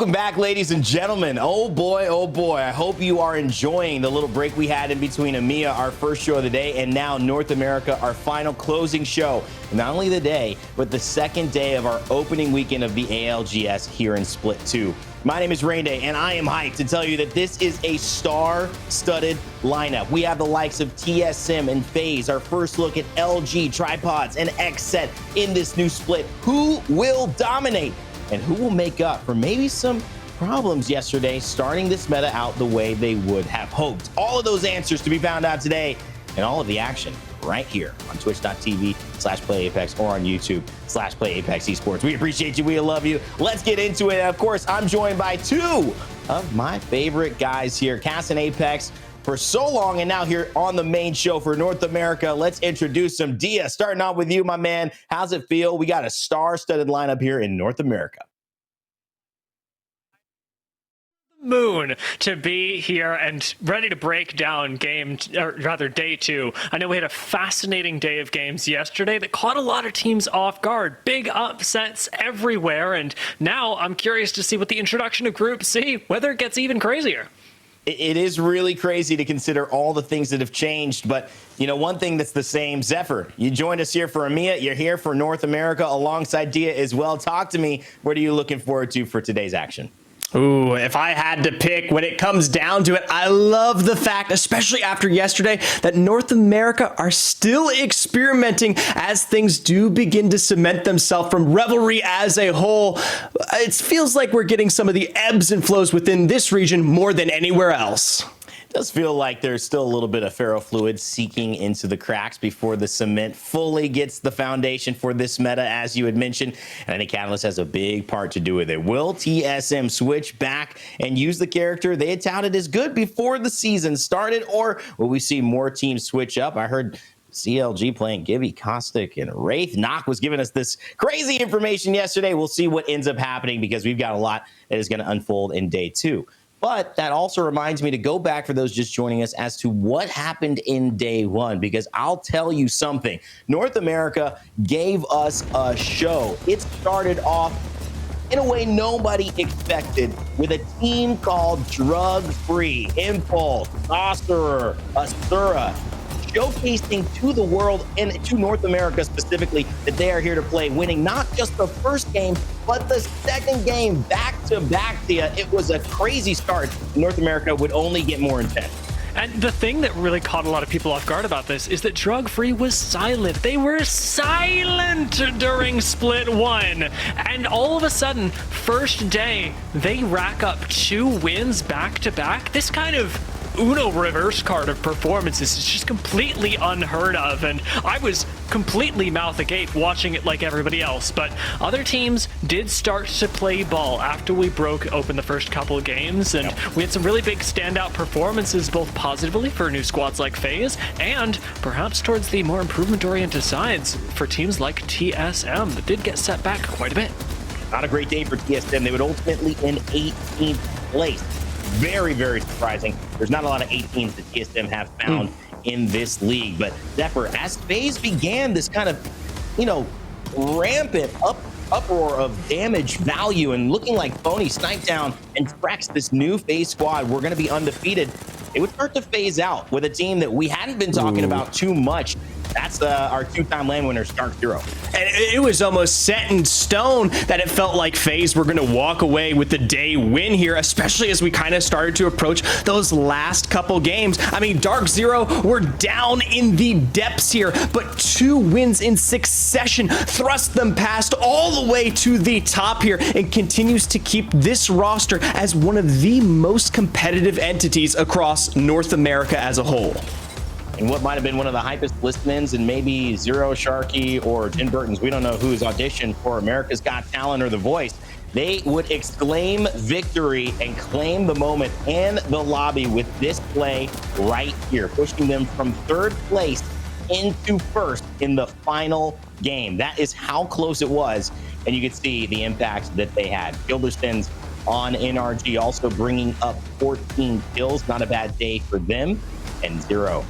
Welcome back, ladies and gentlemen. Oh boy. I hope you are enjoying the little break we had in between EMEA, our first show of the day, and now North America, our final closing show. Not only the day, but the second day of our opening weekend of the ALGS here in Split 2. My name is Rain Day, and I am hyped to tell you that this is a star-studded lineup. We have the likes of TSM and FaZe, our first look at LG, Tripods, and XSET in this new split. Who will dominate? And who will make up for maybe some problems yesterday, starting this meta out the way they would have hoped? All of those answers to be found out today, and all of the action right here on twitch.tv/playapex or on YouTube/playapex esports. We appreciate you. We love you. Let's get into it. And of course, I'm joined by two of my favorite guys here, Cass and Apex, for so long, and now here on the main show for North America. Let's introduce some Dia. Starting off with you, my man. How's it feel? We got a star-studded lineup here in North America. Moon to be here and ready to break down day two. I know we had a fascinating day of games yesterday that caught a lot of teams off guard. Big upsets everywhere, and now I'm curious to see what the introduction of Group C, whether it gets even crazier. It is really crazy to consider all the things that have changed, but you know, one thing that's the same, Zephyr, you joined us here for EMEA, you're here for North America alongside Dia as well. Talk to me, what are you looking forward to for today's action? Ooh, if I had to pick, when it comes down to it, I love the fact, especially after yesterday, that North America are still experimenting as things do begin to cement themselves from Revelry as a whole. It feels like we're getting some of the ebbs and flows within this region more than anywhere else. Does feel like there's still a little bit of ferrofluid seeking into the cracks before the cement fully gets the foundation for this meta, as you had mentioned. And I think Catalyst has a big part to do with it. Will TSM switch back and use the character they had touted as good before the season started, or will we see more teams switch up? I heard CLG playing Gibby, Caustic, and Wraith. Knock was giving us this crazy information yesterday. We'll see what ends up happening because we've got a lot that is going to unfold in day two. But that also reminds me to go back for those just joining us as to what happened in day one, because I'll tell you something. North America gave us a show. It started off in a way nobody expected with a team called Drug Free, Impulse, Osterer, Asura, showcasing to the world and to North America specifically that they are here to play, winning not just the first game, but the second game back to back. It was a crazy start. North America would only get more intense. And the thing that really caught a lot of people off guard about this is that Drug Free was silent. They were silent during Split 1. And all of a sudden, first day, they rack up 2 wins back to back. This kind of Uno reverse card of performances is just completely unheard of, and I was completely mouth agape watching it like everybody else. But other teams did start to play ball after we broke open the first couple of games, and we had some really big standout performances, both positively for new squads like FaZe and perhaps towards the more improvement-oriented sides for teams like TSM that did get set back quite a bit. Not a great day for TSM. They would ultimately end 18th place. Very, very surprising. There's not a lot of 18s that TSM have found in this league. But Zephyr, as FaZe began this kind of, rampant uproar of damage value and looking like Phony sniped down and tracks this new FaZe squad, we're going to be undefeated. It would start to phase out with a team that we hadn't been talking about too much. That's our 2-time land winner, Stark Zero. And it was almost set in stone that it felt like FaZe were going to walk away with the day win here, especially as we kind of started to approach those last couple games. I mean, Dark Zero were down in the depths here, but 2 wins in succession thrust them past all the way to the top here and continues to keep this roster as one of the most competitive entities across North America as a whole. And what might have been one of the hypest listens, and maybe Zero, Sharky, or Jin Burton's, we don't know who's auditioned for America's Got Talent or The Voice, they would exclaim victory and claim the moment in the lobby with this play right here, pushing them from 3rd place into 1st in the final game. That is how close it was, and you could see the impact that they had. Gilderston's on NRG also bringing up 14 kills, not a bad day for them, and Zero,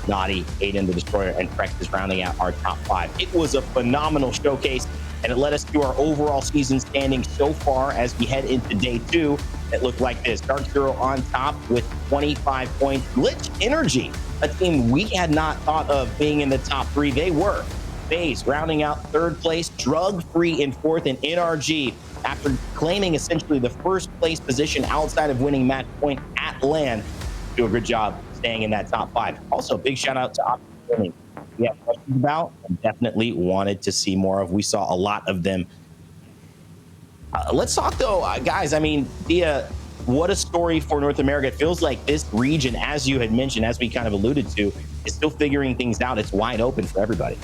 Naughty, Aiden the Destroyer, and Prex is rounding out our top 5. It was a phenomenal showcase. And it led us to our overall season standing so far as we head into day 2. It looked like this. Dark Zero on top with 25 points. Glitch Energy, a team we had not thought of being in the top 3. They were. FaZe rounding out 3rd place. Drug Free in 4th, and NRG, after claiming essentially the 1st place position outside of winning match point at LAN, do a good job staying in that top 5. Also, big shout out to Optic. We have questions about and definitely wanted to see more of. We saw a lot of them. Let's talk though, guys. I mean, Dia, what a story for North America. It feels like this region, as you had mentioned, as we kind of alluded to, is still figuring things out. It's wide open for everybody.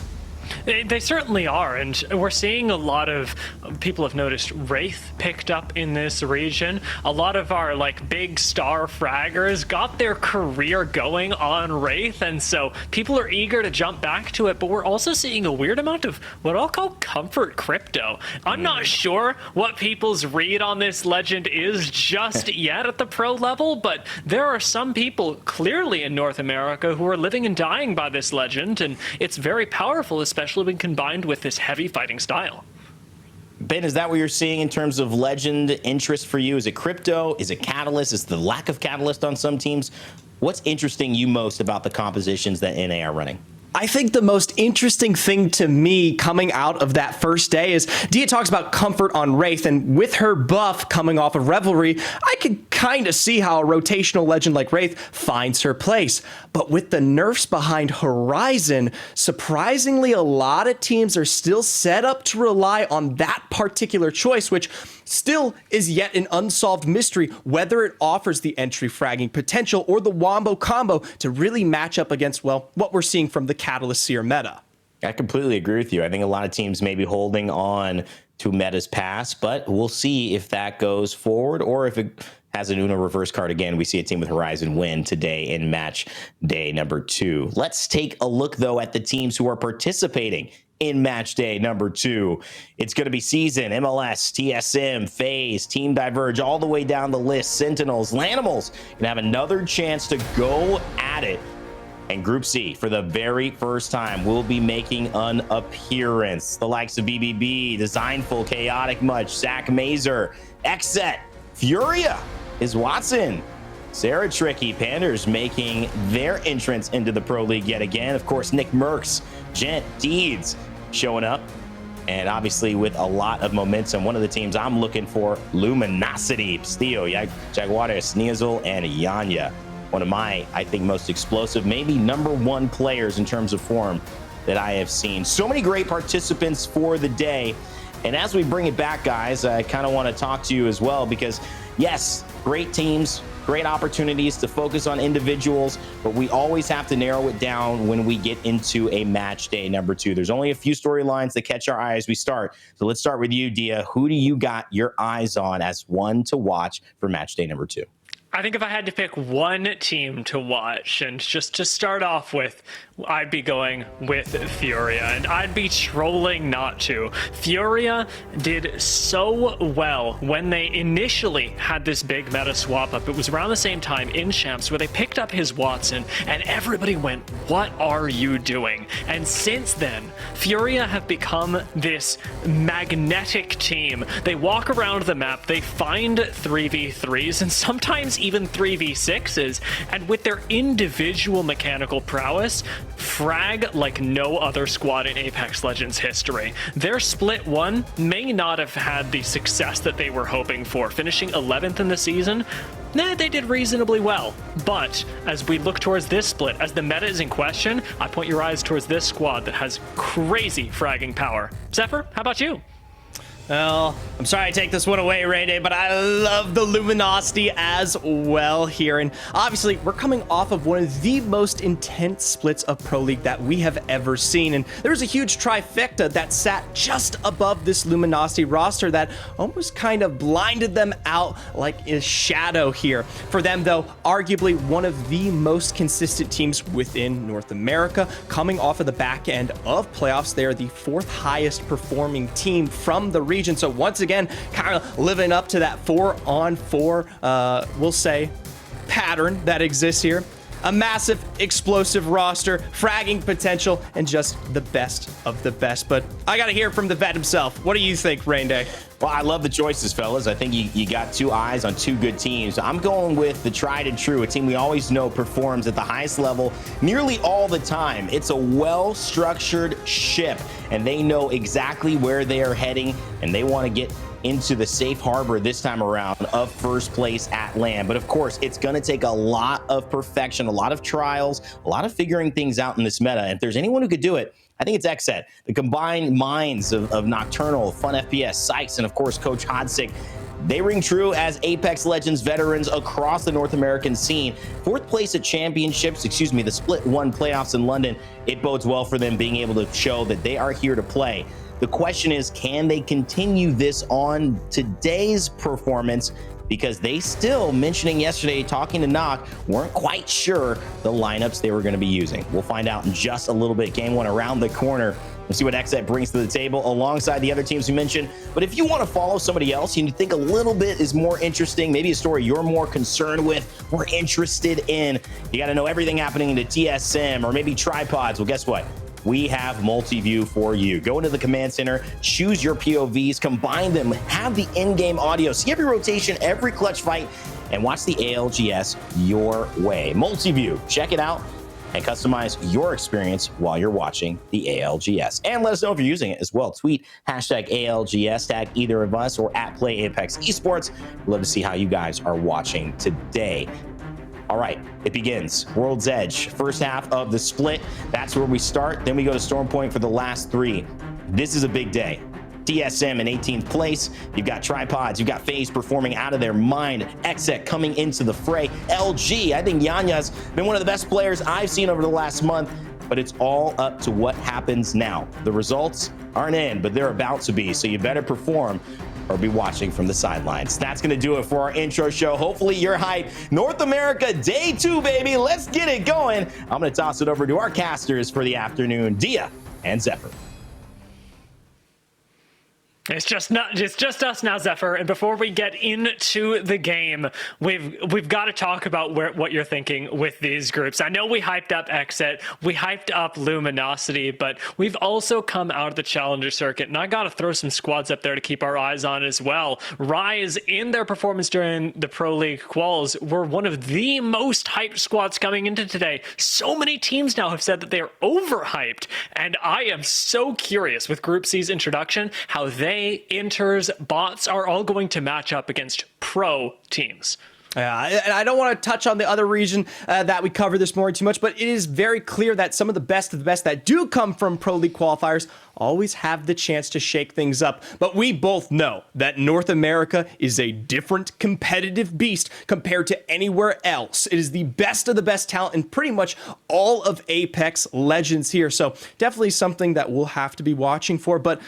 They certainly are, and we're seeing a lot of people have noticed Wraith picked up in this region. A lot of our big star fraggers got their career going on Wraith, and so people are eager to jump back to it. But we're also seeing a weird amount of what I'll call comfort crypto. I'm not sure what people's read on this legend is just yet at the pro level, but there are some people clearly in North America who are living and dying by this legend, and it's very powerful, especially when combined with this heavy fighting style. Ben, is that what you're seeing in terms of legend interest for you? Is it crypto? Is it catalyst? Is the lack of catalyst on some teams? What's interesting you most about the compositions that NA are running? I think the most interesting thing to me coming out of that first day is Dia talks about comfort on Wraith, and with her buff coming off of Revelry, I could kind of see how a rotational legend like Wraith finds her place. But with the nerfs behind Horizon, surprisingly, a lot of teams are still set up to rely on that particular choice, which still is yet an unsolved mystery whether it offers the entry fragging potential or the wombo combo to really match up against, well, what we're seeing from the Catalyst Seer meta. I completely agree with you. I think a lot of teams may be holding on to meta's past, but we'll see if that goes forward or if it has an Uno reverse card again. We see a team with Horizon win today in match day number 2. Let's take a look, though, at the teams who are participating in match day number 2. It's going to be Season, MLS, TSM, FaZe, Team Diverge, all the way down the list. Sentinels, Lanimals can have another chance to go at it. And Group C, for the very first time, will be making an appearance. The likes of BBB, Designful, Chaotic Much, Zach Mazer, Xset, Furia is Watson, Sarah Tricky, Panders making their entrance into the Pro League yet again. Of course, Nick Merckx, Gent, Deeds showing up. And obviously with a lot of momentum, one of the teams I'm looking for, Luminosity, Steel, Jaguares, Niazul, and Yanya. One of my, I think, most explosive, maybe number 1 players in terms of form that I have seen. So many great participants for the day. And as we bring it back, guys, I kind of want to talk to you as well, because yes, great teams, great opportunities to focus on individuals, but we always have to narrow it down when we get into a match day number 2. There's only a few storylines that catch our eye as we start. So let's start with you, Dia. Who do you got your eyes on as one to watch for match day number 2? I think if I had to pick one team to watch, and just to start off with, I'd be going with Furia, and I'd be trolling not to. Furia did so well when they initially had this big meta swap up. It was around the same time in Champs where they picked up his Watson, and everybody went, "What are you doing?" And since then, Furia have become this magnetic team. They walk around the map, they find 3v3s, and sometimes even 3v6s, and with their individual mechanical prowess, frag like no other squad in Apex Legends history. Their split 1 may not have had the success that they were hoping for, finishing 11th in the season. They did reasonably well, but as we look towards this split, as the meta is in question, I point your eyes towards this squad that has crazy fragging power. Zephyr, how about you? Well, I'm sorry I take this one away, Ray Day, but I love the Luminosity as well here. And obviously, we're coming off of one of the most intense splits of Pro League that we have ever seen. And there was a huge trifecta that sat just above this Luminosity roster that almost kind of blinded them out like a shadow here. For them, though, arguably one of the most consistent teams within North America. Coming off of the back end of playoffs, they are the 4th highest performing team from the region. So once again, kind of living up to that 4-on-4, we'll say, pattern that exists here. A massive, explosive roster, fragging potential, and just the best of the best. But I got to hear from the vet himself. What do you think, Rain Day? Well, I love the choices, fellas. I think you got two eyes on two good teams. I'm going with the tried and true, a team we always know performs at the highest level nearly all the time. It's a well-structured ship, and they know exactly where they are heading, and they want to get into the safe harbor this time around of first place at land. But of course, it's going to take a lot of perfection, a lot of trials, a lot of figuring things out in this meta. And if there's anyone who could do it, I think it's XSET. The combined minds of Nocturnal, Fun FPS, Sykes, and of course, Coach Hodsick. They ring true as Apex Legends veterans across the North American scene. Fourth place at championships, the Split 1 playoffs in London. It bodes well for them being able to show that they are here to play. The question is, can they continue this on today's performance? Because they still, mentioning yesterday, talking to Knock, weren't quite sure the lineups they were going to be using. We'll find out in just a little bit. Game one around the corner. We'll see what XSET brings to the table alongside the other teams we mentioned. But if you want to follow somebody else, you think a little bit is more interesting, maybe a story you're more concerned with, more interested in, you got to know everything happening in the TSM or maybe tripods. Well, guess what? We have multi-view for you. Go into the command center, choose your POVs, combine them, have the in-game audio, see every rotation, every clutch fight, and watch the ALGS your way. Multi-view, check it out and customize your experience while you're watching the ALGS. And let us know if you're using it as well. Tweet hashtag ALGS, tag either of us or at Play Apex Esports. We'd love to see how you guys are watching today. All right, it begins. World's Edge, first half of the split. That's where we start. Then we go to Storm Point for the last three. This is a big day. TSM in 18th place. You've got Tripods. You've got FaZe performing out of their mind. XSET coming into the fray. LG, I think Yanya's been one of the best players I've seen over the last month. But it's all up to what happens now. The results aren't in, but they're about to be. So you better perform or be watching from the sidelines. That's going to do it for our intro show. Hopefully you're hyped. North America Day 2, baby. Let's get it going. I'm going to toss it over to our casters for the afternoon, Dia and Zephyr. It's just us now, Zephyr. And before we get into the game, we've got to talk about what you're thinking with these groups. I know we hyped up XSET, we hyped up Luminosity, but we've also come out of the Challenger circuit, and I got to throw some squads up there to keep our eyes on as well. Rise, in their performance during the Pro League quals, were one of the most hyped squads coming into today. So many teams now have said that they are overhyped, and I am so curious with Group C's introduction how they, inters, bots are all going to match up against pro teams. Yeah, and I don't want to touch on the other region that we cover this morning too much, but it is very clear that some of the best that do come from Pro League qualifiers always have the chance to shake things up. But we both know that North America is a different competitive beast compared to anywhere else. It is the best of the best talent in pretty much all of Apex Legends here. So definitely something that we'll have to be watching for, but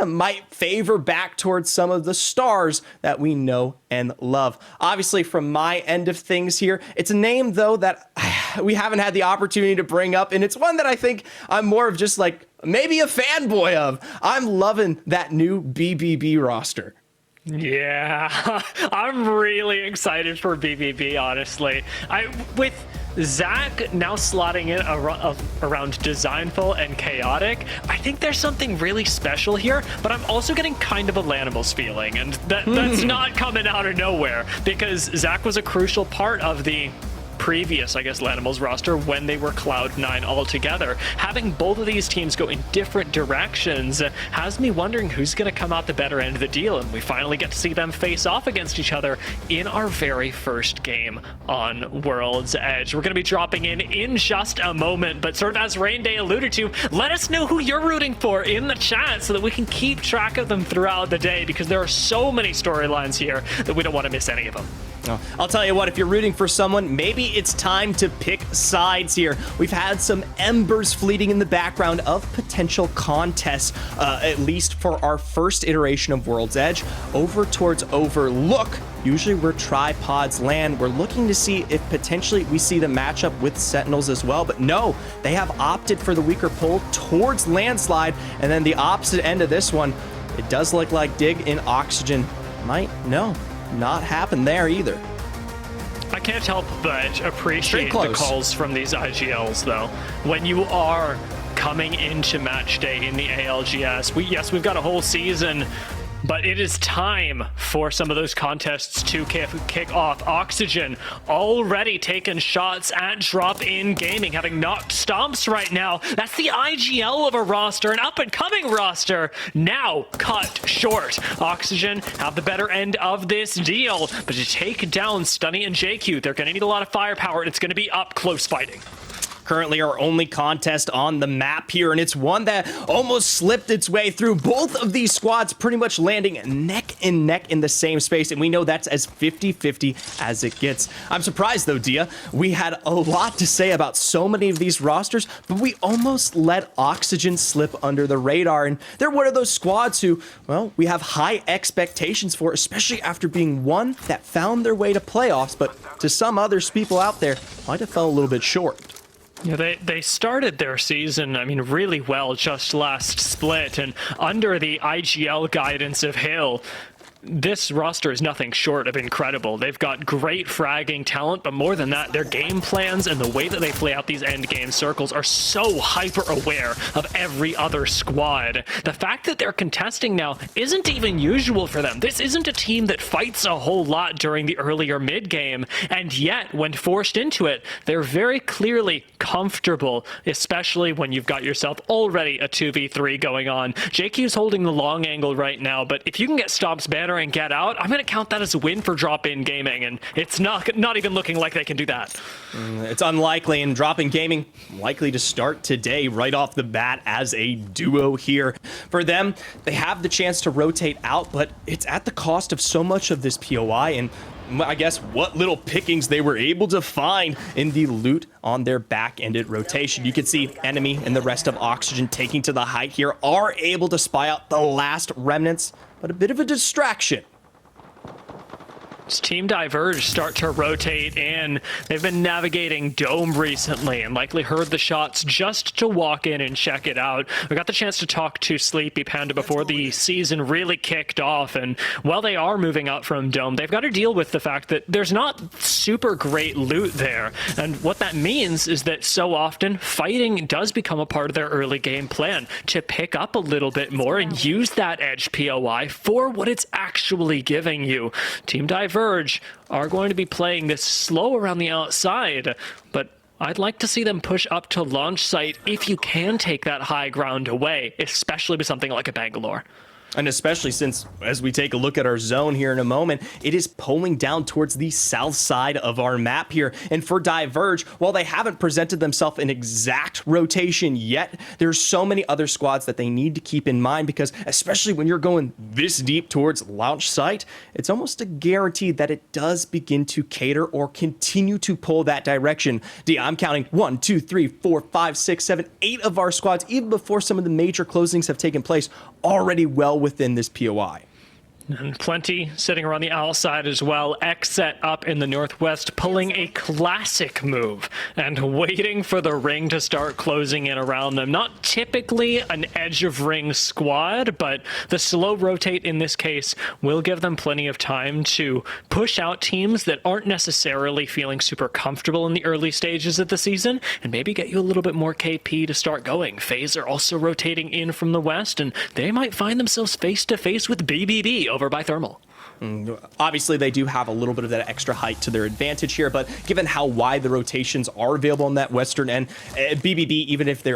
might favor back towards some of the stars that we know and love. Obviously, from my end of things here, it's a name, though, that we haven't had the opportunity to bring up, and it's one that I think I'm more of just like maybe a fanboy of. I'm loving that new BBB roster. Yeah, I'm really excited for BBB, honestly. With Zach now slotting in around Designful and Chaotic, I think there's something really special here, but I'm also getting kind of a Lanimals feeling, and that's not coming out of nowhere, because Zach was a crucial part of the previous, I guess, Lanimals roster when they were Cloud9 altogether. Having both of these teams go in different directions has me wondering who's going to come out the better end of the deal, and we finally get to see them face off against each other in our very first game on World's Edge. We're going to be dropping in just a moment, but sort of as Rain Day alluded to, let us know who you're rooting for in the chat so that we can keep track of them throughout the day, because there are so many storylines here that we don't want to miss any of them. I'll tell you what, if you're rooting for someone, maybe it's time to pick sides here. We've had some embers fleeting in the background of potential contests, at least for our first iteration of World's Edge, over towards Overlook, usually where tripods land. We're looking to see if potentially we see the matchup with Sentinels as well, but no, they have opted for the weaker pull towards Landslide, and then the opposite end of this one, it does look like Dig in Oxygen might, not happen there either. I can't help but appreciate Pretty the close. calls from these IGLs, though. When you are coming into match day in the ALGS, we've got a whole season, but it is time for some of those contests to kick off. Oxygen already taking shots at drop-in gaming, having knocked Stomps right now. That's the IGL of a roster, an up-and-coming roster, now cut short. Oxygen have the better end of this deal, but to take down Stunny and JQ, they're going to need a lot of firepower, and it's going to be up close fighting. Currently our only contest on the map here, and it's one that almost slipped its way through. Both of these squads pretty much landing neck and neck in the same space, and we know that's as 50-50 as it gets. I'm surprised though, Dia. We had a lot to say about so many of these rosters, but we almost let Oxygen slip under the radar, and they're one of those squads who, well, we have high expectations for, especially after being one that found their way to playoffs, but to some others people out there, might have fell a little bit short. Yeah, they started their season, I mean, really well just last split, and under the IGL guidance of Hill, this roster is nothing short of incredible. They've got great fragging talent, but more than that, their game plans and the way that they play out these end game circles are so hyper aware of every other squad. The fact that they're contesting now isn't even usual for them. This isn't a team that fights a whole lot during the earlier mid game, and yet when forced into it, they're very clearly comfortable, especially when you've got yourself already a 2v3 going on. JQ's holding the long angle right now, but if you can get Stomp's banner and get out, I'm going to count that as a win for drop-in gaming, and it's not even looking like they can do that. It's unlikely, and drop-in gaming likely to start today right off the bat as a duo here. For them, they have the chance to rotate out, but it's at the cost of so much of this POI, and I guess what little pickings they were able to find in the loot on their back-ended rotation. You can see Enemy and the rest of Oxygen taking to the height here are able to spy out the last remnants, but a bit of a distraction. As Team Diverge start to rotate in, they've been navigating Dome recently and likely heard the shots just to walk in and check it out. We got the chance to talk to Sleepy Panda before the season really kicked off, and while they are moving out from Dome, they've got to deal with the fact that there's not super great loot there, and what that means is that so often fighting does become a part of their early game plan, to pick up a little bit more and use that edge POI for what it's actually giving you. Team Diverge are going to be playing this slow around the outside, but I'd like to see them push up to launch site if you can take that high ground away, especially with something like a Bangalore. And especially since, as we take a look at our zone here in a moment, it is pulling down towards the south side of our map here. And for Diverge, while they haven't presented themselves an exact rotation yet, there's so many other squads that they need to keep in mind, because especially when you're going this deep towards launch site, it's almost a guarantee that it does begin to cater or continue to pull that direction. I'm counting 1, 2, 3, 4, 5, 6, 7, 8 of our squads, even before some of the major closings have taken place, already well within this POI. And plenty sitting around the outside as well. X set up in the northwest, pulling a classic move and waiting for the ring to start closing in around them. Not typically an edge of ring squad, but the slow rotate in this case will give them plenty of time to push out teams that aren't necessarily feeling super comfortable in the early stages of the season, and maybe get you a little bit more KP to start going. FaZe are also rotating in from the west, and they might find themselves face to face with BBB over by Thermal. Obviously, they do have a little bit of that extra height to their advantage here, but given how wide the rotations are available on that western end, BBB, even if they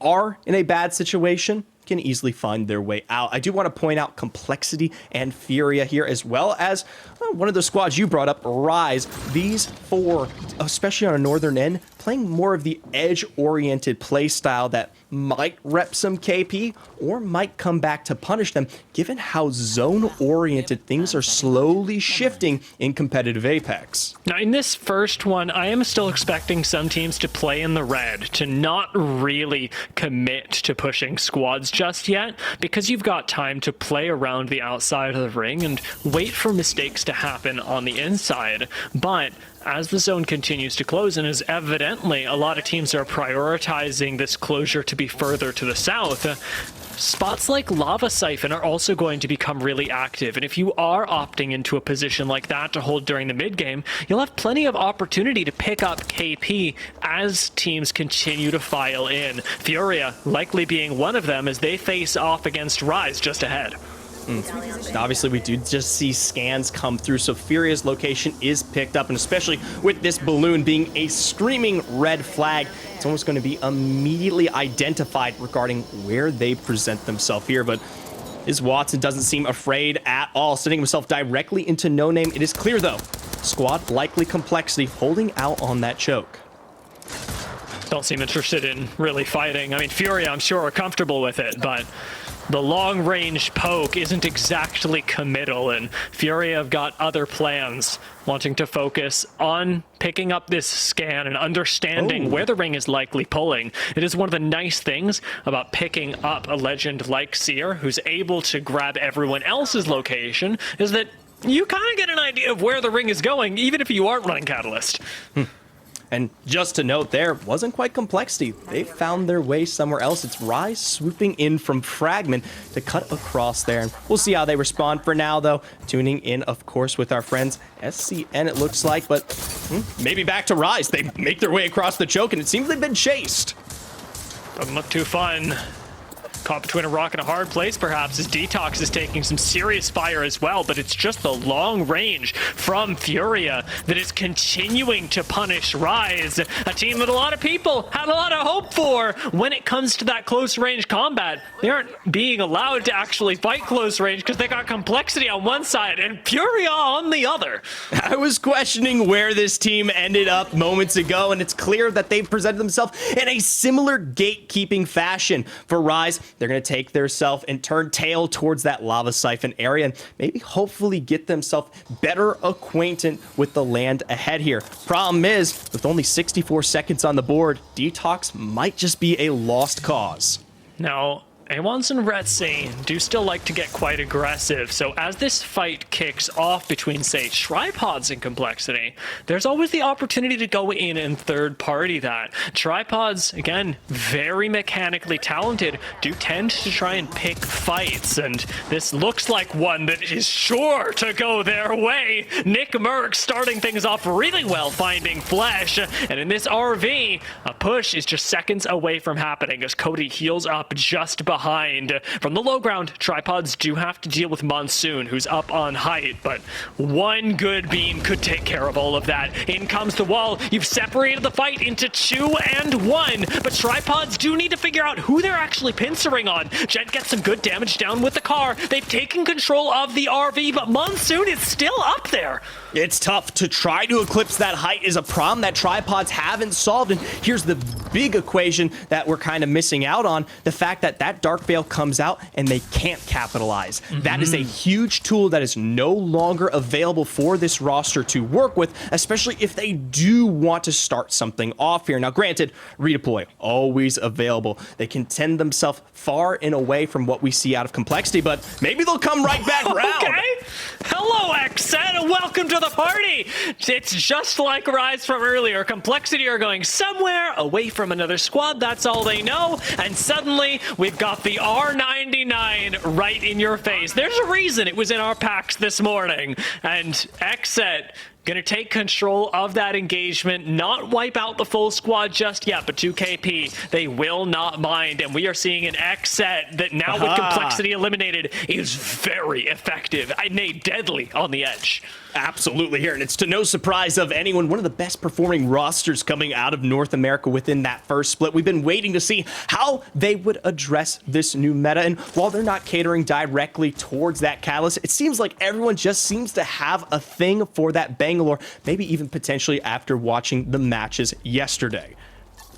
are in a bad situation, can easily find their way out. I do want to point out Complexity and Furia here, as well as one of the squads you brought up, Rise. These four, especially on a northern end, playing more of the edge-oriented play style that might rep some KP or might come back to punish them, given how zone-oriented things are slowly shifting in competitive Apex. Now, in this first one, I am still expecting some teams to play in the red, to not really commit to pushing squads just yet, because you've got time to play around the outside of the ring and wait for mistakes to happen on the inside. But as the zone continues to close, and as evidently a lot of teams are prioritizing this closure to be further to the south, spots like Lava Siphon are also going to become really active, and if you are opting into a position like that to hold during the mid game, you'll have plenty of opportunity to pick up KP as teams continue to file in. Furia likely being one of them as they face off against Rise just ahead. Obviously, we do just see scans come through, so Furia's location is picked up, and especially with this balloon being a screaming red flag, it's almost going to be immediately identified regarding where they present themselves here. But his Watson doesn't seem afraid at all, sending himself directly into No Name. It is clear, though, squad likely Complexity holding out on that choke. Don't seem interested in really fighting. I mean, Furia, I'm sure, are comfortable with it, but the long-range poke isn't exactly committal, and Furia have got other plans, wanting to focus on picking up this scan and understanding where the ring is likely pulling. It is one of the nice things about picking up a legend like Seer, who's able to grab everyone else's location, is that you kind of get an idea of where the ring is going, even if you aren't running Catalyst. And just to note there, wasn't quite Complexity. They found their way somewhere else. It's Rise swooping in from Fragment to cut across there. And we'll see how they respond. For now, though, tuning in, of course, with our friends SCN, it looks like. But maybe back to Rise. They make their way across the choke, and it seems they've been chased. Doesn't look too fun. Caught between a rock and a hard place, perhaps, as Detox is taking some serious fire as well, but it's just the long range from Furia that is continuing to punish Rise, a team that a lot of people had a lot of hope for when it comes to that close range combat. They aren't being allowed to actually fight close range because they got Complexity on one side and Furia on the other. I was questioning where this team ended up moments ago, and it's clear that they've presented themselves in a similar gatekeeping fashion. For Rise, they're going to take their self and turn tail towards that Lava Siphon area and maybe hopefully get themselves better acquainted with the land ahead here. Problem is, with only 64 seconds on the board, Detox might just be a lost cause. Now, Awans and Retsy do still like to get quite aggressive, so as this fight kicks off between, say, Tripods and Complexity, there's always the opportunity to go in and third-party that. Tripods, again, very mechanically talented, do tend to try and pick fights, and this looks like one that is sure to go their way. Nick Merck starting things off really well, finding Flesh, and in this RV, a push is just seconds away from happening as Cody heals up just behind. From the low ground, Tripods do have to deal with Monsoon, who's up on height, but one good beam could take care of all of that. In comes the wall. You've separated the fight into 2 and 1, but Tripods do need to figure out who they're actually pincering on. Jet gets some good damage down with the car. They've taken control of the RV, but Monsoon is still up there. It's tough to try to eclipse that height is a problem that Tripods haven't solved, and here's the big equation that we're kind of missing out on, the fact that that Dark Veil comes out and they can't capitalize. That is a huge tool that is no longer available for this roster to work with, especially if they do want to start something off here. Now, granted, redeploy, always available. They can tend themselves far and away from what we see out of Complexity, but maybe they'll come right back round. Okay. Hello, Xset, and welcome to the party. It's just like Rise from earlier. Complexity are going somewhere away from another squad. That's all they know. And suddenly, we've got the R99 right in your face. There's a reason it was in our packs this morning. And Xset gonna take control of that engagement, not wipe out the full squad just yet, but 2KP, they will not mind. And we are seeing an Xset that now with Complexity eliminated is very effective, nay, deadly on the edge. Absolutely here, and it's to no surprise of anyone, one of the best performing rosters coming out of North America within that first split. We've been waiting to see how they would address this new meta, and while they're not catering directly towards that Catalyst, it seems like everyone just seems to have a thing for that Bangalore, maybe even potentially after watching the matches yesterday.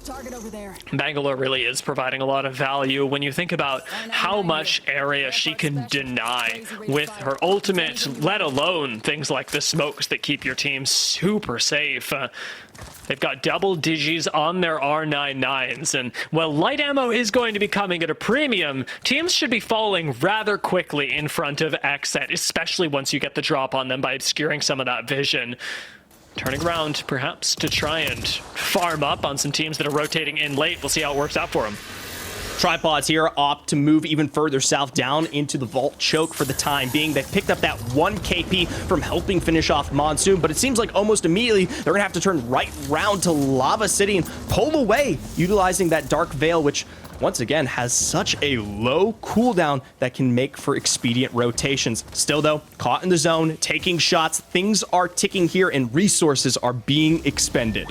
Target over there. Bangalore really is providing a lot of value when you think about how much area she can deny with her ultimate, let alone things like the smokes that keep your team super safe. They've got double digis on their R99s, and while light ammo is going to be coming at a premium, teams should be falling rather quickly in front of Xset, especially once you get the drop on them by obscuring some of that vision. Turning around, perhaps, to try and farm up on some teams that are rotating in late. We'll see how it works out for them. Tripods here opt to move even further south down into the vault choke for the time being. They picked up that 1 KP from helping finish off Monsoon, but it seems like almost immediately they're going to have to turn right round to Lava City and pull away, utilizing that Dark Veil, which once again has such a low cooldown that can make for expedient rotations. Still though, caught in the zone, taking shots, things are ticking here and resources are being expended.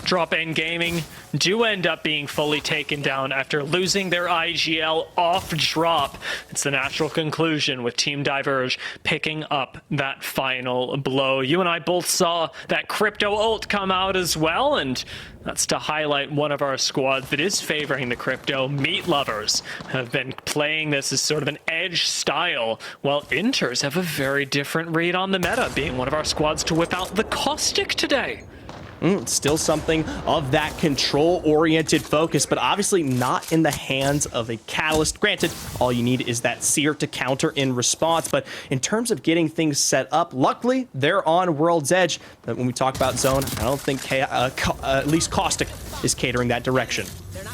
Drop N Gaming do end up being fully taken down after losing their IGL off drop. It's the natural conclusion with Team Diverge picking up that final blow. You and I both saw that crypto ult come out as well, and that's to highlight one of our squads that is favoring the crypto. Meat Lovers have been playing this as sort of an edge style, while Inters have a very different read on the meta, being one of our squads to whip out the Caustic today. Still something of that control-oriented focus, but obviously not in the hands of a Catalyst. Granted, all you need is that Seer to counter in response, but in terms of getting things set up, luckily, they're on World's Edge. But when we talk about zone, I don't think at least Caustic is catering that direction.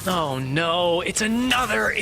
Oh no, it's another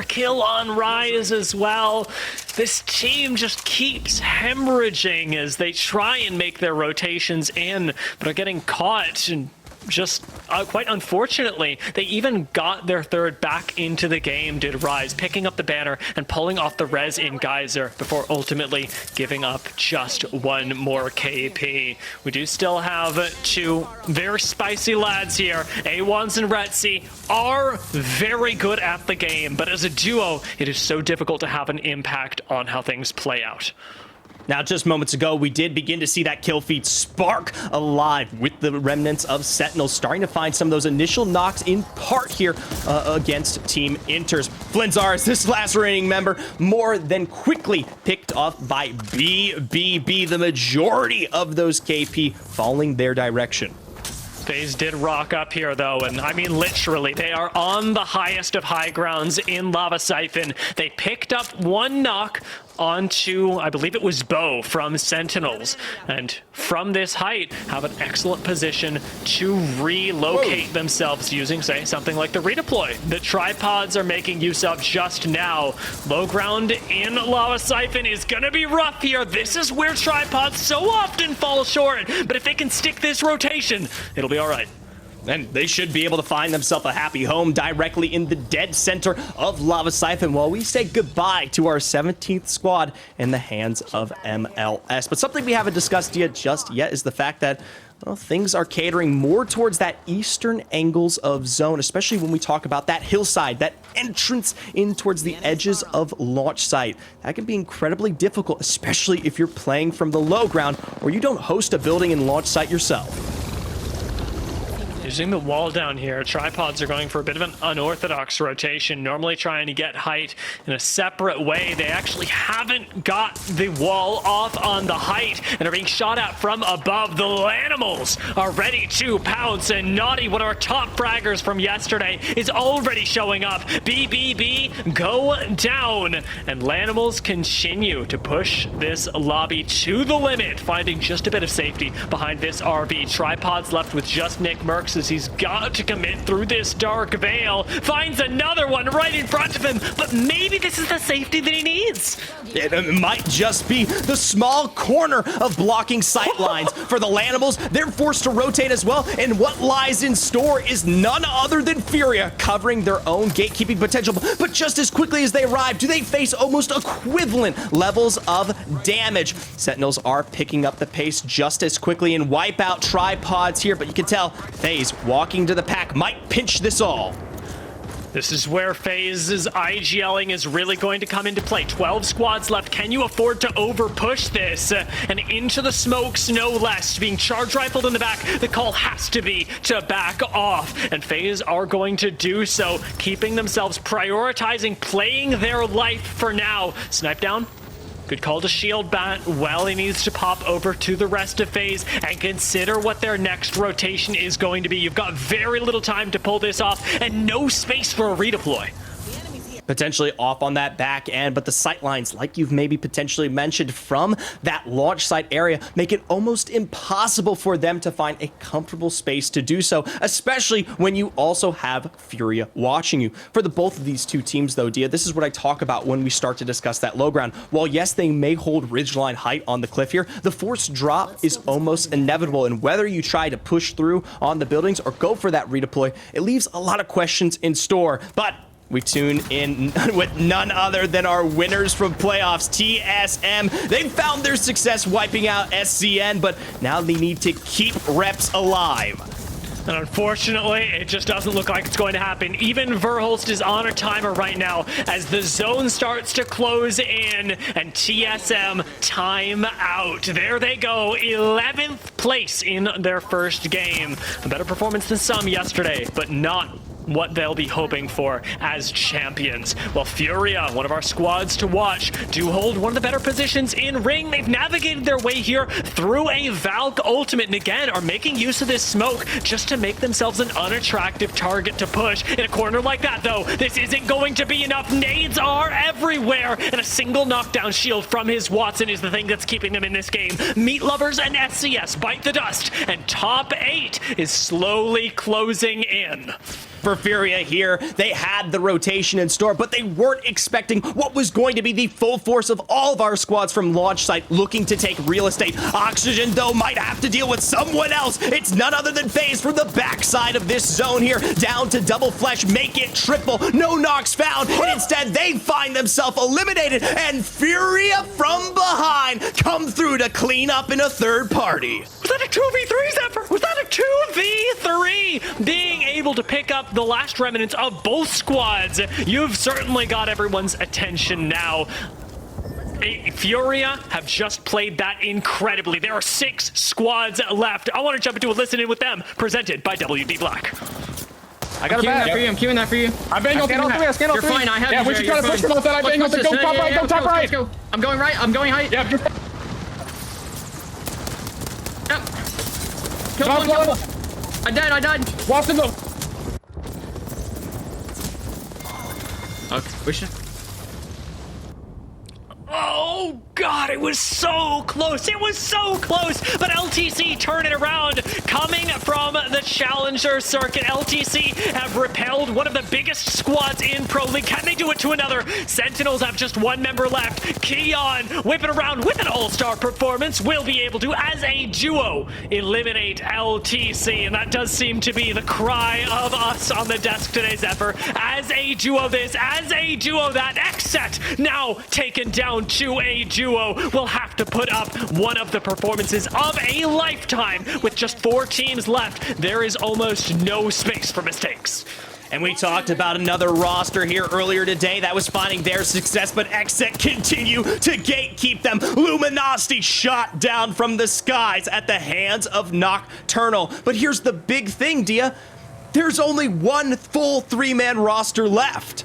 kill on Rise as well. This team just keeps hemorrhaging as they try and make their rotations in, but are getting caught. And just quite unfortunately, they even got their third back into the game, did Rise, picking up the banner and pulling off the res in Geyser before ultimately giving up just 1 more KP. We do still have 2 very spicy lads here. A1s and Retzi are very good at the game, but as a duo, it is so difficult to have an impact on how things play out. Now, just moments ago, we did begin to see that kill feed spark alive with the remnants of Sentinels starting to find some of those initial knocks in part here against Team Inters. Flinzars, this last remaining member, more than quickly picked off by BBB, the majority of those KP falling their direction. FaZe did rock up here, though, and I mean literally, they are on the highest of high grounds in Lava Siphon. They picked up 1 knock onto, I believe it was Bo from Sentinels, and from this height have an excellent position to relocate themselves using, say, something like the redeploy that Tripods are making use of just now. Low ground in Lava Siphon is gonna be rough here. This is where Tripods so often fall short, but if they can stick this rotation, it'll be all right. And they should be able to find themselves a happy home directly in the dead center of Lava Siphon while we say goodbye to our 17th squad in the hands of MLS. But something we haven't discussed just yet is the fact that, well, things are catering more towards that eastern angles of zone, especially when we talk about that hillside, that entrance in towards the edges of launch site. That can be incredibly difficult, especially if you're playing from the low ground or you don't host a building in launch site yourself. Using the wall down here, Tripods are going for a bit of an unorthodox rotation, normally trying to get height in a separate way. They actually haven't got the wall off on the height and are being shot at from above. The Lanimals are ready to pounce, and Naughty, one of our top fraggers from yesterday, is already showing up. BBB go down, and Lanimals continue to push this lobby to the limit, finding just a bit of safety behind this RV. Tripods left with just Nick Merckx as he's got to commit through this Dark Veil. Finds another one right in front of him, but maybe this is the safety that he needs. It might just be the small corner of blocking sight lines for the Lanimals. They're forced to rotate as well, and what lies in store is none other than Furia covering their own gatekeeping potential. But just as quickly as they arrive, do they face almost equivalent levels of damage? Sentinels are picking up the pace just as quickly and wipe out Tripods here, but you can tell FaZe walking to the pack might pinch this all. This is where FaZe's IGLing is really going to come into play. 12 squads left. Can you afford to over-push this? And into the smokes, no less. Being charge rifled in the back, the call has to be to back off. And FaZe are going to do so, keeping themselves prioritizing playing their life for now. Snipe down. Good call to shield bat. Well, he needs to pop over to the rest of FaZe and consider what their next rotation is going to be. You've got very little time to pull this off and no space for a redeploy. potentially off on that back end, but the sight lines, like you've maybe potentially mentioned from that launch site area, make it almost impossible for them to find a comfortable space to do so, especially when you also have Furia watching you. For the both of these two teams though, Dia, this is what I talk about when we start to discuss that low ground. While yes, they may hold ridgeline height on the cliff here, the force drop is almost inevitable, and whether you try to push through on the buildings or go for that redeploy, it leaves a lot of questions in store. But we tune in with none other than our winners from playoffs, TSM. They found their success wiping out SCN, but now they need to keep reps alive. And unfortunately, it just doesn't look like it's going to happen. Even Verhulst is on a timer right now as the zone starts to close in, and TSM time out. There they go, 11th place in their first game. A better performance than some yesterday, but not what they'll be hoping for as champions. While Furia, one of our squads to watch, do hold one of the better positions in ring. They've navigated their way here through a Valk ultimate, and again are making use of this smoke just to make themselves an unattractive target to push. In a corner like that though, this isn't going to be enough. Nades are everywhere, and a single knockdown shield from his Watson is the thing that's keeping them in this game. Meat Lovers and SCS bite the dust, and top 8 is slowly closing in. For Furia here, they had the rotation in store, but they weren't expecting what was going to be the full force of all of our squads from launch site looking to take real estate. Oxygen, though, might have to deal with someone else. It's none other than FaZe from the backside of this zone here, down to double flesh, make it triple. No knocks found, and instead they find themselves eliminated, and Furia from behind come through to clean up in a third party. Was that a 2v3, Zephyr? Was that a 2v3? Being able to pick up the last remnants of both squads, you've certainly got everyone's attention now. Furia have just played that incredibly. There are 6 squads left. I want to jump into a listen-in with them, presented by WD Black. I got a bag. I'm queuing that for you. I bang all 3. I scan all 3. You're fine. I have you. Yeah, we should try to push them off that. I bang all 3. Go top right. Go top right. Let's go. I'm going right. I'm going height. Yeah. Yep. Killed one. I died. Watson though. Okay, we should. Oh God, it was so close. It was so close. But LTC turn it around. Coming from the Challenger circuit, LTC have repelled one of the biggest squads in Pro League. Can they do it to another? Sentinels have just one member left. Keon whipping around with an all-star performance will be able to, as a duo, eliminate LTC. And that does seem to be the cry of us on the desk today, Zephyr. As a duo this, as a duo that, Xset now taken down to a duo, will have to put up one of the performances of a lifetime. With just 4 teams left, there is almost no space for mistakes. And we talked about another roster here earlier today that was finding their success, but Xset continue to gatekeep them. Luminosity shot down from the skies at the hands of Nocturnal. But here's the big thing, Dia. There's only one full 3-man roster left.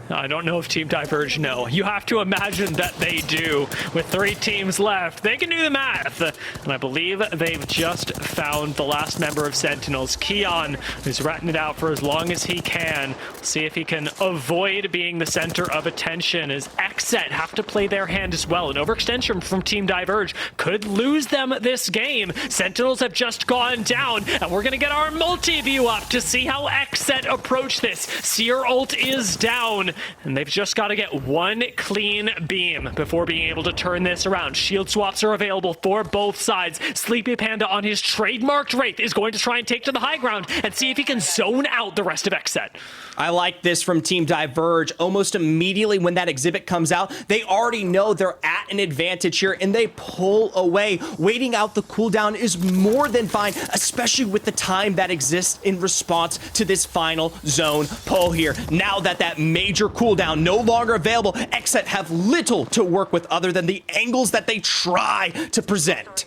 I don't know if Team Diverge know. You have to imagine that they do. With 3 teams left, they can do the math. And I believe they've just found the last member of Sentinels, Keon, who's ratting it out for as long as he can. See if he can avoid being the center of attention, as Xset have to play their hand as well. An overextension from Team Diverge could lose them this game. Sentinels have just gone down, and we're going to get our multi-view up to see how Xset approach this. Seer ult is down, and they've just got to get one clean beam before being able to turn this around. Shield swaps are available for both sides. Sleepy Panda on his trademarked Wraith is going to try and take to the high ground and see if he can zone out the rest of Xset. I like this from Team Diverge. Almost immediately when that exhibit comes out, they already know they're at an advantage here, and they pull away. Waiting out the cooldown is more than fine, especially with the time that exists in response to this final zone pull here. Now that that major cooldown no longer available, Xset have little to work with other than the angles that they try to present.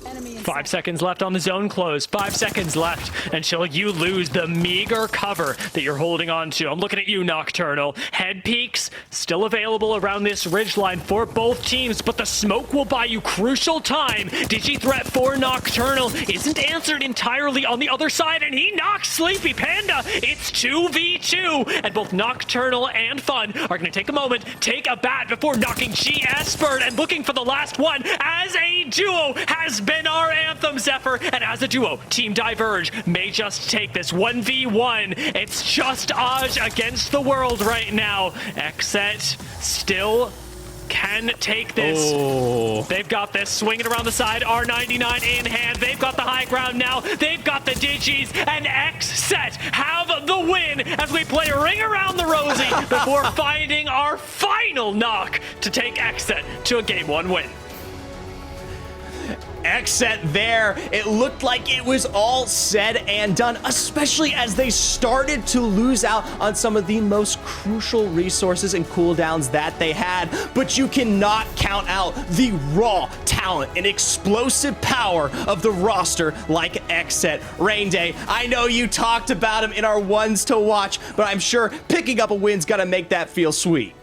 5 seconds left on the zone close. 5 seconds left until you lose the meager cover that you're holding on to. I'm looking at you, Nocturnal. Head peaks still available around this ridgeline for both teams, but the smoke will buy you crucial time. Digi threat for Nocturnal isn't answered entirely on the other side, and he knocks Sleepy Panda. It's 2v2, and both Nocturnal and Fun are going to take a moment, take a bat before knocking GS Bird and looking for the last one. As a duo has been our anthem, Zephyr, and as a duo, Team Diverge may just take this 1v1. It's just Aj against the world right now. Xset still can take this. Oh. They've got this. Swinging around the side. R99 in hand. They've got the high ground now. They've got the Digis. And Xset have the win as we play Ring Around the Rosie before finding our final knock to take Xset to a Game 1 win. Xset there. It looked like it was all said and done, especially as they started to lose out on some of the most crucial resources and cooldowns that they had. But you cannot count out the raw talent and explosive power of the roster like Xset. Rain Day, I know you talked about him in our ones to watch, but I'm sure picking up a win's gonna make that feel sweet.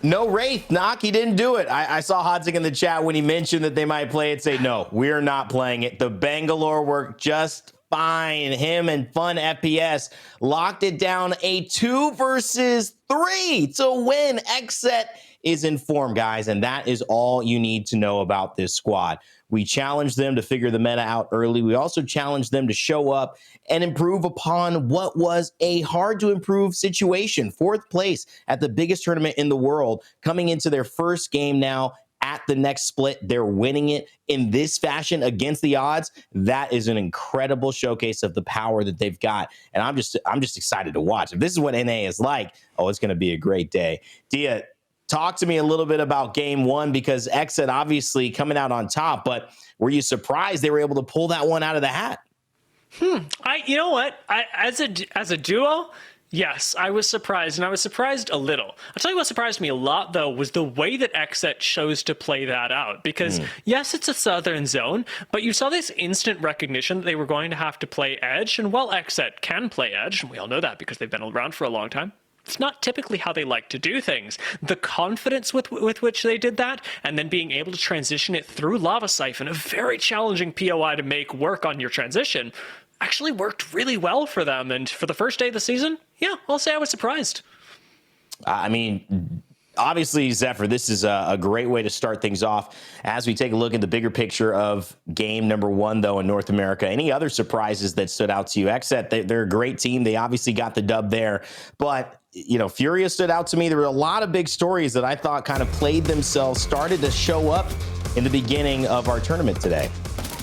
No Wraith, Knock, he didn't do it. I saw Hodzik in the chat when he mentioned that they might play it, say, no, we're not playing it. The Bangalore worked just fine. Him and Fun FPS locked it down, a 2 versus 3 to win. Xset is informed, guys, and that is all you need to know about this squad. We challenged them to figure the meta out early. We also challenged them to show up and improve upon what was a hard to improve situation. 4th place at the biggest tournament in the world, coming into their first game now at the next split. They're winning it in this fashion against the odds. That is an incredible showcase of the power that they've got. And I'm just excited to watch. If this is what NA is like, oh, it's going to be a great day. Dia, talk to me a little bit about Game 1, because Xset obviously coming out on top, but were you surprised they were able to pull that one out of the hat? You know what? As a duo, yes, I was surprised, and I was surprised a little. I'll tell you what surprised me a lot, though, was the way that Xset chose to play that out. Because, yes, it's a southern zone, but you saw this instant recognition that they were going to have to play Edge, and while Xset can play Edge, and we all know that because they've been around for a long time, it's not typically how they like to do things. The confidence with which they did that, and then being able to transition it through Lava Siphon, a very challenging POI to make work on your transition, actually worked really well for them. And for the first day of the season, yeah, I'll say I was surprised. I mean, obviously, Zephyr, this is a great way to start things off as we take a look at the bigger picture of game number 1, though, in North America. Any other surprises that stood out to you? Xset, they're a great team. They obviously got the dub there, but you know, Furia stood out to me. There were a lot of big stories that I thought kind of played themselves, started to show up in the beginning of our tournament today.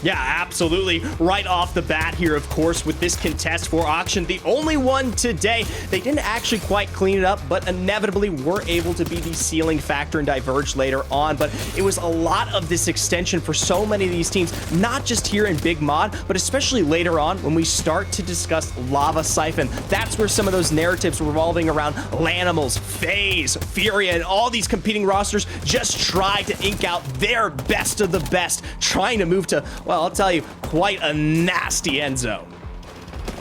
Yeah, absolutely. Right off the bat here, of course, with this contest for auction, the only one today. They didn't actually quite clean it up, but inevitably were able to be the ceiling factor and Diverge later on. But it was a lot of this extension for so many of these teams, not just here in Big Mod, but especially later on when we start to discuss Lava Siphon. That's where some of those narratives revolving around Lanimals, FaZe, Furia, and all these competing rosters just try to ink out their best of the best, trying to move to, well, I'll tell you, quite a nasty end zone.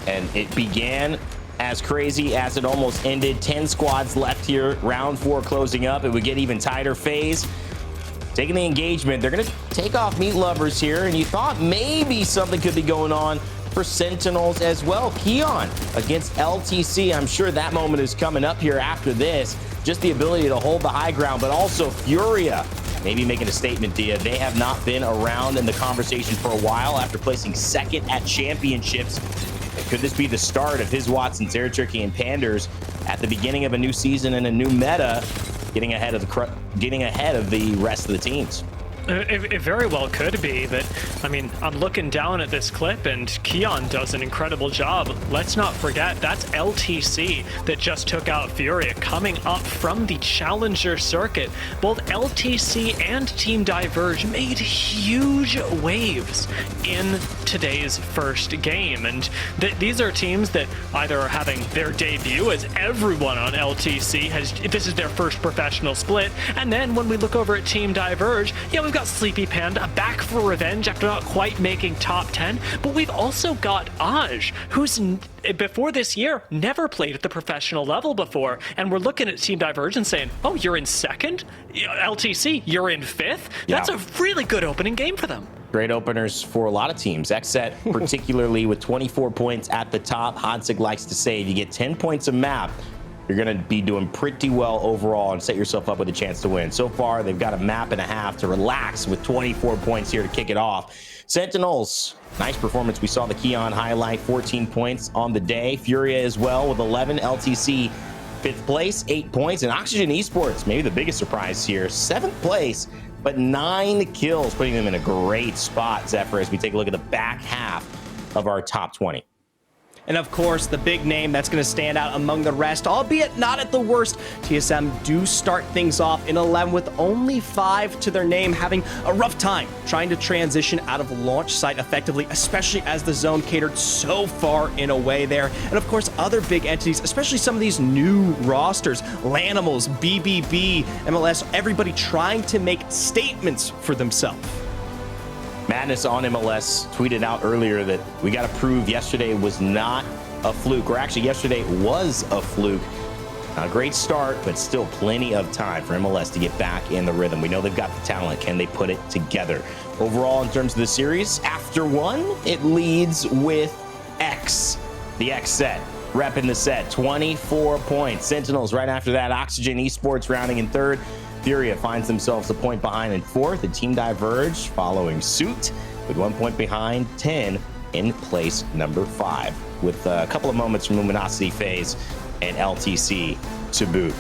And it began as crazy as it almost ended. 10 squads left here, round 4 closing up. It would get even tighter. FaZe taking the engagement. They're going to take off Meat Lovers here, and you thought maybe something could be going on for Sentinels as well. Keon against LTC. I'm sure that moment is coming up here after this. Just the ability to hold the high ground, but also Furia maybe making a statement, Dia. They have not been around in the conversation for a while after placing 2nd at championships. Could this be the start of his Watson, Zeraturkey, and Panders at the beginning of a new season and a new meta, getting ahead of the rest of the teams? It very well could be, but I mean, I'm looking down at this clip and Keon does an incredible job. Let's not forget, that's LTC that just took out Furia coming up from the Challenger circuit. Both LTC and Team Diverge made huge waves in today's first game, and these are teams that either are having their debut, as everyone on LTC this is their first professional split, and then when we look over at Team Diverge, yeah, we've got Sleepy Panda back for revenge after not quite making top 10, but we've also got Aj, who's before this year never played at the professional level before, and we're looking at Team Divergence saying, oh, you're in second? LTC, you're in fifth? That's a really good opening game for them. Great openers for a lot of teams. XSET, particularly with 24 points at the top. Hansig likes to say if you get 10 points a map, you're going to be doing pretty well overall and set yourself up with a chance to win. So far, they've got a map and a half to relax with 24 points here to kick it off. Sentinels, nice performance. We saw the Keon highlight, 14 points on the day. Furia as well with 11. LTC, 5th place, 8 points. And Oxygen Esports, maybe the biggest surprise here, 7th place, but 9 kills, putting them in a great spot, Zephyr, as we take a look at the back half of our top 20. And of course, the big name that's going to stand out among the rest, albeit not at the worst, TSM do start things off in 11 with only 5 to their name, having a rough time trying to transition out of launch site effectively, especially as the zone catered so far in a way there. And of course, other big entities, especially some of these new rosters, Lanimals, BBB, MLS, everybody trying to make statements for themselves. Madness on MLS tweeted out earlier that we got to prove yesterday was not a fluke, or actually yesterday was a fluke. A great start, but still plenty of time for MLS to get back in the rhythm. We know they've got the talent. Can they put it together? Overall, in terms of the series, after one, it leads with X, the X set. Repping the set, 24 points. Sentinels right after that. Oxygen Esports rounding in 3rd. Furia finds themselves a point behind in 4th, and Team Diverge following suit with 1 point behind, 10 in place number 5, with a couple of moments from Luminosity FaZe and LTC to boot.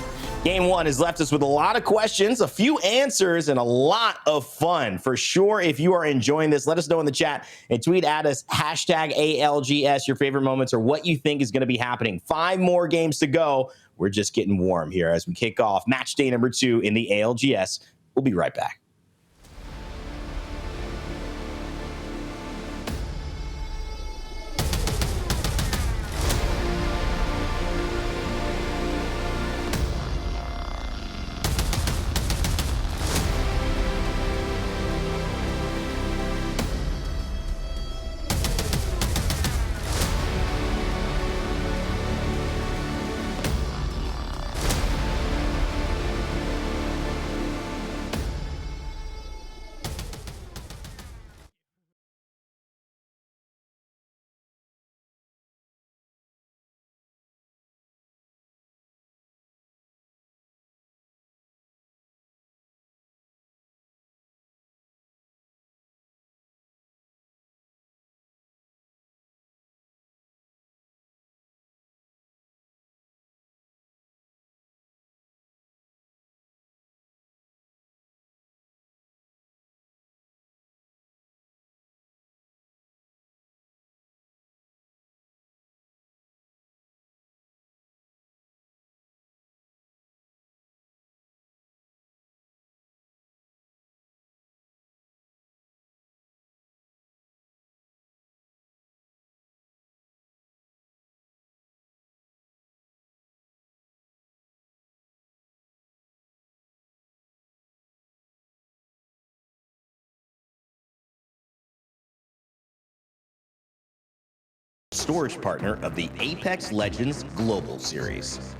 Game 1 has left us with a lot of questions, a few answers, and a lot of fun. For sure, if you are enjoying this, let us know in the chat and tweet at us, hashtag ALGS, your favorite moments or what you think is going to be happening. 5 more games to go. We're just getting warm here as we kick off match day number 2 in the ALGS. We'll be right back. Storage partner of the Apex Legends Global Series.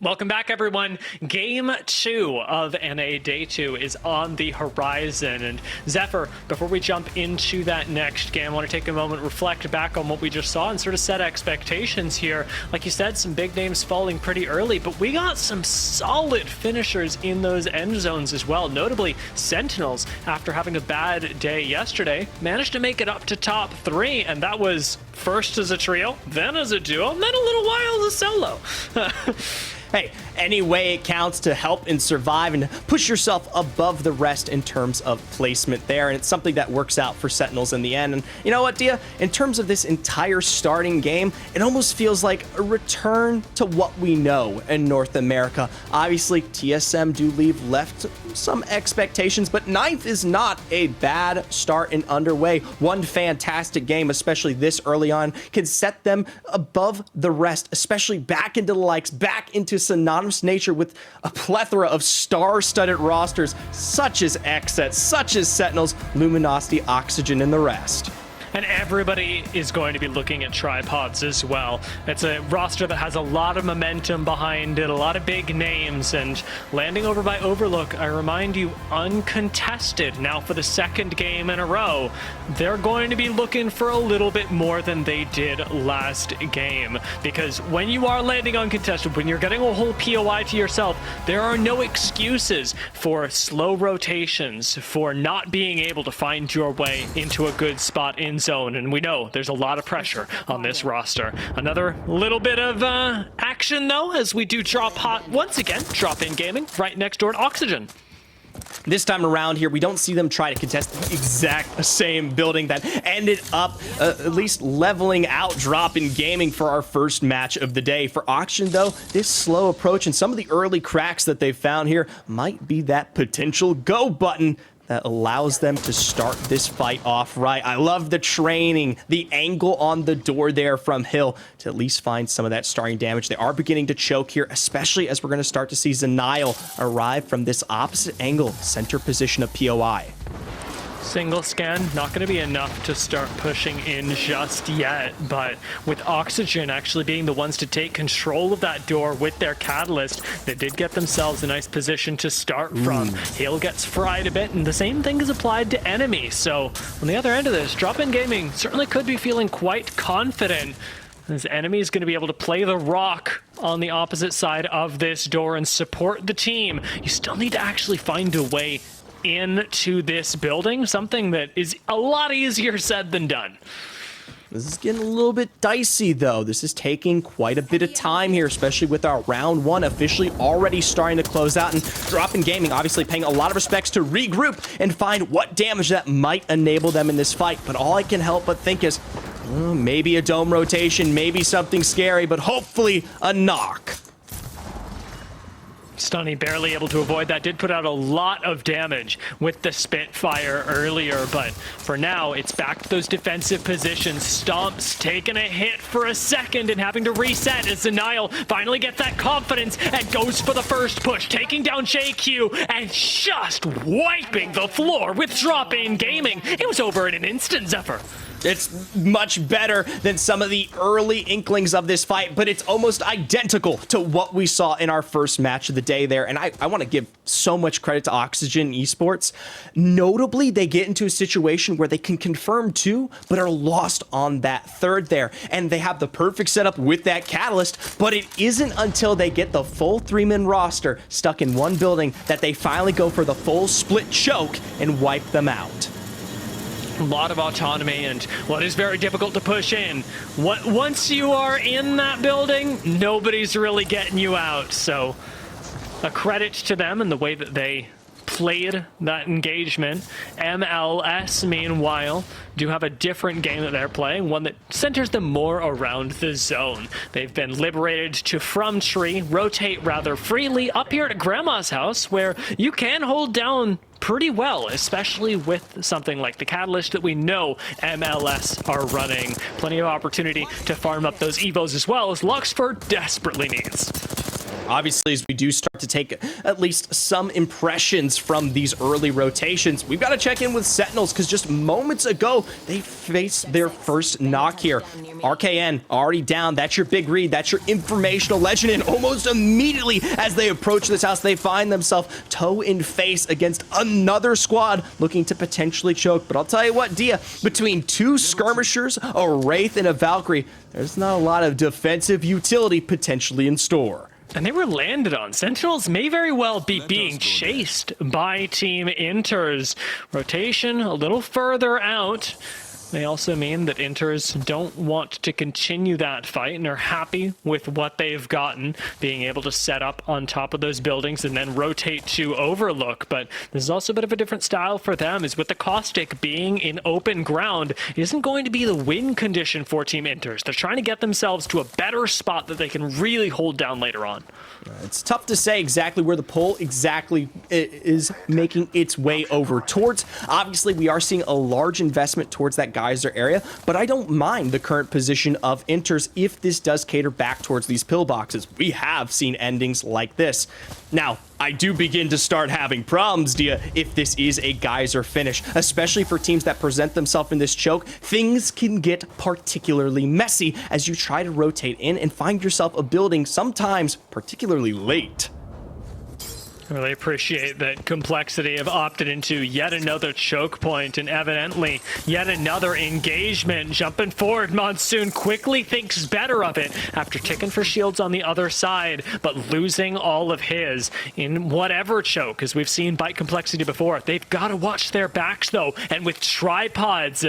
Welcome back, everyone. Game 2 of NA Day 2 is on the horizon. And Zephyr, before we jump into that next game, I want to take a moment, reflect back on what we just saw and sort of set expectations here. Like you said, some big names falling pretty early, but we got some solid finishers in those end zones as well. Notably, Sentinels, after having a bad day yesterday, managed to make it up to top 3, and that was first as a trio, then as a duo, and then a little while as a solo. Hey, any way it counts to help and survive and push yourself above the rest in terms of placement there. And it's something that works out for Sentinels in the end. And you know what, Dia? In terms of this entire starting game, it almost feels like a return to what we know in North America. Obviously, TSM do leave left some expectations, but 9th is not a bad start and underway. One fantastic game, especially this early on, can set them above the rest, especially back into the likes, back into into synonymous nature with a plethora of star-studded rosters such as XSET, such as Sentinels, Luminosity, Oxygen, and the rest. And everybody is going to be looking at tripods as well. It's a roster that has a lot of momentum behind it, a lot of big names, and landing over by Overlook, I remind you, uncontested now for the second game in a row. They're going to be looking for a little bit more than they did last game, because when you are landing uncontested, when you're getting a whole POI to yourself, there are no excuses for slow rotations, for not being able to find your way into a good spot in zone, and we know there's a lot of pressure on this roster. Another little bit of action though, as we do drop hot once again. Drop in gaming right next door to Oxygen. This time around here, we don't see them try to contest the exact same building that ended up at least leveling out Drop in Gaming for our first match of the day. For Oxygen, though, this slow approach and some of the early cracks that they've found here might be that potential go button that allows them to start this fight off right. I love the training, the angle on the door there from Hill to at least find some of that starting damage. They are beginning to choke here, especially as we're going to start to see Zenile arrive from this opposite angle, center position of POI. Single scan, not going to be enough to start pushing in just yet, but with Oxygen actually being the ones to take control of that door with their catalyst, they did get themselves a nice position to start from. Hill gets fried a bit, and the same thing is applied to Enemy. So on the other end of this, Drop in Gaming certainly could be feeling quite confident, as Enemy is going to be able to play the rock on the opposite side of this door and support the team. You still need to actually find a way into this building, something that is a lot easier said than done. This is getting a little bit dicey, though. This is taking quite a bit of time here, especially with our round one officially already starting to close out, and Drop in Gaming obviously paying a lot of respects to regroup and find what damage that might enable them in this fight. But all I can help but think is maybe a dome rotation, maybe something scary, but hopefully a knock. Stunny barely able to avoid that. Did put out a lot of damage with the Spitfire earlier, but for now, it's back to those defensive positions. Stomp's taking a hit for a second and having to reset as Zenile finally gets that confidence and goes for the first push, taking down JQ and just wiping the floor with Drop in Gaming. It was over in an instant, Zephyr. It's much better than some of the early inklings of this fight, but it's almost identical to what we saw in our first match of the day there. And I want to give so much credit to Oxygen Esports. Notably, they get into a situation where they can confirm two, but are lost on that third there. And they have the perfect setup with that catalyst, but it isn't until they get the full three-man roster stuck in one building that they finally go for the full split choke and wipe them out. A lot of autonomy, and what is very difficult to push in. Once you are in that building, nobody's really getting you out. So a credit to them and the way that they played that engagement. MLS, meanwhile, do have a different game that they're playing, one that centers them more around the zone. They've been liberated to From Tree, rotate rather freely up here at Grandma's house, where you can hold down pretty well, especially with something like the Catalyst that we know MLS are running. Plenty of opportunity to farm up those Evos as well, as Luxford desperately needs. Obviously, as we do start to take at least some impressions from these early rotations, we've got to check in with Sentinels, because just moments ago, they faced their first knock here. RKN already down. That's your big read. That's your informational legend. And almost immediately as they approach this house, they find themselves toe in face against another squad looking to potentially choke. But I'll tell you what, Dia, between two skirmishers, a Wraith, and a Valkyrie, there's not a lot of defensive utility potentially in store. And they were landed on. Sentinels may very well be being chased by Team Inter's. Rotation a little further out. They also mean that Inters don't want to continue that fight and are happy with what they've gotten, being able to set up on top of those buildings and then rotate to Overlook. But this is also a bit of a different style for them, is with the Caustic being in open ground, it isn't going to be the win condition for Team Inters. They're trying to get themselves to a better spot that they can really hold down later on. It's tough to say exactly where the pull exactly is making its way over towards. Obviously, we are seeing a large investment towards that guy geyser area, but I don't mind the current position of Inters if this does cater back towards these pillboxes. We have seen endings like this. Now, I do begin to start having problems, Dia, if this is a geyser finish, especially for teams that present themselves in this choke. Things can get particularly messy as you try to rotate in and find yourself a building sometimes particularly late. I really appreciate that Complexity have opted into yet another choke point and evidently yet another engagement. Jumping forward, Monsoon quickly thinks better of it after ticking for shields on the other side, but losing all of his in whatever choke, as we've seen Bite Complexity before. They've got to watch their backs though, and with tripods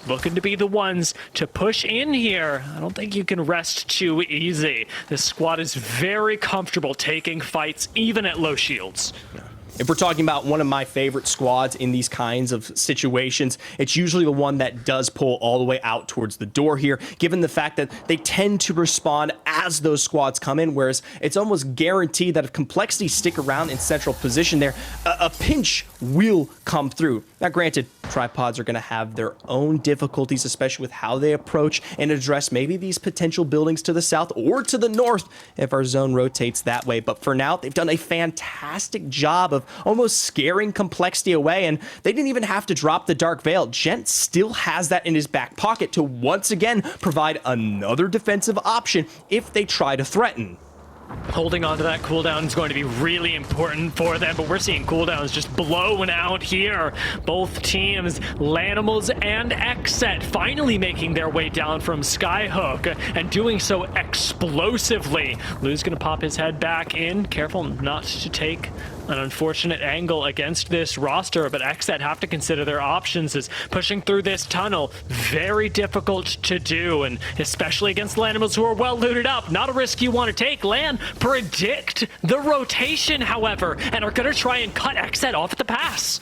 looking to be the ones to push in here, I don't think you can rest too easy. This squad is very comfortable taking fights even at low shields. If we're talking about one of my favorite squads in these kinds of situations, it's usually the one that does pull all the way out towards the door here, given the fact that they tend to respond as those squads come in, whereas it's almost guaranteed that if Complexity stick around in central position there, a pinch will come through. Now, granted, tripods are going to have their own difficulties, especially with how they approach and address maybe these potential buildings to the south or to the north if our zone rotates that way. But for now, they've done a fantastic job of almost scaring Complexity away, and they didn't even have to drop the Dark Veil. Gent still has that in his back pocket to once again provide another defensive option if they try to threaten. Holding on to that cooldown is going to be really important for them, but we're seeing cooldowns just blowing out here. Both teams, Lanimals and Xset, finally making their way down from Skyhook and doing so explosively. Lou's going to pop his head back in, careful not to take an unfortunate angle against this roster, but Xset have to consider their options as pushing through this tunnel. Very difficult to do, and especially against Lanimals who are well looted up. Not a risk you want to take. Lan predict the rotation, however, and are going to try and cut Xset off at the pass.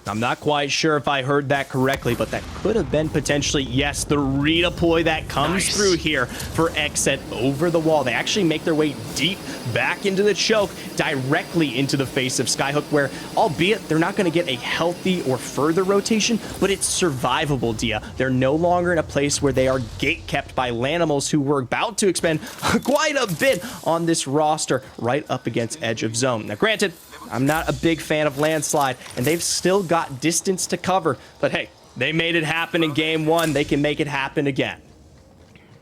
I'm not quite sure if I heard that correctly, but that could have been potentially, yes, the redeploy that comes through here for Xset over the wall. They actually make their way deep back into the choke, directly into the face of Skyhook, where, albeit they're not going to get a healthy or further rotation, but it's survivable, Dia. They're no longer in a place where they are gate-kept by Lanimals, who were about to expend quite a bit on this roster right up against edge of zone. Now, granted, I'm not a big fan of Landslide, and they've still got distance to cover, but hey, they made it happen in game one. They can make it happen again.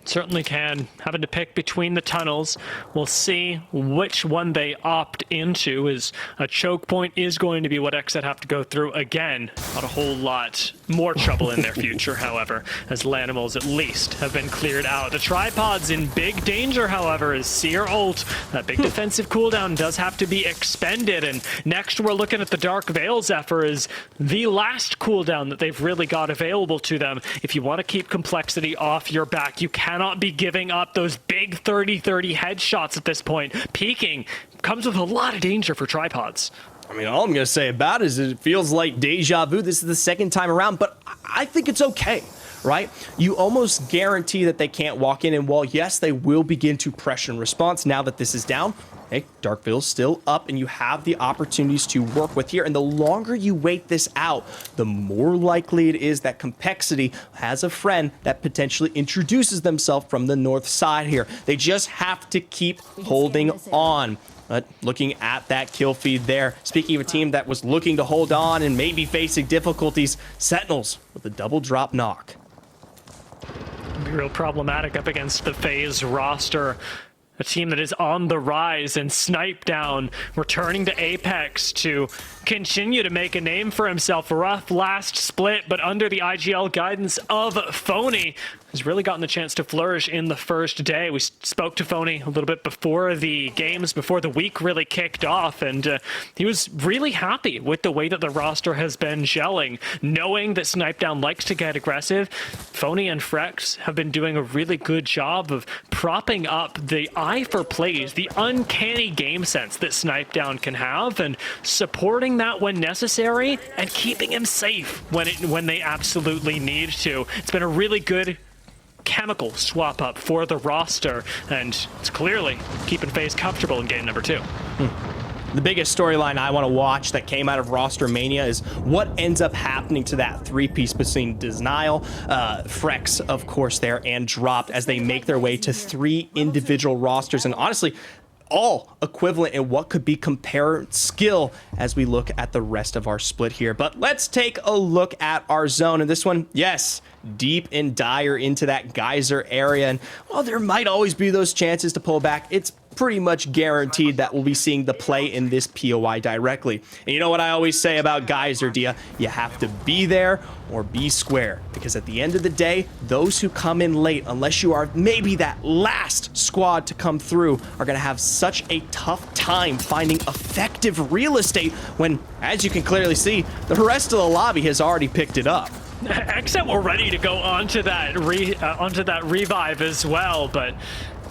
Certainly can. Having to pick between the tunnels. We'll see which one they opt into, as a choke point is going to be what Xset have to go through again. Not a whole lot more trouble in their future, however, as Lanimals at least have been cleared out. The tripods in big danger, however, as Seer ult. That big defensive cooldown does have to be expended, and next we're looking at the Dark Veil Zephyr as the last cooldown that they've really got available to them. If you want to keep Complexity off your back, you cannot be giving up those big 30-30 headshots at this point. Peeking comes with a lot of danger for tripods. I mean, all I'm going to say about it is it feels like deja vu. This is the second time around, but I think it's okay, right? You almost guarantee that they can't walk in, and while, yes, they will begin to pressure and response now that this is down, hey, Dark Veil's still up, and you have the opportunities to work with here. And the longer you wait this out, the more likely it is that Complexity has a friend that potentially introduces themselves from the north side here. They just have to keep holding on. But looking at that kill feed there, speaking of a team that was looking to hold on and maybe facing difficulties, Sentinels with a double drop knock. Be real problematic up against the FaZe roster. A team that is on the rise, and Snipedown returning to Apex to continue to make a name for himself. Rough last split, but under the IGL guidance of Phony, has really gotten the chance to flourish in the first day. We spoke to Phony a little bit before the games, before the week really kicked off, and he was really happy with the way that the roster has been gelling. Knowing that Snipedown likes to get aggressive, Phony and Frex have been doing a really good job of propping up the eye for plays, the uncanny game sense that Snipedown can have, and supporting that when necessary, and keeping him safe when they absolutely need to. It's been a really good chemical swap up for the roster, and it's clearly keeping FaZe comfortable in game number 2. The biggest storyline I want to watch that came out of Roster Mania is what ends up happening to that three-piece between Denial, Frex, of course, there, and Dropped as they make their way to 3 individual rosters. And honestly, all equivalent in what could be compared skill as we look at the rest of our split here. But let's take a look at our zone. And this one, yes, deep and dire into that geyser area. And while there might always be those chances to pull back, it's pretty much guaranteed that we'll be seeing the play in this POI directly. And you know what I always say about Geyser, Dia? You have to be there or be square, because at the end of the day, those who come in late, unless you are maybe that last squad to come through, are going to have such a tough time finding effective real estate when, as you can clearly see, the rest of the lobby has already picked it up. Except we're ready to go onto that revive as well, but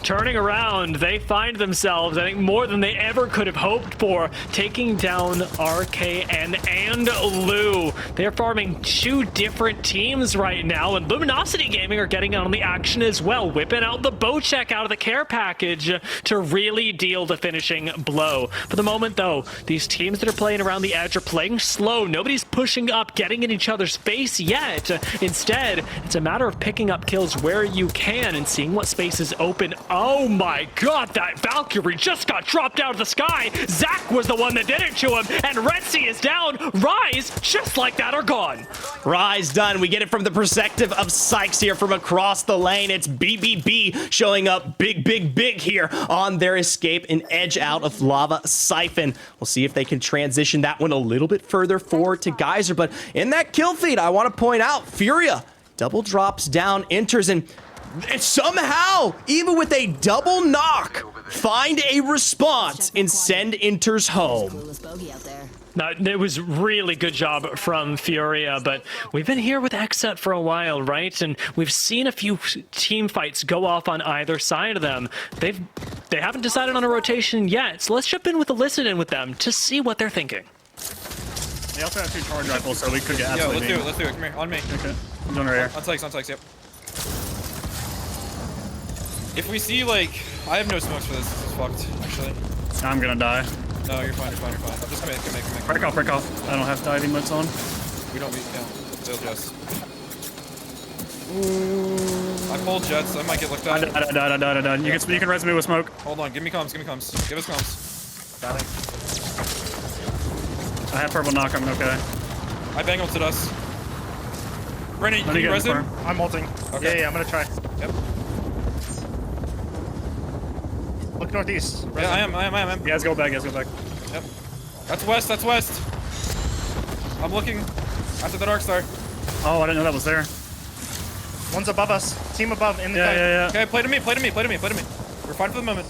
turning around, they find themselves, I think, more than they ever could have hoped for, taking down RKN and Lou. They're farming 2 different teams right now, and Luminosity Gaming are getting on the action as well, whipping out the bow check out of the care package to really deal the finishing blow. For the moment, though, these teams that are playing around the edge are playing slow. Nobody's pushing up, getting in each other's face yet. Instead, it's a matter of picking up kills where you can and seeing what space is open. Oh my god, that Valkyrie just got dropped out of the sky. Zach was the one that did it to him, and Red Sea is down. Rise, just like that, are gone. Rise done. We get it from the perspective of Sykes here from across the lane. It's BBB showing up big here on their escape and edge out of Lava Siphon. We'll see if they can transition that one a little bit further forward to Geyser, but in that kill feed, I want to point out, Furia double drops down, enters, and somehow, even with a double knock, find a response and send enters home. It was really good job from Furia, but we've been here with Xset for a while, right? And we've seen a few team fights go off on either side of them. They haven't decided on a rotation yet, so let's jump in with a listen in with them to see what they're thinking. They also have 2 charge rifles, so we could get absolutely. Yo, let's do it. Come here, on me. Okay, I'm doing it right here. On Sykes, yep. If we see, like, I have no smokes for this. This is fucked, actually. I'm gonna die. No, you're fine. Just come in. Break off. I don't have diving boots on. We don't need, yeah. They'll just. I pulled jets. I might get looked at. I died. You can res me with smoke. Hold on. Give me comms. Give us comms. Got it. I have purple knock. I'm okay. I bang ulted us. Brennan, can you res him? I'm ulting. Okay. Yeah, I'm gonna try. Yep. Look northeast. Yeah, I am. Yeah, let's go back. Yep. That's west. I'm looking after the Dark Star. Oh, I didn't know that was there. One's above us. Team above in the yeah. Okay, play to me. We're fine for the moment.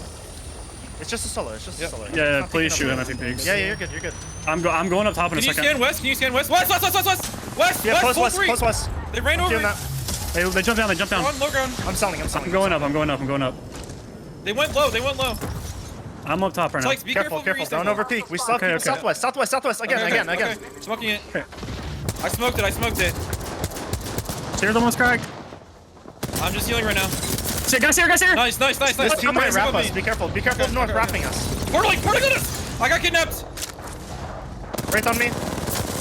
It's just a solo. Yep. Yeah, please shoot him if he peeks. Yeah, you're good. I'm going up top in a second. Can you scan west? West! Yeah, west, close west. They ran over. They jumped down. They're on low ground. I'm selling. I'm going up. They went low. I'm up top right now. Sykes, be careful. Don't over peek. We still have southwest. Again. Okay. Smoking it. Okay. I smoked it. Steer's almost cracked. I'm just healing right now. Guys here. Nice. This team might wrap us. Be careful of north wrapping us. Portal got us! I got kidnapped! Wraith on me.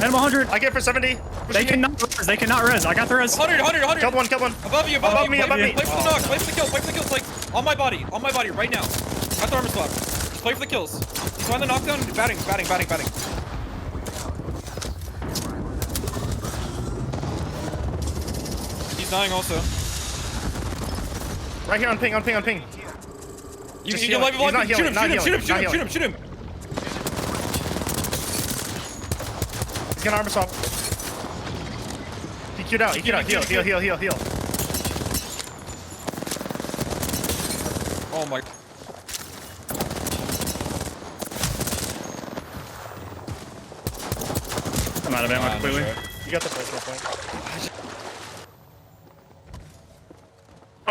Animal 100. I get for 70. They cannot res. I got the res. 100. Killed one. Above me. Play for the knocks. Play for the kills. Like, on my body, right now. Got the armor swap. Just play for the kills. He's on the knockdown. Batting. He's dying also. Right here on ping. You can live. Shoot him. He's gonna armor swap. He queued out. Heal. Oh my. I'm out of ammo completely. You got the personal point.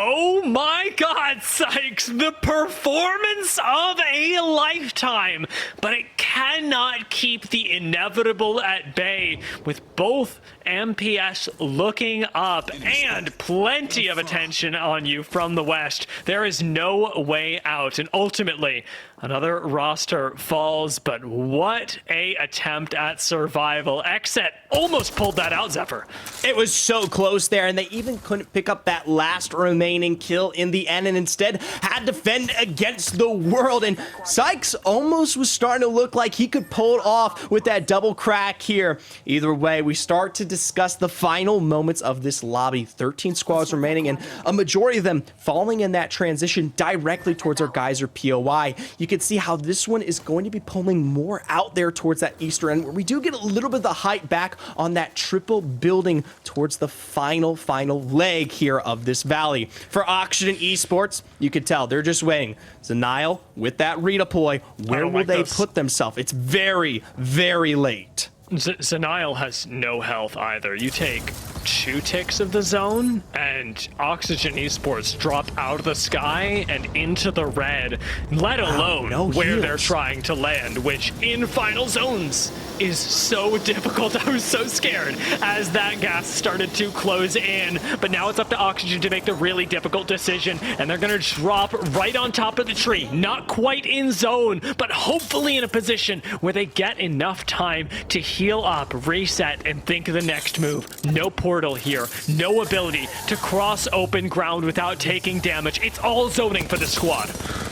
Oh my god, Sykes! The performance of a lifetime! But it cannot keep the inevitable at bay with both MPS looking up, and plenty of attention on you from the west. There is no way out, and ultimately another roster falls, but what a attempt at survival. Exit almost pulled that out, Zephyr. It was so close there, and they even couldn't pick up that last remaining kill in the end, and instead had to fend against the world. And Sykes almost was starting to look like he could pull it off with that double crack here. Either way, we start to discuss the final moments of this lobby. 13 squads remaining, and a majority of them falling in that transition directly towards our Geyser POI. You can see how this one is going to be pulling more out there towards that eastern end, where we do get a little bit of the height back on that triple building towards the final leg here of this valley. For Oxygen Esports, you could tell they're just waiting. Zenial with that redeploy, where will they put themselves? It's very, very late. Zenial has no health either. You take 2 ticks of the zone, and Oxygen Esports drop out of the sky and into the red, let alone where they're trying to land, which in final zones is so difficult. I was so scared as that gas started to close in, but now it's up to Oxygen to make the really difficult decision, and they're gonna drop right on top of the tree. Not quite in zone, but hopefully in a position where they get enough time to heal up, reset, and think of the next move. No portal here, no ability to cross open ground without taking damage. It's all zoning for the squad.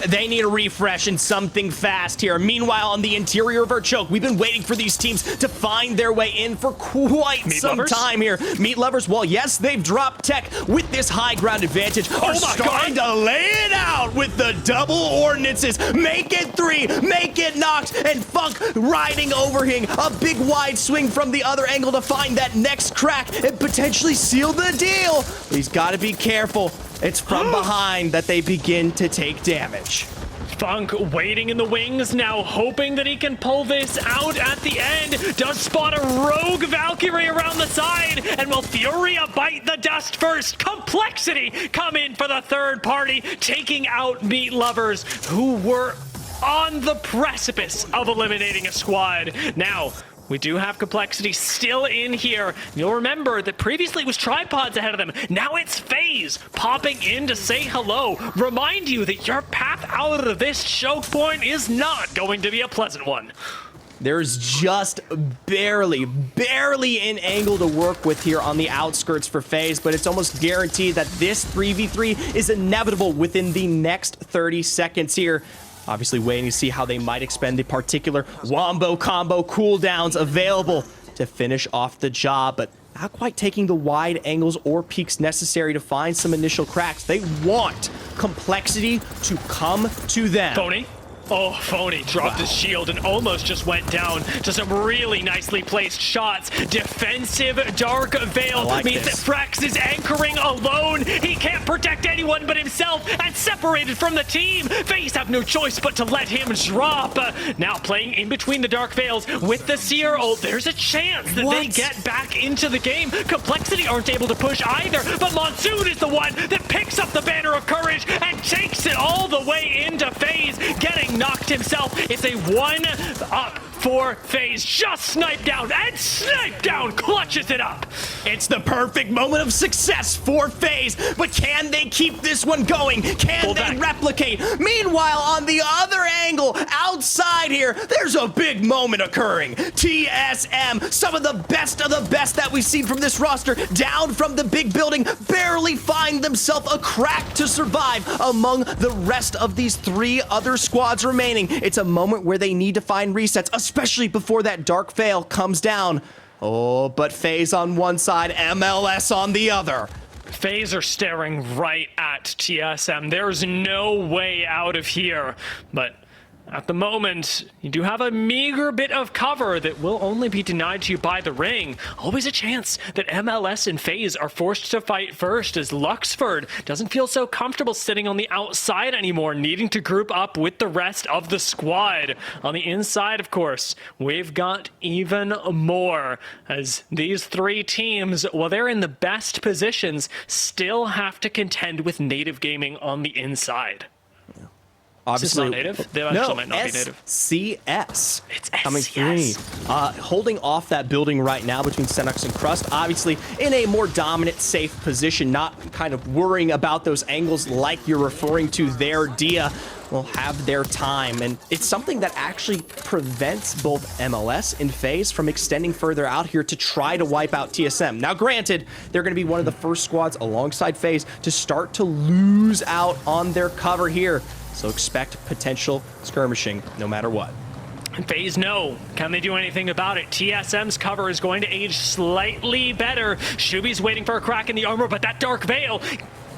They need a refresh and something fast here. Meanwhile, on the interior of our choke, we've been waiting for these teams to find their way in for quite some time here. Meat Lovers, well, yes, they've dropped tech with this high ground advantage. Are starting to lay it out with the double ordinances. Make it 3, make it knocked, and Funk riding overhang. A big wide swing from the other angle to find that next crack and potentially seal the deal. He's got to be careful. It's from behind that they begin to take damage. Funk waiting in the wings now, hoping that he can pull this out at the end. Does spot a rogue Valkyrie around the side, and will Furia bite the dust first? Complexity come in for the third party, taking out Meat Lovers, who were on the precipice of eliminating a squad. Now, we do have Complexity still in here. You'll remember that previously it was Tripods ahead of them. Now it's FaZe popping in to say hello. Remind you that your path out of this choke point is not going to be a pleasant one. There's just barely an angle to work with here on the outskirts for FaZe, but it's almost guaranteed that this 3v3 is inevitable within the next 30 seconds here. Obviously waiting to see how they might expend the particular wombo combo cooldowns available to finish off the job, but not quite taking the wide angles or peaks necessary to find some initial cracks. They want Complexity to come to them. Phony. Oh, Phony dropped his shield and almost just went down to some really nicely placed shots. Defensive Dark Veil means that Frax is anchoring alone. He can't protect anyone but himself and separated from the team. FaZe have no choice but to let him drop. Now playing in between the Dark Veils with the Seer ult, there's a chance that they get back into the game. Complexity aren't able to push either, but Monsoon is the one that picks up the Banner of Courage and takes it all the way into FaZe, getting knocked himself. It's a 1-up for FaZe. Just sniped down and sniped down, clutches it up. It's the perfect moment of success for FaZe, but can they keep this one going? Can they replicate? Meanwhile, on the other angle, outside here, there's a big moment occurring. TSM, some of the best that we've seen from this roster, down from the big building, barely find themselves a crack to survive among the rest of these 3 other squads remaining. It's a moment where they need to find resets, especially before that Dark Veil comes down. Oh, but FaZe on one side, MLS on the other. FaZe are staring right at TSM. There's no way out of here, but at the moment, you do have a meager bit of cover that will only be denied to you by the ring. Always a chance that MLS and FaZe are forced to fight first, as Luxford doesn't feel so comfortable sitting on the outside anymore, needing to group up with the rest of the squad. On the inside, of course, we've got even more, as these 3 teams, while they're in the best positions, still have to contend with Native Gaming on the inside. Obviously, This is not native? They actually might not be native. SCS. It's coming SCS. through. Holding off that building right now between Senux and Crust. Obviously, in a more dominant, safe position, not kind of worrying about those angles like you're referring to there. Dia will have their time, and it's something that actually prevents both MLS and FaZe from extending further out here to try to wipe out TSM. Now, granted, they're going to be one of the first squads alongside FaZe to start to lose out on their cover here, so expect potential skirmishing no matter what. FaZe no. Can they do anything about it? TSM's cover is going to age slightly better. Shubi's waiting for a crack in the armor, but that Dark Veil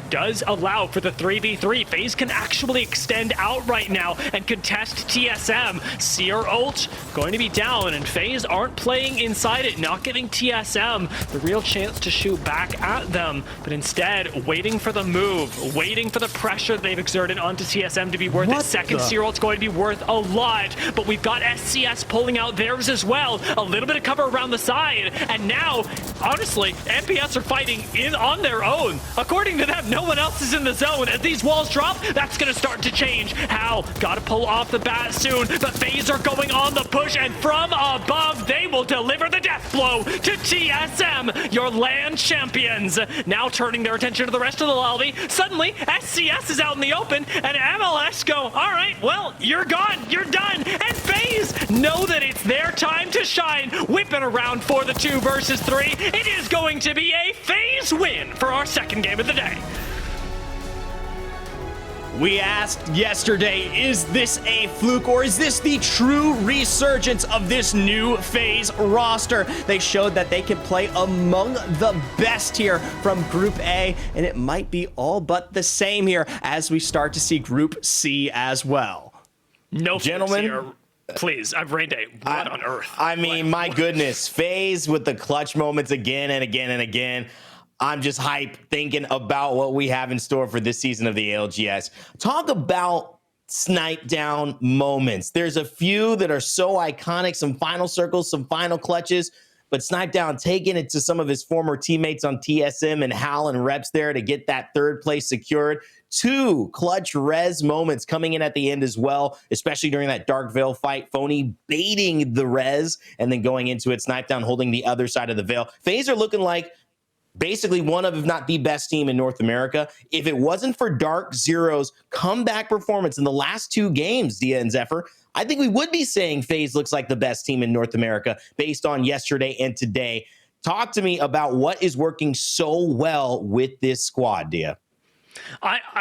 does allow for the 3v3. FaZe can actually extend out right now and contest TSM. Seer ult going to be down, and FaZe aren't playing inside it, not giving TSM the real chance to shoot back at them, but instead waiting for the move, waiting for the pressure they've exerted onto TSM to be worth it. Second Seer ult's going to be worth a lot, but we've got SCS pulling out theirs as well. A little bit of cover around the side, and now, honestly, MPS are fighting on their own. According to them, no one else is in the zone. As these walls drop, that's going to start to change. Hal, got to pull off the bat soon, but FaZe are going on the push, and from above, they will deliver the death blow to TSM, your LAN champions. Now turning their attention to the rest of the lobby, suddenly SCS is out in the open, and MLS go, all right, well, you're gone, you're done, and FaZe know that it's their time to shine, whipping around for the 2 versus 3. It is going to be a FaZe win for our second game of the day. We asked yesterday, is this a fluke or is this the true resurgence of this new FaZe roster? They showed that they can play among the best here from Group A, and it might be all but the same here as we start to see Group C as well. No, Gentlemen, please, I've rained a what on earth? I mean, my goodness, FaZe with the clutch moments again and again and again. I'm just hyped thinking about what we have in store for this season of the ALGS. Talk about snipe down moments. There's a few that are so iconic, some final circles, some final clutches, but snipe down taking it to some of his former teammates on TSM and Hal and Reps there to get that 3rd place secured. 2 clutch res moments coming in at the end as well, especially during that Dark Veil fight. Phony baiting the res and then going into it, snipe down holding the other side of the veil. FaZe are looking like basically one of, if not the best team in North America. If it wasn't for Dark Zero's comeback performance in the last 2 games, Dia and Zephyr, I think we would be saying FaZe looks like the best team in North America based on yesterday and today. Talk to me about what is working so well with this squad, Dia.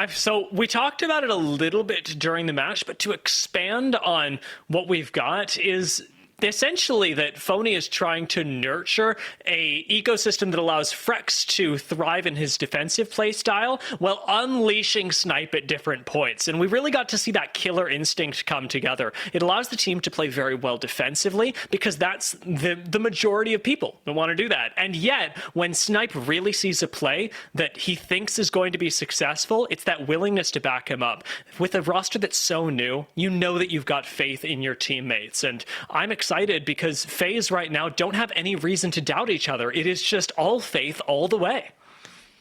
So we talked about it a little bit during the match, but to expand on what we've got is essentially that Phony is trying to nurture a ecosystem that allows Frex to thrive in his defensive play style while unleashing Snipe at different points. And we really got to see that killer instinct come together. It allows the team to play very well defensively because that's the majority of people that want to do that. And yet, when Snipe really sees a play that he thinks is going to be successful, it's that willingness to back him up. With a roster that's so new, you know that you've got faith in your teammates. And I'm excited because FaZe right now don't have any reason to doubt each other. It is just all faith all the way.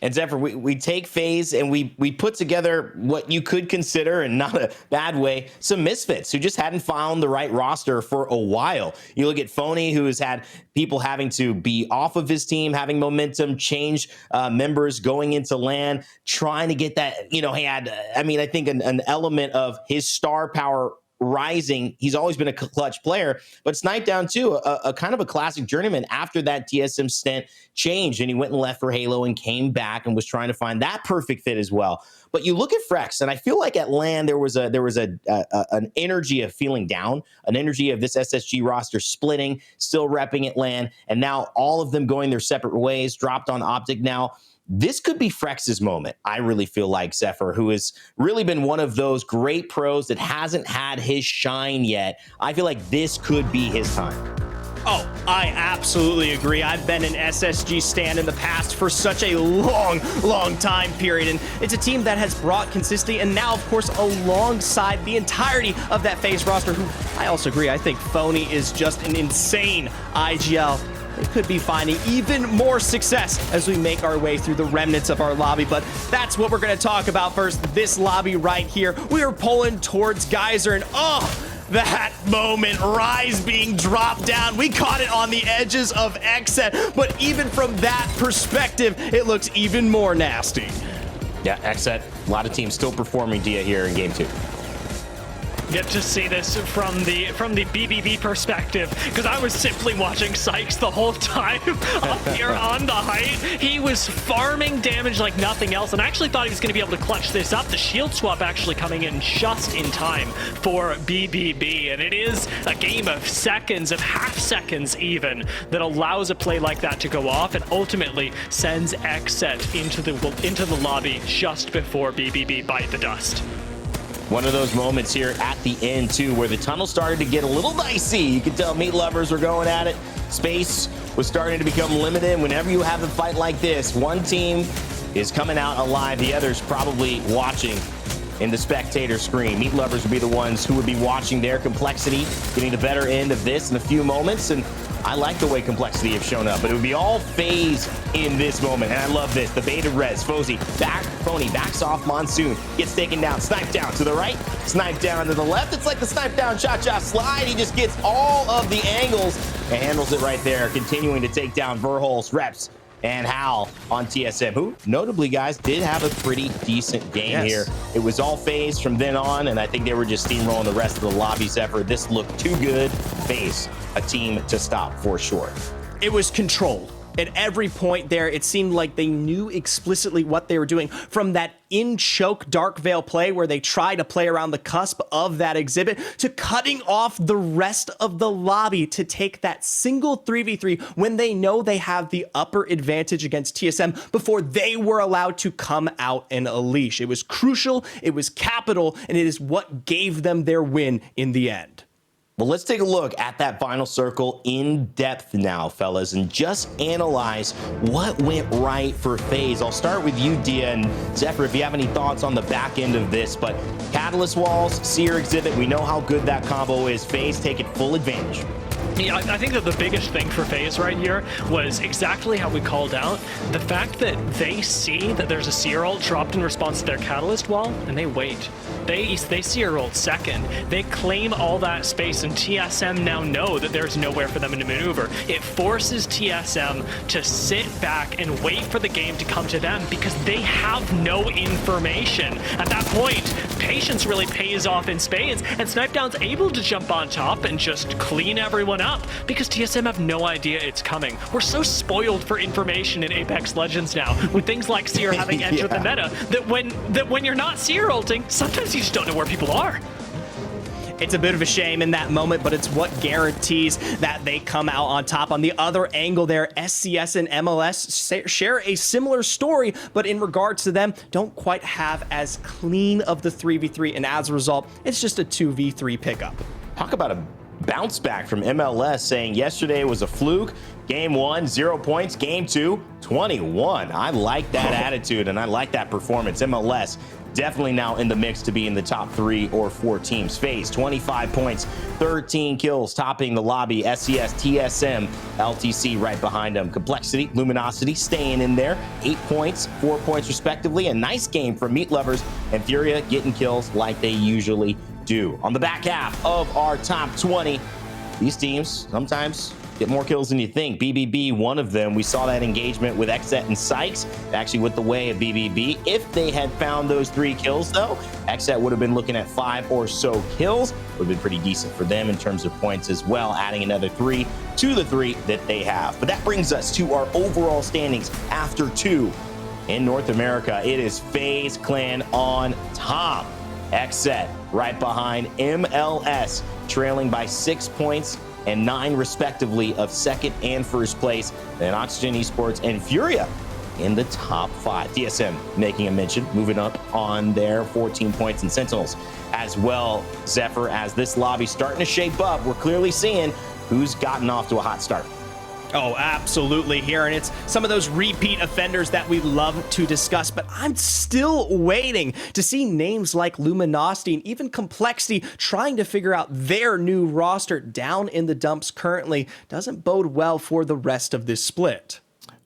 And Zephyr, we take FaZe and we put together what you could consider, in not a bad way, some misfits who just hadn't found the right roster for a while. You look at Phony, who has had people having to be off of his team, having momentum, change members going into LAN, trying to get that, he had, I think an element of his star power rising. He's always been a clutch player, but Snipe Down too, a kind of a classic journeyman after that TSM stint changed and he went and left for Halo and came back and was trying to find that perfect fit as well. But you look at Frex, and I feel like at LAN there was an energy of feeling down, an energy of this SSG roster splitting, still repping at LAN, and now all of them going their separate ways, dropped on Optic now. This could be Frex's moment, I really feel like, Zephyr, who has really been one of those great pros that hasn't had his shine yet. I feel like this could be his time. Oh, I absolutely agree. I've been an SSG stan in the past for such a long time period, and it's a team that has brought consistency, and now, of course, alongside the entirety of that FaZe roster, who I also agree, I think Phony is just an insane IGL they could be finding even more success as we make our way through the remnants of our lobby. But that's what we're going to talk about first. This lobby right here. We are pulling towards Geyser, and that moment, Rise being dropped down. We caught it on the edges of Xset, but even from that perspective, it looks even more nasty. Yeah, Xset, a lot of teams still performing Dia here in game 2. Get to see this from the BBB perspective, because I was simply watching Sykes the whole time up here on the height. He was farming damage like nothing else, and I actually thought he was going to be able to clutch this up. The shield swap actually coming in just in time for BBB, and it is a game of seconds, of half seconds even, that allows a play like that to go off and ultimately sends Xset into the lobby just before BBB bite the dust. One of those moments here at the end, too, where the tunnel started to get a little dicey. You could tell meat lovers were going at it. Space was starting to become limited. Whenever you have a fight like this, one team is coming out alive. The other's probably watching in the spectator screen. Meat lovers would be the ones who would be watching their Complexity, getting the better end of this in a few moments. And I like the way Complexity have shown up, but it would be all FaZe in this moment. And I love this. The baited res. Fozy backs off Monsoon. Gets taken down. Sniped down to the right. Sniped down to the left. It's like the snipe down cha-cha slide. He just gets all of the angles and handles it right there. Continuing to take down Verholz, Reps, and Hal on TSM, who notably, guys, did have a pretty decent game here. It was all FaZe from then on, and I think they were just steamrolling the rest of the lobby's effort. This looked too good. FaZe, a team to stop for sure. It was controlled. At every point there, it seemed like they knew explicitly what they were doing. From that in-choke Dark Veil play where they try to play around the cusp of that exhibit, to cutting off the rest of the lobby to take that single 3v3 when they know they have the upper advantage against TSM before they were allowed to come out and unleash. It was crucial, it was capital, and it is what gave them their win in the end. Well, let's take a look at that final circle in depth now, fellas, and just analyze what went right for FaZe. I'll start with you, Dia, and Zephyr, if you have any thoughts on the back end of this. But Catalyst Walls, Seer Exhibit, we know how good that combo is. FaZe take it full advantage. Yeah, I think that the biggest thing for FaZe right here was exactly how we called out. The fact that they see that there's a Seer ult dropped in response to their Catalyst wall, and they wait. They Seer ult second. They claim all that space, and TSM now know that there's nowhere for them to maneuver. It forces TSM to sit back and wait for the game to come to them because they have no information. At that point, patience really pays off in spades, and Snipedown's able to jump on top and just clean everyone up because TSM have no idea it's coming. We're so spoiled for information in Apex Legends now, with things like Seer having entered the meta, that when you're not Seer ulting, sometimes you just don't know where people are. It's a bit of a shame in that moment, but it's what guarantees that they come out on top. On the other angle there, SCS and MLS share a similar story, but in regards to them, don't quite have as clean of the 3v3, and as a result, it's just a 2v3 pickup. Talk about a bounce back from MLS, saying yesterday was a fluke. Game 1, 0 points. Game 2, 21. I like that attitude, and I like that performance. MLS definitely now in the mix to be in the top 3 or 4 teams. FaZe, 25 points, 13 kills, topping the lobby. SCS, TSM, LTC right behind them. Complexity, Luminosity staying in there. 8 points, 4 points respectively. A nice game from Meat Lovers, and Furia getting kills like they usually do. On the back half of our top 20, these teams sometimes get more kills than you think. BBB, one of them. We saw that engagement with Xset and Sykes. Actually went the way of BBB. If they had found those 3 kills, though, Xset would have been looking at 5 or so kills. Would have been pretty decent for them in terms of points as well, adding another 3 to the 3 that they have. But that brings us to our overall standings after 2 in North America. It is FaZe Clan on top. Xset right behind MLS, trailing by 6 points and 9 respectively of second and first place. Then Oxygen Esports and Furia in the top 5. TSM making a mention, moving up on their 14 points, and Sentinels as well. Zephyr, as this lobby starting to shape up, we're clearly seeing who's gotten off to a hot start. Oh, absolutely here. And it's some of those repeat offenders that we love to discuss. But I'm still waiting to see names like Luminosity and even Complexity trying to figure out their new roster down in the dumps currently. Doesn't bode well for the rest of this split.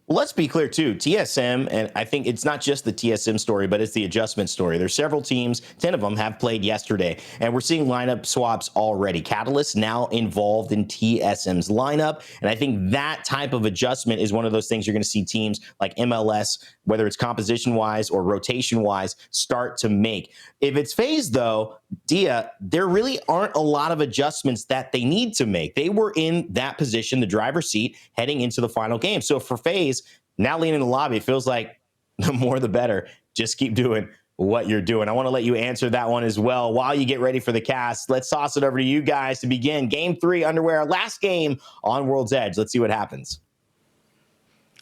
Well, let's be clear, too. TSM, and I think it's not just the TSM story, but it's the adjustment story. There's several teams, 10 of them have played yesterday, and we're seeing lineup swaps already. Catalyst now involved in TSM's lineup, and I think that type of adjustment is one of those things you're going to see teams like MLS, whether it's composition-wise or rotation-wise, start to make. If it's FaZe, though, Dia, there really aren't a lot of adjustments that they need to make. They were in that position, the driver's seat, heading into the final game. So for FaZe, now leaning in the lobby, it feels like the more the better. Just keep doing what you're doing. I want to let you answer that one as well. While you get ready for the cast, let's toss it over to you guys to begin Game 3 underwear, last game on World's Edge. Let's see what happens.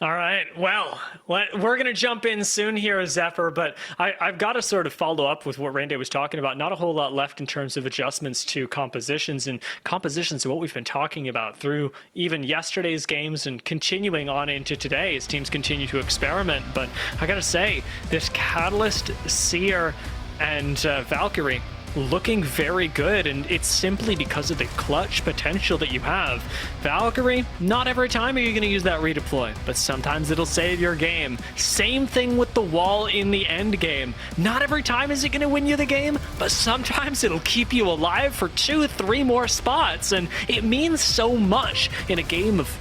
All right. Well, we're going to jump in soon here, Zephyr, but I've got to sort of follow up with what Randy was talking about. Not a whole lot left in terms of adjustments to compositions, and compositions are what we've been talking about through even yesterday's games and continuing on into today as teams continue to experiment. But I got to say, this Catalyst, Seer, and Valkyrie looking very good, and it's simply because of the clutch potential that you have. Valkyrie, not every time are you going to use that redeploy, but sometimes it'll save your game. Same thing with the wall in the end game. Not every time is it going to win you the game, but sometimes it'll keep you alive for 2-3 more spots, and it means so much in a game of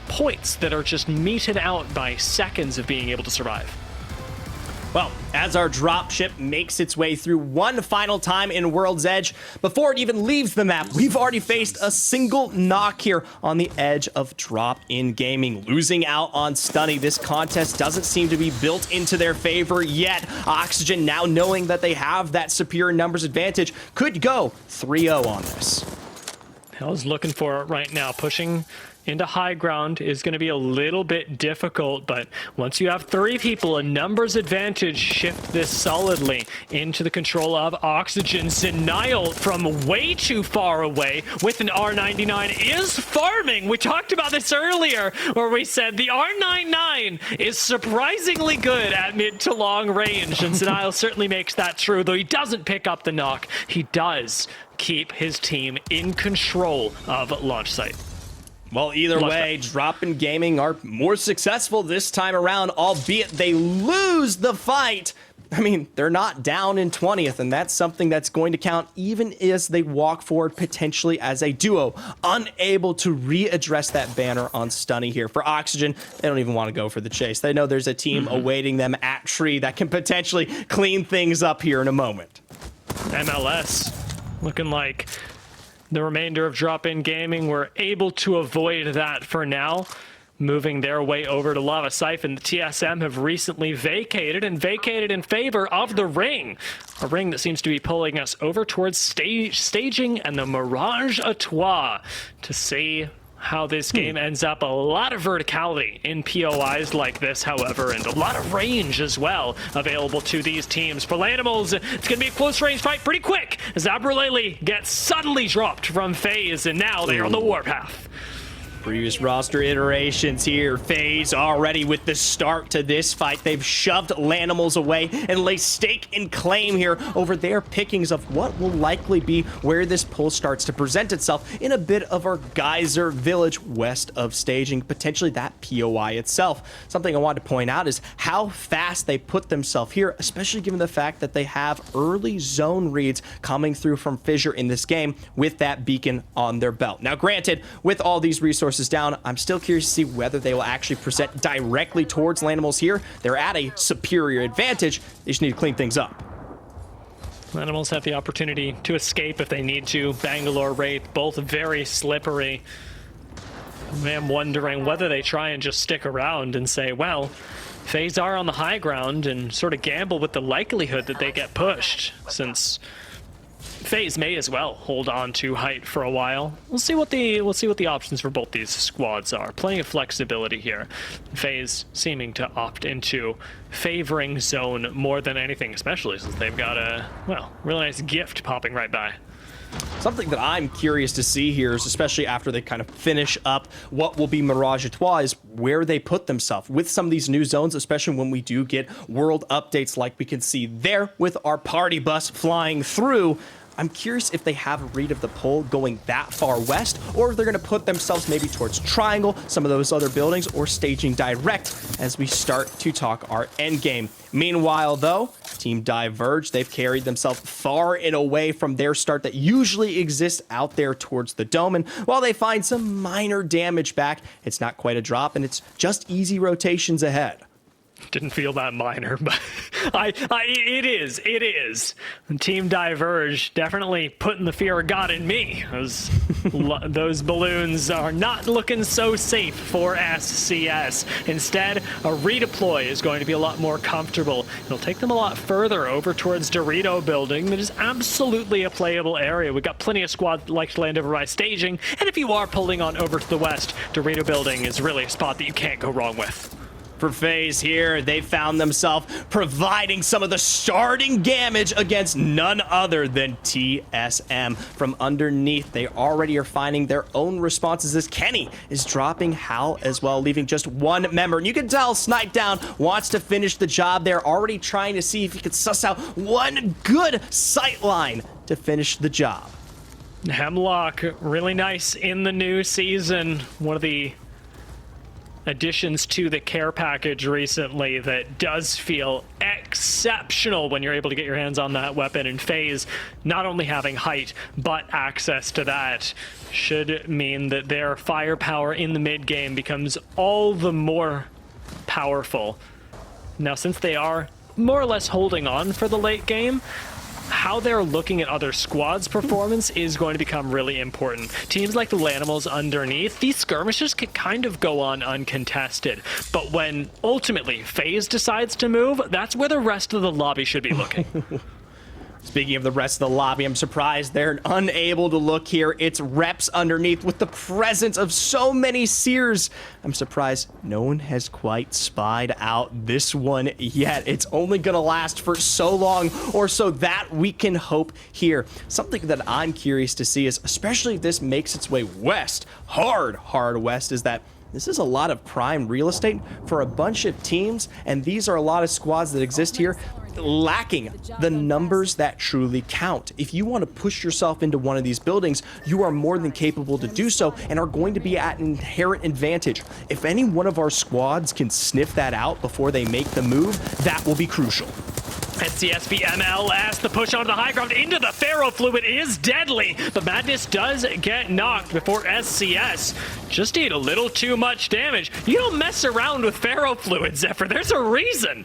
points that are just meted out by seconds of being able to survive. Well, as our dropship makes its way through one final time in World's Edge, before it even leaves the map, we've already faced a single knock here on the edge of drop-in gaming. Losing out on Stunny, this contest doesn't seem to be built into their favor yet. Oxygen, now knowing that they have that superior numbers advantage, could go 3-0 on this. Hell's looking for it right now, pushing into high ground is going to be a little bit difficult, but once you have 3 people, a numbers advantage, shift this solidly into the control of Oxygen. Zenile from way too far away with an R99 is farming. We talked about this earlier where we said the R99 is surprisingly good at mid to long range, and Zenile certainly makes that true. Though he doesn't pick up the knock, he does keep his team in control of launch site. Well, either way, Drop-In Gaming are more successful this time around, albeit they lose the fight. I mean, they're not down in 20th, and that's something that's going to count even as they walk forward potentially as a duo, unable to readdress that banner on Stunny here. For Oxygen, they don't even want to go for the chase. They know there's a team awaiting them at Tree that can potentially clean things up here in a moment. MLS looking like the remainder of Drop-In Gaming were able to avoid that for now, moving their way over to Lava Siphon. The TSM have recently vacated in favor of the Ring, a ring that seems to be pulling us over towards staging and the Mirage à Trois to see how this game ends up. A lot of verticality in POIs like this, however, and a lot of range as well available to these teams. For Lanimals, it's going to be a close range fight pretty quick. Zabralele gets suddenly dropped from FaZe, and now they are on the warpath. Previous roster iterations here. FaZe already with the start to this fight. They've shoved Lanimals away and lay stake and claim here over their pickings of what will likely be where this pull starts to present itself in a bit of our Geyser Village west of staging, potentially that POI itself. Something I wanted to point out is how fast they put themselves here, especially given the fact that they have early zone reads coming through from Fissure in this game with that beacon on their belt. Now, granted, with all these resources down, I'm still curious to see whether they will actually present directly towards Lanimals here. They're at a superior advantage. They just need to clean things up. Lanimals have the opportunity to escape if they need to. Bangalore Wraith, both very slippery. I am wondering whether they try and just stick around and say, well, FaZe are on the high ground and sort of gamble with the likelihood that they get pushed, since FaZe may as well hold on to height for a while. We'll see what the options for both these squads are. Plenty of flexibility here. FaZe seeming to opt into favoring zone more than anything, especially since they've got a, well, really nice gift popping right by. Something that I'm curious to see here is, especially after they kind of finish up what will be Mirage Etoile, is where they put themselves with some of these new zones, especially when we do get world updates like we can see there with our party bus flying through. I'm curious if they have a read of the poll going that far west, or if they're going to put themselves maybe towards Triangle, some of those other buildings, or staging direct as we start to talk our end game. Meanwhile, though, Team Diverge, they've carried themselves far and away from their start that usually exists out there towards the dome. And while they find some minor damage back, it's not quite a drop, and it's just easy rotations ahead. Didn't feel that minor, but it is. Team Diverge definitely putting the fear of God in me. Those balloons are not looking so safe for SCS. Instead, a redeploy is going to be a lot more comfortable. It'll take them a lot further over towards Dorito Building. That is absolutely a playable area. We've got plenty of squads that like to land over by staging, and if you are pulling on over to the west, Dorito Building is really a spot that you can't go wrong with. For FaZe here, they found themselves providing some of the starting damage against none other than TSM. From underneath, they already are finding their own responses as Kenny is dropping Hal as well, leaving just one member. And you can tell Snipe Down wants to finish the job. They're already trying to see if he could suss out one good sight line to finish the job. Hemlock, really nice in the new season. One of the additions to the care package recently that does feel exceptional when you're able to get your hands on that weapon. And FaZe, not only having height, but access to that should mean that their firepower in the mid game becomes all the more powerful. Now, since they are more or less holding on for the late game, how they're looking at other squads' performance is going to become really important. Teams like the Lanimals underneath, these skirmishes can kind of go on uncontested. But when ultimately FaZe decides to move, that's where the rest of the lobby should be looking. Speaking of the rest of the lobby, I'm surprised they're unable to look here. It's reps underneath with the presence of so many Seers. I'm surprised no one has quite spied out this one yet. It's only going to last for so long, or so that we can hope here. Something that I'm curious to see is, especially if this makes its way west, hard west, is that this is a lot of prime real estate for a bunch of teams, and these are a lot of squads that exist here lacking the numbers that truly count. If you want to push yourself into one of these buildings, you are more than capable to do so and are going to be at an inherent advantage. If any one of our squads can sniff that out before they make the move, that will be crucial. SCSB MLS, the push onto the high ground into the ferrofluid is deadly, but Madness does get knocked before SCS just did a little too much damage. You don't mess around with ferrofluid, Zephyr. There's a reason.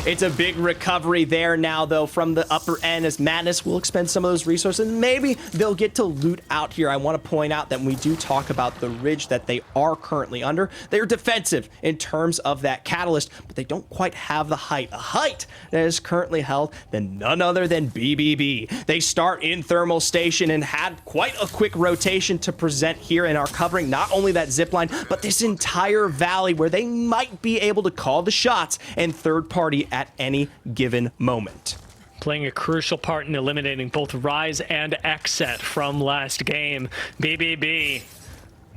It's a big recovery there now, though, from the upper end, as Madness will expend some of those resources. And maybe they'll get to loot out here. I want to point out that when we do talk about the ridge that they are currently under, they're defensive in terms of that catalyst, but they don't quite have the height. A height that is currently held than none other than BBB. They start in thermal station and had quite a quick rotation to present here and are covering not only that zip line, but this entire valley where they might be able to call the shots and third party at any given moment. Playing a crucial part in eliminating both Rise and Xset from last game. BBB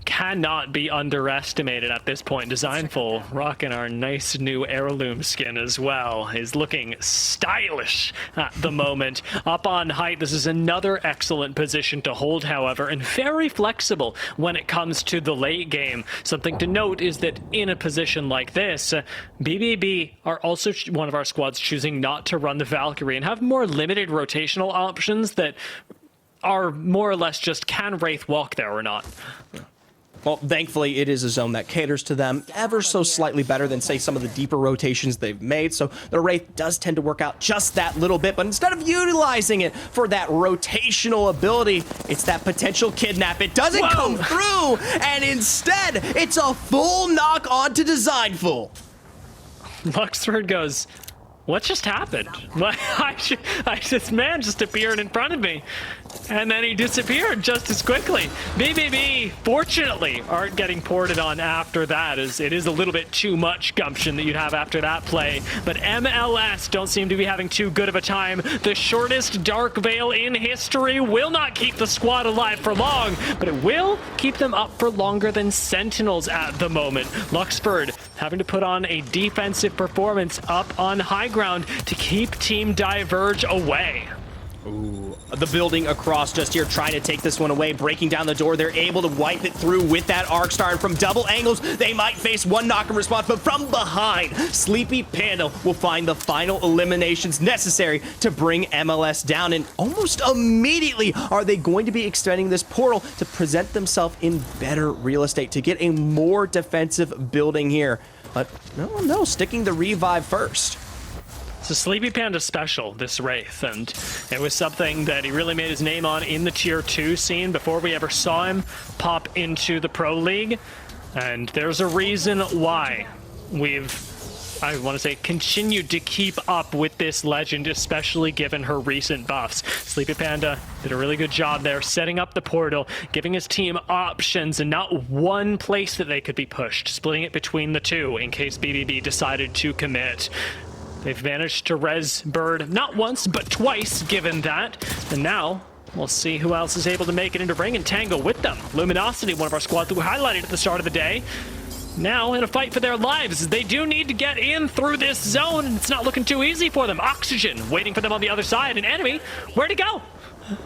cannot be underestimated at this point. Designful, rocking our nice new heirloom skin as well, is looking stylish at the moment. Up on height, this is another excellent position to hold, however, and very flexible when it comes to the late game. Something to note is that in a position like this, BBB are also one of our squads choosing not to run the Valkyrie and have more limited rotational options that are more or less just, can Wraith walk there or not? Well, thankfully, it is a zone that caters to them ever so slightly better than, say, some of the deeper rotations they've made. So the Wraith does tend to work out just that little bit. But instead of utilizing it for that rotational ability, it's that potential kidnap. It doesn't come through, and instead, it's a full knock on to Designful. Luxford goes, What just happened? This man just appeared in front of me, and then he disappeared just as quickly. BBB, fortunately, aren't getting ported on after that, as it is a little bit too much gumption that you'd have after that play. But MLS don't seem to be having too good of a time. The shortest Dark Veil in history will not keep the squad alive for long, but it will keep them up for longer than Sentinels at the moment. Luxford having to put on a defensive performance up on high ground to keep Team Diverge away. Ooh, the building across just here trying to take this one away, breaking down the door. They're able to wipe it through with that arc star, and from double angles, they might face one knock in response, but from behind, Sleepy Panda will find the final eliminations necessary to bring MLS down, and almost immediately are they going to be extending this portal to present themselves in better real estate to get a more defensive building here. But no, sticking the revive first. So Sleepy Panda special, this Wraith, and it was something that he really made his name on in the Tier 2 scene before we ever saw him pop into the Pro League. And there's a reason why we've, I want to say, continued to keep up with this legend, especially given her recent buffs. Sleepy Panda did a really good job there, setting up the portal, giving his team options and not one place that they could be pushed, splitting it between the two in case BBB decided to commit. They've managed to res Bird not once, but twice, given that. And now, we'll see who else is able to make it into ring and tangle with them. Luminosity, one of our squads that we highlighted at the start of the day. Now in a fight for their lives. They do need to get in through this zone, and it's not looking too easy for them. Oxygen waiting for them on the other side. An enemy, where'd he go?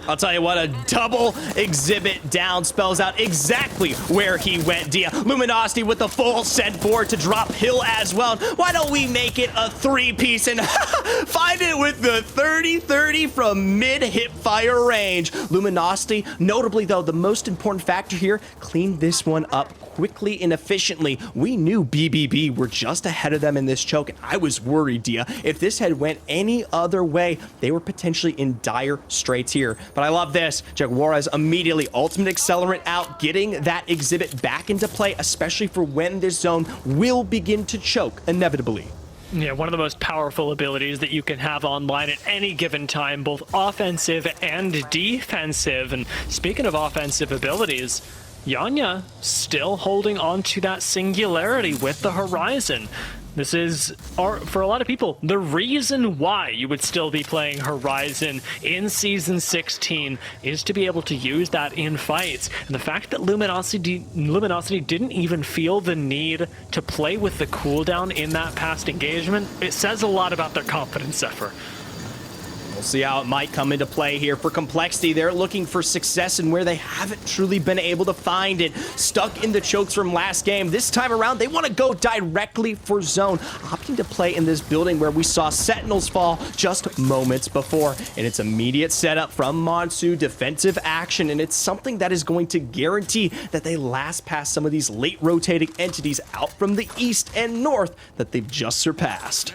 I'll tell you what, a double exhibit down spells out exactly where he went, Dia. Luminosity with the full send forward to drop Hill as well. Why don't we make it a three-piece and find it with the 30-30 from mid-hip fire range. Luminosity, notably though, the most important factor here, cleaned this one up quickly and efficiently. We knew BBB were just ahead of them in this choke, and I was worried, Dia. If this had went any other way, they were potentially in dire straits here. But I love this. Jaguarez immediately ultimate accelerant out, getting that exhibit back into play, especially for when this zone will begin to choke inevitably. Yeah, one of the most powerful abilities that you can have online at any given time, both offensive and defensive. And speaking of offensive abilities, Yanya still holding on to that singularity with the Horizon. This is, for a lot of people, the reason why you would still be playing Horizon in Season 16 is to be able to use that in fights. And the fact that Luminosity didn't even feel the need to play with the cooldown in that past engagement, it says a lot about their confidence effort. We'll see how it might come into play here. For Complexity, they're looking for success in where they haven't truly been able to find it. Stuck in the chokes from last game. This time around, they want to go directly for zone, opting to play in this building where we saw Sentinels fall just moments before. And it's immediate setup from Monsu, defensive action, and it's something that is going to guarantee that they last past some of these late rotating entities out from the east and north that they've just surpassed.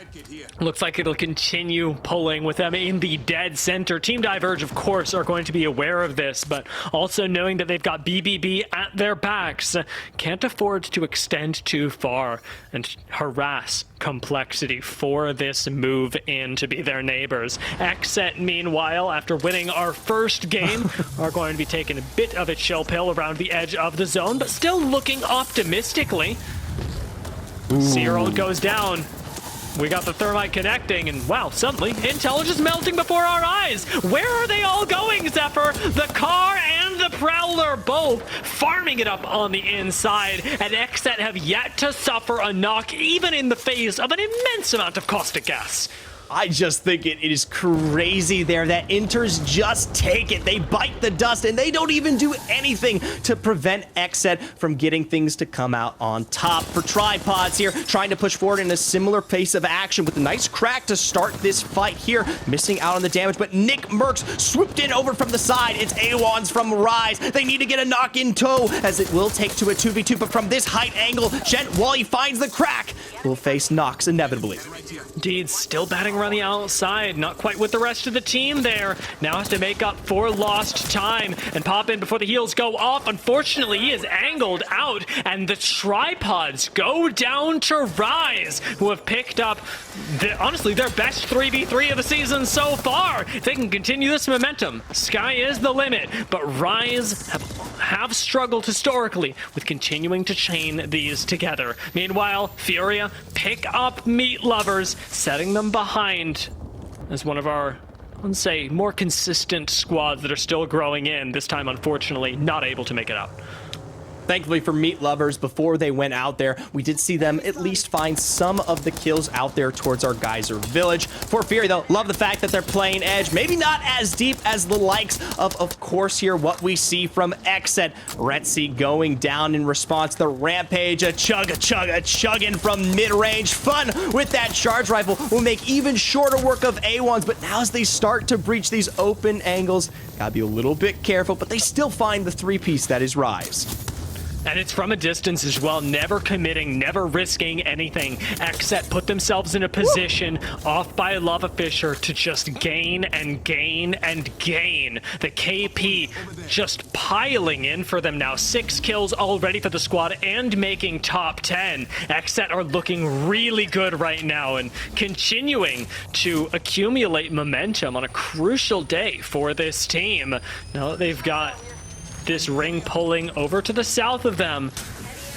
Looks like it'll continue pulling with them in the dead center. Team Diverge, of course, are going to be aware of this, but also knowing that they've got BBB at their backs, can't afford to extend too far and harass Complexity for this move in to be their neighbors. Xset, meanwhile, after winning our first game, are going to be taking a bit of a chill pill around the edge of the zone, but still looking optimistically. Zero goes down. We got the thermite connecting, and wow, suddenly intel is just melting before our eyes. Where are they all going, Zephyr? The car and the Prowler both farming it up on the inside, and Xset have yet to suffer a knock, even in the face of an immense amount of caustic gas. I just think it is crazy there that Inters just take it. They bite the dust, and they don't even do anything to prevent Xset from getting things to come out on top. For Tripods here, trying to push forward in a similar pace of action with a nice crack to start this fight here. Missing out on the damage, but Nick Merckx swooped in over from the side. It's AWANs from Rise. They need to get a knock in tow, as it will take to a 2v2, but from this height angle, Gent Wally finds the crack. will face Nox inevitably. Indeed, still batting around the outside, not quite with the rest of the team there. Now has to make up for lost time and pop in before the heels go off. Unfortunately, he is angled out, and the tripods go down to Rise, who have picked up, honestly, their best 3v3 of the season so far. If they can continue this momentum, sky is the limit, but Rise have struggled historically with continuing to chain these together. Meanwhile, Furia pick up Meat Lovers, setting them behind as one of our, let's say, more consistent squads that are still growing in, this time unfortunately not able to make it out. Thankfully for Meat Lovers, before they went out there, we did see them at least find some of the kills out there towards our Geyser Village. For Fury, though, love the fact that they're playing edge. Maybe not as deep as the likes of course, here, what we see from Exet. Retzi going down in response to the Rampage. A chugging from mid-range. Fun with that charge rifle will make even shorter work of A1s, but now as they start to breach these open angles, gotta be a little bit careful, but they still find the three-piece that is Rise. And it's from a distance as well, never committing, never risking anything. Exet put themselves in a position off by Lava Fisher to just gain and gain and gain. The KP just piling in for them now. 6 kills already for the squad and making top 10. Exet are looking really good right now and continuing to accumulate momentum on a crucial day for this team. Now that they've got this ring pulling over to the south of them,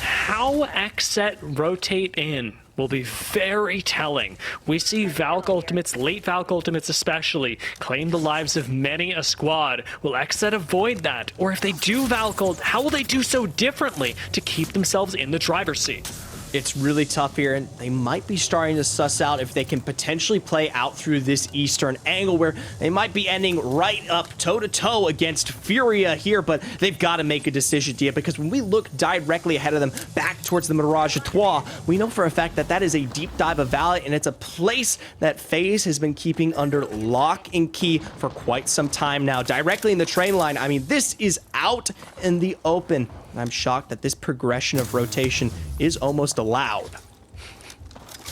how Exet rotate in will be very telling. We see Valk ultimates, late Valk ultimates especially, claim the lives of many a squad. Will Exet avoid that? Or if they do Valk ult, how will they do so differently to keep themselves in the driver's seat? It's really tough here, and they might be starting to suss out if they can potentially play out through this eastern angle where they might be ending right up toe-to-toe against Furia here, but they've got to make a decision here, because when we look directly ahead of them back towards the Mirage Etoile, we know for a fact that that is a deep dive of Valley, and it's a place that FaZe has been keeping under lock and key for quite some time now. Directly in the train line, I mean, this is out in the open. I'm shocked that this progression of rotation is almost allowed.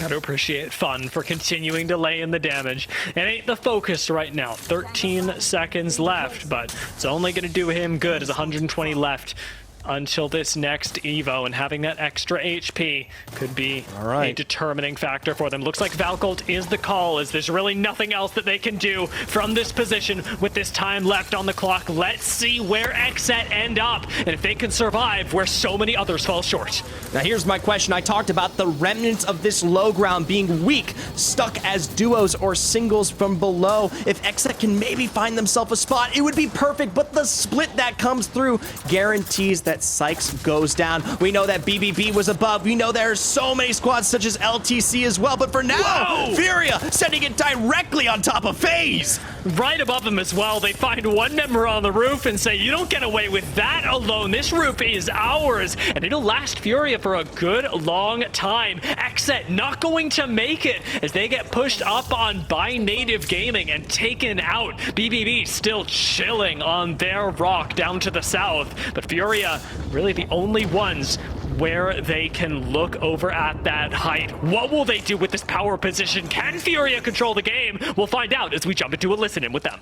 Gotta appreciate Fun for continuing to lay in the damage. It ain't the focus right now. 13 seconds left, but it's only gonna do him good as 120 left until this next Evo, and having that extra HP could be a determining factor for them. Looks like Valk ult is the call, as there's really nothing else that they can do from this position with this time left on the clock. Let's see where Exet end up, and if they can survive where so many others fall short. Now here's my question. I talked about the remnants of this low ground being weak, stuck as duos or singles from below. If Exet can maybe find themselves a spot, it would be perfect, but the split that comes through guarantees that Sykes goes down. We know that BBB was above. We know there are so many squads such as LTC as well, but for now, Furia sending it directly on top of FaZe. Right above them as well, they find one member on the roof and say, you don't get away with that alone. This roof is ours, and it'll last Furia for a good long time. Exet not going to make it as they get pushed up on by Native Gaming and taken out. BBB still chilling on their rock down to the south, but Furia really the only ones where they can look over at that height. What will they do with this power position? Can Furia control the game? We'll find out as we jump into a listen-in with them.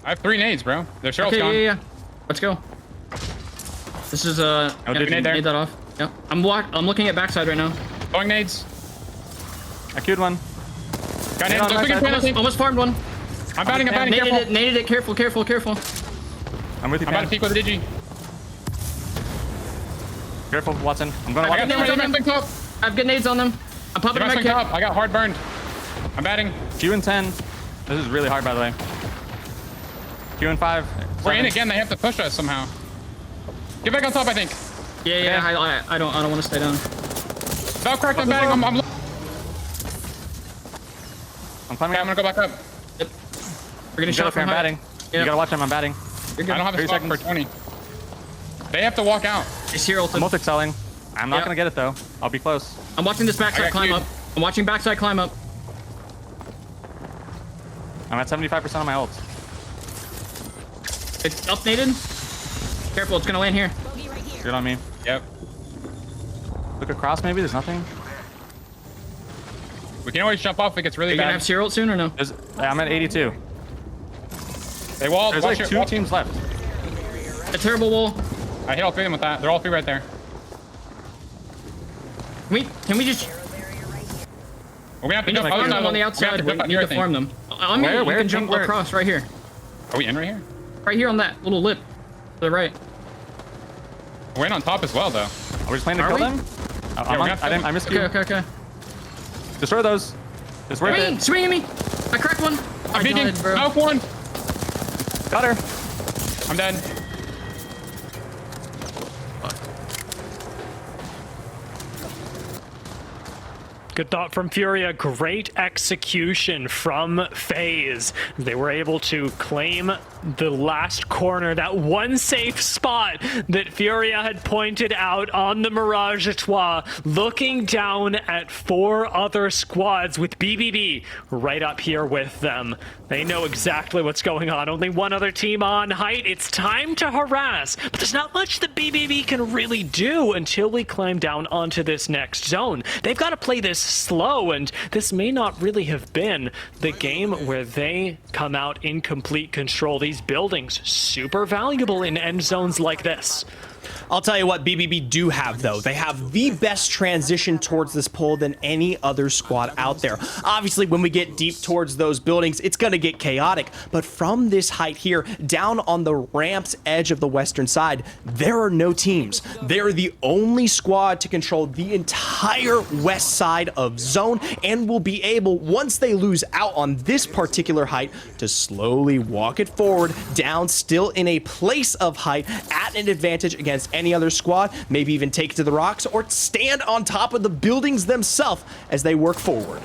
I have 3 nades, bro. Their Cheryl's gone. Yeah. Let's go. This is nade there. Nade that off. Yeah. I'm looking at backside right now. Going nades. I queued one. Got nades. Almost farmed one. I'm batting. Careful. Naded it. Careful. I'm with you, I'm about to peek with a Digi. Careful, Watson. I'm gonna walk I have grenades on them. I'm popping my kit. I got hard burned. I'm batting. Q and 10. This is really hard, by the way. Q and 5. We're in again. They have to push us somehow. Get back on top, I think. Yeah. I don't want to stay down. Valk cracked. I'm batting. I'm climbing. I'm gonna go back up. Yep. We're getting shot from I'm batting. Yep. You gotta watch him. I'm batting. I don't have a spot for 20. They have to walk out. It's here, ultimate. I'm ult excelling. I'm not gonna get it though. I'll be close. I'm watching this backside climb up. I'm watching backside climb up. I'm at 75% of my ult. It's updated. Careful, it's gonna land here. Good on me. Yep. Look across maybe, there's nothing. We can always jump off if it gets really Are you gonna bad. have Cyril soon or no? I'm at 82. They wall. There's Watch like your, 2 teams left. A terrible wall. I hit all 3 of them with that. They're all 3 right there. Can we just We're gonna have to jump. farm them on the We're outside? gonna have to We jump out need here, I to think. farm them. I mean, you Where? can jump Where? across right here. Are we in right here? Right here on that little lip. To the right. We're in on top as well, though. Are we just planning to Are kill we? them? we're gonna have to- I missed you. Okay. Destroy those. It's worth it. Swing at me. I cracked one. I'm peeking. died, bro. Knock one. Got her. I'm dead. Good thought from Furia. Great execution from FaZe. They were able to claim the last corner, that one safe spot that Furia had pointed out on the Mirage Etoile, looking down at 4 other squads with BBB right up here with them. They know exactly what's going on. Only one other team on height. It's time to harass, but there's not much that BBB can really do until we climb down onto this next zone. They've got to play this slow, and this may not really have been the game where they come out in complete control. These buildings, super valuable in end zones like this. I'll tell you what BBB do have, though. They have the best transition towards this pole than any other squad out there. Obviously, when we get deep towards those buildings, it's going to get chaotic. But from this height here, down on the ramp's edge of the western side, there are no teams. They're the only squad to control the entire west side of zone and will be able, once they lose out on this particular height, to slowly walk it forward, down, still in a place of height, at an advantage against any other squad, maybe even take it to the rocks or stand on top of the buildings themselves as they work forward.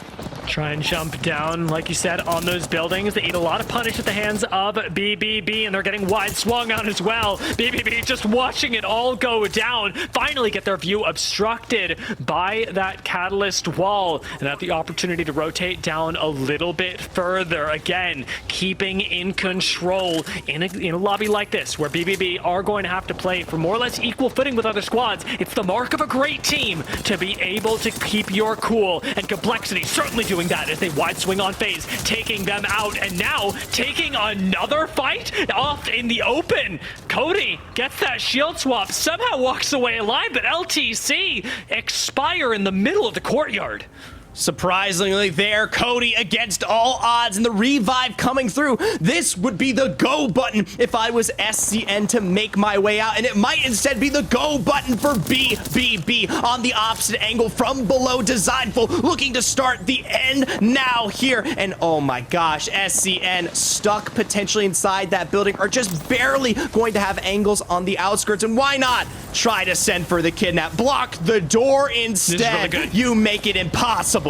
Try and jump down, like you said, on those buildings. They eat a lot of punish at the hands of BBB, and they're getting wide swung on as well. BBB just watching it all go down. Finally get their view obstructed by that catalyst wall, and have the opportunity to rotate down a little bit further. Again, keeping in control in a lobby like this, where BBB are going to have to play for more or less equal footing with other squads. It's the mark of a great team to be able to keep your cool, and Complexity certainly doing that as they wide swing on FaZe, taking them out, and now taking another fight off in the open. Cody gets that shield swap, somehow walks away alive, but LTC expire in the middle of the courtyard. Surprisingly there, Cody against all odds, and the revive coming through. This would be the go button if I was SCN to make my way out, and it might instead be the go button for BBB on the opposite angle from below. Designful looking to start the end now here, and oh my gosh, SCN stuck potentially inside that building, are just barely going to have angles on the outskirts, and why not try to send for the kidnap? Block the door instead. Really good. You make it impossible.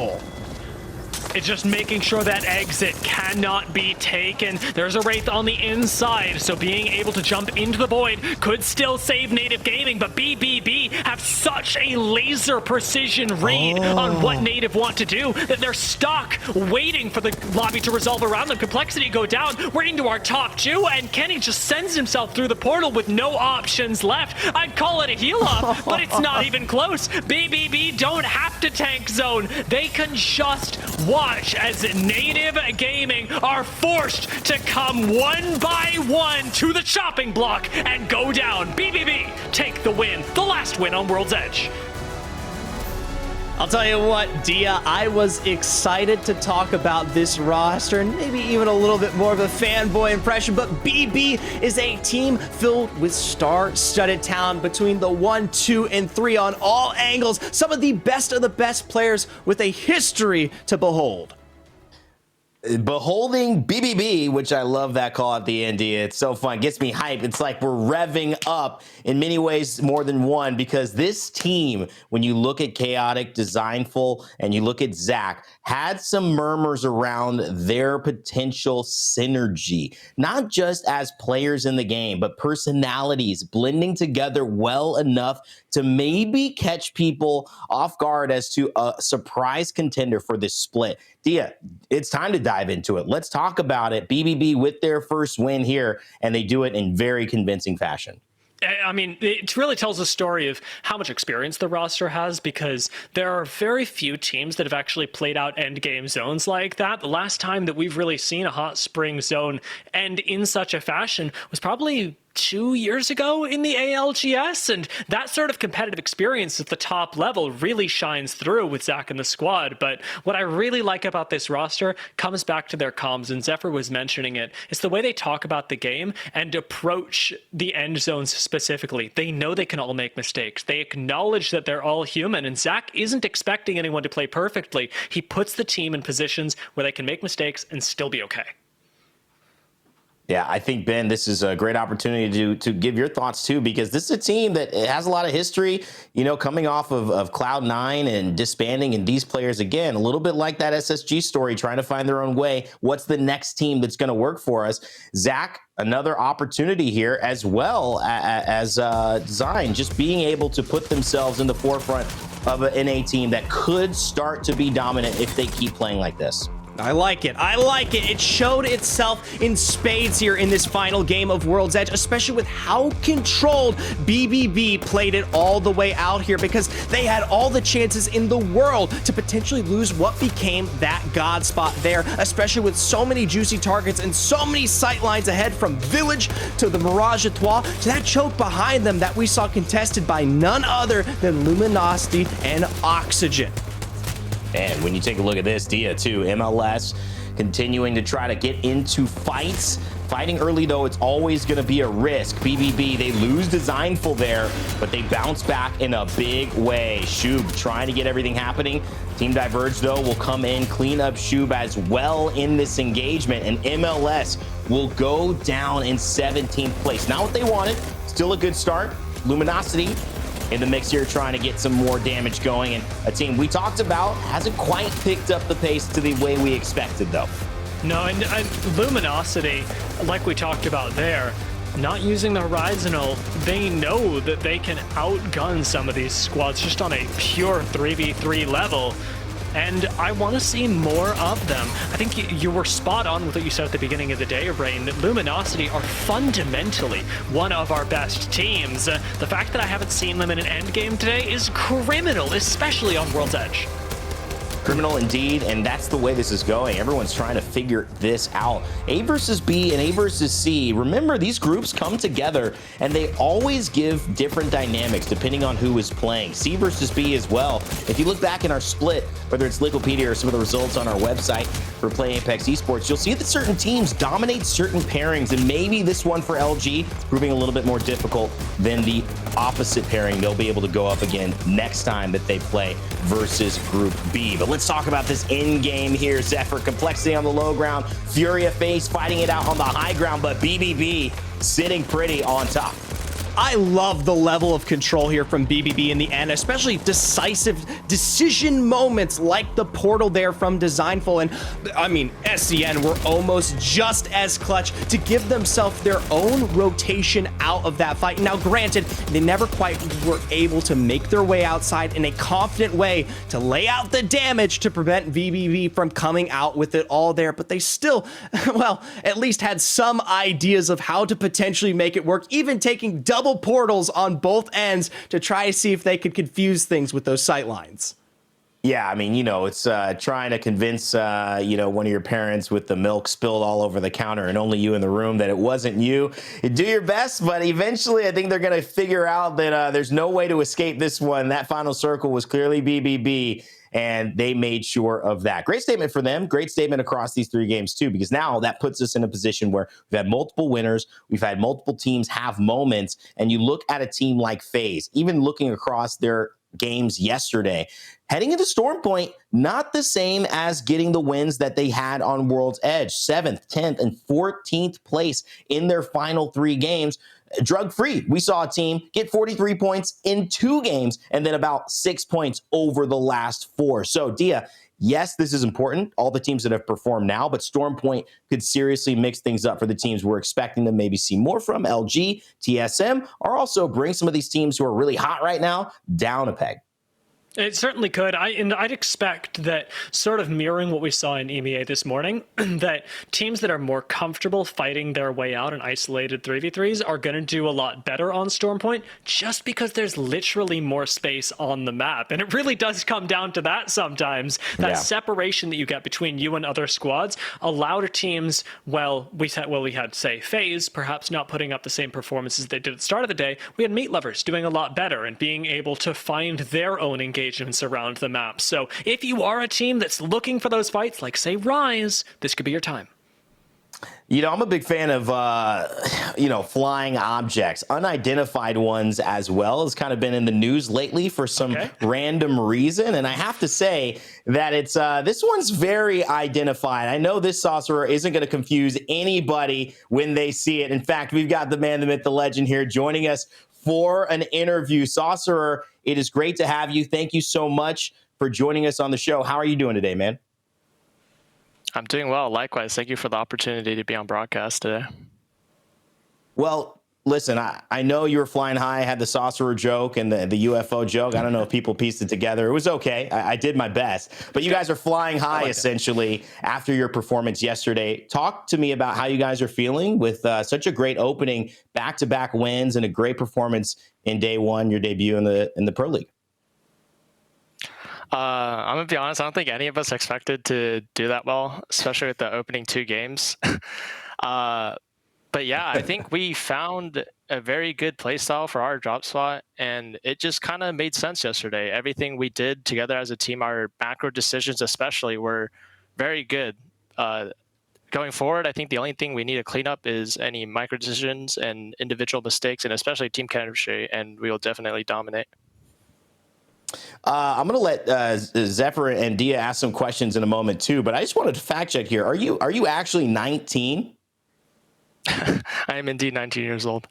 It's just making sure that exit cannot be taken. There's a Wraith on the inside, so being able to jump into the void could still save Native Gaming, but BBB have such a laser precision read on what Native want to do that they're stuck waiting for the lobby to resolve around them. Complexity go down. We're into our top 2, and Kenny just sends himself through the portal with no options left. I'd call it a heal off, but it's not even close. BBB don't have to tank zone. They can just watch as Native Gaming are forced to come one by one to the chopping block and go down. BBB take the win, the last win on World's Edge. I'll tell you what, Dia, I was excited to talk about this roster and maybe even a little bit more of a fanboy impression, but BB is a team filled with star-studded talent between the 1, 2, and 3 on all angles. Some of the best players with a history to behold. Beholding BBB, which I love that call at the end, Dia. It's so fun. Gets me hyped. It's like we're revving up in many ways more than one, because this team, when you look at Chaotic, Designful, and you look at Zach, had some murmurs around their potential synergy, not just as players in the game, but personalities blending together well enough to maybe catch people off guard as to a surprise contender for this split. Dia, it's time to dive into it. Let's talk about it. BBB with their first win here, and they do it in very convincing fashion. I mean, it really tells a story of how much experience the roster has, because there are very few teams that have actually played out end game zones like that. The last time that we've really seen a hot spring zone end in such a fashion was probably 2 years ago in the ALGS, and that sort of competitive experience at the top level really shines through with Zach and the squad. But what I really like about this roster comes back to their comms, and Zephyr was mentioning it. It's the way they talk about the game and approach the end zones specifically. They know they can all make mistakes. They acknowledge that they're all human, and Zach isn't expecting anyone to play perfectly. He puts the team in positions where they can make mistakes and still be okay. Yeah, I think, Ben, this is a great opportunity to give your thoughts, too, because this is a team that has a lot of history, you know, coming off of Cloud9 and disbanding, and these players, again, a little bit like that SSG story, trying to find their own way. What's the next team that's going to work for us? Zach, another opportunity here, as well as Design, just being able to put themselves in the forefront of an NA team that could start to be dominant if they keep playing like this. I like it. I like it. It showed itself in spades here in this final game of World's Edge, especially with how controlled BBB played it all the way out here, because they had all the chances in the world to potentially lose what became that God spot there, especially with so many juicy targets and so many sight lines ahead, from Village to the Mirage Etoile to that choke behind them that we saw contested by none other than Luminosity and Oxygen. And when you take a look at this, Dia, too, MLS continuing to try to get into fights. Fighting early, though, it's always going to be a risk. BBB, they lose Designful there, but they bounce back in a big way. Shub trying to get everything happening. Team Diverge, though, will come in, clean up Shub as well in this engagement, and MLS will go down in 17th place. Not what they wanted. Still a good start. Luminosity in the mix here, trying to get some more damage going, and a team we talked about hasn't quite picked up the pace to the way we expected, though. No, and Luminosity, like we talked about there, not using the Horizontal, they know that they can outgun some of these squads just on a pure 3v3 level. And I want to see more of them. I think you were spot on with what you said at the beginning of the day, Rain, that Luminosity are fundamentally one of our best teams. The fact that I haven't seen them in an endgame today is criminal, especially on World's Edge. Criminal indeed, and that's the way this is going. Everyone's trying to figure this out. A versus B and A versus C. Remember, these groups come together and they always give different dynamics depending on who is playing. C versus B as well. If you look back in our split, whether it's Liquipedia or some of the results on our website for Play Apex Esports, you'll see that certain teams dominate certain pairings, and maybe this one for LG proving a little bit more difficult than the opposite pairing they'll be able to go up again next time that they play versus Group B. But let's talk about this in-game here. Zephyr, Complexity on the low ground, Furia Face fighting it out on the high ground, but BBB sitting pretty on top. I love the level of control here from BBB in the end, especially decisive decision moments like the portal there from Designful. And I mean, SCN were almost just as clutch to give themselves their own rotation out of that fight. Now, granted, they never quite were able to make their way outside in a confident way to lay out the damage to prevent BBB from coming out with it all there, but they still, well, at least had some ideas of how to potentially make it work, even taking double portals on both ends to try to see if they could confuse things with those sight lines. Yeah, I mean, you know, it's trying to convince, you know, one of your parents with the milk spilled all over the counter and only you in the room that it wasn't you. You do your best, but eventually I think they're going to figure out that there's no way to escape this one. That final circle was clearly BBB, and they made sure of that. Great statement for them. Great statement across these three games, too, because now that puts us in a position where we've had multiple winners. We've had multiple teams have moments, and you look at a team like FaZe, even looking across their games yesterday, heading into Storm Point, not the same as getting the wins that they had on World's Edge, 7th, 10th, and 14th place in their final three games. Drug-free, we saw a team get 43 points in 2 games and then about 6 points over the last 4. So, Dia, yes, this is important, all the teams that have performed now, but Storm Point could seriously mix things up for the teams we're expecting to maybe see more from. LG, TSM, or also bring some of these teams who are really hot right now down a peg. It certainly could. I'd expect that, sort of mirroring what we saw in EMEA this morning, that teams that are more comfortable fighting their way out in isolated 3v3s are going to do a lot better on Stormpoint, just because there's literally more space on the map. And it really does come down to that sometimes. That separation that you get between you and other squads allowed teams, we had, say, FaZe, perhaps not putting up the same performances they did at the start of the day. We had Meat Lovers doing a lot better and being able to find their own engagements around the map. So if you are a team that's looking for those fights, like say Rise, this could be your time. You know, I'm a big fan of, flying objects. Unidentified ones as well has kind of been in the news lately for some random reason. And I have to say that it's this one's very identified. I know this sorcerer isn't going to confuse anybody when they see it. In fact, we've got the man, the myth, the legend here joining us for an interview. Sorcerer, it is great to have you. Thank you so much for joining us on the show. How are you doing today, man? I'm doing well. Likewise. Thank you for the opportunity to be on broadcast today. Well, listen, I know you were flying high. I had the sorcerer joke and the UFO joke. I don't know if people pieced it together. It was okay. I did my best. But you guys are flying high, essentially, after your performance yesterday. Talk to me about how you guys are feeling with such a great opening, back-to-back wins, and a great performance in day one, your debut in the Pro League. I'm going to be honest, I don't think any of us expected to do that well, especially with the opening 2 games. But yeah, I think we found a very good play style for our drop spot, and it just kind of made sense yesterday. Everything we did together as a team, our macro decisions especially, were very good. Going forward, I think the only thing we need to clean up is any micro decisions and individual mistakes, and especially team chemistry, and we will definitely dominate. I'm going to let Zephyr and Dia ask some questions in a moment too, but I just wanted to fact check here. Are you actually 19? I am indeed 19 years old.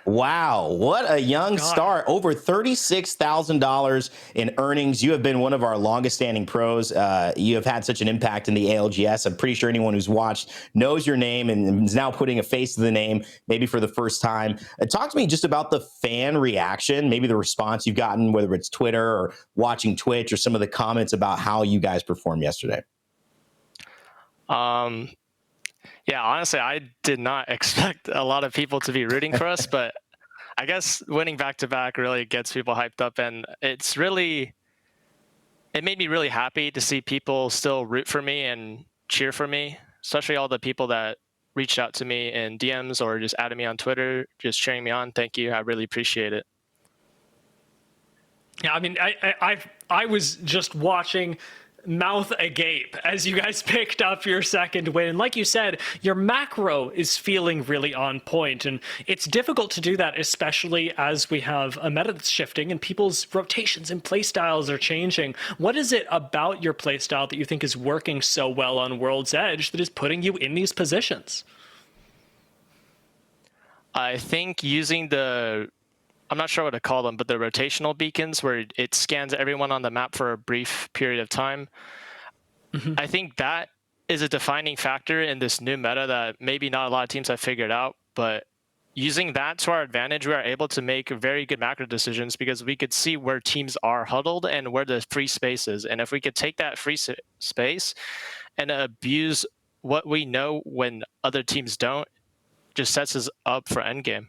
Wow, what a young start. Over $36,000 in earnings. You have been one of our longest standing pros. You have had such an impact in the ALGS. I'm pretty sure anyone who's watched knows your name and is now putting a face to the name, maybe for the first time. Talk to me just about the fan reaction, maybe the response you've gotten, whether it's Twitter or watching Twitch, or some of the comments about how you guys performed yesterday. Yeah, honestly, I did not expect a lot of people to be rooting for us, but I guess winning back-to-back really gets people hyped up, and it made me really happy to see people still root for me and cheer for me, especially all the people that reached out to me in DMs or just added me on Twitter, just cheering me on. Thank you. I really appreciate it. Yeah, I mean, I was just watching mouth agape as you guys picked up your second win. And like you said, your macro is feeling really on point, and it's difficult to do that, especially as we have a meta that's shifting and people's rotations and playstyles are changing. What is it about your playstyle that you think is working so well on World's Edge that is putting you in these positions? I think using I'm not sure what to call them, but the rotational beacons, where it scans everyone on the map for a brief period of time. Mm-hmm. I think that is a defining factor in this new meta that maybe not a lot of teams have figured out, but using that to our advantage, we are able to make very good macro decisions because we could see where teams are huddled and where the free space is. And if we could take that free space and abuse what we know when other teams don't, just sets us up for endgame.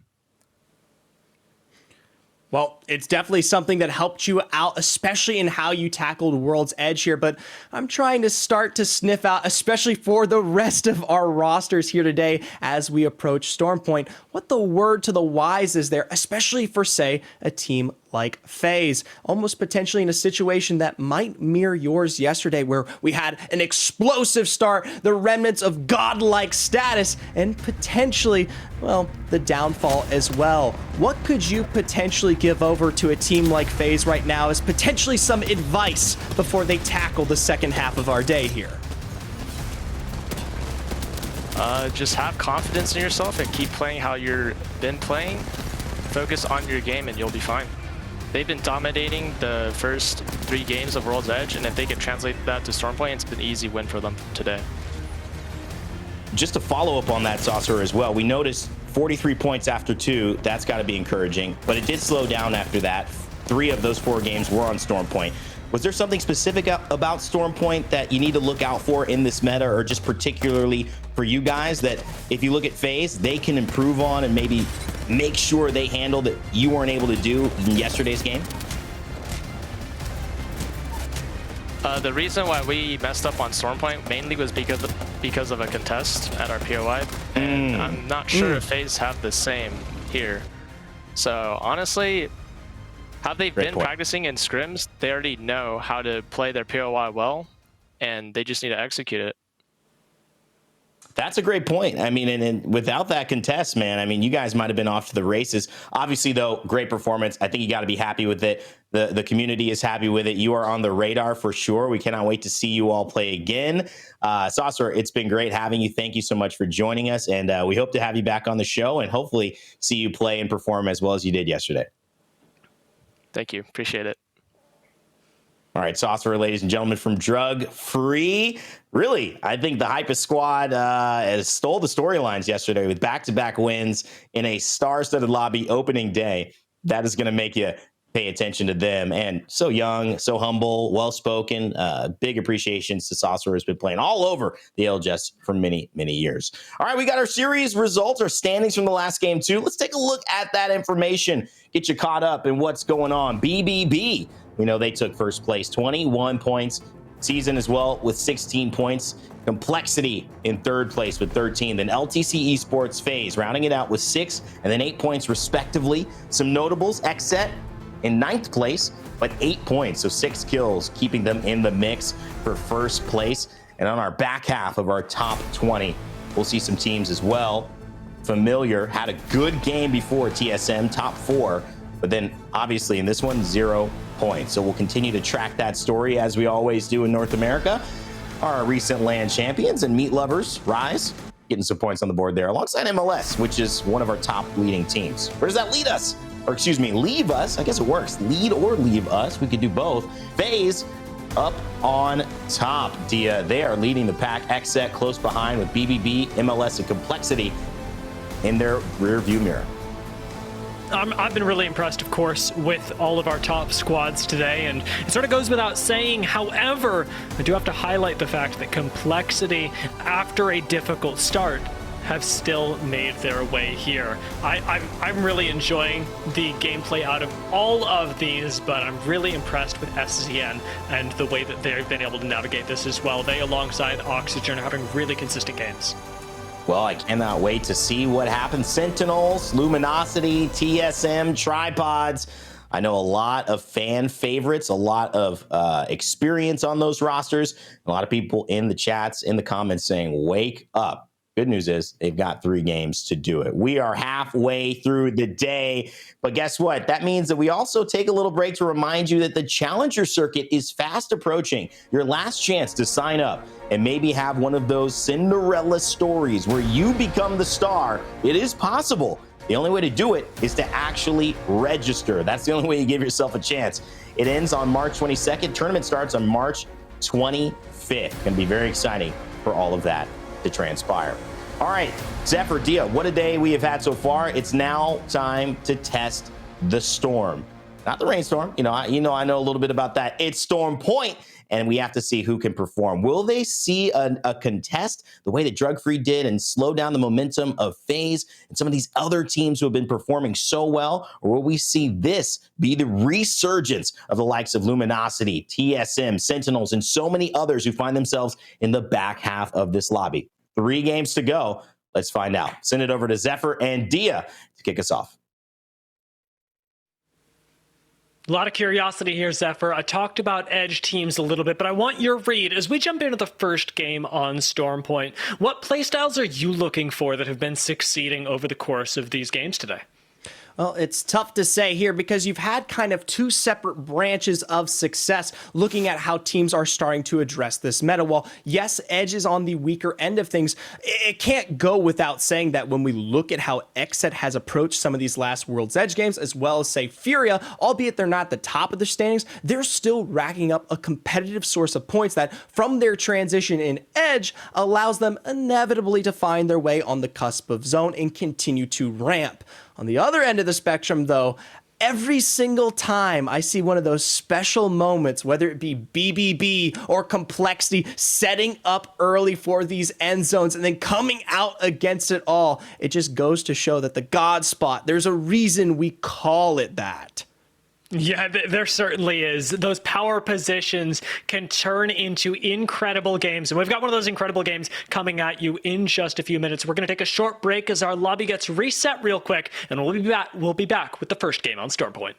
Well, it's definitely something that helped you out, especially in how you tackled World's Edge here. But I'm trying to start to sniff out, especially for the rest of our rosters here today as we approach Stormpoint, what the word to the wise is there, especially for, say, a team like FaZe, almost potentially in a situation that might mirror yours yesterday, where we had an explosive start, the remnants of godlike status, and potentially, well, the downfall as well. What could you potentially give over to a team like FaZe right now as potentially some advice before they tackle the second half of our day here? Just have confidence in yourself and keep playing how you've been playing. Focus on your game and you'll be fine. They've been dominating the first 3 games of World's Edge, and if they can translate that to Stormpoint, it's been an easy win for them today. Just to follow up on that, Saucer, as well, we noticed 43 points after 2. That's got to be encouraging, but it did slow down after that. 3 of those 4 games were on Stormpoint. Was there something specific about Storm Point that you need to look out for in this meta, or just particularly for you guys that if you look at FaZe, they can improve on and maybe make sure they handle that you weren't able to do in yesterday's game? The reason why we messed up on Stormpoint mainly was because of a contest at our POI, and I'm not sure if FaZe have the same here. So honestly, have they been practicing in scrims? They already know how to play their POI well, and they just need to execute it. That's a great point. I mean, and without that contest, man, I mean, you guys might have been off to the races. Obviously, though, great performance. I think you got to be happy with it. The community is happy with it. You are on the radar for sure. We cannot wait to see you all play again. Saucer, it's been great having you. Thank you so much for joining us. And we hope to have you back on the show and hopefully see you play and perform as well as you did yesterday. Thank you. Appreciate it. All right, Saucer, ladies and gentlemen, from Drug Free. Really, I think the Hypest squad stole the storylines yesterday with back-to-back wins in a star-studded lobby opening day. That is going to make you pay attention to them. And so young, so humble, well-spoken. Big appreciations to Saucer, who's been playing all over the ALGS for many, many years. All right, we got our series results, our standings from the last game, too. Let's take a look at that information, get you caught up in what's going on. BBB. We know they took first place, 21 points. Season as well with 16 points. Complexity in third place with 13. Then LTC Esports FaZe rounding it out with 6 and then 8 points respectively. Some notables, XSET in 9th place, but 8 points. So 6 kills, keeping them in the mix for first place. And on our back half of our top 20, we'll see some teams as well. Familiar had a good game before TSM, top 4. But then obviously in this one, 0 points. So we'll continue to track that story as we always do in North America. Our recent LAN champions and meat lovers, Rise, getting some points on the board there alongside MLS, which is one of our top leading teams. Where does that lead us? Or excuse me, leave us. I guess it works. Lead or leave us. We could do both. FaZe up on top. Dia, they are leading the pack. XSET close behind with BBB, MLS, and Complexity in their rear view mirror. I've been really impressed, of course, with all of our top squads today, and it sort of goes without saying. However, I do have to highlight the fact that Complexity, after a difficult start, have still made their way here. I'm really enjoying the gameplay out of all of these, but I'm really impressed with SZN and the way that they've been able to navigate this as well. They, alongside Oxygen, are having really consistent games. Well, I cannot wait to see what happens. Sentinels, Luminosity, TSM, Tripods. I know a lot of fan favorites, a lot of experience on those rosters. A lot of people in the chats, in the comments saying, wake up. Good news is they've got 3 games to do it. We are halfway through the day, but guess what? That means that we also take a little break to remind you that the Challenger Circuit is fast approaching. Your last chance to sign up and maybe have one of those Cinderella stories where you become the star. It is possible. The only way to do it is to actually register. That's the only way you give yourself a chance. It ends on March 22nd. Tournament starts on March 25th. Going to be very exciting for all of that to transpire. All right, Zephyr, Dia, what a day we have had so far. It's now time to test the storm. Not the rainstorm. I know a little bit about that. It's Storm Point, and we have to see who can perform. Will they see a contest the way that Drug Free did and slow down the momentum of FaZe and some of these other teams who have been performing so well? Or will we see this be the resurgence of the likes of Luminosity, TSM, Sentinels, and so many others who find themselves in the back half of this lobby? 3 games to go. Let's find out. Send it over to Zephyr and Dia to kick us off. A lot of curiosity here, Zephyr. I talked about edge teams a little bit, but I want your read as we jump into the first game on Stormpoint. What playstyles are you looking for that have been succeeding over the course of these games today? Well, it's tough to say here because you've had kind of 2 separate branches of success looking at how teams are starting to address this meta. While yes, Edge is on the weaker end of things, it can't go without saying that when we look at how XSET has approached some of these last World's Edge games, as well as say Furia, albeit they're not at the top of the standings, they're still racking up a competitive source of points that from their transition in Edge allows them inevitably to find their way on the cusp of zone and continue to ramp. On the other end of the spectrum, though, every single time I see one of those special moments, whether it be BBB or Complexity, setting up early for these end zones and then coming out against it all, it just goes to show that the God spot, there's a reason we call it that. Yeah, there certainly is. Those power positions can turn into incredible games. And we've got one of those incredible games coming at you in just a few minutes. We're going to take a short break as our lobby gets reset real quick, and we'll be back with the first game on Stormpoint.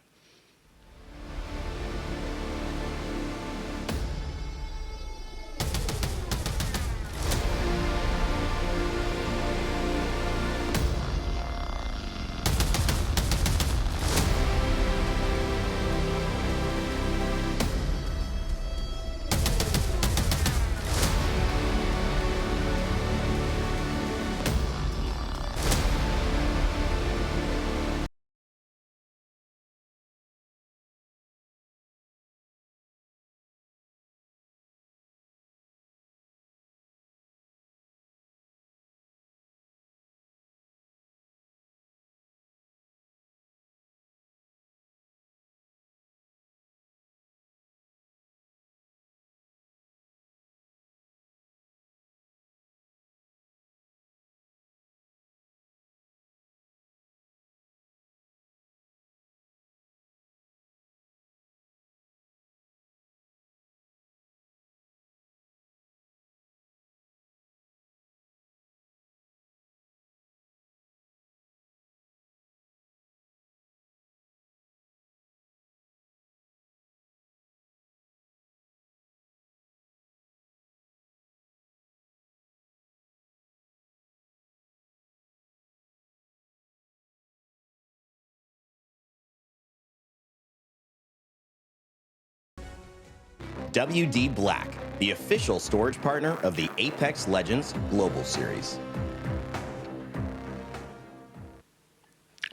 WD Black, the official storage partner of the Apex Legends Global Series.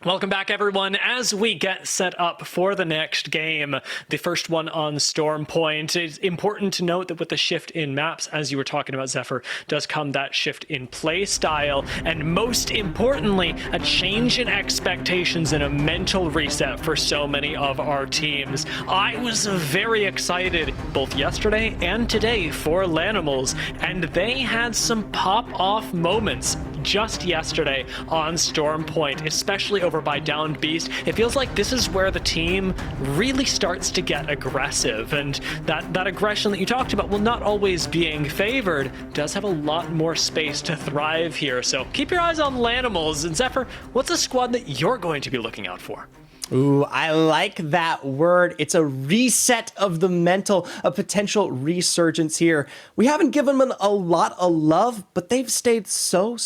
Welcome back, everyone. As we get set up for the next game, the first one on Stormpoint, it's important to note that with the shift in maps, as you were talking about, Zephyr, does come that shift in play style, and most importantly, a change in expectations and a mental reset for so many of our teams. I was very excited both yesterday and today for Lanimals, and they had some pop-off moments just yesterday on Stormpoint, especially over by Downed Beast. It feels like this is where the team really starts to get aggressive, and that aggression that you talked about, while not always being favored, does have a lot more space to thrive here. So keep your eyes on Lanimals. And Zephyr, what's a squad that you're going to be looking out for? Ooh, I like that word. It's a reset of the mental, a potential resurgence here. We haven't given them a lot of love, but they've stayed so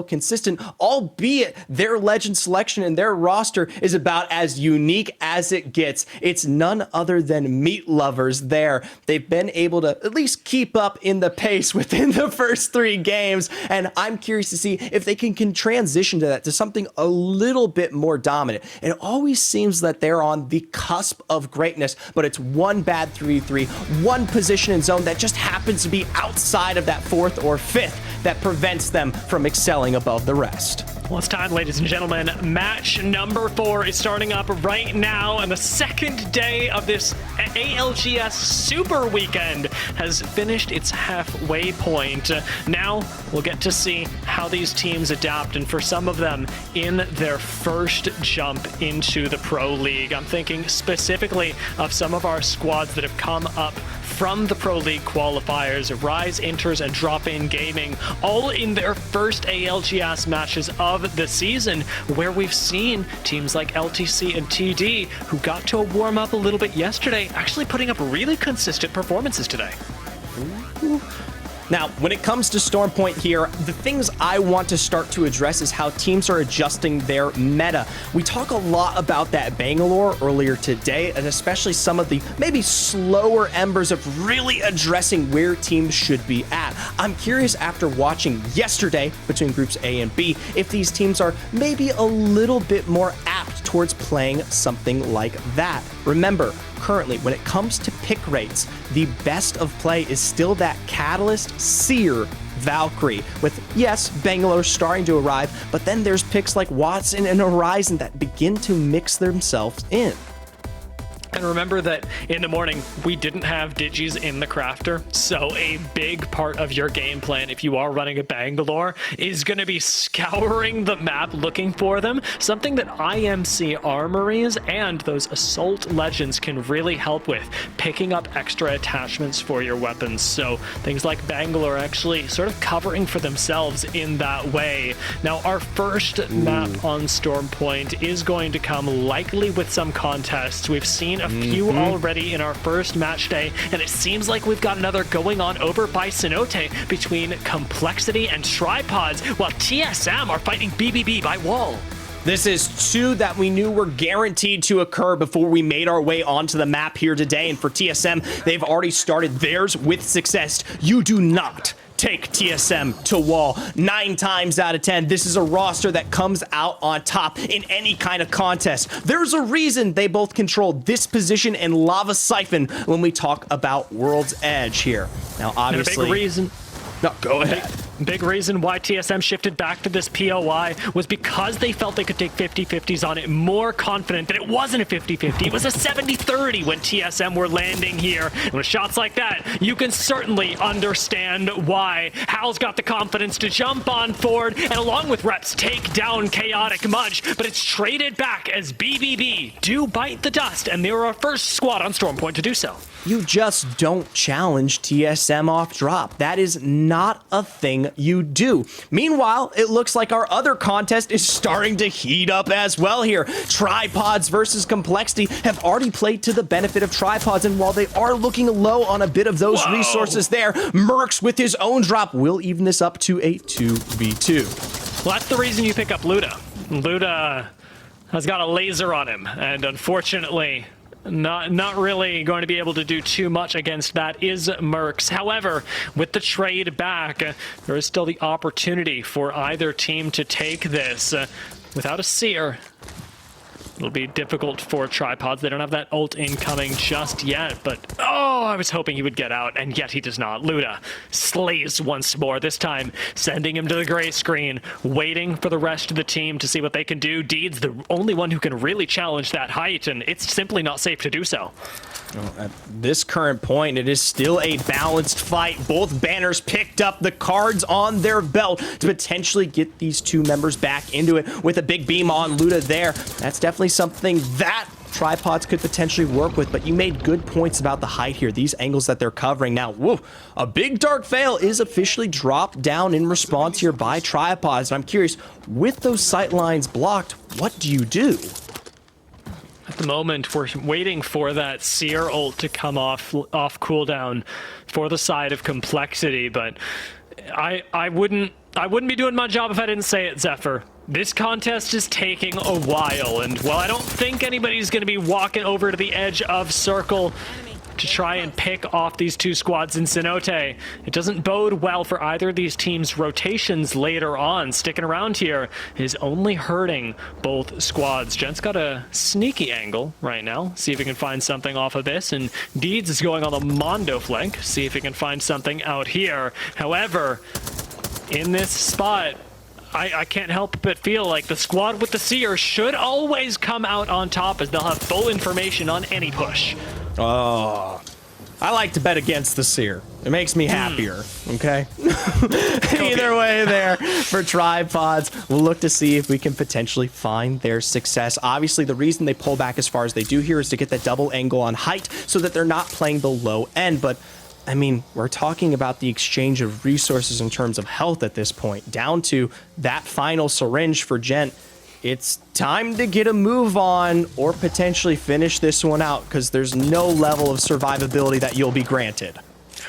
consistent, albeit their legend selection and their roster is about as unique as it gets. It's none other than meat lovers there. They've been able to at least keep up in the pace within the first 3 games, and I'm curious to see if they can transition to that, to something a little bit more dominant. It always seems that they're on the cusp of greatness, but it's one bad 3-3, one position in zone that just happens to be outside of that 4th or 5th that prevents them from excelling above the rest. Well, it's time, ladies and gentlemen. Match number 4 is starting up right now, and the second day of this ALGS Super Weekend has finished its halfway point. Now we'll get to see how these teams adapt, and for some of them, in their first jump into the Pro League. I'm thinking specifically of some of our squads that have come up from the Pro League qualifiers, Rise, Inters, and Drop In Gaming, all in their first ALGS matches of the season, where we've seen teams like LTC and TD, who got to warm up a little bit yesterday, actually putting up really consistent performances today. Ooh. Now, when it comes to Stormpoint here, the things I want to start to address is how teams are adjusting their meta. We talk a lot about that Bangalore earlier today, and especially some of the maybe slower embers of really addressing where teams should be at. I'm curious, after watching yesterday between groups A and B, if these teams are maybe a little bit more apt towards playing something like that. Remember, currently, when it comes to pick rates, the best of play is still that Catalyst, Seer, Valkyrie, with, yes, Bangalore starting to arrive, but then there's picks like Watson and Horizon that begin to mix themselves in. And remember that in the morning, we didn't have Digis in the crafter, so a big part of your game plan, if you are running a Bangalore, is going to be scouring the map looking for them. Something that IMC armories and those Assault Legends can really help with, picking up extra attachments for your weapons. So things like Bangalore actually sort of covering for themselves in that way. Now, our first map on Storm Point is going to come likely with some contests. We've seen a few already in our first match day, and it seems like we've got another going on over by Cenote between Complexity and Tripods, while TSM are fighting BBB by Wall. This is two that we knew were guaranteed to occur before we made our way onto the map here today, and for TSM, they've already started theirs with success. You do not take TSM to Wall 9 times out of 10. This is a roster that comes out on top in any kind of contest. There's a reason they both control this position and Lava Siphon when we talk about World's Edge here. Now, obviously, and a big reason. No, go ahead. Big reason why TSM shifted back to this POI was because they felt they could take 50-50s on it, more confident that it wasn't a 50-50. It was a 70-30 when TSM were landing here. And with shots like that, you can certainly understand why Hal's got the confidence to jump on forward and along with reps take down Chaotic Mudge, but it's traded back as BBB do bite the dust, and they were our first squad on Storm Point to do so. You just don't challenge TSM off drop. That is not a thing you do. Meanwhile, it looks like our other contest is starting to heat up as well here. Tripods versus Complexity have already played to the benefit of Tripods, and while they are looking low on a bit of those resources there, Mercs with his own drop will even this up to a 2v2. Well, that's the reason you pick up Luda. Luda has got a laser on him, and unfortunately, not really going to be able to do too much against that is Mercs. However, with the trade back, there is still the opportunity for either team to take this. Without a Seer, it'll be difficult for Tripods. They don't have that ult incoming just yet, but I was hoping he would get out, and yet he does not. Luda slays once more, this time sending him to the gray screen, waiting for the rest of the team to see what they can do. Deed's the only one who can really challenge that height, and it's simply not safe to do so. At this current point, it is still a balanced fight. Both banners picked up the cards on their belt to potentially get these two members back into it with a big beam on Luda there. That's definitely something that Tripods could potentially work with, but you made good points about the height here, these angles that they're covering. Now, whoa, a big Dark Veil is officially dropped down in response here by Tripods. And I'm curious, with those sight lines blocked, what do you do? At the moment, we're waiting for that Seer ult to come off cooldown for the side of Complexity, but I wouldn't be doing my job if I didn't say it, Zephyr. This contest is taking a while, and while I don't think anybody's going to be walking over to the edge of Circle to try and pick off these two squads in Cenote, it doesn't bode well for either of these teams' rotations later on. Sticking around here is only hurting both squads. Gent's got a sneaky angle right now. See if he can find something off of this, and Deeds is going on the Mondo flank. See if he can find something out here. However, in this spot, I can't help but feel like the squad with the Seer should always come out on top, as they'll have full information on any push. Oh, I like to bet against the Seer. It makes me happier, okay? Either way there for Tripods, we'll look to see if we can potentially find their success. Obviously, the reason they pull back as far as they do here is to get that double angle on height so that they're not playing the low end, but I mean, we're talking about the exchange of resources in terms of health at this point, down to that final syringe for Gent. It's time to get a move on or potentially finish this one out, because there's no level of survivability that you'll be granted.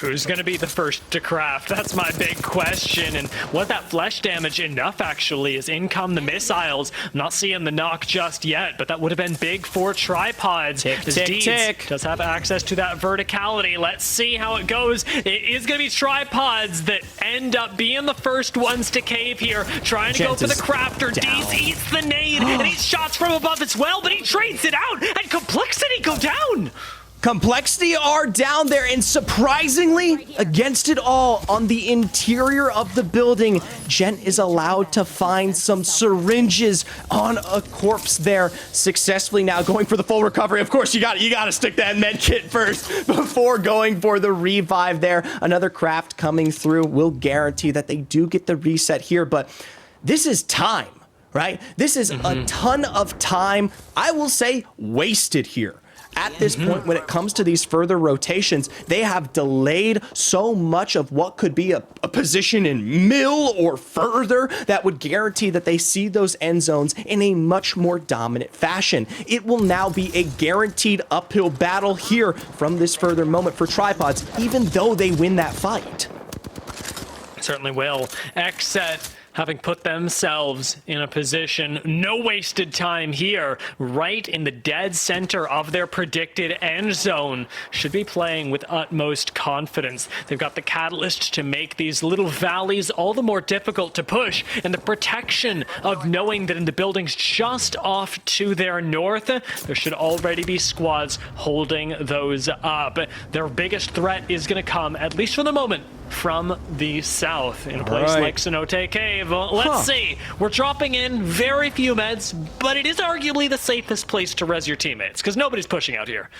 Who's going to be the first to craft? That's my big question. And what that flesh damage enough actually is in come the missiles. I'm not seeing the knock just yet, but that would have been big for Tripods. Tick, tick, tick. Does have access to that verticality. Let's see how it goes. It is going to be Tripods that end up being the first ones to cave here, trying to go for the crafter. Deeds eats the nade, and he shots from above as well, but he trades it out, and Complexity go down. Complexity are down there, and surprisingly, against it all, on the interior of the building, Gent is allowed to find some syringes on a corpse there, successfully now going for the full recovery. Of course, you got to stick that med kit first before going for the revive there. Another craft coming through will guarantee that they do get the reset here, but this is time, right? This is a ton of time, I will say, wasted here. At this point, when it comes to these further rotations, they have delayed so much of what could be a position in mill or further that would guarantee that they see those end zones in a much more dominant fashion. It will now be a guaranteed uphill battle here from this further moment for Tripods, even though they win that fight. Certainly will. Xset having put themselves in a position, no wasted time here, right in the dead center of their predicted end zone, should be playing with utmost confidence. They've got the catalyst to make these little valleys all the more difficult to push, and the protection of knowing that in the buildings just off to their north, there should already be squads holding those up. Their biggest threat is going to come, at least for the moment, from the south, in a place like Cenote Cave. Let's see. We're dropping in very few meds, but it is arguably the safest place to res your teammates, because nobody's pushing out here.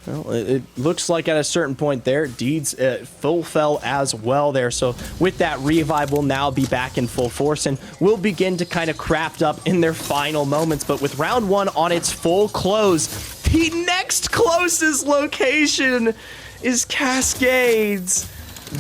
Well, it looks like at a certain point there, Deeds full fell as well there. So with that, Revive will now be back in full force and will begin to kind of craft up in their final moments. But with round one on its full close, the next closest location is Cascades.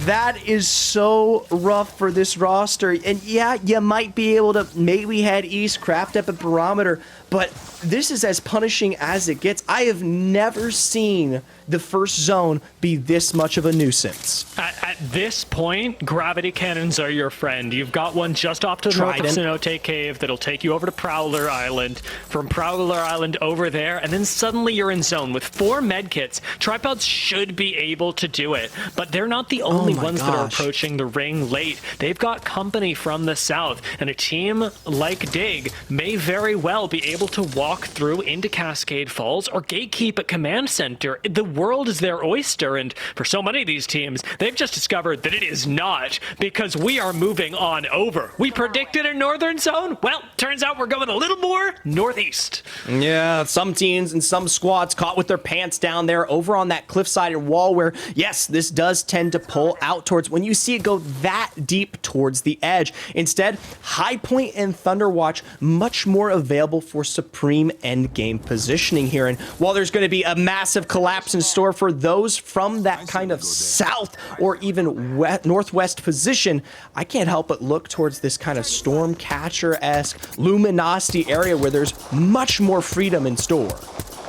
That is so rough for this roster. And yeah, you might be able to maybe head east, craft up a barometer, but this is as punishing as it gets. I have never seen the first zone be this much of a nuisance. At this point, gravity cannons are your friend. You've got one just off to the north of Cenote Cave that'll take you over to Prowler Island. From Prowler Island over there, and then suddenly you're in zone with 4 medkits. Tripods should be able to do it, but they're not the only ones that are approaching the ring late. They've got company from the south, and a team like Dig may very well be able to walk through into Cascade Falls or gatekeep at Command Center. The world is their oyster, and for so many of these teams, they've just discovered that it is not, because we are moving on over. We predicted a northern zone. Well, turns out we're going a little more northeast. Yeah, some teams and some squads caught with their pants down there over on that cliffside wall where, yes, this does tend to pull out towards when you see it go that deep towards the edge. Instead, High Point and Thunderwatch much more available for supreme end game positioning here. And while there's going to be a massive collapse in store for those from that kind of south or even northwest position, I can't help but look towards this kind of Stormcatcher-esque luminosity area where there's much more freedom in store.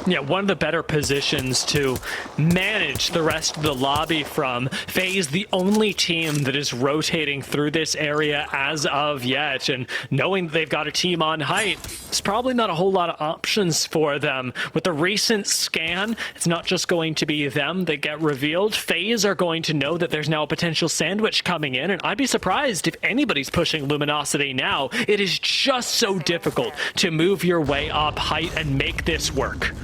Yeah, one of the better positions to manage the rest of the lobby from. FaZe, the only team that is rotating through this area as of yet, and knowing they've got a team on height, it's probably not a whole lot of options for them. With the recent scan, it's not just going to be them that get revealed. FaZe are going to know that there's now a potential sandwich coming in, and I'd be surprised if anybody's pushing Luminosity now. It is just so difficult to move your way up height and make this work.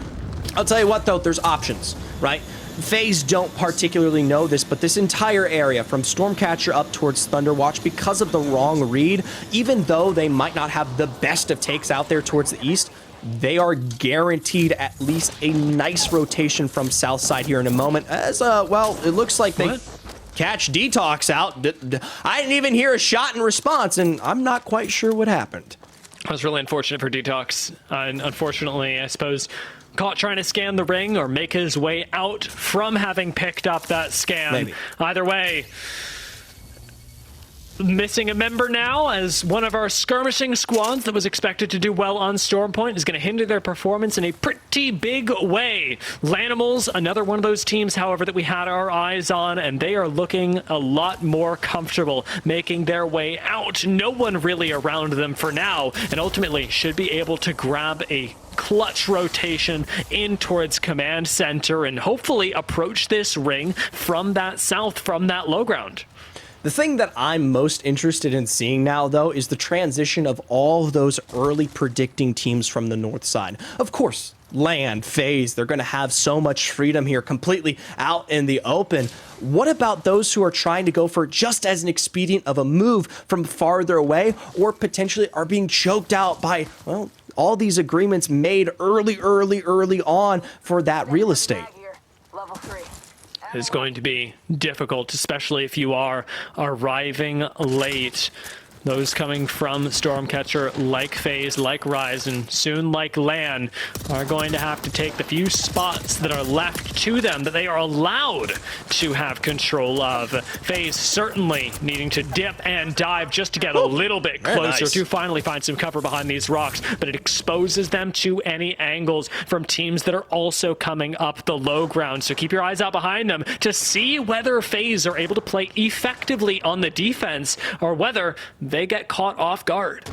I'll tell you what, though, there's options, right? FaZe don't particularly know this, but this entire area from Stormcatcher up towards Thunderwatch, because of the wrong read, even though they might not have the best of takes out there towards the east, they are guaranteed at least a nice rotation from south side here in a moment. As, well, it looks like they catch Detox out. I didn't even hear a shot in response, and I'm not quite sure what happened. That was really unfortunate for Detox. And unfortunately, I suppose, caught trying to scan the ring or make his way out from having picked up that scan. Maybe. Either way, missing a member now, as one of our skirmishing squads that was expected to do well on Stormpoint is going to hinder their performance in a pretty big way. Lanimals, another one of those teams, however, that we had our eyes on, and they are looking a lot more comfortable making their way out. No one really around them for now, and ultimately should be able to grab a clutch rotation in towards Command Center and hopefully approach this ring from that south, from that low ground. The thing that I'm most interested in seeing now, though, is the transition of all of those early predicting teams from the north side. Of course, land, FaZe, they're going to have so much freedom here completely out in the open. What about those who are trying to go for just as an expedient of a move from farther away, or potentially are being choked out by, well, all these agreements made early on for that real estate? It's going to be difficult, especially if you are arriving late. Those coming from Stormcatcher, like FaZe, like Rise, and soon like Lan, are going to have to take the few spots that are left to them that they are allowed to have control of. FaZe certainly needing to dip and dive just to get a little bit closer to finally find some cover behind these rocks, but it exposes them to any angles from teams that are also coming up the low ground. So keep your eyes out behind them to see whether FaZe are able to play effectively on the defense or whether they get caught off guard.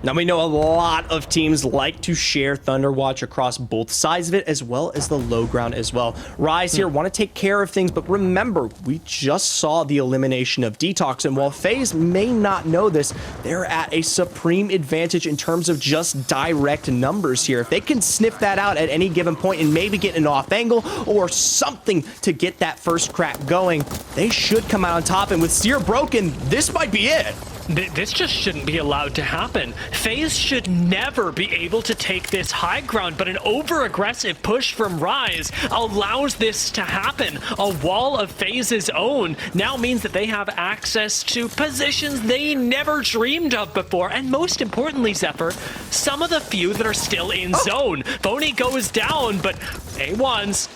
Now, we know a lot of teams like to share Thunderwatch across both sides of it, as well as the low ground as well. Rise here want to take care of things, but remember, we just saw the elimination of Detox, and while FaZe may not know this, they're at a supreme advantage in terms of just direct numbers here. If they can sniff that out at any given point and maybe get an off angle or something to get that first crack going, they should come out on top, and with Seer broken, this might be it. This just shouldn't be allowed to happen. FaZe should never be able to take this high ground, but an over-aggressive push from Rise allows this to happen. A wall of FaZe's own now means that they have access to positions they never dreamed of before, and most importantly, Zephyr, some of the few that are still in zone. Phony goes down, but A1's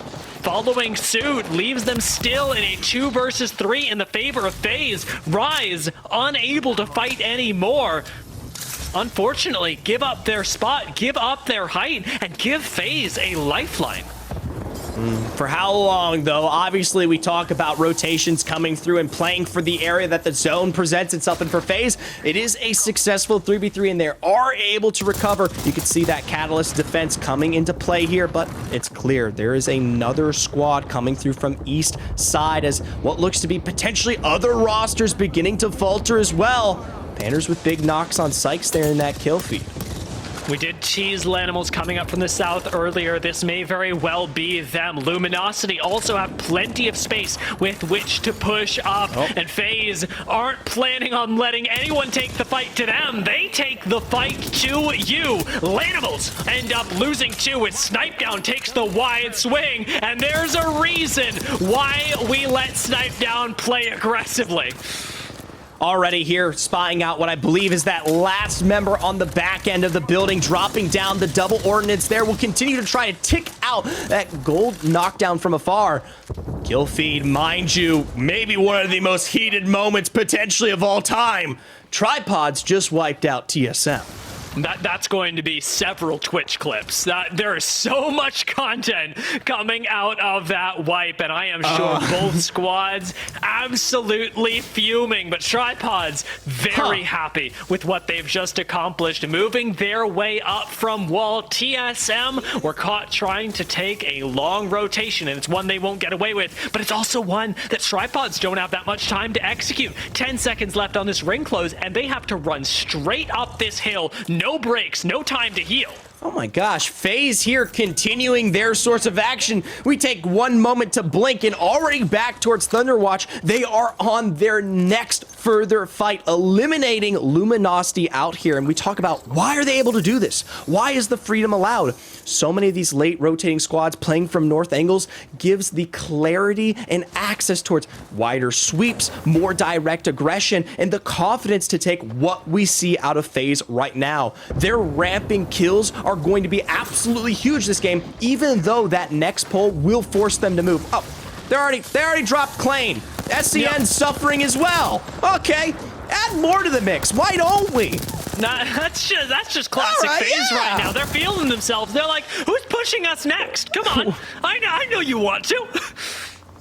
following suit leaves them still in a 2 versus 3 in the favor of FaZe. Rise unable to fight anymore. Unfortunately, give up their spot, give up their height, and give FaZe a lifeline. For how long, though? Obviously, we talk about rotations coming through and playing for the area that the zone presents itself in. For FaZe, it is a successful 3v3, and they are able to recover. You can see that Catalyst defense coming into play here, but it's clear there is another squad coming through from east side as what looks to be potentially other rosters beginning to falter as well. Banners with big knocks on Sykes there in that kill feed. We did tease Lanimals coming up from the south earlier. This may very well be them. Luminosity also have plenty of space with which to push up. And FaZe aren't planning on letting anyone take the fight to them. They take the fight to you. Lanimals end up losing 2 as Snipe Down takes the wide swing. And there's a reason why we let Snipe Down play aggressively. Already here, spying out what I believe is that last member on the back end of the building, dropping down the double ordnance there. Will continue to try to tick out that gold knockdown from afar. Kill feed, mind you, maybe one of the most heated moments potentially of all time. Tripods just wiped out TSM. That's going to be several Twitch clips. There is so much content coming out of that wipe, and I am sure both squads absolutely fuming, but Tripods very happy with what they've just accomplished, moving their way up from wall. TSM were caught trying to take a long rotation, and it's one they won't get away with, but it's also one that Tripods don't have that much time to execute. 10 seconds left on this ring close, and they have to run straight up this hill. No breaks, no time to heal. Oh my gosh, FaZe here continuing their source of action. We take one moment to blink and already back towards Thunderwatch. They are on their next further fight, eliminating Luminosity out here. And we talk about why are they able to do this? Why is the freedom allowed? So many of these late rotating squads playing from north angles gives the clarity and access towards wider sweeps, more direct aggression, and the confidence to take what we see out of FaZe right now. Their ramping kills are going to be absolutely huge this game, even though that next pull will force them to move. Oh, they already dropped Clane. SCN's suffering as well. Okay, add more to the mix. Why don't we? That's just classic FaZe right now. They're feeling themselves. They're like, who's pushing us next? Come on. I know you want to.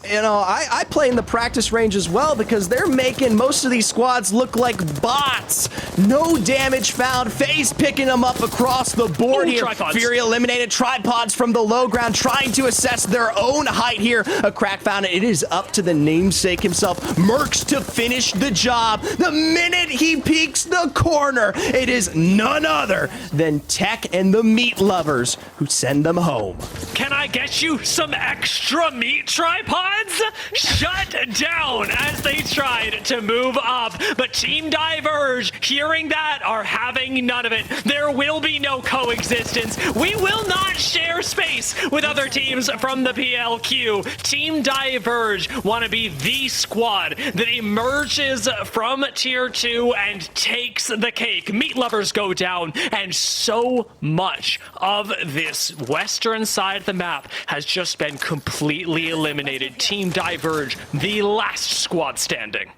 you know, I play in the practice range as well because they're making most of these squads look like bots. No damage found. FaZe picking them up across the board here. Tripods. Fury eliminated tripods from the low ground, trying to assess their own height here. A crack found it. It is up to the namesake himself, Mercs, to finish the job. The minute he peeks the corner, it is none other than Tech and the meat lovers who send them home. Can I get you some extra meat tripods? Shut down as they tried to move up. But Team Diverge, hearing that, are having none of it. There will be no coexistence. We will not share space with other teams from the PLQ. Team Diverge want to be the squad that emerges from Tier 2 and takes the cake. Meat lovers go down, and so much of this western side of the map has just been completely eliminated. Team Diverge, the last squad standing.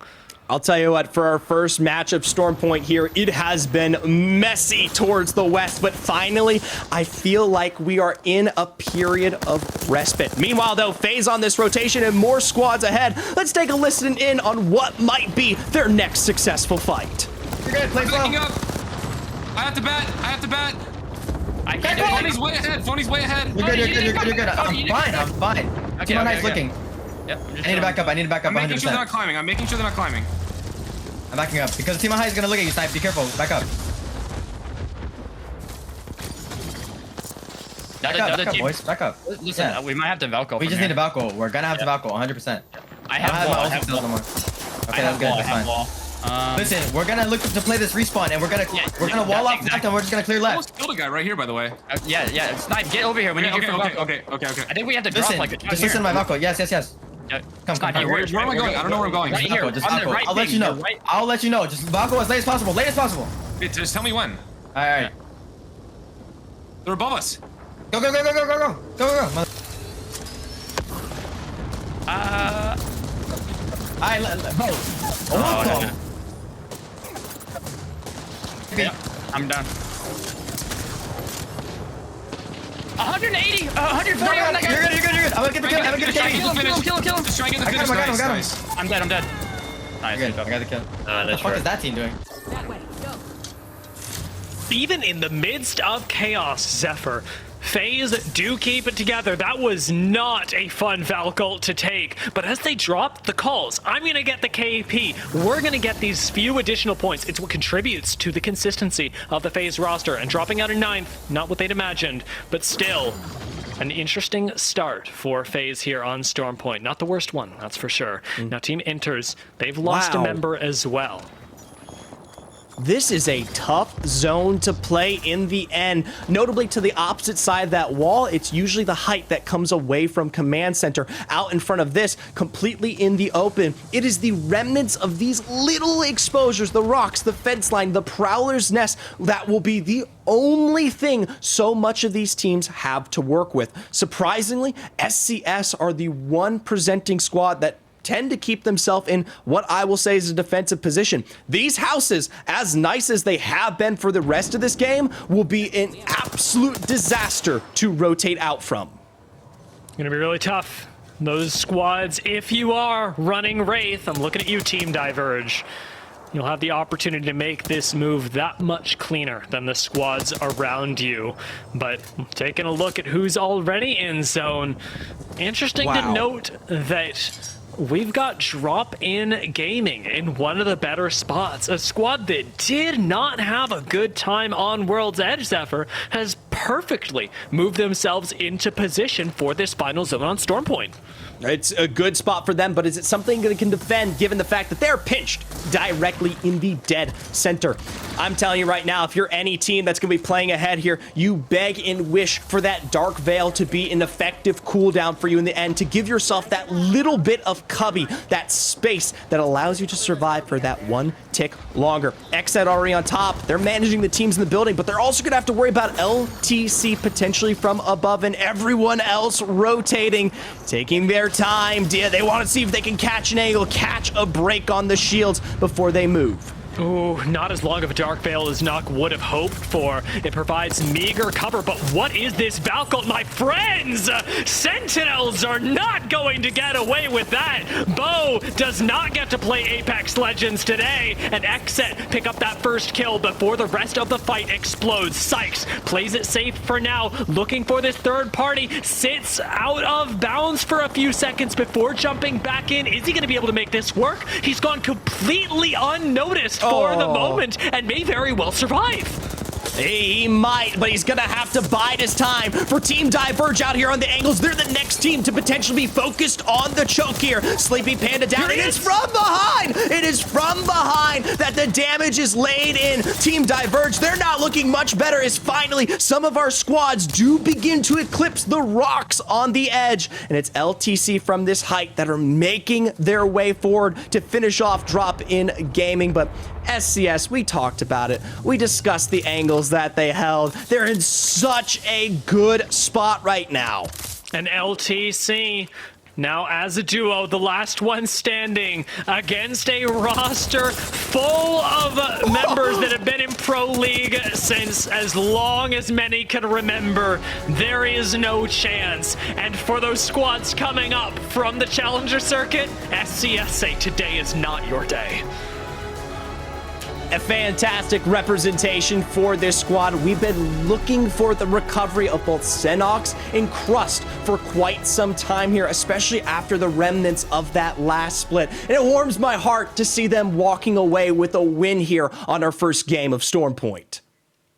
I'll tell you what, for our first match of Storm Point here, it has been messy towards the west, but finally, I feel like we are in a period of respite. Meanwhile, though, FaZe on this rotation and more squads ahead. Let's take a listen in on what might be their next successful fight. You're good, play slow. Backing up. I have to bat. I can't do Phony's way ahead. Phony's way ahead. You're good. I'm fine. Okay, Team on okay, ice okay. looking. Yep. I need to back up. I'm making 100%. sure they're not climbing. I'm backing up because Team on high is gonna look at you, Snipe. Be careful. Back up. Back up, boys. Back up. Listen, Yeah. we might have to Valko. We just need a Valko. We're gonna have to Valko 100%. I I don't have have wall. my ulti skills no more. Okay, that's good. That's fine. Listen, we're gonna look to play this respawn, and we're gonna wall off left, and we're just gonna clear left. Almost killed a guy right here, by the way. Yeah. Snipe, get over here. We need you for Valko. Okay. I think we have to drop Listen, like just listen to my Valko. Yes. Come. Snipe, Where am I going? I don't know where I'm going. Right here. Just On the Valko. right I'll let thing, you know. you're right. I'll let you know. Just Valko as late as possible. Wait, just tell me when. All right. They're above us. Go. Alright, Oh, yeah. I'm done. 180, 140 on that guy. You're good. I'm gonna get the kill. Kill him. Just try and get the finish. I got him. Nice. I'm dead. Nice. You're good. I got the kill. What the fuck is that team doing? Even in the midst of chaos, Zephyr, FaZe do keep it together. That was not a fun Valcult to take, but as they dropped the calls, I'm going to get the KP. We're going to get these few additional points. It's what contributes to the consistency of the FaZe roster, and dropping out in 9th, not what they'd imagined, but still an interesting start for FaZe here on Storm Point. Not the worst one, that's for sure. Now Team Enters, they've lost a member as well. This is a tough zone to play in the end. Notably to the opposite side of that wall, it's usually the height that comes away from Command Center. Out in front of this, completely in the open, it is the remnants of these little exposures, the rocks, the fence line, the Prowler's Nest, that will be the only thing so much of these teams have to work with. Surprisingly, SCS are the one presenting squad that tend to keep themselves in what I will say is a defensive position. These houses, as nice as they have been for the rest of this game, will be an absolute disaster to rotate out from. Gonna be really tough. Those squads, if you are running Wraith, I'm looking at you, Team Diverge. You'll have the opportunity to make this move that much cleaner than the squads around you. But taking a look at who's already in zone, interesting to note that we've got Drop In Gaming in one of the better spots. A squad that did not have a good time on World's Edge, Zephyr, has perfectly moved themselves into position for this final zone on Storm Point. It's a good spot for them, but is it something that can defend given the fact that they're pinched directly in the dead center? I'm telling you right now, if you're any team that's going to be playing ahead here, you beg and wish for that Dark Veil to be an effective cooldown for you in the end, to give yourself that little bit of cubby, that space that allows you to survive for that one tick longer. Xed already on top. They're managing the teams in the building, but they're also going to have to worry about LTC potentially from above and everyone else rotating, taking their time. They want to see if they can catch an angle, catch a break on the shields before they move. Ooh, not as long of a Dark Veil as Nock would have hoped for. It provides meager cover, but what is this Valkyrie, my friends? Sentinels are not going to get away with that. Bo does not get to play Apex Legends today, and Xset pick up that first kill before the rest of the fight explodes. Sykes plays it safe for now, looking for this third party, sits out of bounds for a few seconds before jumping back in. Is he going to be able to make this work? He's gone completely unnoticed for the moment and may very well survive. He might, but he's gonna have to bide his time. For Team Diverge out here on the angles, they're the next team to potentially be focused on the choke here. Sleepy Panda down, and it's from behind! It is from behind that the damage is laid in. Team Diverge, they're not looking much better as finally some of our squads do begin to eclipse the rocks on the edge. And it's LTC from this height that are making their way forward to finish off Drop in Gaming, but SCS, we talked about it. We discussed the angles that they held. They're in such a good spot right now. And LTC now as a duo, the last one standing against a roster full of members that have been in Pro League since as long as many can remember. There is no chance. And for those squads coming up from the Challenger circuit, SCS say today is not your day. A fantastic representation for this squad. We've been looking for the recovery of both Senox and Crust for quite some time here, especially after the remnants of that last split. And it warms my heart to see them walking away with a win here on our first game of Storm Point.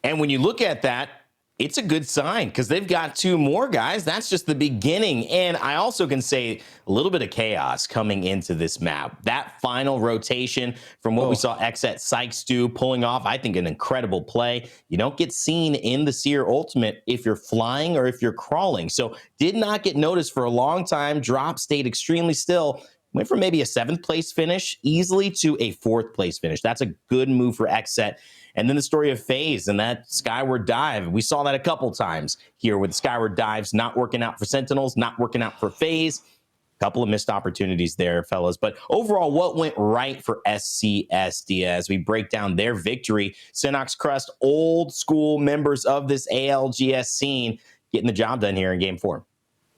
And when you look at that, it's a good sign because they've got two more guys. That's just the beginning. And I also can say a little bit of chaos coming into this map. That final rotation from what we saw Xset Sykes do, pulling off, I think, an incredible play. You don't get seen in the Seer Ultimate if you're flying or if you're crawling. So did not get noticed for a long time. Drop stayed extremely still. Went from maybe a 7th place finish easily to a 4th place finish. That's a good move for Xset. And then the story of FaZe and that Skyward Dive. We saw that a couple times here with Skyward Dives not working out for Sentinels, not working out for FaZe. A couple of missed opportunities there, fellas. But overall, what went right for SCS, Dia, as we break down their victory? Senox Crust, old school members of this ALGS scene, getting the job done here in Game 4.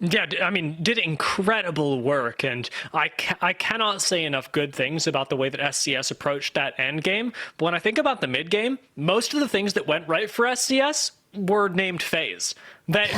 Yeah, I mean, did incredible work, and I cannot say enough good things about the way that SCS approached that end game. But when I think about the mid game, most of the things that went right for SCS were named FaZe.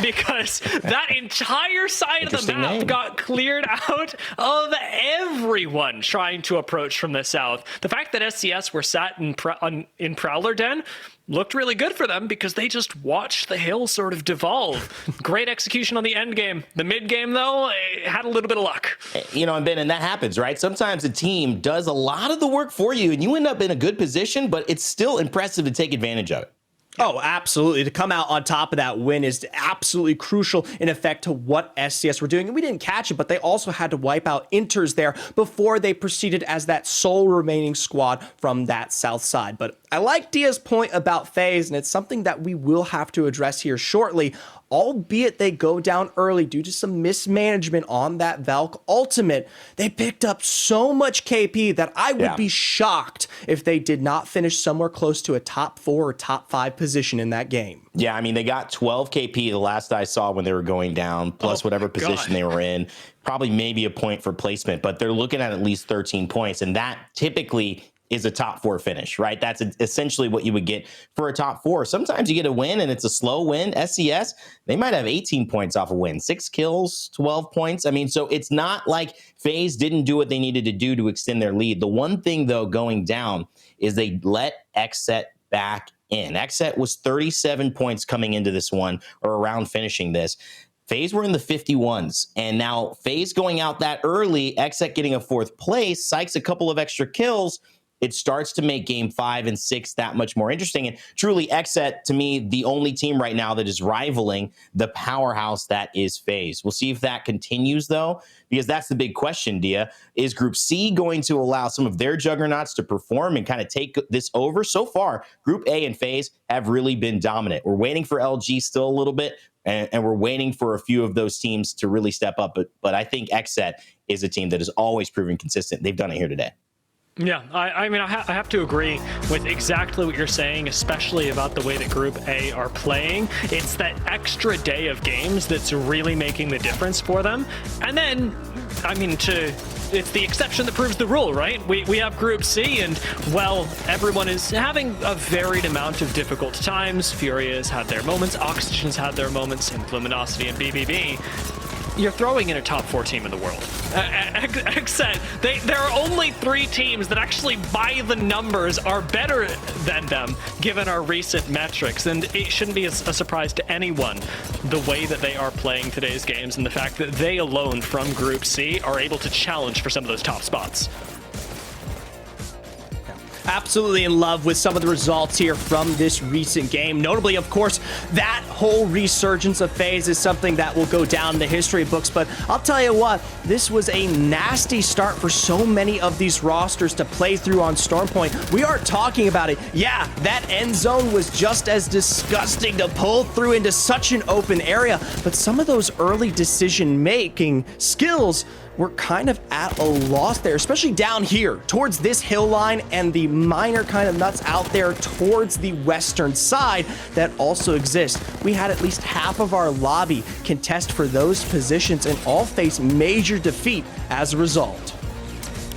Because that entire side of the map got cleared out of everyone trying to approach from the south. The fact that SCS were sat in Prowler Den looked really good for them because they just watched the hill sort of devolve. Great execution on the end game. The mid game, though, had a little bit of luck. You know, and Ben, and that happens, right? Sometimes a team does a lot of the work for you and you end up in a good position, but it's still impressive to take advantage of it. Oh, absolutely. To come out on top of that win is absolutely crucial in effect to what SCS were doing. And we didn't catch it, but they also had to wipe out Inters there before they proceeded as that sole remaining squad from that south side. But I like Dia's point about FaZe, and it's something that we will have to address here shortly, albeit they go down early due to some mismanagement on that Valk Ultimate. They picked up so much KP that I would be shocked if they did not finish somewhere close to a top 4 or top 5 position in that game. Yeah, I mean, they got 12 KP the last I saw when they were going down, plus whatever position they were in. Probably maybe a point for placement, but they're looking at least 13 points, and that typically is a top 4 finish, right? That's essentially what you would get for a top 4. Sometimes you get a win and it's a slow win. SCS, they might have 18 points off a win, 6 kills, 12 points. I mean, so it's not like FaZe didn't do what they needed to do to extend their lead. The one thing, though, going down is they let Xset back in. Xset was 37 points coming into this one, or around finishing this. FaZe were in the 51s, and now FaZe going out that early, Xset getting a 4th place, Sykes a couple of extra kills. It starts to make game 5 and 6 that much more interesting. And truly, Xset, to me, the only team right now that is rivaling the powerhouse that is FaZe. We'll see if that continues, though, because that's the big question, Dia. Is Group C going to allow some of their juggernauts to perform and kind of take this over? So far, Group A and FaZe have really been dominant. We're waiting for LG still a little bit, and we're waiting for a few of those teams to really step up. But I think Xset is a team that is always proven consistent. They've done it here today. Yeah, I mean, I have to agree with exactly what you're saying, especially about the way that Group A are playing. It's that extra day of games that's really making the difference for them. And then, I mean, it's the exception that proves the rule, right? We have Group C, and, well, everyone is having a varied amount of difficult times. Furia's had their moments, Oxygen's had their moments, and Luminosity and BBB. You're throwing in a top 4 team in the world. Except there are only 3 teams that actually, by the numbers, are better than them, given our recent metrics. And it shouldn't be a surprise to anyone the way that they are playing today's games and the fact that they alone from Group C are able to challenge for some of those top spots. Absolutely in love with some of the results here from this recent game. Notably, of course, that whole resurgence of FaZe is something that will go down in the history books. But I'll tell you what, this was a nasty start for so many of these rosters to play through on Stormpoint. We are talking about it. Yeah, that end zone was just as disgusting to pull through into such an open area. But some of those early decision-making skills were kind of at a loss there, especially down here towards this hill line and the minor kind of nuts out there towards the western side that also exist. We had at least half of our lobby contest for those positions and all face major defeat as a result.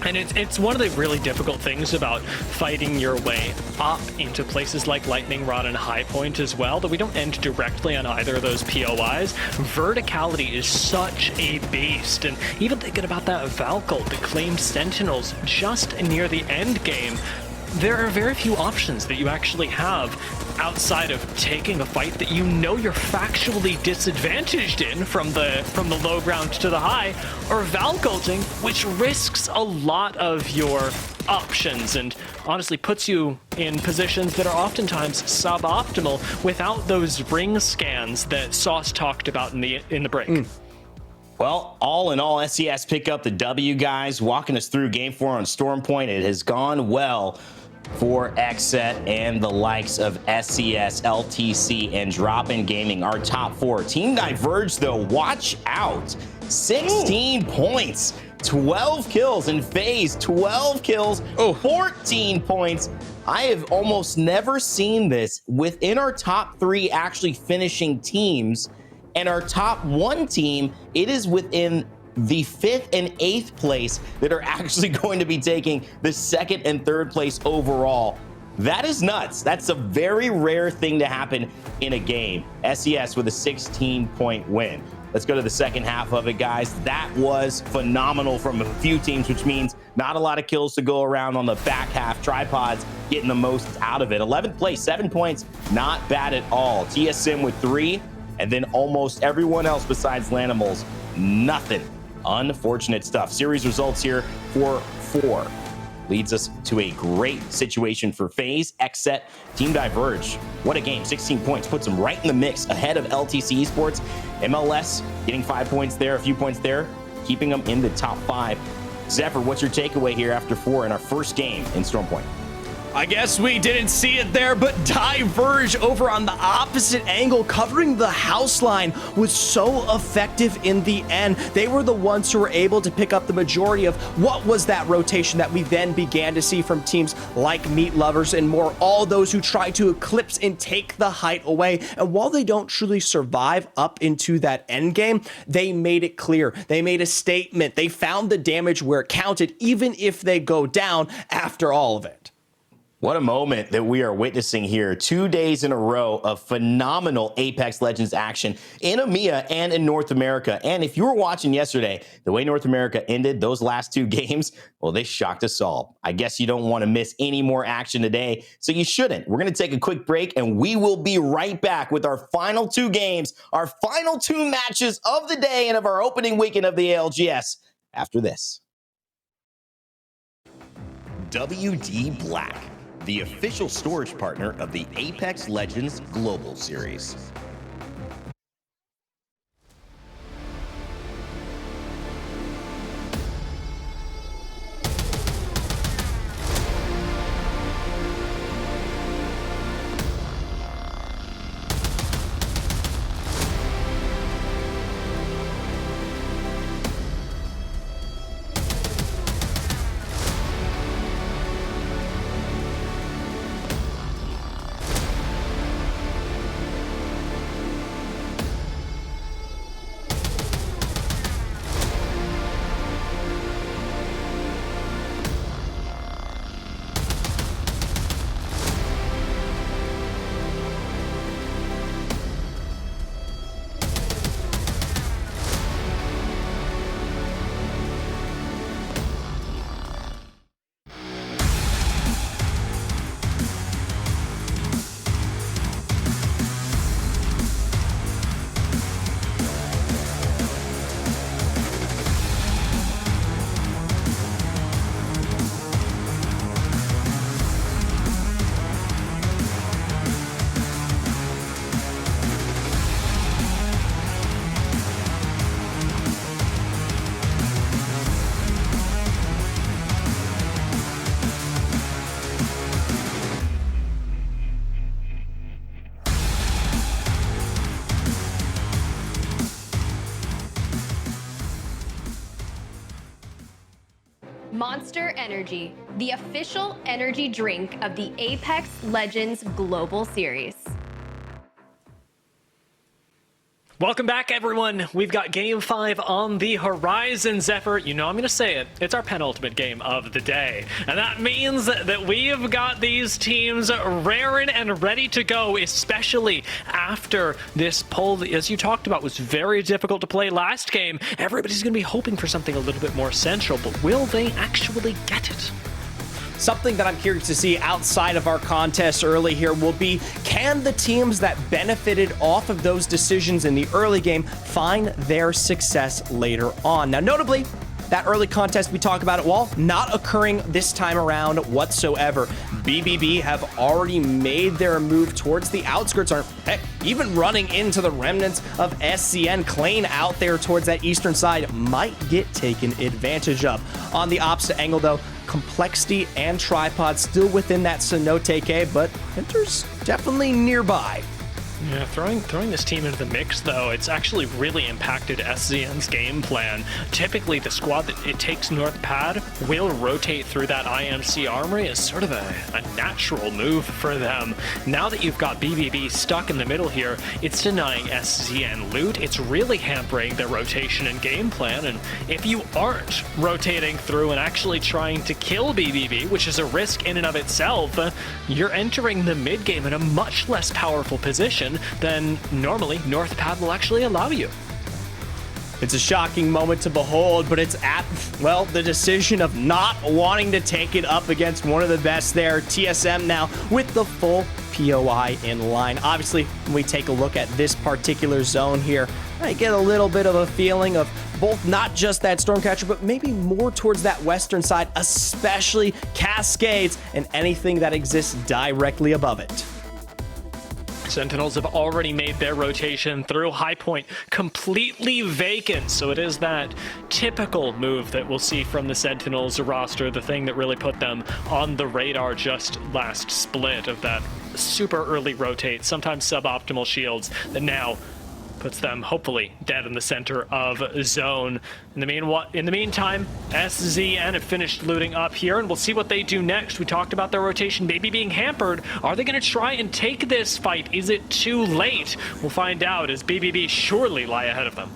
And it's one of the really difficult things about fighting your way up into places like Lightning Rod and High Point as well, that we don't end directly on either of those POIs. Verticality is such a beast, and even thinking about that Valkyl that claimed Sentinels just near the end game, there are very few options that you actually have outside of taking a fight that you know you're factually disadvantaged in from the low ground to the high, or Valkulting, which risks a lot of your options and honestly puts you in positions that are oftentimes suboptimal without those ring scans that Sauce talked about in the break. Well, all in all, SES pick up the W, guys. Walking us through Game 4 on Stormpoint. It has gone well for XSET and the likes of SES, LTC, and Drop-In Gaming, our top 4. Team Diverge, though, watch out. 16 points, 12 kills in FaZe, 12 kills, 14 points. I have almost never seen this within our top 3 actually finishing teams. And our top 1 team, it is within the 5th and 8th place that are actually going to be taking the 2nd and 3rd place overall. That is nuts. That's a very rare thing to happen in a game. SES with a 16-point win. Let's go to the second half of it, guys. That was phenomenal from a few teams, which means not a lot of kills to go around on the back half. Tripods getting the most out of it. 11th place, 7 points, not bad at all. TSM with 3, and then almost everyone else besides Lanimals, nothing. Unfortunate stuff. Series results here for 4 leads us to a great situation for FaZe, XSET, Team Diverge. What a game. 16 points puts them right in the mix ahead of LTC Esports. MLS getting 5 points there, a few points there, keeping them in the top 5. Zephyr, what's your takeaway here after 4 in our first game in Stormpoint? I guess we didn't see it there, but Diverge over on the opposite angle, covering the house line, was so effective in the end. They were the ones who were able to pick up the majority of what was that rotation that we then began to see from teams like Meat Lovers and more, all those who try to eclipse and take the height away. And while they don't truly survive up into that end game, they made it clear. They made a statement. They found the damage where it counted, even if they go down after all of it. What a moment that we are witnessing here. 2 days in a row of phenomenal Apex Legends action in EMEA and in North America. And if you were watching yesterday, the way North America ended those last 2 games, well, they shocked us all. I guess you don't want to miss any more action today, so you shouldn't. We're going to take a quick break, and we will be right back with our final 2 games, our final 2 matches of the day and of our opening weekend of the ALGS after this. WD Black, the official storage partner of the Apex Legends Global Series. Monster Energy, the official energy drink of the Apex Legends Global Series. Welcome back, everyone. We've got Game 5 on the horizon, Zephyr. You know I'm going to say it. It's our penultimate game of the day. And that means that we have got these teams raring and ready to go, especially after this poll that, as you talked about, was very difficult to play last game. Everybody's going to be hoping for something a little bit more central, but will they actually get it? Something that I'm curious to see outside of our contest early here will be, can the teams that benefited off of those decisions in the early game find their success later on? Now, notably, that early contest we talked about at Wall, not occurring this time around whatsoever. BBB have already made their move towards the outskirts, or heck, even running into the remnants of SCN. Klein out there towards that eastern side might get taken advantage of. On the opposite angle, though, Complexity and Tripod still within that Sonoteke, but Hunter's definitely nearby. Yeah, throwing this team into the mix, though, it's actually really impacted SZN's game plan. Typically, the squad that it takes North Pad will rotate through that IMC armory as sort of a natural move for them. Now that you've got BBB stuck in the middle here, it's denying SZN loot. It's really hampering their rotation and game plan, and if you aren't rotating through and actually trying to kill BBB, which is a risk in and of itself, you're entering the mid-game in a much less powerful position than normally North Pad will actually allow you. It's a shocking moment to behold, but it's at, well, the decision of not wanting to take it up against one of the best there. TSM now with the full POI in line. Obviously, when we take a look at this particular zone here, I get a little bit of a feeling of both not just that Stormcatcher, but maybe more towards that western side, especially Cascades and anything that exists directly above it. Sentinels have already made their rotation through High Point completely vacant, so it is that typical move that we'll see from the Sentinels roster, the thing that really put them on the radar just last split of that super early rotate, sometimes suboptimal shields that now puts them hopefully dead in the center of zone. In the meantime, SZN have finished looting up here, and we'll see what they do next. We talked about their rotation maybe being hampered. Are they going to try and take this fight? Is it too late? We'll find out, as BBB surely lie ahead of them.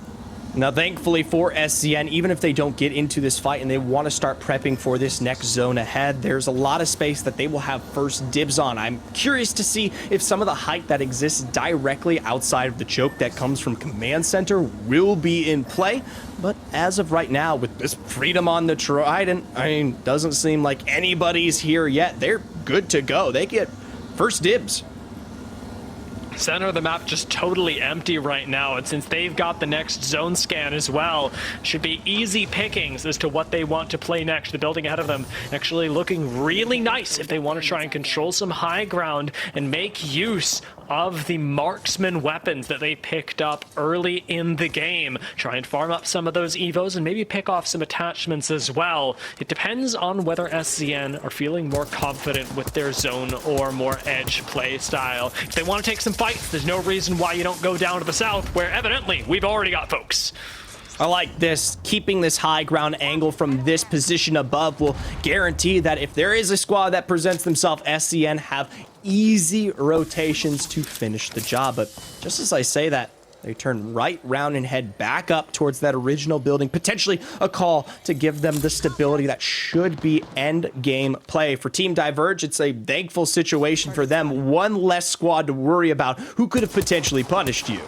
Now, thankfully for SCN, even if they don't get into this fight and they want to start prepping for this next zone ahead, there's a lot of space that they will have first dibs on. I'm curious to see if some of the height that exists directly outside of the choke that comes from Command Center will be in play. But as of right now, with this freedom on the Trident, I mean, doesn't seem like anybody's here yet. They're good to go. They get first dibs. Center of the map just totally empty right now, and since they've got the next zone scan as well, should be easy pickings as to what they want to play next. The building ahead of them actually looking really nice if they want to try and control some high ground and make use of the marksman weapons that they picked up early in the game. Try and farm up some of those evos and maybe pick off some attachments as well. It depends on whether SCN are feeling more confident with their zone or more edge play style. If they want to take some fights, there's no reason why you don't go down to the south, where evidently we've already got folks. I like this. Keeping this high ground angle from this position above will guarantee that if there is a squad that presents themselves, SCN have easy rotations to finish the job. But just as I say that, they turn right round and head back up towards that original building, potentially a call to give them the stability that should be end game play. For Team Diverge, it's a thankful situation for them. One less squad to worry about who could have potentially punished you.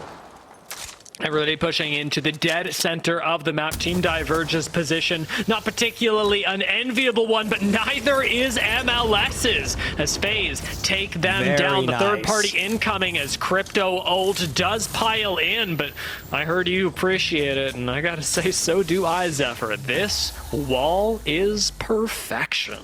Everybody pushing into the dead center of the map. Team Diverge's position, not particularly an enviable one, but neither is MLS's, as FaZe take them Very down. The nice. third party incoming as Crypto ult does pile in, but I heard you appreciate it, and I gotta say, so do I, Zephyr. This wall is perfection.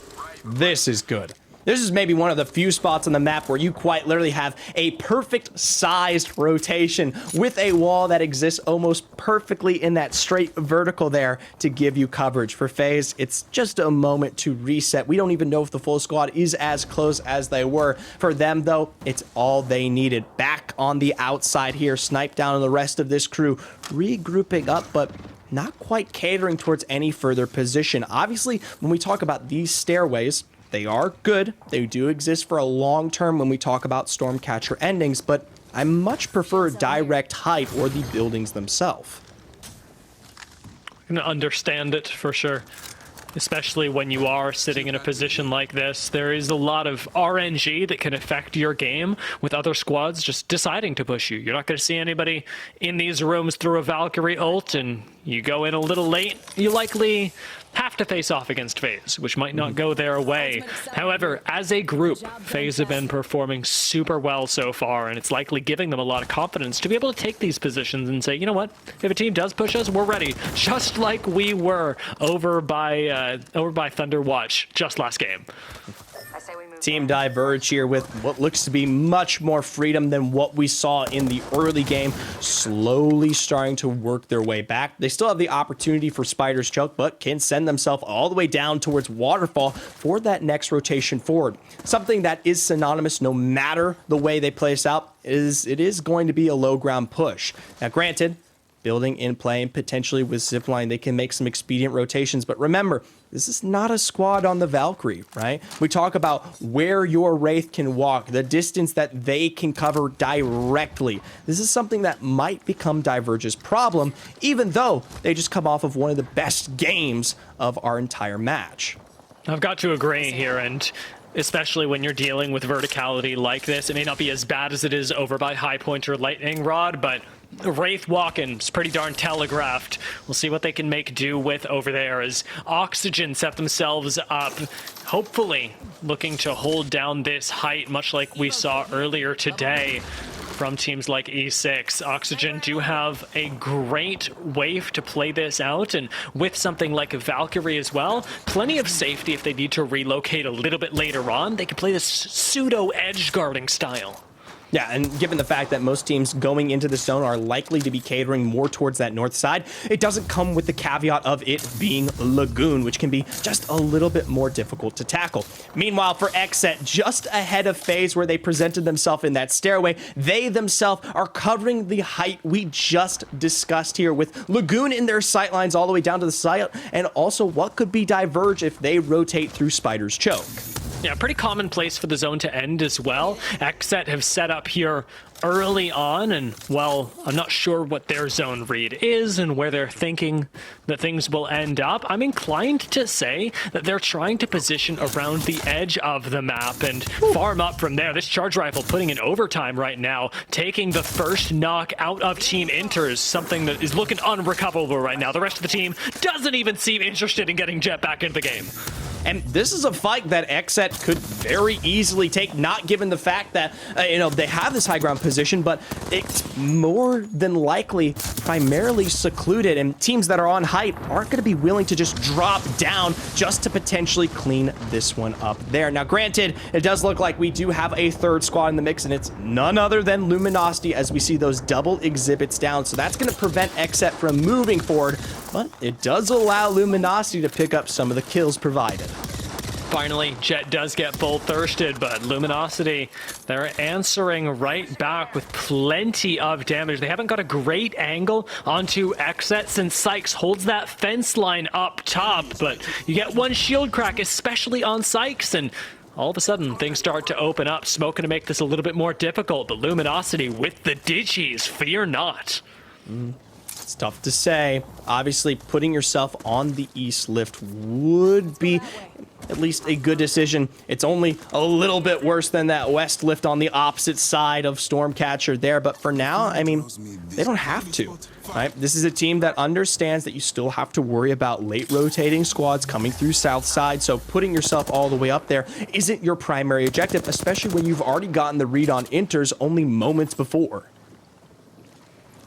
This is good. This is maybe one of the few spots on the map where you quite literally have a perfect sized rotation with a wall that exists almost perfectly in that straight vertical there to give you coverage. For FaZe, it's just a moment to reset. We don't even know if the full squad is as close as they were. For them, though, it's all they needed. Back on the outside here, snipe down on the rest of this crew, regrouping up, but not quite catering towards any further position. Obviously, when we talk about these stairways, they are good. They do exist for a long term when we talk about Stormcatcher endings, but I much prefer direct height or the buildings themselves. I can understand it for sure. Especially when you are sitting in a position like this, there is a lot of RNG that can affect your game with other squads just deciding to push you. You're not going to see anybody in these rooms through a Valkyrie ult, and you go in a little late, you likely have to face off against FaZe, which might not go their way. However, as a group, FaZe have been performing super well so far, and it's likely giving them a lot of confidence to be able to take these positions and say, you know what, if a team does push us, we're ready, just like we were over by Thunder Watch just last game. Team Diverge here with what looks to be much more freedom than what we saw in the early game, slowly starting to work their way back. They still have the opportunity for Spider's Choke, but can send themselves all the way down towards Waterfall for that next rotation forward. Something that is synonymous no matter the way they play this out is it is going to be a low ground push. Now granted, building in play and potentially with Zipline, they can make some expedient rotations. But remember, this is not a squad on the Valkyrie, right? We talk about where your Wraith can walk, the distance that they can cover directly. This is something that might become Diverge's problem, even though they just come off of one of the best games of our entire match. I've got to agree here, and especially when you're dealing with verticality like this, it may not be as bad as it is over by High Point or Lightning Rod, but Wraith walking is pretty darn telegraphed. We'll see what they can make do with over there as Oxygen set themselves up, hopefully looking to hold down this height, much like we saw earlier today from teams like E6. Oxygen do have a great wave to play this out, and with something like a Valkyrie as well, plenty of safety if they need to relocate a little bit later on. They can play this pseudo edge guarding style. Yeah, and given the fact that most teams going into the zone are likely to be catering more towards that north side, it doesn't come with the caveat of it being Lagoon, which can be just a little bit more difficult to tackle. Meanwhile, for XSET, just ahead of FaZe where they presented themselves in that stairway, they themselves are covering the height we just discussed here, with Lagoon in their sightlines all the way down to the site, and also what could be Diverge if they rotate through Spider's Choke. Yeah, pretty common place for the zone to end as well. XSET have set up here early on, and well, I'm not sure what their zone read is and where they're thinking that things will end up. I'm inclined to say that they're trying to position around the edge of the map and farm up from there. This charge rifle putting in overtime right now, taking the first knock out of Team Inter's, something that is looking unrecoverable right now. The rest of the team doesn't even seem interested in getting Jet back into the game. And this is a fight that XSET could very easily take, not given the fact that, they have this high ground position, but it's more than likely primarily secluded, and teams that are on height aren't going to be willing to just drop down just to potentially clean this one up there. Now, granted, it does look like we do have a third squad in the mix, and it's none other than Luminosity as we see those double exhibits down. So that's going to prevent XSET from moving forward, but it does allow Luminosity to pick up some of the kills provided. Finally, Jet does get bull-thirsted, but Luminosity, they're answering right back with plenty of damage. They haven't got a great angle onto XSET since Sykes holds that fence line up top, but you get one shield crack, especially on Sykes, and all of a sudden, things start to open up. Smoking to make this a little bit more difficult, but Luminosity with the digis, fear not. It's tough to say. Obviously, putting yourself on the east lift would be at least a good decision. It's only a little bit worse than that west lift on the opposite side of Stormcatcher there, but for now, I mean, they don't have to, right? This is a team that understands that you still have to worry about late rotating squads coming through south side, so putting yourself all the way up there isn't your primary objective, especially when you've already gotten the read on Inters only moments before.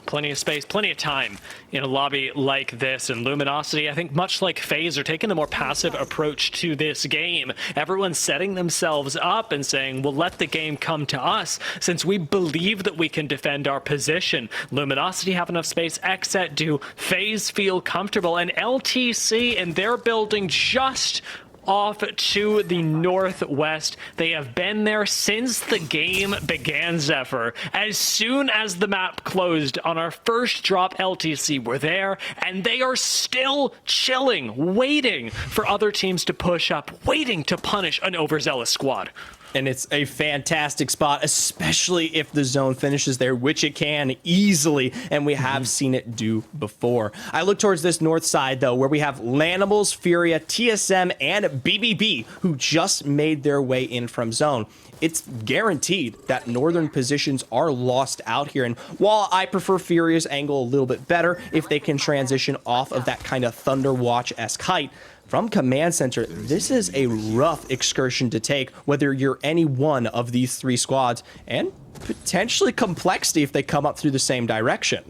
Plenty of space, plenty of time in a lobby like this, and Luminosity, I think much like FaZe, are taking the more passive approach to this game. Everyone's setting themselves up and saying, we'll let the game come to us since we believe that we can defend our position. Luminosity have enough space, XSET do, FaZe feel comfortable, and LTC and their building just off to the northwest. They have been there since the game began, Zephyr. As soon as the map closed on our first drop LTC, we're there, and they are still chilling, waiting for other teams to push up, waiting to punish an overzealous squad. And it's a fantastic spot, especially if the zone finishes there, which it can easily, and we have seen it do before. I look towards this north side, though, where we have Lanimals, Furia, TSM, and BBB, who just made their way in from zone. It's guaranteed that northern positions are lost out here. And while I prefer Furia's angle a little bit better, if they can transition off of that kind of Thunder Watch-esque height, from Command Center, this is a rough excursion to take, whether you're any one of these three squads, and potentially complexity if they come up through the same direction.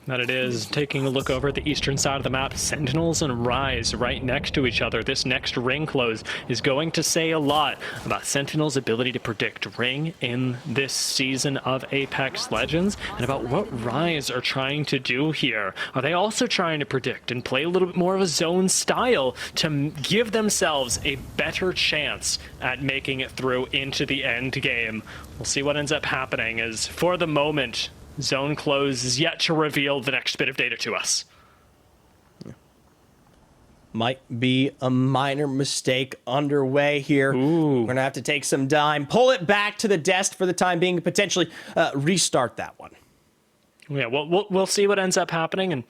That it is. Taking a look over at the eastern side of the map, Sentinels and Rise right next to each other. This next ring close is going to say a lot about Sentinels' ability to predict ring in this season of Apex Legends, and about what Rise are trying to do here. Are they also trying to predict and play a little bit more of a zone style to give themselves a better chance at making it through into the end game? We'll see what ends up happening, as for the moment, zone close is yet to reveal the next bit of data to us. Might be a minor mistake underway here. We're going to have to take some time, pull it back to the desk for the time being, and potentially restart that one. Yeah, we'll see what ends up happening, and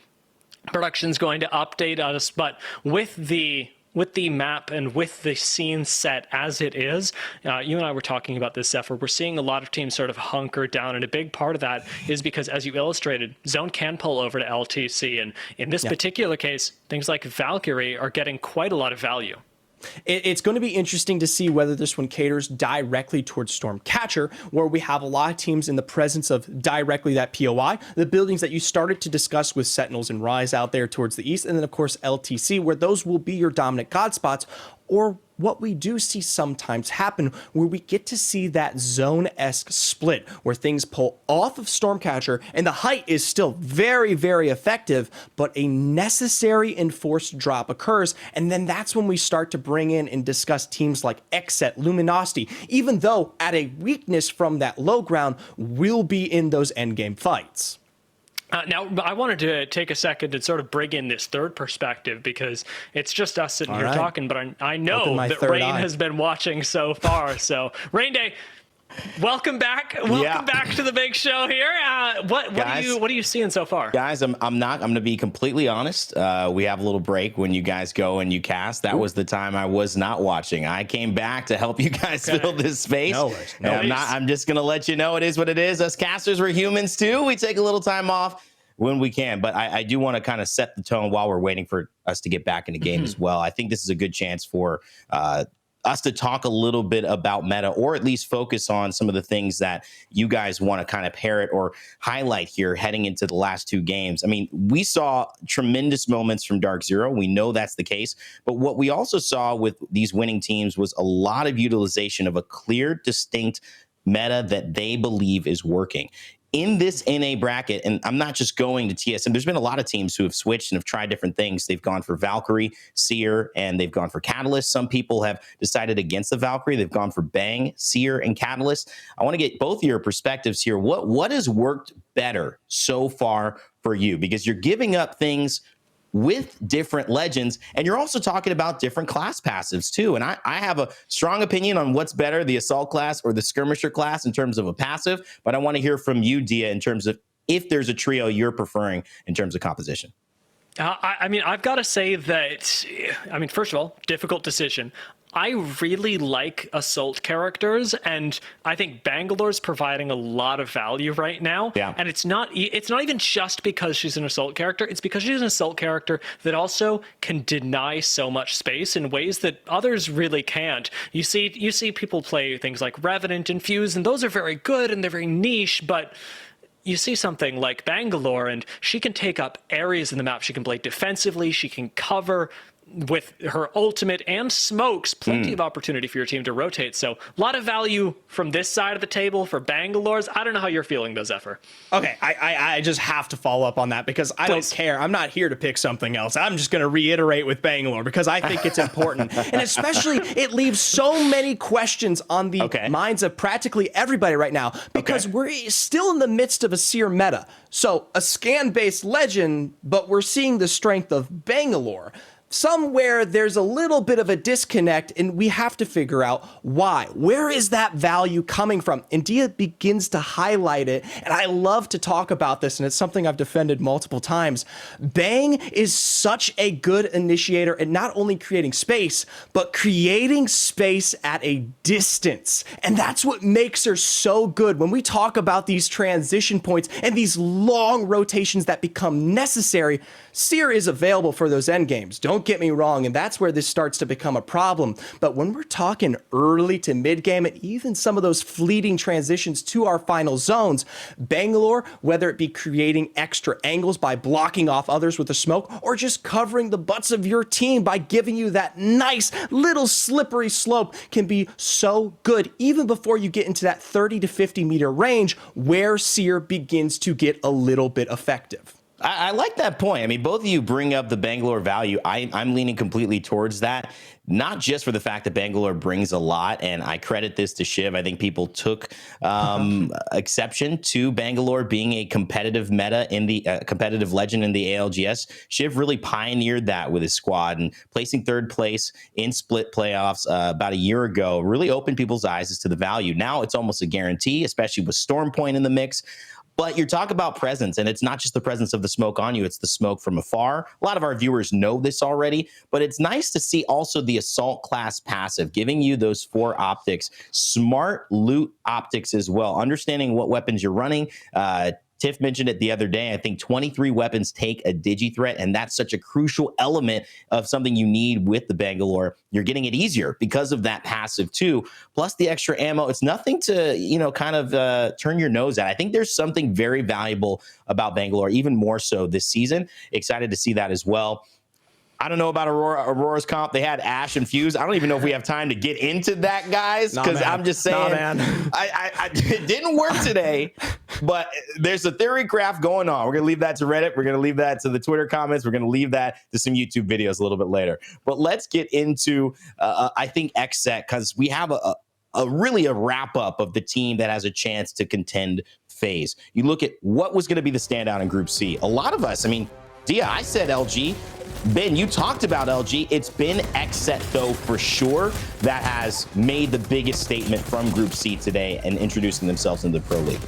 production's going to update us, but with the map and with the scene set as it is, you and I were talking about this, Zephyr, we're seeing a lot of teams sort of hunker down, and a big part of that is because, as you illustrated, Zone can pull over to LTC, and in this particular case, things like Valkyrie are getting quite a lot of value. It's going to be interesting to see whether this one caters directly towards Stormcatcher, where we have a lot of teams in the presence of directly that POI, the buildings that you started to discuss with Sentinels and Rise out there towards the east, and then of course LTC, where those will be your dominant god spots, or what we do see sometimes happen, where we get to see that zone-esque split, where things pull off of Stormcatcher, and the height is still very, very effective, but a necessary enforced drop occurs, and then that's when we start to bring in and discuss teams like Xset, Luminosity, even though at a weakness from that low ground, will be in those endgame fights. Now, I wanted to take a second and sort of bring in this third perspective, because it's just us sitting here talking, but I know that Rain has been watching so far. So, Rain Day, welcome back. Welcome back to the big show here. What are you seeing so far? Guys, I'm going to be completely honest. We have a little break when you guys go and you cast. That was the time I was not watching. I came back to help you guys fill this space. No worries. I'm just going to let you know it is what it is. Us casters, we're humans too. We take a little time off when we can, but I do want to kind of set the tone while we're waiting for us to get back in the game as well. I think this is a good chance for us to talk a little bit about meta, or at least focus on some of the things that you guys want to kind of parrot or highlight here heading into the last two games. I mean, we saw tremendous moments from Dark Zero. We know that's the case, but what we also saw with these winning teams was a lot of utilization of a clear, distinct meta that they believe is working. In this NA bracket, and I'm not just going to TSM, there's been a lot of teams who have switched and have tried different things. They've gone for Valkyrie, Seer, and they've gone for Catalyst. Some people have decided against the Valkyrie. They've gone for Bang, Seer, and Catalyst. I want to get both of your perspectives here. What has worked better so far for you? Because you're giving up things with different legends, and you're also talking about different class passives too. And I have a strong opinion on what's better, the assault class or the skirmisher class in terms of a passive, but I want to hear from you, Dia, in terms of if there's a trio you're preferring in terms of composition. I mean, I've got to say that, first of all, difficult decision. I really like assault characters, and I think Bangalore's providing a lot of value right now. Yeah. And it's not even just because she's an assault character. It's because she's an assault character that also can deny so much space in ways that others really can't. You see people play things like Revenant and Fuse, and those are very good and they're very niche, but you see something like Bangalore, and she can take up areas in the map. She can play defensively. She can cover with her ultimate and smokes, plenty of opportunity for your team to rotate. So a lot of value from this side of the table for Bangalore's. I don't know how you're feeling though, Zephyr. Okay, I just have to follow up on that because I don't care. I'm not here to pick something else. I'm just going to reiterate with Bangalore because I think it's important. And especially it leaves so many questions on the minds of practically everybody right now because we're still in the midst of a Seer meta. So a scan-based legend, but we're seeing the strength of Bangalore. Somewhere there's a little bit of a disconnect and we have to figure out why. Where is that value coming from? And Dia begins to highlight it. And I love to talk about this, and it's something I've defended multiple times. Bang is such a good initiator in not only creating space, but creating space at a distance. And that's what makes her so good. When we talk about these transition points and these long rotations that become necessary, Seer is available for those end games. Don't get me wrong, and that's where this starts to become a problem. But when we're talking early to mid game and even some of those fleeting transitions to our final zones, Bangalore, whether it be creating extra angles by blocking off others with a smoke or just covering the butts of your team by giving you that nice little slippery slope, can be so good even before you get into that 30 to 50 meter range where Seer begins to get a little bit effective. I like that point. I mean, both of you bring up the Bangalore value. I'm leaning completely towards that, not just for the fact that Bangalore brings a lot, and I credit this to Shiv. I think people took exception to Bangalore being a competitive meta in the competitive legend in the ALGS. Shiv really pioneered that with his squad, and placing third place in split playoffs about a year ago really opened people's eyes as to the value. Now it's almost a guarantee, especially with Storm Point in the mix. But you're talking about presence, and it's not just the presence of the smoke on you, it's the smoke from afar. A lot of our viewers know this already, but it's nice to see also the assault class passive, giving you those 4 optics, smart loot optics as well, understanding what weapons you're running. Tiff mentioned it the other day. I think 23 weapons take a digi threat, and that's such a crucial element of something you need with the Bangalore. You're getting it easier because of that passive too, plus the extra ammo. It's nothing to, kind of turn your nose at. I think there's something very valuable about Bangalore, even more so this season. Excited to see that as well. I don't know about Aurora's comp. They had Ash and Fuse. I don't even know if we have time to get into that, guys, because I'm just saying, it didn't work today, but there's a theory craft going on. We're going to leave that to Reddit. We're going to leave that to the Twitter comments. We're going to leave that to some YouTube videos a little bit later. But let's get into, I think, XSET, because we have really a wrap up of the team that has a chance to contend phase. You look at what was going to be the standout in Group C. A lot of us, I mean, Dia, I said LG. Ben, you talked about LG. It's been XSET, though, for sure, that has made the biggest statement from Group C today and introducing themselves into the Pro League.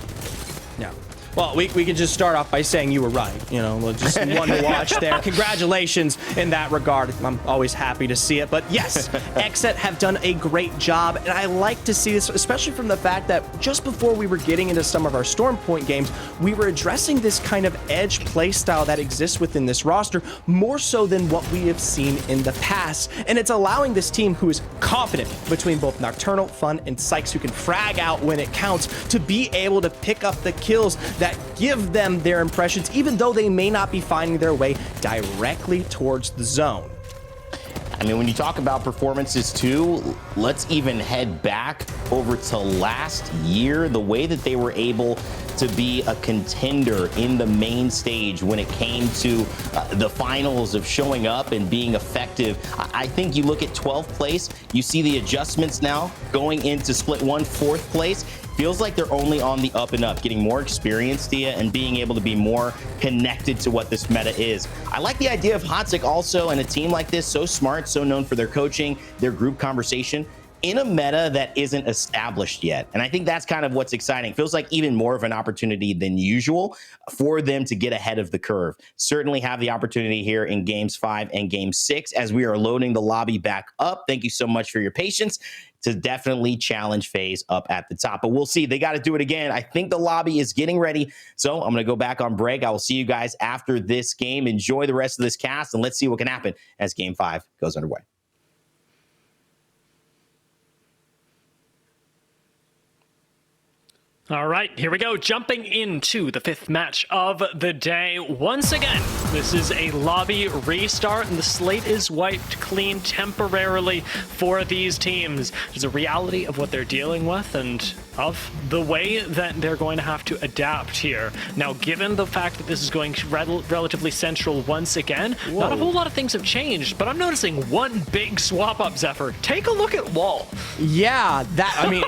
Yeah. Well, we could just start off by saying you were right. Just one to watch there. Congratulations in that regard. I'm always happy to see it. But yes, XSET have done a great job, and I like to see this, especially from the fact that just before we were getting into some of our Storm Point games, we were addressing this kind of edge play style that exists within this roster more so than what we have seen in the past. And it's allowing this team who is confident between both Nocturnal, Fun, and Sykes, who can frag out when it counts, to be able to pick up the kills that give them their impressions, even though they may not be finding their way directly towards the zone. I mean, when you talk about performances too, let's even head back over to last year, the way that they were able to be a contender in the main stage when it came to the finals of showing up and being effective. I think you look at 12th place, you see the adjustments now going into split 1, 4th place. Feels like they're only on the up and up, getting more experience, Dia, and being able to be more connected to what this meta is. I like the idea of Hotsick also, and a team like this, so smart, so known for their coaching, their group conversation, in a meta that isn't established yet. And I think that's kind of what's exciting. Feels like even more of an opportunity than usual for them to get ahead of the curve. Certainly have the opportunity here in Games 5 and Game 6 as we are loading the lobby back up. Thank you so much for your patience to definitely challenge FaZe up at the top. But we'll see. They got to do it again. I think the lobby is getting ready. So I'm going to go back on break. I will see you guys after this game. Enjoy the rest of this cast, and let's see what can happen as Game 5 goes underway. All right, here we go. Jumping into the 5th match of the day. Once again, this is a lobby restart, and the slate is wiped clean temporarily for these teams. There's a reality of what they're dealing with and of the way that they're going to have to adapt here. Now, given the fact that this is going relatively central once again, not a whole lot of things have changed, but I'm noticing one big swap-up, Zephyr. Take a look at Wall. Yeah, I mean,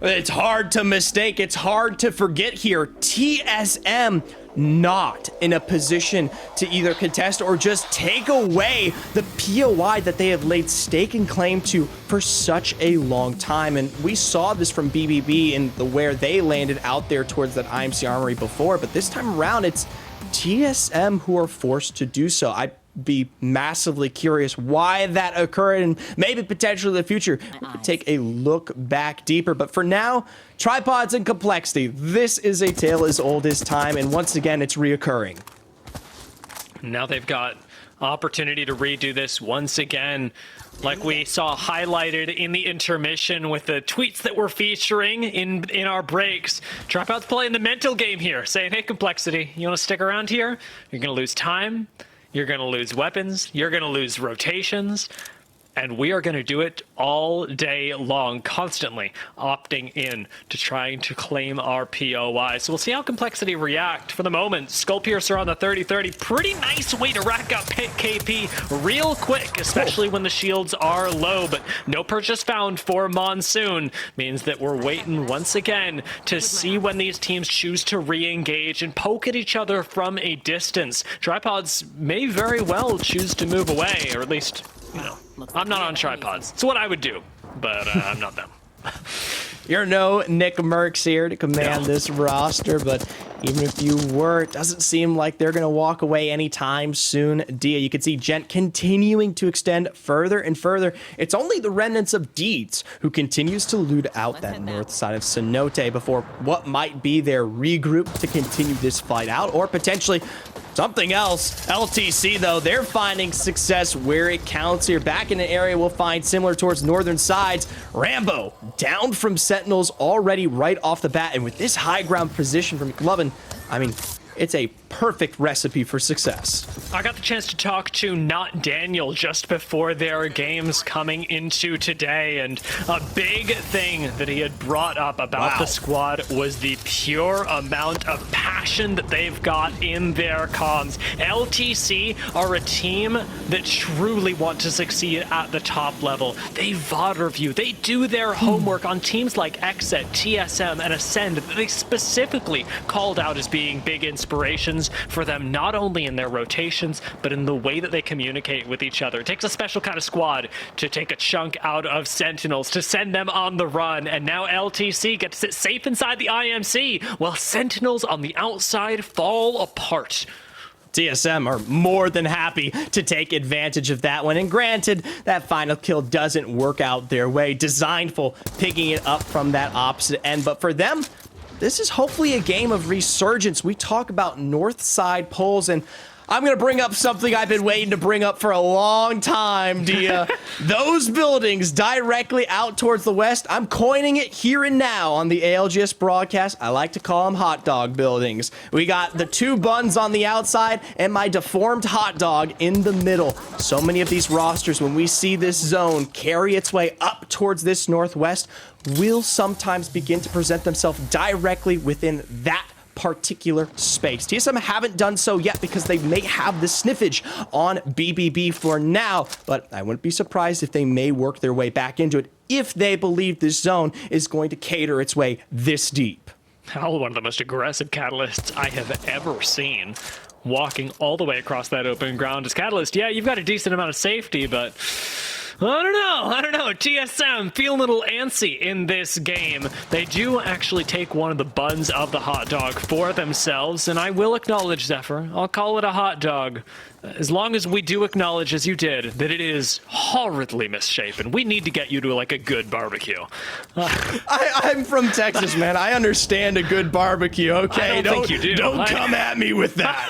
it's hard to mistake. It's hard to forget here. TSM not in a position to either contest or just take away the POI that they have laid stake and claim to for such a long time. And we saw this from BBB in where they landed out there towards that IMC Armory before, but this time around, it's TSM who are forced to do so. I'd be massively curious why that occurred, and maybe potentially in the future we could take a look back deeper. But for now, tripods and complexity, this is a tale as old as time, and once again it's reoccurring. Now they've got opportunity to redo this once again, like we saw highlighted in the intermission with the tweets that we're featuring in our breaks. Tripods playing the mental game here, saying, hey, complexity, you want to stick around here? You're going to lose time. You're going to lose weapons. You're going to lose rotations. And we are going to do it all day long, constantly opting in to trying to claim our POI. So we'll see how complexity react. For the moment, Skull Piercer on the 30-30. Pretty nice way to rack up pit KP real quick, especially when the shields are low. But no purchase found for Monsoon means that we're waiting once again to see when these teams choose to re-engage and poke at each other from a distance. Tripods may very well choose to move away, or at least, you know, I'm not on tripods. It's what I would do, but I'm not them. You're no Nick Merckx here to command this roster, but even if you were, it doesn't seem like they're going to walk away anytime soon. Dia, you can see Gent continuing to extend further and further. It's only the remnants of Deeds who continues to loot out that north side of Cenote before what might be their regroup to continue this fight out, or potentially something else. LTC, though, they're finding success where it counts here. Back in an area we'll find similar towards northern sides. Rambo down from Sentinels already right off the bat. And with this high ground position from McLovin, I mean, it's a perfect recipe for success. I got the chance to talk to Not Daniel just before their games coming into today, and a big thing that he had brought up about the squad was the pure amount of passion that they've got in their comms. LTC are a team that truly want to succeed at the top level. They VOD review, they do their homework on teams like Exet, TSM, and Ascend that they specifically called out as being big inspirations for them, not only in their rotations, but in the way that they communicate with each other. It takes a special kind of squad to take a chunk out of Sentinels, to send them on the run, and now LTC get to sit safe inside the IMC, while Sentinels on the outside fall apart. TSM are more than happy to take advantage of that one. And granted, that final kill doesn't work out their way. Designful picking it up from that opposite end. But for them, this is hopefully a game of resurgence. We talk about north side pulls, and I'm going to bring up something I've been waiting to bring up for a long time, Dia. Those buildings directly out towards the west, I'm coining it here and now on the ALGS broadcast. I like to call them hot dog buildings. We got the two buns on the outside and my deformed hot dog in the middle. So many of these rosters, when we see this zone carry its way up towards this northwest, will sometimes begin to present themselves directly within that particular space. TSM haven't done so yet because they may have the sniffage on BBB for now, but I wouldn't be surprised if they may work their way back into it if they believe this zone is going to cater its way this deep. Hell, one of the most aggressive Catalysts I have ever seen. Walking all the way across that open ground as Catalyst. Yeah, you've got a decent amount of safety, but I don't know. TSM feeling a little antsy in this game. They do actually take one of the buns of the hot dog for themselves, and I will acknowledge, Zephyr, I'll call it a hot dog, as long as we do acknowledge, as you did, that it is horridly misshapen. We need to get you to, like, a good barbecue. I'm from Texas, man. I understand a good barbecue, okay? I don't think you do. Don't come at me with that.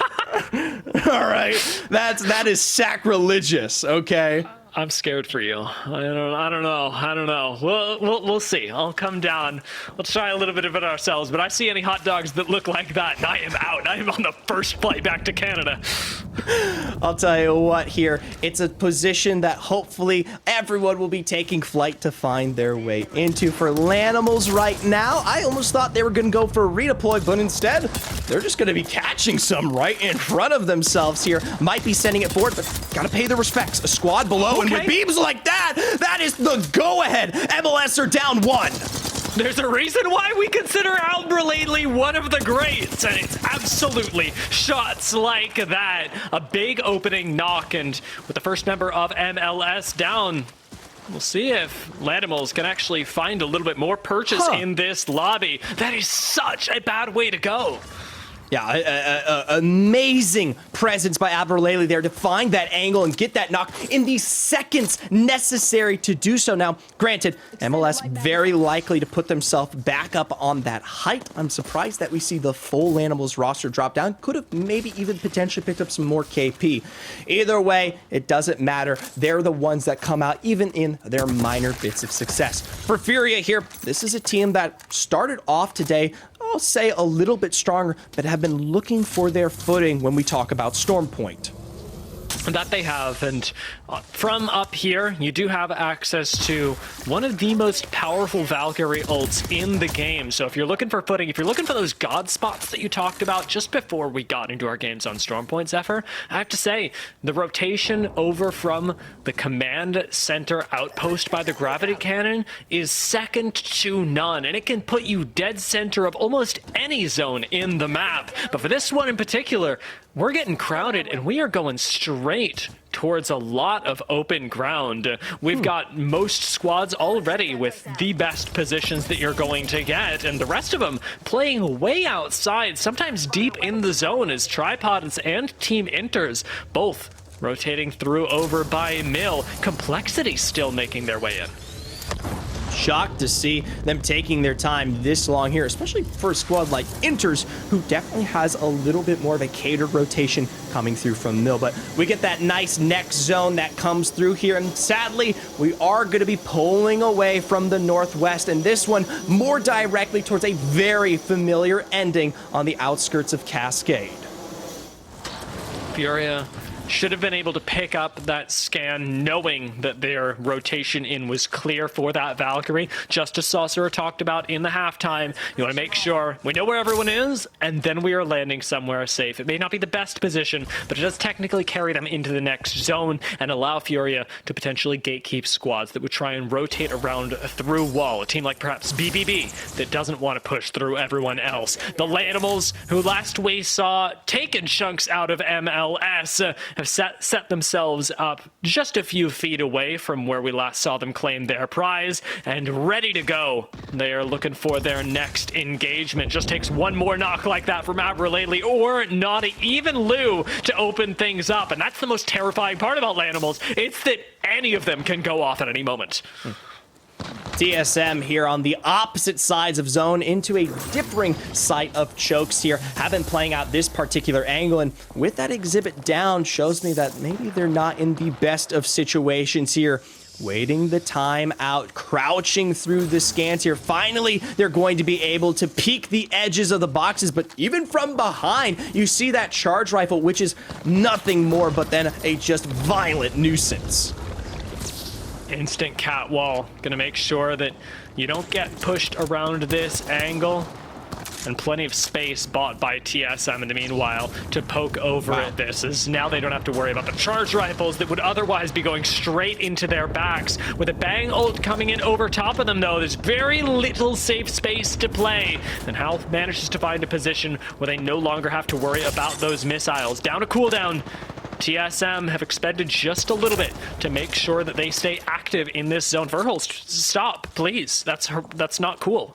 All right? That is sacrilegious, okay? I'm scared for you. I don't know. We'll see. I'll come down. We'll try a little bit of it ourselves. But I see any hot dogs that look like that, and I am out. I am on the first flight back to Canada. I'll tell you what here. It's a position that hopefully everyone will be taking flight to find their way into. For Lanimals right now, I almost thought they were going to go for a redeploy, but instead, they're just going to be catching some right in front of themselves here. Might be sending it forward, but gotta pay the respects. A squad below, and with beams like that, that is the go-ahead. MLS are down 1. There's a reason why we consider Alberlately one of the greats, and it's absolutely shots like that. A big opening knock, and with the first member of MLS down, we'll see if Lanimals can actually find a little bit more purchase in this lobby. That is such a bad way to go. Yeah, amazing presence by Alberlately there to find that angle and get that knock in the seconds necessary to do so. Now, granted, MLS very likely to put themselves back up on that height. I'm surprised that we see the full Lanimals roster drop down. Could have maybe even potentially picked up some more KP. Either way, it doesn't matter. They're the ones that come out even in their minor bits of success. For Furia here, this is a team that started off today, I'll say a little bit stronger, but have been looking for their footing when we talk about Stormpoint. That they have, and from up here, you do have access to one of the most powerful Valkyrie ults in the game. So if you're looking for footing, if you're looking for those god spots that you talked about just before we got into our games on Stormpoint, Zephyr, I have to say, the rotation over from the command center outpost by the gravity cannon is second to none, and it can put you dead center of almost any zone in the map. But for this one in particular, we're getting crowded, and we are going straight towards a lot of open ground. We've got most squads already with the best positions that you're going to get, and the rest of them playing way outside, sometimes deep in the zone as Tripods and Team Inters both rotating through over by Mill. Complexity still making their way in. Shocked to see them taking their time this long here, especially for a squad like Inters, who definitely has a little bit more of a catered rotation coming through from Mill. But we get that nice next zone that comes through here, and sadly, we are going to be pulling away from the northwest, and this one more directly towards a very familiar ending on the outskirts of Cascade. Furia should have been able to pick up that scan knowing that their rotation in was clear for that Valkyrie. Just as Saucer talked about in the halftime, you want to make sure we know where everyone is, and then we are landing somewhere safe. It may not be the best position, but it does technically carry them into the next zone and allow Furia to potentially gatekeep squads that would try and rotate around through wall. A team like perhaps BBB that doesn't want to push through everyone else. The Lanimals, who last we saw taken chunks out of MLS, have set themselves up just a few feet away from where we last saw them claim their prize, and ready to go. They are looking for their next engagement. Just takes one more knock like that from Alberlately or not even Lou to open things up, and that's the most terrifying part about Lanimals. It's that any of them can go off at any moment. TSM here on the opposite sides of zone into a differing sight of chokes here. Have been playing out this particular angle, and with that exhibit down shows me that maybe they're not in the best of situations here. Waiting the time out, crouching through the scans here. Finally, they're going to be able to peek the edges of the boxes, but even from behind, you see that charge rifle, which is nothing more but then a just violent nuisance. Instant cat wall. Gonna make sure that you don't get pushed around this angle. And plenty of space bought by TSM in the meanwhile to poke over at this, as now they don't have to worry about the charge rifles that would otherwise be going straight into their backs. With a bang ult coming in over top of them though, there's very little safe space to play. And Hal manages to find a position where they no longer have to worry about those missiles. Down to cooldown. TSM have expended just a little bit to make sure that they stay active in this zone. Verhulst, stop, please. That's not cool.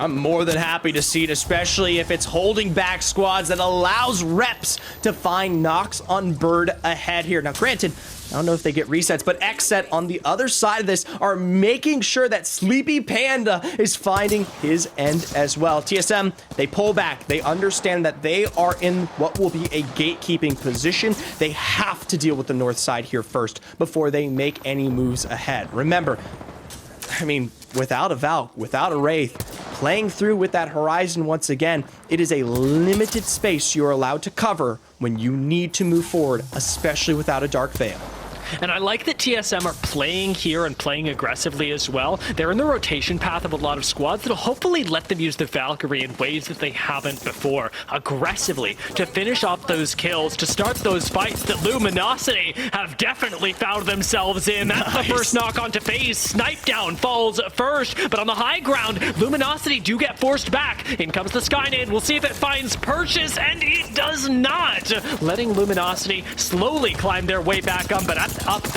I'm more than happy to see it, especially if it's holding back squads that allows reps to find knocks on Bird ahead here. Now, granted, I don't know if they get resets, but XSET on the other side of this are making sure that Sleepy Panda is finding his end as well. TSM, they pull back. They understand that they are in what will be a gatekeeping position. They have to deal with the north side here first before they make any moves ahead. Remember, I mean, without a Valk, without a Wraith, playing through with that Horizon once again, it is a limited space you're allowed to cover when you need to move forward, especially without a Dark Veil. And I like that TSM are playing here and playing aggressively as well. They're in the rotation path of a lot of squads that'll hopefully let them use the Valkyrie in ways that they haven't before. Aggressively, to finish off those kills, to start those fights that Luminosity have definitely found themselves in. That's the first knock onto FaZe. Snipe down falls first, but on the high ground, Luminosity do get forced back. In comes the Skynade. We'll see if it finds Purchase, and it does not. Letting Luminosity slowly climb their way back up, but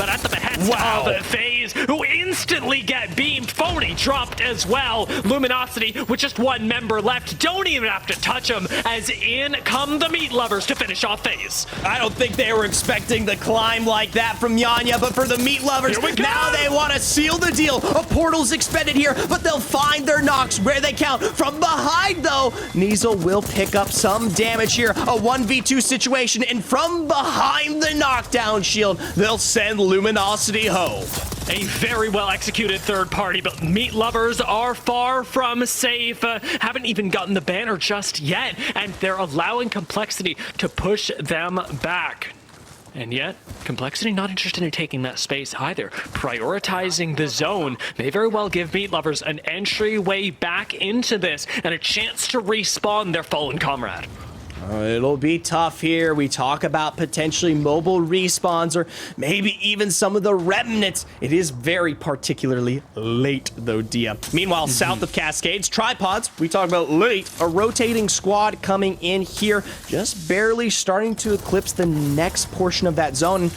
at the behest of FaZe, who instantly get beamed. Phony dropped as well. Luminosity with just one member left. Don't even have to touch him, as in come the Meat Lovers to finish off FaZe. I don't think they were expecting the climb like that from Yanya, but for the Meat Lovers, now they want to seal the deal. A portal's expended here, but they'll find their knocks where they count. From behind, though, Nizel will pick up some damage here. A 1v2 situation, and from behind the knockdown shield, they'll send Luminosity home. A very well executed third party, but Meat Lovers are far from safe. Haven't even gotten the banner just yet, and they're allowing Complexity to push them back. And yet, Complexity not interested in taking that space either. Prioritizing the zone may very well give Meat Lovers an entryway back into this and a chance to respawn their fallen comrade. It'll be tough here. We talk about potentially mobile respawns or maybe even some of the remnants. It is very particularly late, though, Dia. Meanwhile, south of Cascades, Tripods, we talk about late. A rotating squad coming in here, just barely starting to eclipse the next portion of that zone.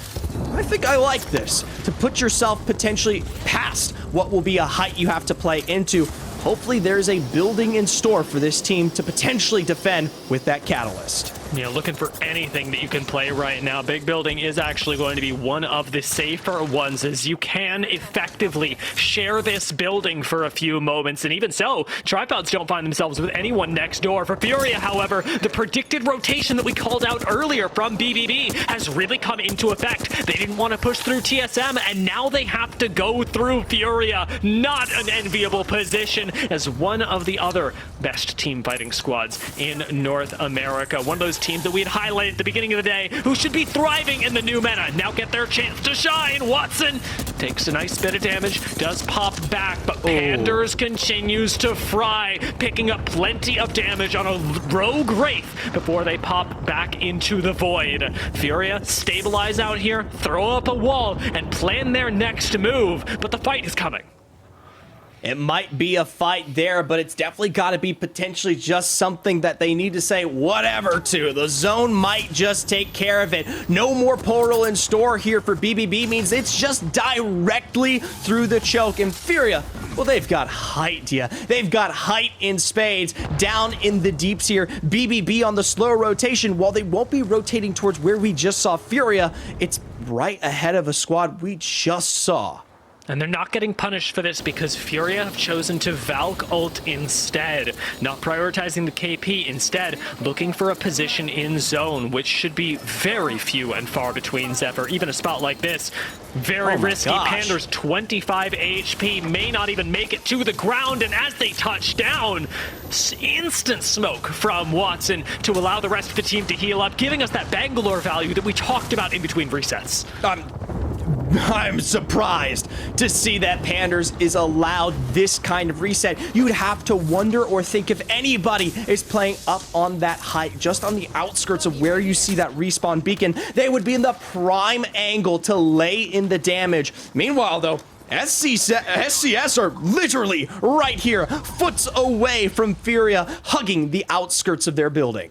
I think I like this, to put yourself potentially past what will be a height you have to play into. Hopefully there's a building in store for this team to potentially defend with that catalyst. Yeah, looking for anything that you can play right now. Big building is actually going to be one of the safer ones, as you can effectively share this building for a few moments. And even so, Tripods don't find themselves with anyone next door. For Furia, however, the predicted rotation that we called out earlier from BBB has really come into effect. They didn't want to push through TSM, and now they have to go through Furia. Not an enviable position, as one of the other best team fighting squads in North America. One of those teams that we had highlighted at the beginning of the day who should be thriving in the new meta now get their chance to shine. Watson takes a nice bit of damage, does pop back, but Panders continues to fry, picking up plenty of damage on a rogue Wraith before they pop back into the void. Furia stabilize out here, throw up a wall, and plan their next move, but the fight is coming. It might be a fight there, but it's definitely got to be potentially just something that they need to say whatever to. The zone might just take care of it. No more portal in store here for BBB means it's just directly through the choke. And Furia, well, they've got height, yeah. They've got height in spades down in the deeps here. BBB on the slow rotation. While they won't be rotating towards where we just saw Furia, it's right ahead of a squad we just saw. And they're not getting punished for this because Furia have chosen to Valk ult instead, not prioritizing the KP, instead looking for a position in zone, which should be very few and far between, Zephyr. Even a spot like this, very risky. Pander's 25 HP, may not even make it to the ground, and as they touch down, instant smoke from Watson to allow the rest of the team to heal up, giving us that Bangalore value that we talked about in between resets. I'm surprised to see that Panders is allowed this kind of reset. You'd have to wonder or think if anybody is playing up on that height, just on the outskirts of where you see that respawn beacon, they would be in the prime angle to lay in the damage. Meanwhile, though, SCS are literally right here, foots away from Furia, hugging the outskirts of their building.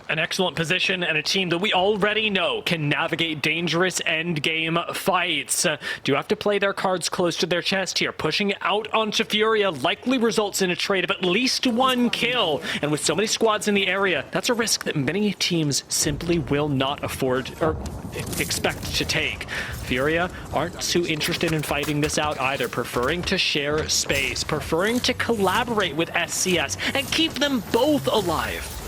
An excellent position and a team that we already know can navigate dangerous end-game fights. Do have to play their cards close to their chest here. Pushing out onto Furia likely results in a trade of at least 1 kill. And with so many squads in the area, that's a risk that many teams simply will not afford or expect to take. Furia aren't too interested in fighting this out either, preferring to share space, preferring to collaborate with SCS and keep them both alive.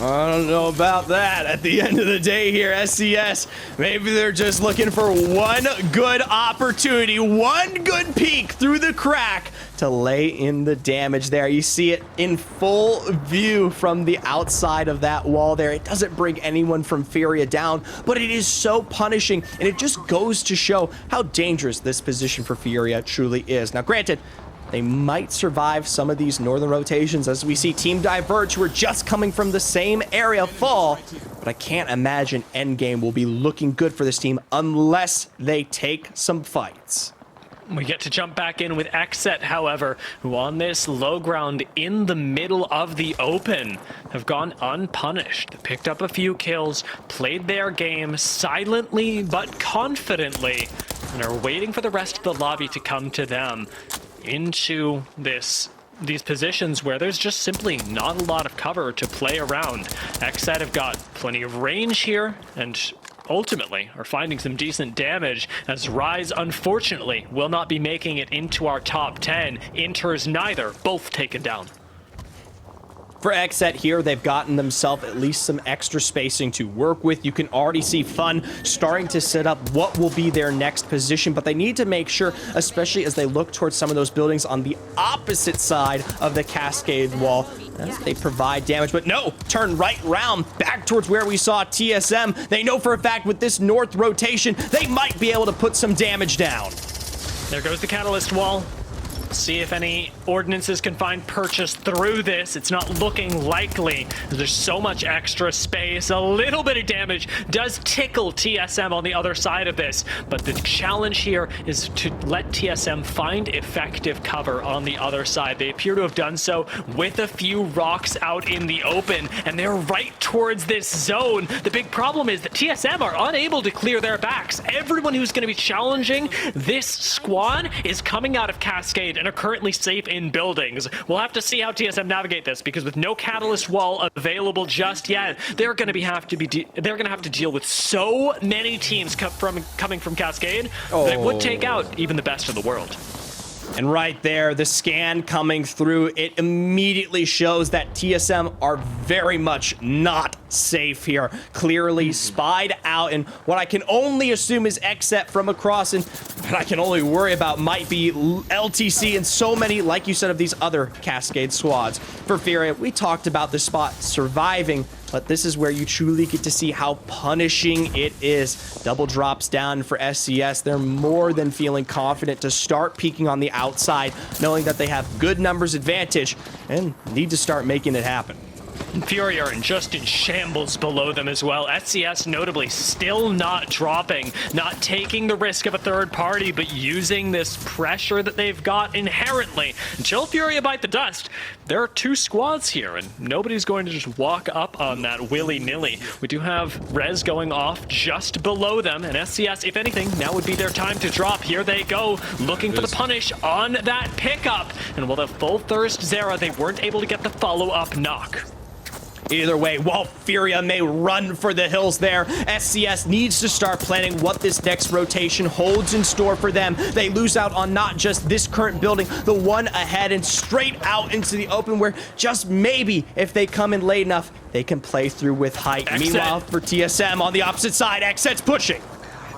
I don't know about that. At the end of the day here, SCS, maybe they're just looking for one good opportunity, one good peek through the crack to lay in the damage there. You see it in full view from the outside of that wall there. It doesn't bring anyone from Furia down, but it is so punishing, and it just goes to show how dangerous this position for Furia truly is. Now, granted, they might survive some of these northern rotations as we see Team Diverge, who are just coming from the same area, fall. But I can't imagine endgame will be looking good for this team unless they take some fights. We get to jump back in with Xset, however, who on this low ground in the middle of the open have gone unpunished. They picked up a few kills, played their game silently but confidently, and are waiting for the rest of the lobby to come to them into these positions where there's just simply not a lot of cover to play around. Xset have got plenty of range here and ultimately are finding some decent damage, as Rise unfortunately will not be making it into our top 10. Inters neither, both taken down. For Xset here, they've gotten themselves at least some extra spacing to work with. You can already see Fun starting to set up what will be their next position, but they need to make sure, especially as they look towards some of those buildings on the opposite side of the Cascade wall, as they provide damage. But no, turn right round back towards where we saw TSM. They know for a fact with this north rotation, they might be able to put some damage down. There goes the Catalyst wall. See if any ordinances can find purchase through this. It's not looking likely. There's so much extra space. A little bit of damage does tickle TSM on the other side of this, but the challenge here is to let TSM find effective cover on the other side. They appear to have done so with a few rocks out in the open, and they're right towards this zone. The big problem is that TSM are unable to clear their backs. Everyone who's going to be challenging this squad is coming out of Cascade and are currently safe in buildings. We'll have to see how TSM navigate this, because with no Catalyst wall available just yet, they're going to have to deal with so many teams coming from Cascade that it would take out even the best in the world. And right there, the scan coming through, it immediately shows that TSM are very much not safe here. Clearly spied out, and what I can only assume is Xset from across, and what I can only worry about might be LTC and so many, like you said, of these other Cascade squads. For Furia, we talked about the spot surviving, but this is where you truly get to see how punishing it is. Double drops down for SCS. They're more than feeling confident to start peeking on the outside, knowing that they have good numbers advantage and need to start making it happen. Fury are just in shambles below them as well. SCS notably still not dropping, not taking the risk of a third party, but using this pressure that they've got inherently. Until Fury bite the dust, there are two squads here, and nobody's going to just walk up on that willy-nilly. We do have Rez going off just below them, and SCS, if anything, now would be their time to drop. Here they go, looking for the punish on that pickup. And with a full thirst Zera, they weren't able to get the follow-up knock. Either way, while Furia may run for the hills there, SCS needs to start planning what this next rotation holds in store for them. They lose out on not just this current building, the one ahead and straight out into the open, where just maybe if they come in late enough, they can play through with height. Xset. Meanwhile, for TSM on the opposite side, Xset's pushing.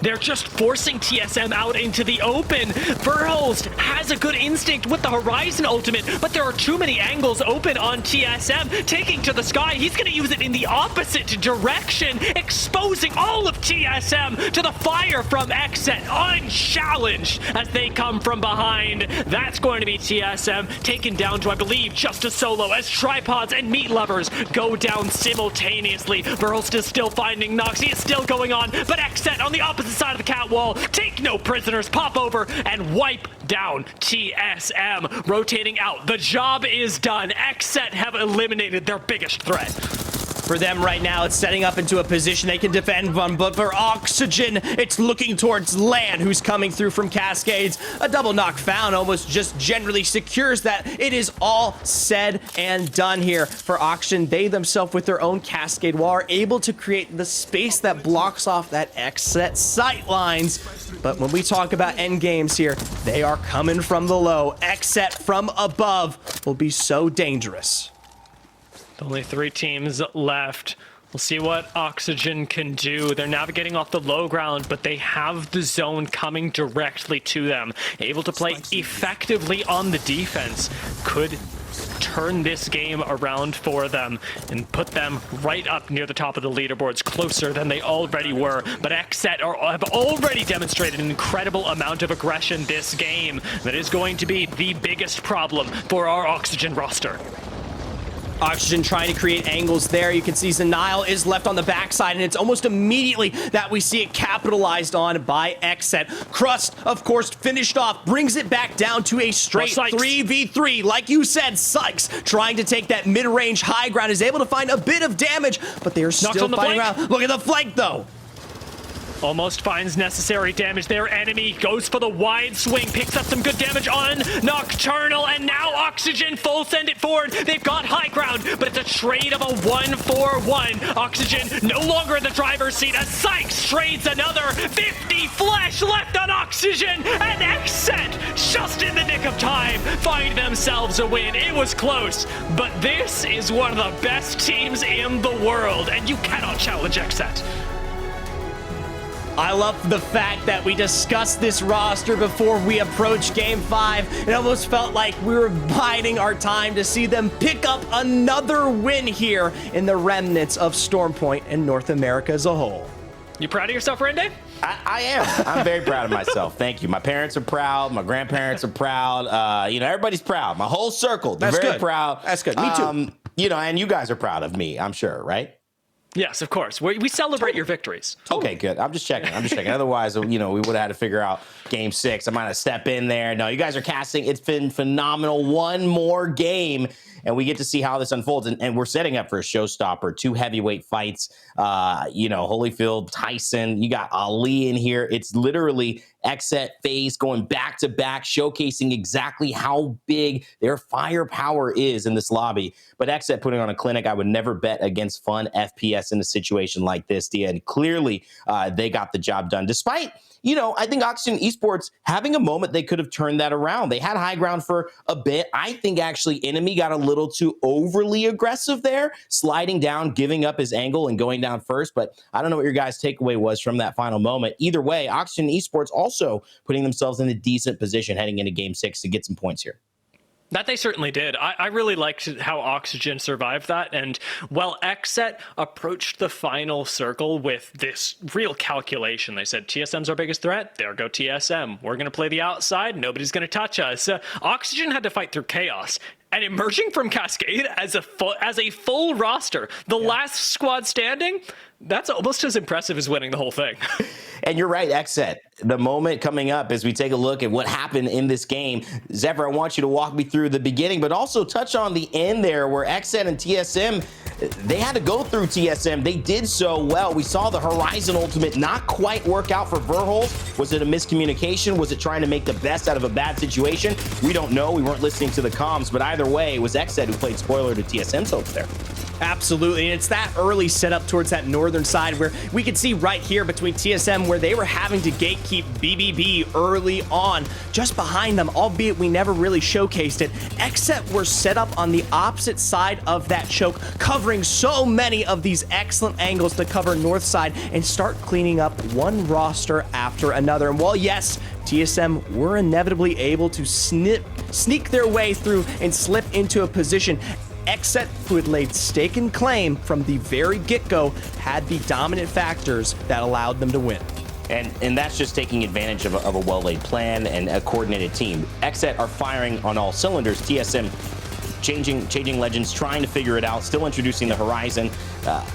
They're just forcing TSM out into the open. Verholst has a good instinct with the Horizon ultimate, but there are too many angles open on TSM. Taking to the sky, he's going to use it in the opposite direction, exposing all of TSM to the fire from Xset, unchallenged as they come from behind. That's going to be TSM taken down to, I believe, just a solo as Tripods and Meat Lovers go down simultaneously. Verholst is still finding knocks. He is still going on, but Xset on the opposite side of the cat wall, take no prisoners, pop over and wipe down TSM. Rotating out, the job is done. Xset have eliminated their biggest threat. For them right now, it's setting up into a position they can defend from, but for Oxygen, it's looking towards Land, who's coming through from Cascades. A double knock found almost just generally secures that. It is all said and done here for Oxygen. They themselves, with their own Cascade wall, are able to create the space that blocks off that XSET sight lines. But when we talk about end games here, they are coming from the low. XSET from above will be so dangerous. Only 3 teams left. We'll see what Oxygen can do. They're navigating off the low ground, but they have the zone coming directly to them. Able to play effectively on the defense. Could turn this game around for them and put them right up near the top of the leaderboards, closer than they already were. But XSET have already demonstrated an incredible amount of aggression this game. That is going to be the biggest problem for our Oxygen roster. Oxygen trying to create angles there. You can see Zenile is left on the backside, and it's almost immediately that we see it capitalized on by XSET. Crust, of course, finished off, brings it back down to a straight 3v3. Like you said, Sykes trying to take that mid-range high ground, is able to find a bit of damage, but they are still fighting around. Look at the flank, though. Almost finds necessary damage there. Enemy goes for the wide swing, picks up some good damage on Nocturnal, and now Oxygen full send it forward. They've got high ground, but it's a trade of a 1-4-1. Oxygen no longer in the driver's seat as Sykes trades another 50 flesh left on Oxygen, and XSET, just in the nick of time, find themselves a win. It was close, but this is one of the best teams in the world, and you cannot challenge XSET. I love the fact that we discussed this roster before we approached Game 5. It almost felt like we were biding our time to see them pick up another win here in the remnants of Stormpoint and North America as a whole. You proud of yourself, Randy? I am. I'm very proud of myself. Thank you. My parents are proud. My grandparents are proud. Everybody's proud. My whole circle. They're very proud. That's good. Me too. And you guys are proud of me, I'm sure, right? Yes, of course. We celebrate your victories. Okay, good. I'm just checking. Otherwise, we would have had to figure out Game 6. I might have stepped in there. No, you guys are casting. It's been phenomenal. One more game, and we get to see how this unfolds. And we're setting up for a showstopper. 2 heavyweight fights. Holyfield, Tyson. You got Ali in here. It's literally XSET FaZe going back to back, showcasing exactly how big their firepower is in this lobby. But XSET putting on a clinic. I would never bet against fun FPS in a situation like this, Dia. And clearly they got the job done. Despite, I think Oxygen Esports having a moment, they could have turned that around. They had high ground for a bit. I think actually Enemy got a little too overly aggressive there, sliding down, giving up his angle and going down first. But I don't know what your guys' takeaway was from that final moment. Either way, Oxygen Esports also putting themselves in a decent position heading into Game 6 to get some points here. That they certainly did. I really liked how Oxygen survived that. And while XSET approached the final circle with this real calculation, they said, TSM's our biggest threat. There go TSM. We're going to play the outside. Nobody's going to touch us. Oxygen had to fight through chaos. And emerging from Cascade as a full roster, the last squad standing, that's almost as impressive as winning the whole thing. And you're right, XSET. The moment coming up as we take a look at what happened in this game, Zephyr, I want you to walk me through the beginning, but also touch on the end there where XSET and TSM, they had to go through TSM. They did so well. We saw the Horizon ultimate not quite work out for Verholz. Was it a miscommunication? Was it trying to make the best out of a bad situation? We don't know. We weren't listening to the comms, but either way, it was XSET who played spoiler to TSM's hopes there. Absolutely, and it's that early setup towards that northern side where we could see right here between TSM where they were having to gatekeep BBB early on, just behind them, albeit we never really showcased it. XSET were set up on the opposite side of that choke, covering so many of these excellent angles to cover north side and start cleaning up one roster after another. And while yes, TSM were inevitably able to sneak their way through and slip into a position, XSET, who had laid stake and claim from the very get-go, had the dominant factors that allowed them to win. And that's just taking advantage of a well-laid plan and a coordinated team. XSET are firing on all cylinders. TSM changing legends, trying to figure it out, still introducing the Horizon.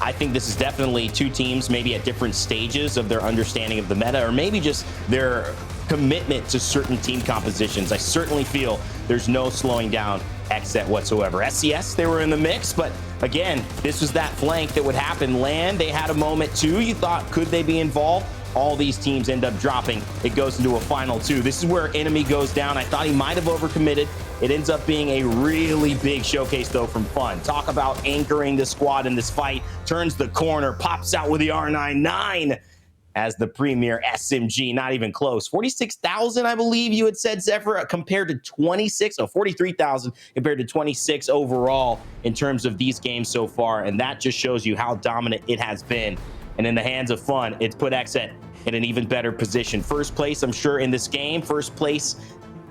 I think this is definitely 2 teams maybe at different stages of their understanding of the meta, or maybe just their commitment to certain team compositions. I certainly feel there's no slowing down XSET whatsoever. SCS, they were in the mix, but again, this was that flank that would happen. Land, they had a moment too. You thought, could they be involved? All these teams end up dropping. It goes into a final 2. This is where Enemy goes down. I thought he might have overcommitted. It ends up being a really big showcase, though, from Fun. Talk about anchoring the squad in this fight. Turns the corner, pops out with the R99 as the premier SMG. Not even close. 46,000, I believe you had said, Zephyr, compared to 26, 43,000 compared to 26 overall in terms of these games so far. And that just shows you how dominant it has been. And in the hands of Fun, it's put Xset in an even better position. First place, I'm sure, in this game. First place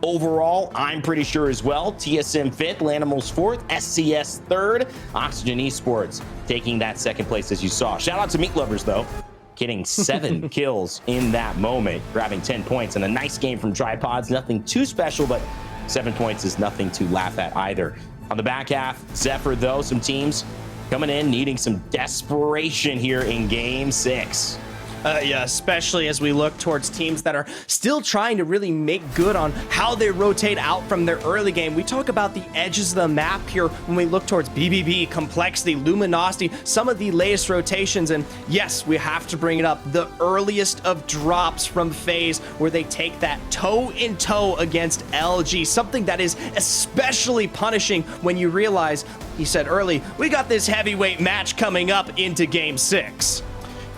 overall, I'm pretty sure as well. TSM 5th, Lanimals 4th, SCS 3rd, Oxygen Esports taking that 2nd place, as you saw. Shout out to Meat Lovers, though, getting 7 kills in that moment, grabbing 10 points. And a nice game from Tripods. Nothing too special, but 7 points is nothing to laugh at either. On the back half, Zephyr, though, some teams coming in needing some desperation here in Game 6. Yeah, especially as we look towards teams that are still trying to really make good on how they rotate out from their early game. We talk about the edges of the map here when we look towards BBB, Complexity, Luminosity, some of the latest rotations. And yes, we have to bring it up. The earliest of drops from FaZe, where they take that toe-in-toe against LG, something that is especially punishing when you realize, he said early, we got this heavyweight match coming up into Game 6.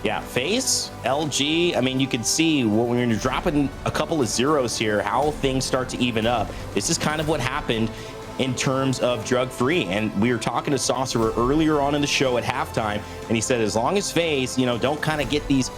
Yeah, FaZe, LG, I mean, you can see when you're dropping a couple of zeros here, how things start to even up. This is kind of what happened in terms of Drug Free. And we were talking to Saucerer earlier on in the show at halftime, and he said, as long as FaZe, don't kind of get these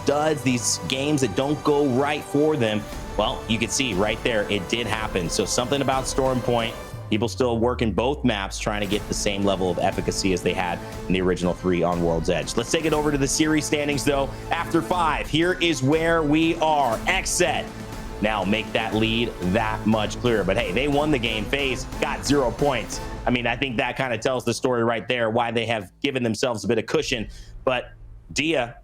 duds, these games that don't go right for them, well, you can see right there, it did happen. So something about Storm Point, people still working both maps, trying to get the same level of efficacy as they had in the original 3 on World's Edge. Let's take it over to the series standings, though. After 5, here is where we are. Xset now make that lead that much clearer. But hey, they won the game. FaZe got 0 points. I mean, I think that kind of tells the story right there, why they have given themselves a bit of cushion. But Dia,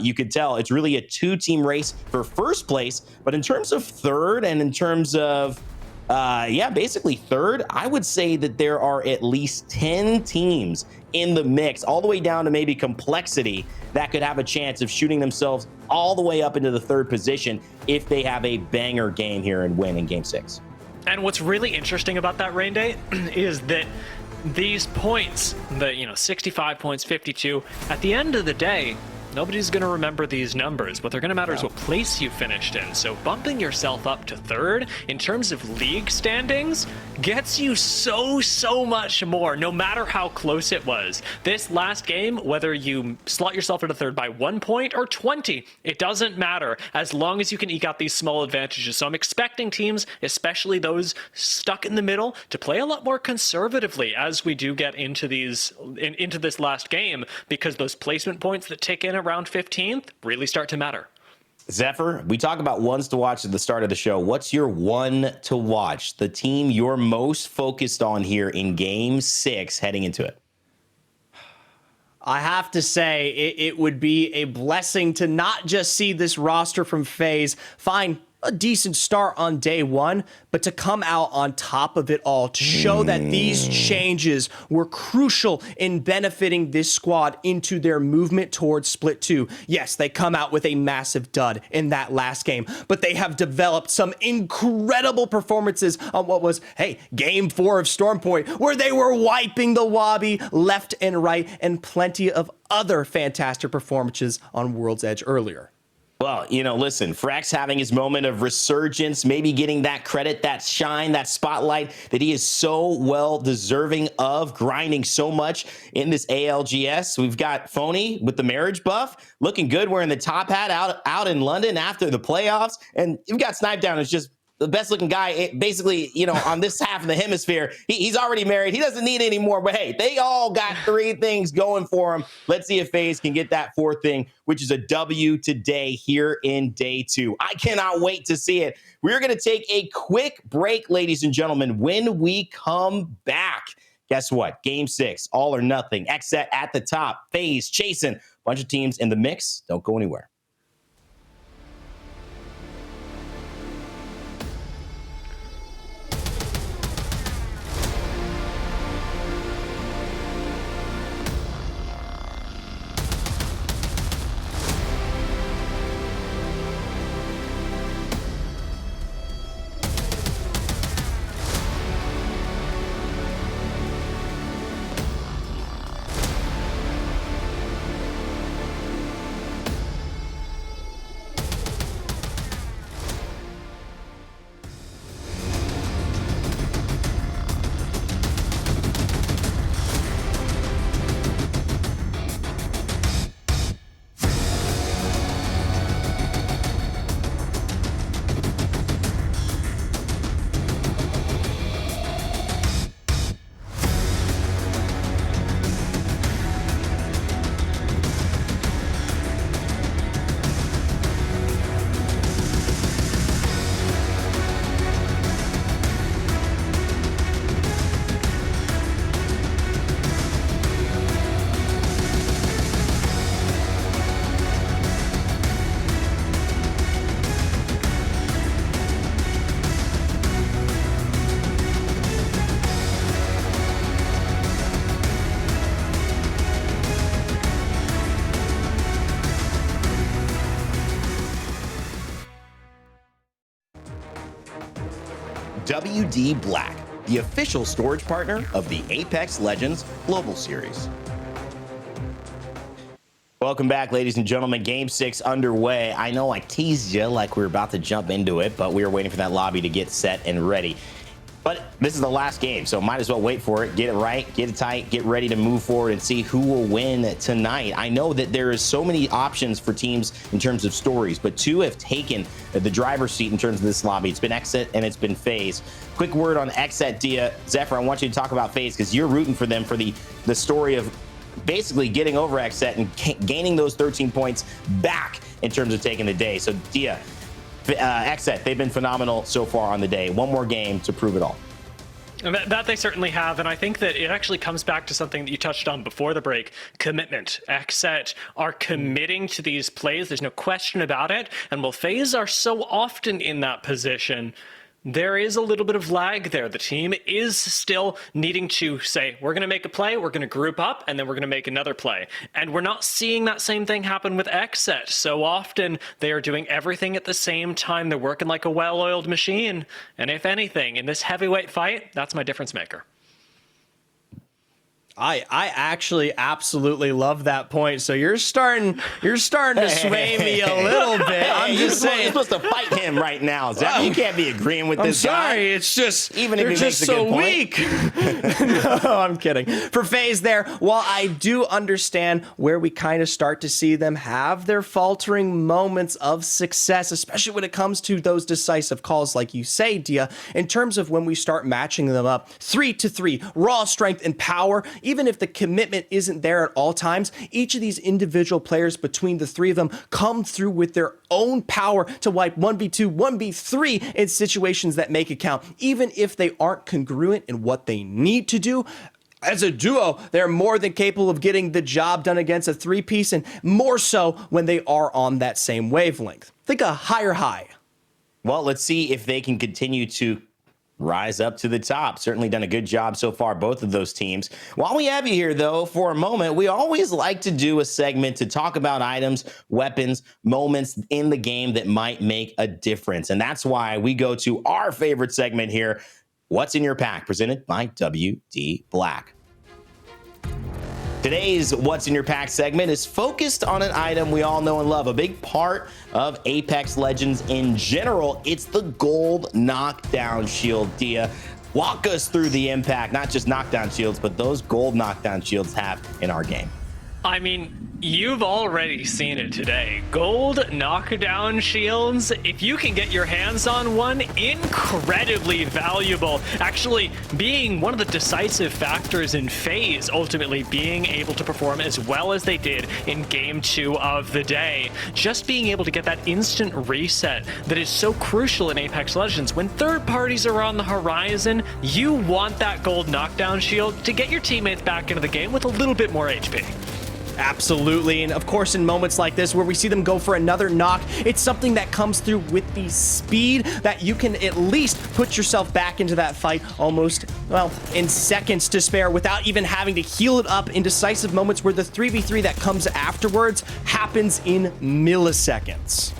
you could tell it's really a 2-team race for first place. But in terms of third and in terms of basically third, I would say that there are at least 10 teams in the mix, all the way down to maybe Complexity, that could have a chance of shooting themselves all the way up into the 3rd position if they have a banger game here and win in Game 6. And what's really interesting about that, Rain Day, is that these points, 65 points, 52, at the end of the day, nobody's going to remember these numbers. What they're going to matter is what place you finished in. So bumping yourself up to 3rd in terms of league standings gets you so much more, no matter how close it was. This last game, whether you slot yourself into 3rd by 1 point or 20, it doesn't matter as long as you can eke out these small advantages. So I'm expecting teams, especially those stuck in the middle, to play a lot more conservatively as we do get into into this last game, because those placement points that tick in around 15th really start to matter. Zephyr, we talk about ones to watch at the start of the show. What's your one to watch? The team you're most focused on here in Game 6 heading into it? I have to say, it would be a blessing to not just see this roster from FaZe find a decent start on day 1, but to come out on top of it all, to show that these changes were crucial in benefiting this squad into their movement towards Split 2. Yes, they come out with a massive dud in that last game, but they have developed some incredible performances on what was, Game 4 of Storm Point, where they were wiping the Wobby left and right, and plenty of other fantastic performances on World's Edge earlier. Well, listen, Frax having his moment of resurgence, maybe getting that credit, that shine, that spotlight that he is so well deserving of, grinding so much in this ALGS. We've got Phony with the marriage buff, looking good, wearing the top hat out in London after the playoffs. And you've got Snipedown, who's just the best looking guy, basically, on this half of the hemisphere. He's already married. He doesn't need any more. But hey, they all got 3 things going for him. Let's see if FaZe can get that 4th thing, which is a W today here in day 2. I cannot wait to see it. We're going to take a quick break, ladies and gentlemen. When we come back, guess what? Game 6, all or nothing. Xset at the top. FaZe chasing. A bunch of teams in the mix. Don't go anywhere. WD Black, the official storage partner of the Apex Legends Global Series. Welcome back, ladies and gentlemen. Game 6 underway. I know I teased you like we were about to jump into it, but we were waiting for that lobby to get set and ready. But this is the last game, so might as well wait for it, get it right, get it tight, get ready to move forward and see who will win tonight. I know that there is so many options for teams in terms of stories, but two have taken the driver's seat in terms of this lobby. It's been Exit and it's been FaZe. Quick word on Exit, Dia. Zephyr, I want you to talk about FaZe because you're rooting for them for the story of basically getting over Exit and gaining those 13 points back in terms of taking the day. So Dia, Exit, they've been phenomenal so far on the day. One more game to prove it all. That they certainly have, and I think that it actually comes back to something that you touched on before the break: commitment. Exet are committing to these plays. There's no question about it. And while FaZe are so often in that position, there is a little bit of lag there. The team is still needing to say, we're going to make a play, we're going to group up, and then we're going to make another play. And we're not seeing that same thing happen with Exet. So often they are doing everything at the same time. They're working like a well-oiled machine. And if anything, in this heavyweight fight, that's my difference maker. I actually absolutely love that point. So you're starting to sway me a little bit. I'm just saying, you're supposed to fight him right now, Zach. You can't be agreeing with this guy. I'm sorry. It's just even if you're he just makes a so good weak. No, I'm kidding. For FaZe there, while I do understand where we kind of start to see them have their faltering moments of success, especially when it comes to those decisive calls, like you say, Dia, in terms of when we start matching them up 3-3, raw strength and power. Even if the commitment isn't there at all times, each of these individual players between the three of them come through with their own power to wipe 1v2, 1v3 in situations that make it count, even if they aren't congruent in what they need to do. As a duo, they're more than capable of getting the job done against a three-piece, and more so when they are on that same wavelength. Think a higher high. Well, let's see if they can continue to rise up to the top. Certainly done a good job so far, both of those teams. While we have you here, though, for a moment, we always like to do a segment to talk about items, weapons, moments in the game that might make a difference. And that's why we go to our favorite segment here, What's in Your Pack, presented by WD Black. Today's What's in Your Pack segment is focused on an item we all know and love, a big part of Apex Legends in general. It's the gold knockdown shield. Dia, walk us through the impact, not just knockdown shields, but those gold knockdown shields have in our game. I mean, you've already seen it today. Gold knockdown shields, if you can get your hands on one, incredibly valuable. Actually, being one of the decisive factors in FaZe, ultimately being able to perform as well as they did in Game 2 of the day. Just being able to get that instant reset that is so crucial in Apex Legends. When third parties are on the horizon, you want that gold knockdown shield to get your teammates back into the game with a little bit more HP. Absolutely, and of course in moments like this where we see them go for another knock, it's something that comes through with the speed that you can at least put yourself back into that fight almost, well, in seconds to spare without even having to heal it up in decisive moments where the 3v3 that comes afterwards happens in milliseconds.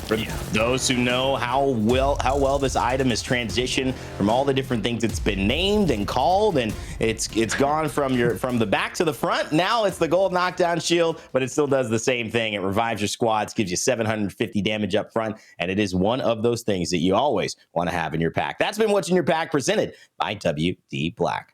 For those who know how well this item has transitioned from all the different things it's been named and called, and it's gone from the back to the front. Now it's the gold knockdown shield, but it still does the same thing. It revives your squads, gives you 750 damage up front, and it is one of those things that you always want to have in your pack. That's been What's in Your Pack, presented by WD Black.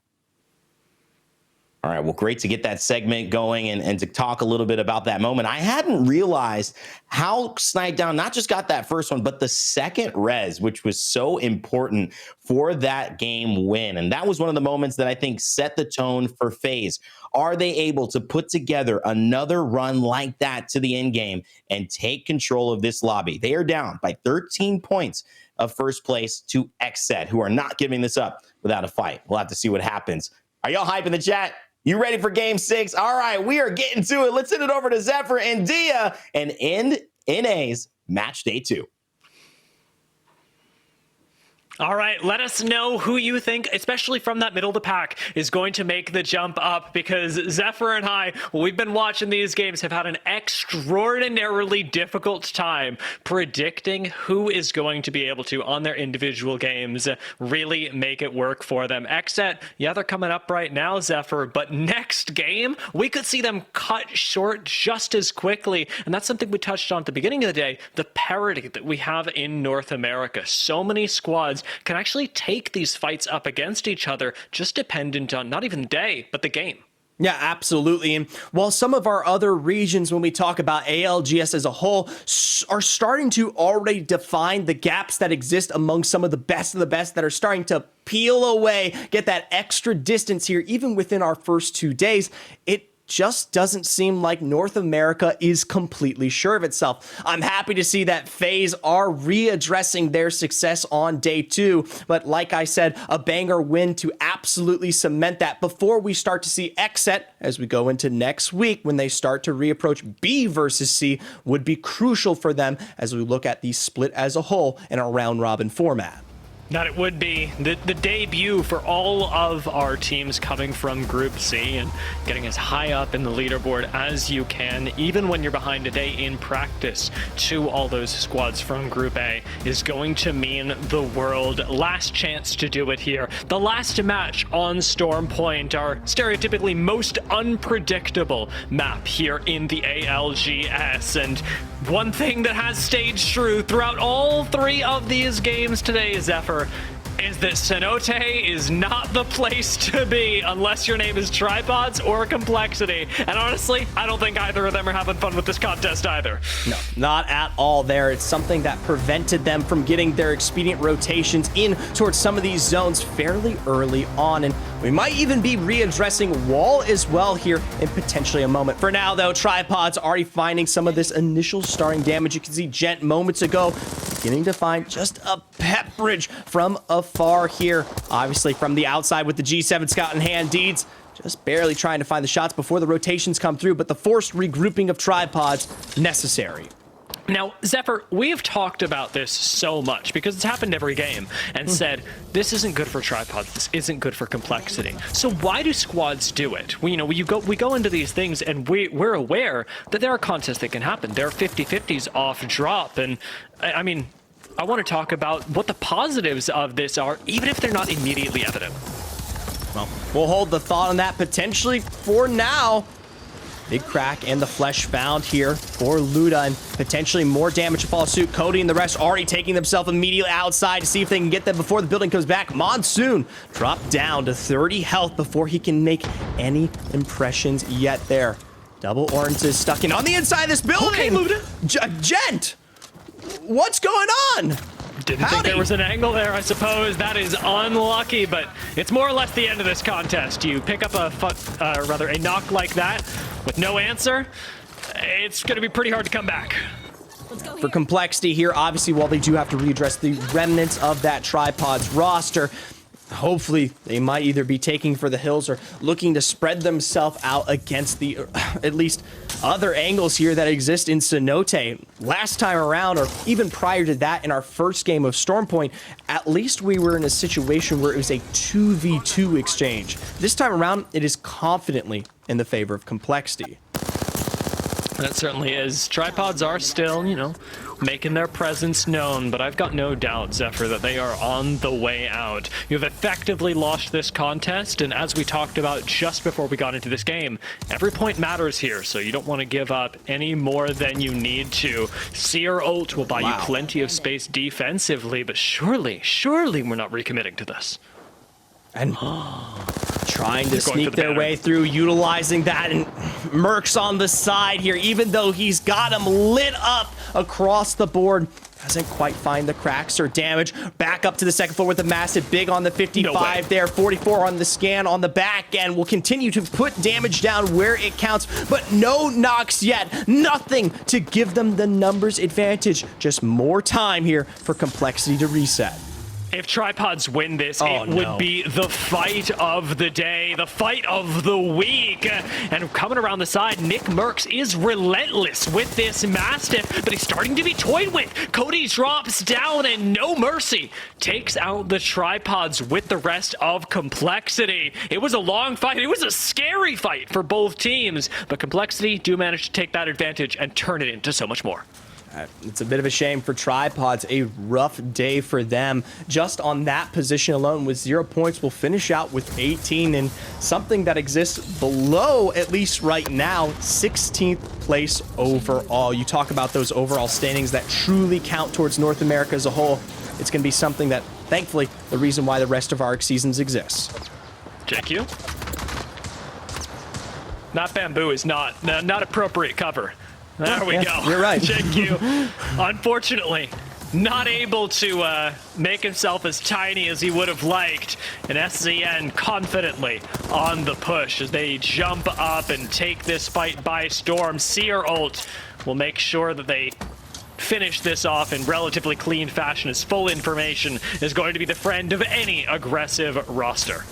All right, well, great to get that segment going and to talk a little bit about that moment. I hadn't realized how Sniped not just got that first one, but the second res, which was so important for that game win. And that was one of the moments that I think set the tone for FaZe. Are they able to put together another run like that to the end game and take control of this lobby? They are down by 13 points of first place to Exet, who are not giving this up without a fight. We'll have to see what happens. Are y'all hype in the chat? You ready for Game 6? All right, we are getting to it. Let's send it over to Zephyr and Dia and end NA's Match Day 2. All right, let us know who you think, especially from that middle of the pack, is going to make the jump up, because Zephyr and I, we've been watching these games, have had an extraordinarily difficult time predicting who is going to be able to, on their individual games, really make it work for them. Xset, yeah, they're coming up right now, Zephyr, but next game, we could see them cut short just as quickly, and that's something we touched on at the beginning of the day, the parity that we have in North America. So many squads can actually take these fights up against each other, just dependent on not even the day, but the game. Yeah, absolutely. And while some of our other regions, when we talk about ALGS as a whole, are starting to already define the gaps that exist among some of the best that are starting to peel away, get that extra distance here, even within our first 2 days, it just doesn't seem like North America is completely sure of itself. I'm happy to see that FaZe are readdressing their success on day 2, but like I said, a banger win to absolutely cement that before we start to see Xset as we go into next week when they start to reapproach B versus C would be crucial for them as we look at the split as a whole in a round robin format. That it would be the debut for all of our teams coming from Group C and getting as high up in the leaderboard as you can, even when you're behind a day in practice, to all those squads from Group A is going to mean the world. Last chance to do it here. The last match on Storm Point, our stereotypically most unpredictable map here in the ALGS. And one thing that has stayed true throughout all 3 of these games today, Zephyr, is that Cenote is not the place to be unless your name is Tripods or Complexity. And honestly, I don't think either of them are having fun with this contest either. No, not at all there. It's something that prevented them from getting their expedient rotations in towards some of these zones fairly early on. And we might even be readdressing Wall as well here in potentially a moment. For now, though, Tripods already finding some of this initial starting damage. You can see Gent moments ago beginning to find just a pep bridge from afar here. Obviously from the outside with the G7 Scout in hand, Deeds just barely trying to find the shots before the rotations come through, but the forced regrouping of Tripods necessary. Now, Zephyr, we've talked about this so much because it's happened every game and said, this isn't good for Tripods, this isn't good for Complexity. So why do squads do it? We go into these things and we're aware that there are contests that can happen. There are 50-50s off drop. And I mean, I want to talk about what the positives of this are, even if they're not immediately evident. Well, we'll hold the thought on that potentially for now. Big crack and the flesh found here for Luda, and potentially more damage to follow suit. Cody and the rest already taking themselves immediately outside to see if they can get them before the building comes back. Monsoon dropped down to 30 health before he can make any impressions yet there. Double Orange is stuck in on the inside of this building. Okay, Luda. Gent, what's going on? Didn't think there was an angle there, I suppose. That is unlucky, but it's more or less the end of this contest. You pick up a knock like that with no answer, it's going to be pretty hard to come back. For Complexity here, obviously, while they do have to readdress the remnants of that Tripods roster, hopefully they might either be taking for the hills or looking to spread themselves out against the at least other angles here that exist in Cenote. Last time around, or even prior to that in our first game of Storm Point, at least we were in a situation where it was a 2v2 exchange. This time around, it is confidently in the favor of Complexity. That certainly is. Tripods are still, making their presence known, but I've got no doubt, Zephyr, that they are on the way out. You've effectively lost this contest, and as we talked about just before we got into this game, every point matters here, so you don't want to give up any more than you need to. Seer ult will buy you plenty of space defensively, but surely we're not recommitting to this. And trying to sneak their way through, utilizing that, and Merc's on the side here, even though he's got him lit up across the board. Doesn't quite find the cracks or damage. Back up to the second floor with the massive big on the 55 there. 44 on the scan on the back end. Will continue to put damage down where it counts, but no knocks yet. Nothing to give them the numbers advantage. Just more time here for Complexity to reset. If Tripods win this, it would be the fight of the day, the fight of the week. And coming around the side, Nick Merckx is relentless with this Mastiff, but he's starting to be toyed with. Cody drops down and no mercy takes out the Tripods with the rest of Complexity. It was a long fight. It was a scary fight for both teams, but Complexity do manage to take that advantage and turn it into so much more. It's a bit of a shame for Tripods, a rough day for them. Just on that position alone with 0 points, we'll finish out with 18 and something that exists below, at least right now, 16th place overall. You talk about those overall standings that truly count towards North America as a whole. It's going to be something that, thankfully, the reason why the rest of ARC seasons exists. JQ? Not bamboo is not appropriate cover. There we go. You're right. JQ, unfortunately, not able to make himself as tiny as he would have liked. And SZN confidently on the push as they jump up and take this fight by storm. Seer ult will make sure that they finish this off in relatively clean fashion, as full information is going to be the friend of any aggressive roster.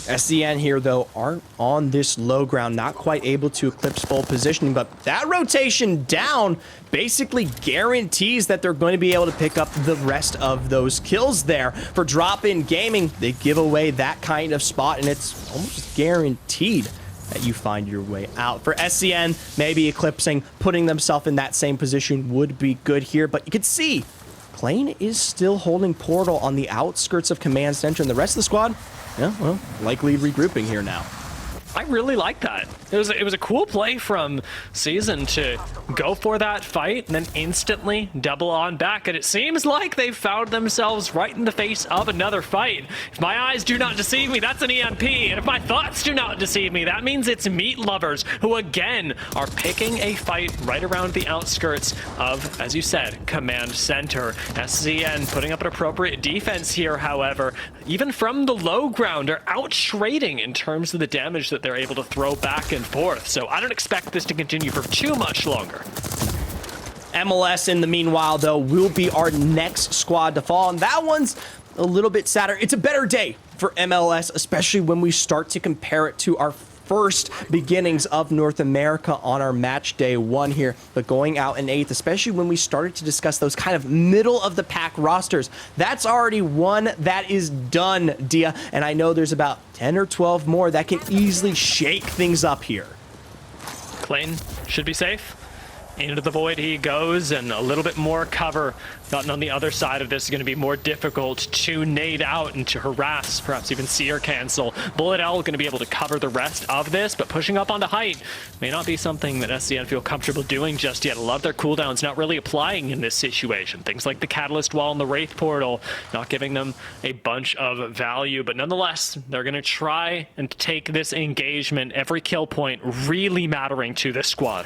SCN here, though, aren't on this low ground, not quite able to eclipse full positioning, but that rotation down basically guarantees that they're going to be able to pick up the rest of those kills there. For Drop-In Gaming, they give away that kind of spot, and it's almost guaranteed that you find your way out. For SCN, maybe eclipsing, putting themselves in that same position would be good here, but you can see Plane is still holding Portal on the outskirts of Command Center, and the rest of the squad, yeah, well, likely regrouping here now. I really like that. It was a cool play from Season to go for that fight and then instantly double on back. And it seems like they've found themselves right in the face of another fight. If my eyes do not deceive me, that's an EMP. And if my thoughts do not deceive me, that means it's Meat Lovers who again are picking a fight right around the outskirts of, as you said, Command Center. SZN putting up an appropriate defense here, however, even from the low ground, are out trading in terms of the damage that they're able to throw back and forth. So I don't expect this to continue for too much longer. MLS, in the meanwhile, though, will be our next squad to fall, and that one's a little bit sadder. It's a better day for MLS, especially when we start to compare it to our first beginnings of North America on our match day 1 here, but going out in 8th, especially when we started to discuss those kind of middle of the pack rosters. That's already one that is done, Dia, and I know there's about 10 or 12 more that can easily shake things up here. Clayton should be safe. Into the void he goes, and a little bit more cover gotten on the other side of this is going to be more difficult to nade out and to harass, perhaps even see or cancel. Bullet L going to be able to cover the rest of this, but pushing up onto height may not be something that SCN feel comfortable doing just yet. A lot of their cooldowns not really applying in this situation. Things like the Catalyst Wall and the Wraith Portal not giving them a bunch of value, but nonetheless, they're going to try and take this engagement, every kill point really mattering to this squad.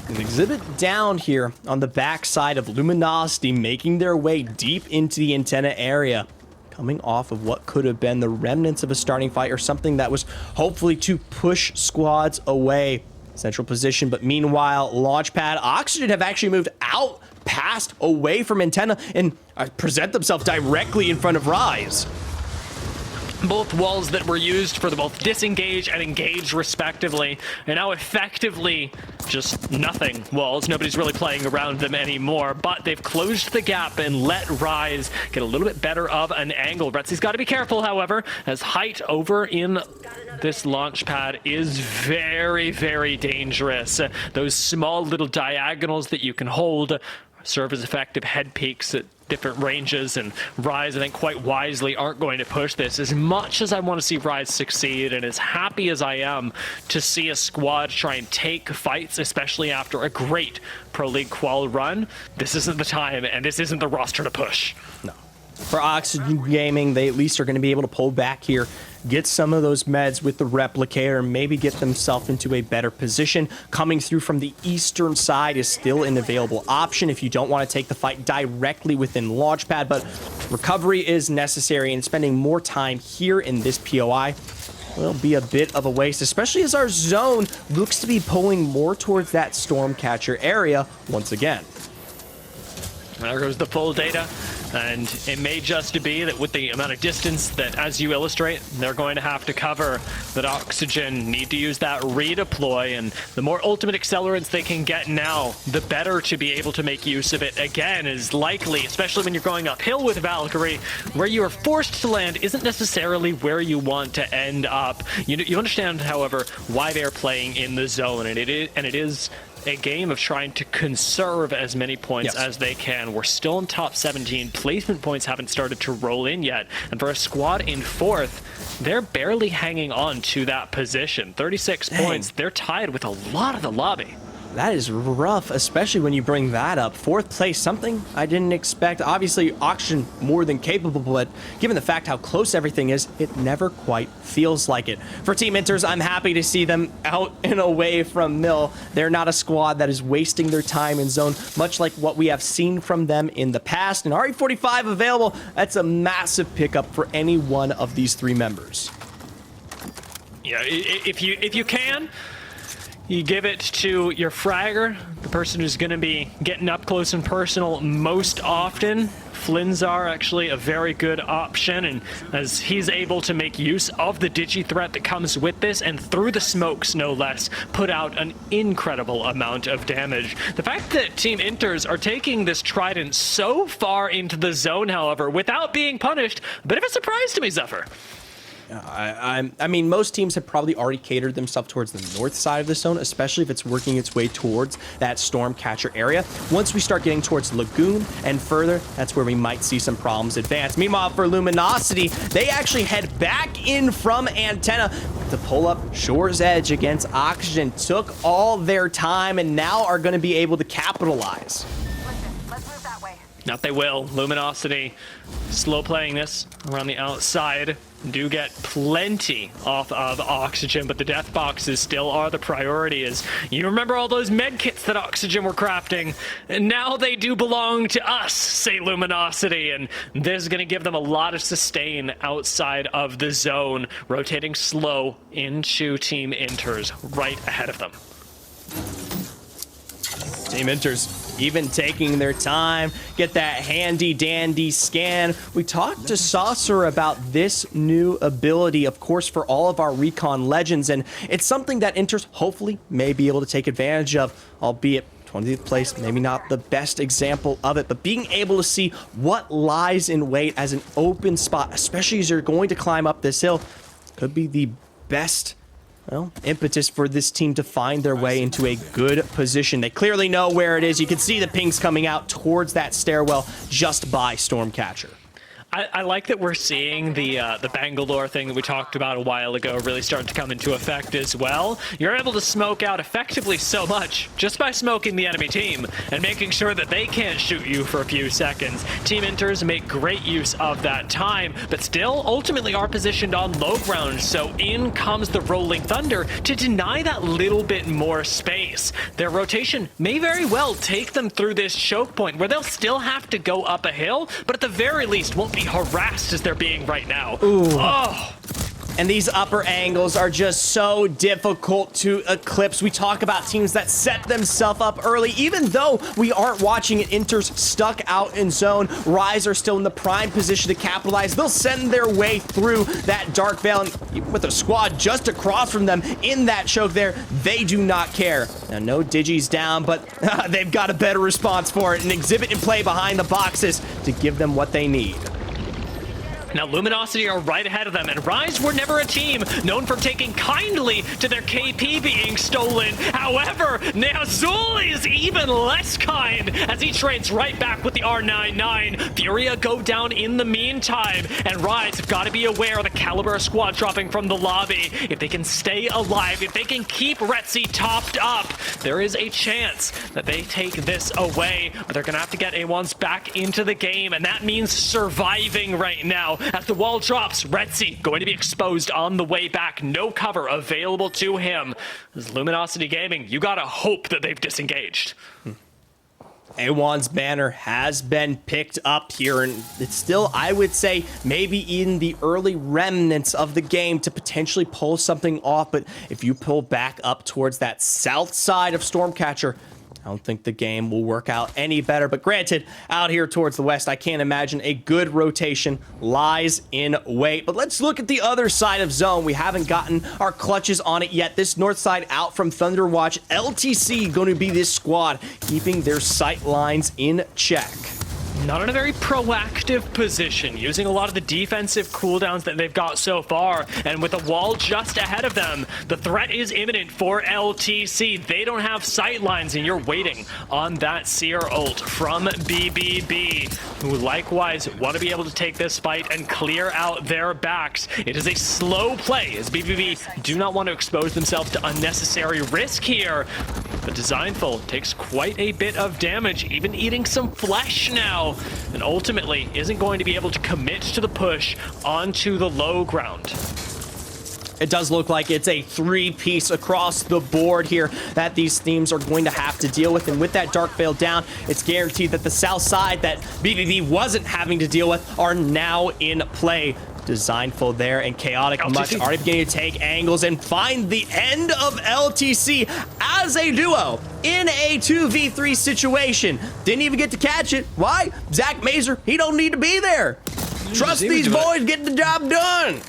An exhibit down here on the backside of Luminosity, making their way deep into the antenna area, coming off of what could have been the remnants of a starting fight or something that was hopefully to push squads away. Central position, but meanwhile, Launchpad, Oxygen have actually moved out past, away from antenna, and present themselves directly in front of Rise. Both walls that were used for the both disengage and engage respectively are now effectively just nothing walls. Nobody's really playing around them anymore, but they've closed the gap and let Rise get a little bit better of an angle. Retsy's got to be careful, however, as height over in this launch pad is very, very dangerous. Those small little diagonals that you can hold serve as effective head peaks at different ranges, and Rise, I think quite wisely, aren't going to push this. As much as I want to see Rise succeed, and as happy as I am to see a squad try and take fights, especially after a great Pro League qual run, this isn't the time, and this isn't the roster to push. No. For Oxygen Gaming, they at least are going to be able to pull back here, get some of those meds with the Replicator, maybe get themselves into a better position. Coming through from the eastern side is still an available option if you don't want to take the fight directly within Launchpad, but recovery is necessary, and spending more time here in this POI will be a bit of a waste, especially as our zone looks to be pulling more towards that Stormcatcher area once again. There goes the full data. And it may just be that with the amount of distance that, as you illustrate, they're going to have to cover, that Oxygen need to use that redeploy, and the more ultimate accelerants they can get now, the better to be able to make use of it again is likely, especially when you're going uphill with Valkyrie. Where you are forced to land isn't necessarily where you want to end up. You understand, however, why they're playing in the zone, and it is a game of trying to conserve as many points as they can. We're still in top 17. Placement points haven't started to roll in yet. And for a squad in 4th, they're barely hanging on to that position. 36 points. They're tied with a lot of the lobby. That is rough, especially when you bring that up. 4th place, something I didn't expect. Obviously, Oxygen more than capable, but given the fact how close everything is, it never quite feels like it. For Team Inters, I'm happy to see them out and away from Mill. They're not a squad that is wasting their time in zone, much like what we have seen from them in the past. And RE45 available, that's a massive pickup for any one of these 3 members. Yeah, if you can, you give it to your fragger, the person who's going to be getting up close and personal most often. Flinzar actually a very good option, and as he's able to make use of the digi threat that comes with this, and through the smokes no less, put out an incredible amount of damage. The fact that Team Inters are taking this Trident so far into the zone, however, without being punished, a bit of a surprise to me, Zephyr. I mean, most teams have probably already catered themselves towards the north side of the zone, especially if it's working its way towards that Stormcatcher area. Once we start getting towards Lagoon and further, that's where we might see some problems advance. Meanwhile, for Luminosity, they actually head back in from Antenna to pull up Shore's Edge against Oxygen. Took all their time and now are going to be able to capitalize. Let's move that way. Not they will. Luminosity slow playing this around the outside. Do get plenty off of Oxygen, but the death boxes still are the priority. As you remember all those med kits that Oxygen were crafting, and now they do belong to us, say Luminosity, and this is going to give them a lot of sustain outside of the zone, rotating slow into Team Inters right ahead of them. Team Inters even taking their time, get that handy dandy scan. We talked to Saucer about this new ability, of course, for all of our recon legends, and it's something that Inters hopefully may be able to take advantage of, albeit 20th place, maybe not the best example of it, but being able to see what lies in wait as an open spot, especially as you're going to climb up this hill, could be the best impetus for this team to find their way into a good position. They clearly know where it is. You can see the pings coming out towards that stairwell just by Stormcatcher. I like that we're seeing the Bangalore thing that we talked about a while ago really starting to come into effect as well. You're able to smoke out effectively so much just by smoking the enemy team and making sure that they can't shoot you for a few seconds. Team Inters make great use of that time, but still ultimately are positioned on low ground, so in comes the Rolling Thunder to deny that little bit more space. Their rotation may very well take them through this choke point where they'll still have to go up a hill, but at the very least won't be harassed as they're being right now. Ooh. Oh. And these upper angles are just so difficult to eclipse. We talk about teams that set themselves up early. Even though we aren't watching it, Inters stuck out in zone. Rise are still in the prime position to capitalize. They'll send their way through that Dark Veil. And even with a squad just across from them in that choke there, they do not care. Now, no digis down, but they've got a better response for it. An exhibit in play behind the boxes to give them what they need. Now, Luminosity are right ahead of them, and Rise were never a team known for taking kindly to their KP being stolen. However, Nazul is even less kind as he trades right back with the R99. Furia go down in the meantime, and Rise have got to be aware of the caliber of squad dropping from the lobby. If they can stay alive, if they can keep Retzi topped up, there is a chance that they take this away, but they're going to have to get A1s back into the game, and that means surviving right now. As the wall drops, Retzi going to be exposed on the way back. No cover available to him. As Luminosity Gaming, you gotta hope that they've disengaged. A1's banner has been picked up here, and it's still, I would say, maybe in the early remnants of the game to potentially pull something off. But if you pull back up towards that south side of Stormcatcher, I don't think the game will work out any better. But granted, out here towards the west, I can't imagine a good rotation lies in wait. But let's look at the other side of zone. We haven't gotten our clutches on it yet. This north side out from Thunderwatch. LTC going to be this squad, keeping their sight lines in check. Not in a very proactive position, using a lot of the defensive cooldowns that they've got so far, and with a wall just ahead of them, the threat is imminent for LTC. They don't have sight lines, and you're waiting on that Seer ult from BBB, who likewise want to be able to take this fight and clear out their backs. It is a slow play, as BBB do not want to expose themselves to unnecessary risk here, but Designful takes quite a bit of damage, even eating some flesh now, and ultimately isn't going to be able to commit to the push onto the low ground. It does look like it's a three-piece across the board here that these teams are going to have to deal with. And with that Dark Veil down, it's guaranteed that the south side that BBB wasn't having to deal with are now in play. Designful there, and Chaotic LTC. Much already beginning to take angles and find the end of LTC as a duo in a 2v3 situation. Didn't even get to catch it. Why? Zach Mazer, he don't need to be there. Trust these boys getting the job done.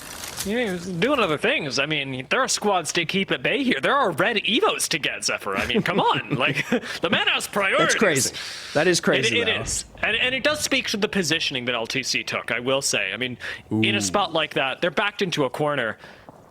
Yeah, he was doing other things. I mean, there are squads to keep at bay here. There are red Evos to get, Zephyr. I mean, come on. Like, the man has priorities. That's crazy. That is crazy, It is. And it does speak to the positioning that LTC took, I will say. I mean, in a spot like that, they're backed into a corner.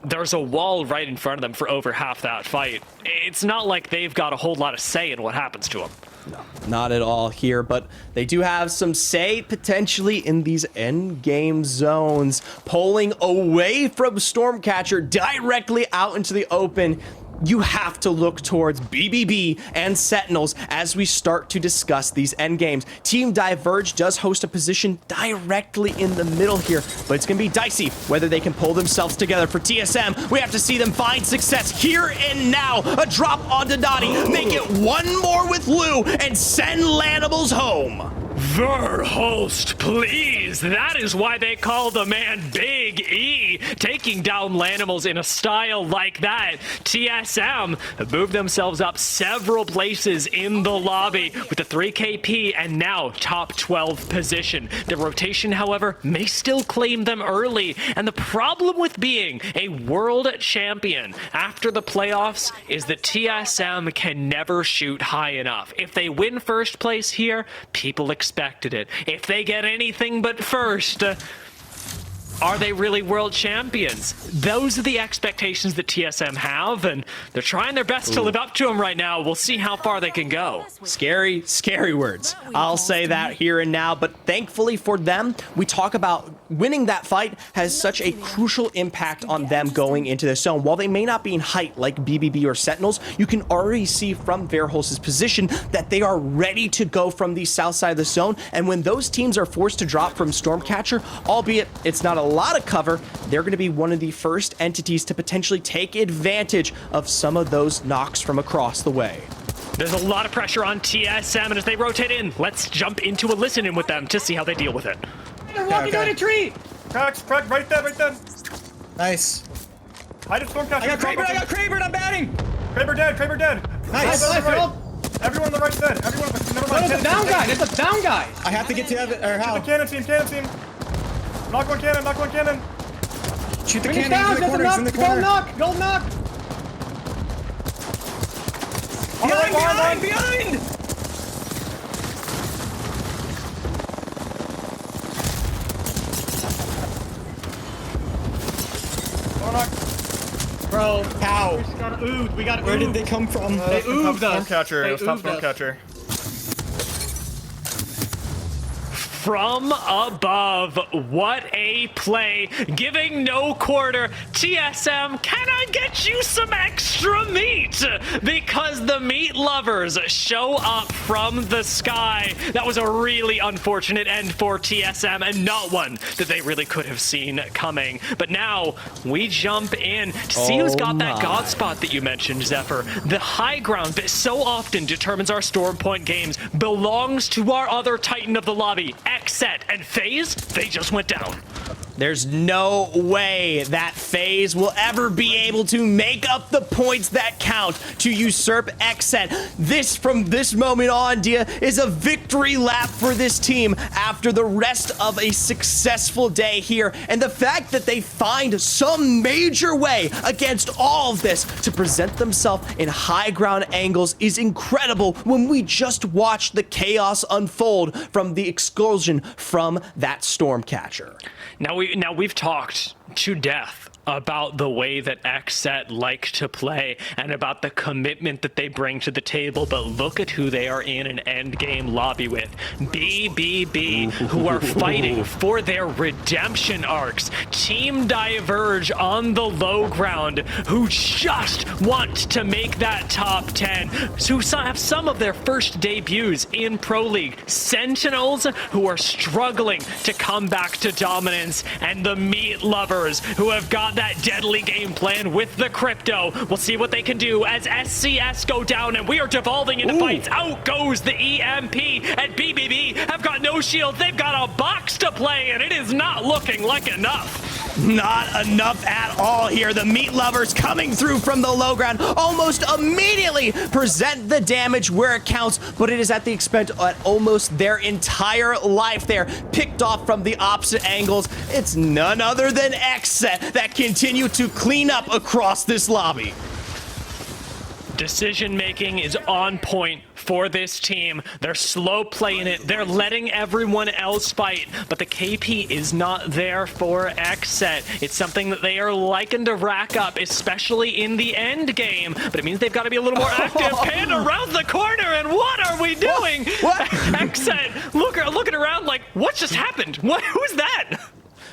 There's a wall right in front of them for over half that fight. It's not like they've got a whole lot of say in what happens to them. No, not at all here, but they do have some say potentially in these end game zones. Pulling away from Stormcatcher directly out into the open. You have to look towards BBB and Sentinels as we start to discuss these end games. Team Diverge does host a position directly in the middle here, but it's going to be dicey whether they can pull themselves together. For TSM, we have to see them find success here and now. A drop onto Dottie, make it one more with Lou, and send Lanimals home. Verhost, please. That is why they call the man Big E. Taking down Lanimals in a style like that. TSM have moved themselves up several places in the lobby with the 3 KP and now top 12 position. The rotation, however, may still claim them early. And the problem with being a world champion after the playoffs is that TSM can never shoot high enough. If they win first place here, people expected it. If they get anything but first, are they really world champions? Those are the expectations that TSM have, and they're trying their best to live up to them right now. We'll see how far they can go. Scary, scary words. I'll say that here and now, but thankfully for them, we talk about winning that fight has such a crucial impact on them going into the zone. While they may not be in height like BBB or Sentinels, you can already see from Verhulst's position that they are ready to go from the south side of the zone, and when those teams are forced to drop from Stormcatcher, albeit it's not a lot of cover, they're going to be one of the first entities to potentially take advantage of some of those knocks from across the way. There's a lot of pressure on TSM, and as they rotate in, let's jump into a listen-in with them to see how they deal with it. They're walking down a tree! Cracks, right there. Nice. I just Stormcatcher. I got Kraber, I'm batting! Kraber dead. Nice. Everyone on the right's dead. Everyone, never mind. That's a down guy, that's a down guy! I have to get to Evan, or how? Cannon team. Knock one cannon. Shoot the cannon, down, he's in the corner. Gold knock. Behind! Bro, how? We got Where did they come from? They ooved us. Stormcatcher. From above, what a play. Giving no quarter. TSM, can I get you some extra meat? Because the meat lovers show up from the sky. That was a really unfortunate end for TSM, and not one that they really could have seen coming. But now we jump in to see who's got that God spot that you mentioned, Zephyr. The high ground that so often determines our Storm Point games belongs to our other Titan of the lobby. Xset and FaZe, they just went down. There's no way that FaZe will ever be able to make up the points that count to usurp XSET. This, from this moment on, Dia, is a victory lap for this team after the rest of a successful day here. And the fact that they find some major way against all of this to present themselves in high ground angles is incredible when we just watch the chaos unfold from the explosion from that Stormcatcher. Now we've talked to death about the way that XSET like to play and about the commitment that they bring to the table, but look at who they are in an end game lobby with. BBB, who are fighting for their redemption arcs. Team Diverge on the low ground, who just want to make that top 10, who have some of their first debuts in Pro League. Sentinels, who are struggling to come back to dominance, and the Meat Lovers, who have got that deadly game plan with the crypto. We'll see what they can do as SCS go down and we are devolving into fights. Out goes the EMP, and BBB have got no shield. They've got a box to play and it is not looking like enough. Not enough at all here. The Meat Lovers coming through from the low ground almost immediately present the damage where it counts, but it is at the expense of almost their entire life there, picked off from the opposite angles. It's none other than XSET that continue to clean up across this lobby. Decision making is on point for this team. They're slow playing it. They're letting everyone else fight, but the KP is not there for XSET. It's something that they are liking to rack up, especially in the end game, but it means they've got to be a little more active. Panda around the corner, and what are we doing? What? XSET, looking around like, what just happened? Who's that?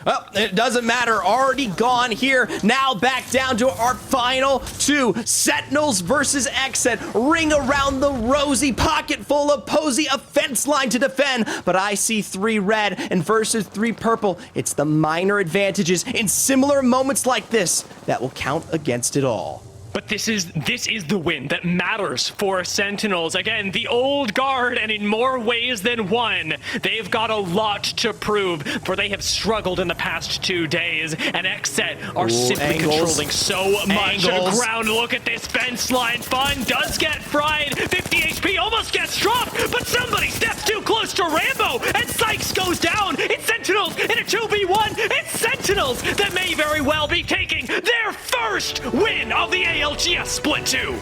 Well, it doesn't matter. Already gone here. Now back down to our final two. Sentinels versus XSET. Ring around the rosy, pocket full of Posey, a fence line to defend. But I see 3 red and versus 3 purple. It's the minor advantages in similar moments like this that will count against it all. But this is the win that matters for Sentinels. Again, the old guard, and in more ways than one, they've got a lot to prove, for they have struggled in the past 2 days, and XSET are simply controlling so much of the ground. Look at this fence line. Fun does get fried. 50 HP almost gets dropped, but somebody steps too close to Rambo, and Sykes goes down. It's Sentinels in a 2v1. It's Sentinels that may very well be taking their first win of the ALGS Split 2.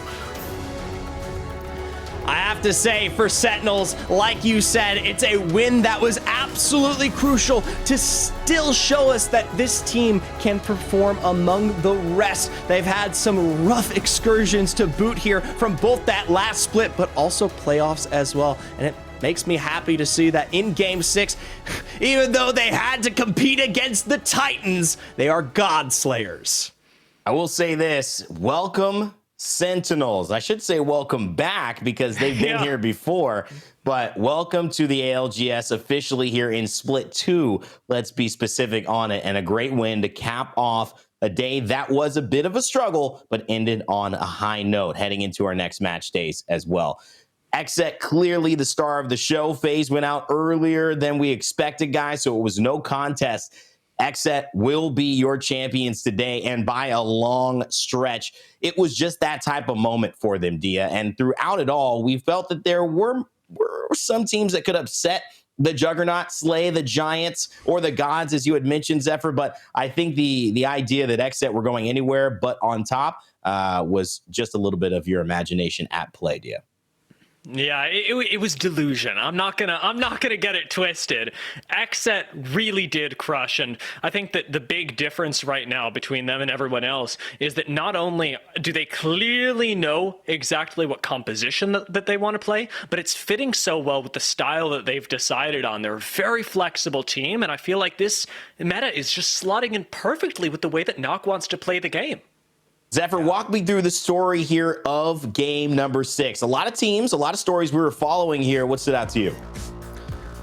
I have to say, for Sentinels, like you said, it's a win that was absolutely crucial to still show us that this team can perform among the rest. They've had some rough excursions to boot here from both that last split, but also playoffs as well. And it makes me happy to see that in Game 6, even though they had to compete against the Titans, they are God Slayers. I will say this, welcome Sentinels. I should say welcome back because they've been here before, but welcome to the ALGS officially here in Split 2. Let's be specific on it, and a great win to cap off a day that was a bit of a struggle, but ended on a high note heading into our next match days as well. XSET clearly the star of the show. FaZe went out earlier than we expected, guys, so it was no contest. XSET will be your champions today, and by a long stretch. It was just that type of moment for them, Dia. And throughout it all, we felt that there were some teams that could upset the Juggernaut, slay the Giants, or the Gods, as you had mentioned, Zephyr. But I think the idea that XSET were going anywhere but on top was just a little bit of your imagination at play, Dia. Yeah, it was delusion. I'm not gonna get it twisted. XSET really did crush, and I think that the big difference right now between them and everyone else is that not only do they clearly know exactly what composition that they want to play, but it's fitting so well with the style that they've decided on. They're a very flexible team, and I feel like this meta is just slotting in perfectly with the way that Nock wants to play the game. Zephyr, walk me through the story here of game number 6. A lot of teams, a lot of stories we were following here. What stood out to you?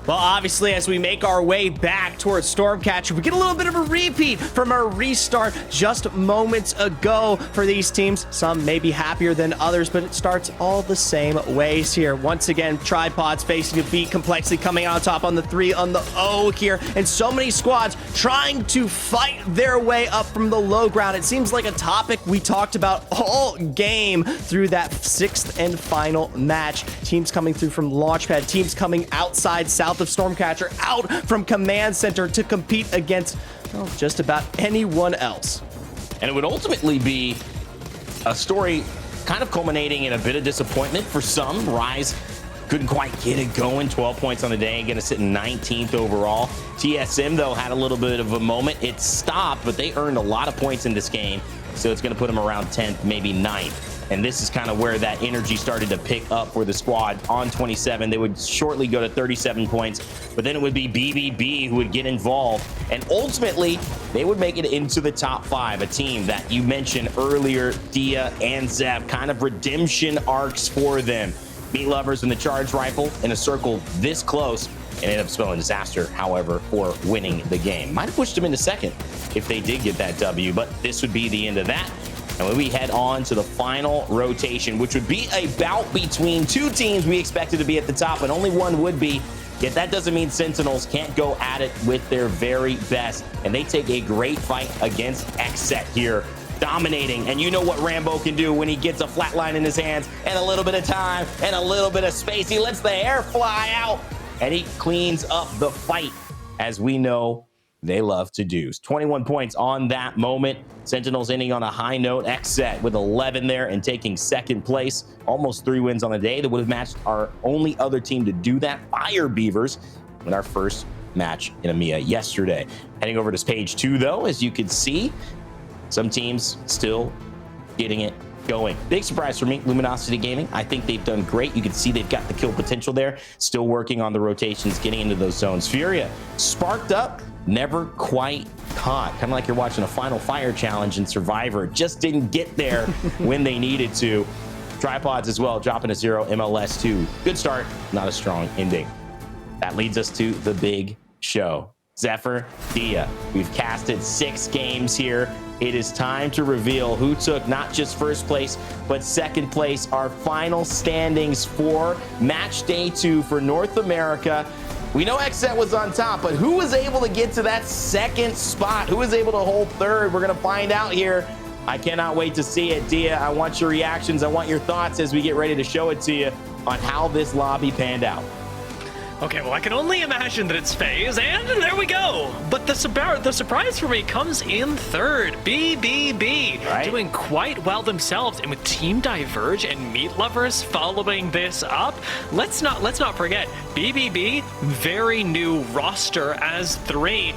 Well, obviously, as we make our way back towards Stormcatcher, we get a little bit of a repeat from our restart just moments ago for these teams. Some may be happier than others, but it starts all the same ways here. Once again, Tripods facing a beat, Complexity coming out on top on the 3 on the O here, and so many squads trying to fight their way up from the low ground. It seems like a topic we talked about all game through that 6th and final match. Teams coming through from Launchpad, teams coming outside south of Stormcatcher, out from Command Center to compete against, well, just about anyone else. And it would ultimately be a story kind of culminating in a bit of disappointment for some. Rise couldn't quite get it going. 12 points on the day, going to sit in 19th overall. TSM, though, had a little bit of a moment. It stopped, but they earned a lot of points in this game, so it's going to put them around 10th, maybe 9th. And this is kind of where that energy started to pick up for the squad on 27. They would shortly go to 37 points, but then it would be BBB who would get involved. And ultimately, they would make it into the top 5, a team that you mentioned earlier, Dia and Zev, kind of redemption arcs for them. Meat Lovers and the Charge Rifle in a circle this close, and ended up spelling disaster, however, for winning the game. Might have pushed them into second if they did get that W, but this would be the end of that. And when we head on to the final rotation, which would be a bout between two teams we expected to be at the top, and only one would be, yet that doesn't mean Sentinels can't go at it with their very best. And they take a great fight against XSET here, dominating. And you know what Rambo can do when he gets a flatline in his hands and a little bit of time and a little bit of space. He lets the hair fly out and he cleans up the fight, as we know they love to do. 21 points on that moment. Sentinels ending on a high note. XSET with 11 there and taking second place. Almost 3 wins on the day. That would have matched our only other team to do that, Fire Beavers, in our first match in EMEA yesterday. Heading over to page 2, though, as you can see, some teams still getting it going. Big surprise for me, Luminosity Gaming. I think they've done great. You can see they've got the kill potential there. Still working on the rotations, getting into those zones. Furia sparked up, never quite caught. Kind of like you're watching a Final Fire challenge in Survivor. Just didn't get there when they needed to. Tripods as well, dropping a 0. MLS 2. Good start, not a strong ending. That leads us to the big show. Zephyr, Dia. We've casted 6 games here. It is time to reveal who took not just first place, but second place. Our final standings for match day 2 for North America. We know XSET was on top, but who was able to get to that second spot? Who was able to hold third? We're going to find out here. I cannot wait to see it. Dia, I want your reactions. I want your thoughts as we get ready to show it to you on how this lobby panned out. Okay, well, I can only imagine that it's FaZe, and there we go. But the surprise for me comes in third. BBB, right, doing quite well themselves, and with Team Diverge and Meat Lovers following this up, let's not forget BBB, very new roster as 3.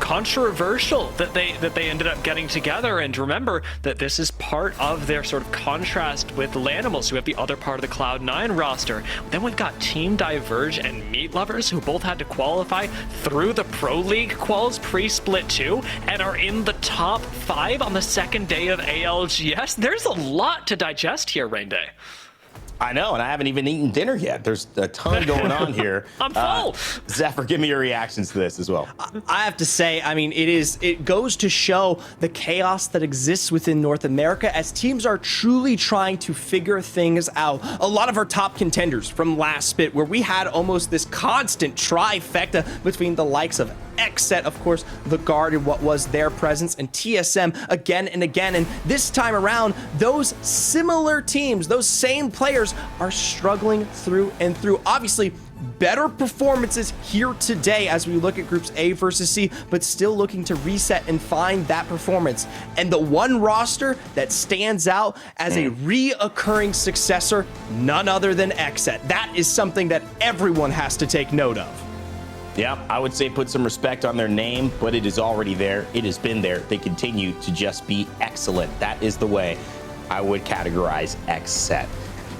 Controversial that they ended up getting together, and remember that this is part of their sort of contrast with Lanimals, who have the other part of the Cloud9 roster. Then we've got Team Diverge and Meat Lovers, who both had to qualify through the Pro League quals pre-split 2 and are in the top 5 on the second day of ALGS. There's a lot to digest here, Rain Day. I know, and I haven't even eaten dinner yet. There's a ton going on here. I'm full. Zephyr, give me your reactions to this as well. I have to say, I mean, it goes to show the chaos that exists within North America as teams are truly trying to figure things out. A lot of our top contenders from last split, where we had almost this constant trifecta between the likes of XSET, of course, the Guard and what was their presence, and TSM again and again. And this time around, those similar teams, those same players are struggling through and through. Obviously, better performances here today as we look at groups A versus C, but still looking to reset and find that performance. And the one roster that stands out as a reoccurring successor, none other than XSET. That is something that everyone has to take note of. Yeah, I would say put some respect on their name, but it is already there. It has been there. They continue to just be excellent. That is the way I would categorize XSET.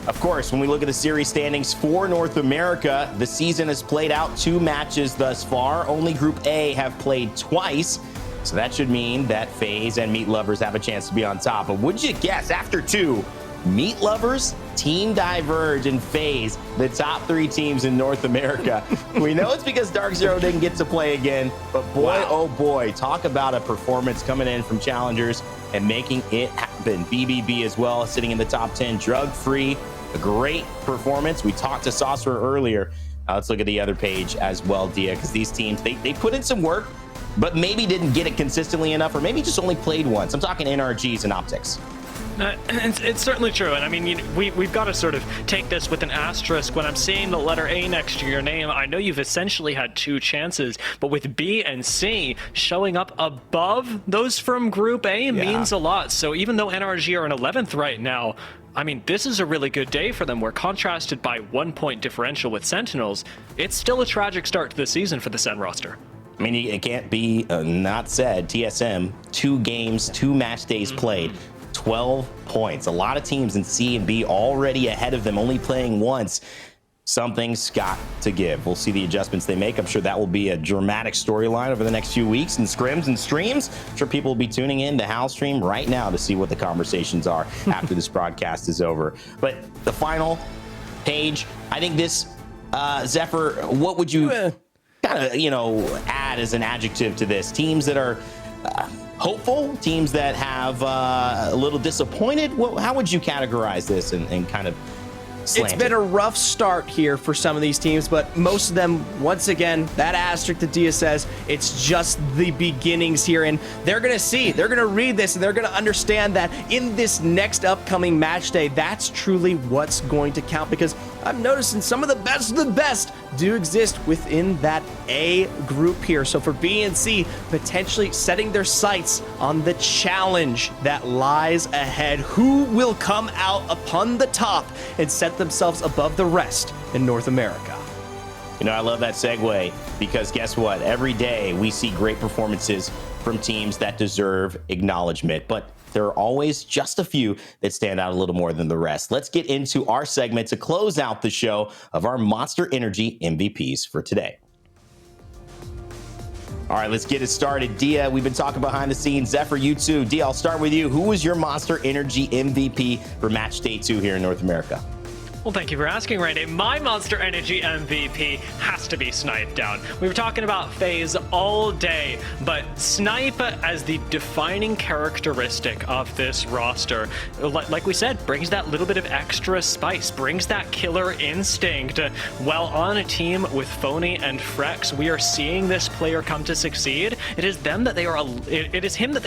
Of course, when we look at the series standings for North America, the season has played out 2 matches thus far. Only Group A have played twice, so that should mean that FaZe and Meat Lovers have a chance to be on top. But would you guess, after 2, Meat Lovers Team Diverge and FaZe, the top 3 teams in North America. We know it's because Dark Zero didn't get to play again, but boy, oh boy, talk about a performance coming in from challengers and making it happen. BBB as well, sitting in the top 10, drug-free, a great performance. We talked to Saucer earlier. Let's look at the other page as well, Dia, because these teams, they put in some work, but maybe didn't get it consistently enough, or maybe just only played once. I'm talking NRGs and Optics. It's certainly true, and I mean, we've got to sort of take this with an asterisk. When I'm seeing the letter A next to your name, I know you've essentially had 2 chances, but with B and C showing up above those from Group A means a lot. So even though NRG are in 11th right now, I mean, this is a really good day for them. We're contrasted by 1 point differential with Sentinels. It's still a tragic start to the season for the Sen roster. I mean, it can't be not said. TSM, 2 games, 2 match days played, 12 points. A lot of teams in C and B already ahead of them, only playing once. Something's got to give. We'll see the adjustments they make. I'm sure that will be a dramatic storyline over the next few weeks and scrims and streams. I'm sure people will be tuning in to Hal's stream right now to see what the conversations are after this broadcast is over. But the final page, I think this, Zephyr, what would you kind of, add as an adjective to this? Teams that are hopeful, teams that have a little disappointed. How would you categorize this and kind of slanted? It's been a rough start here for some of these teams, but most of them, once again, that asterisk that Dia says, it's just the beginnings here, and they're going to read this, and they're going to understand that in this next upcoming match day, that's truly what's going to count, because I'm noticing some of the best do exist within that A group here. So for B and C, potentially setting their sights on the challenge that lies ahead. Who will come out upon the top and set themselves above the rest in North America? I love that segue, because guess what? Every day we see great performances from teams that deserve acknowledgement, but there are always just a few that stand out a little more than the rest. Let's get into our segment to close out the show of our Monster Energy MVPs for today. All right, let's get it started. Dia, we've been talking behind the scenes. Zephyr, you too. Dia, I'll start with you. Who was your Monster Energy MVP for match day 2 here in North America? Well, thank you for asking, Randy. My Monster Energy MVP has to be Snipe Down. We were talking about FaZe all day, but Snipe as the defining characteristic of this roster, like we said, brings that little bit of extra spice, brings that killer instinct. While on a team with Phony and Frex, we are seeing this player come to succeed. It is him that they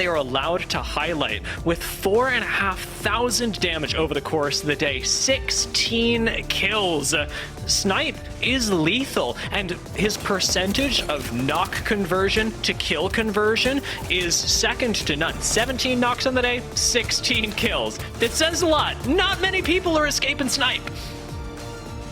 are allowed to highlight with 4,500 damage over the course of the day, 16 kills. Snipe is lethal, and his percentage of knock conversion to kill conversion is second to none. 17 knocks on the day, 16 kills. It says a lot. Not many people are escaping Snipe.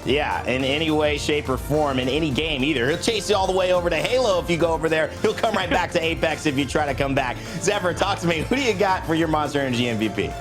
Yeah, in any way, shape, or form, in any game either. He'll chase you all the way over to Halo if you go over there. He'll come right back to Apex if you try to come back. Zephyr, talk to me. Who do you got for your Monster Energy MVP?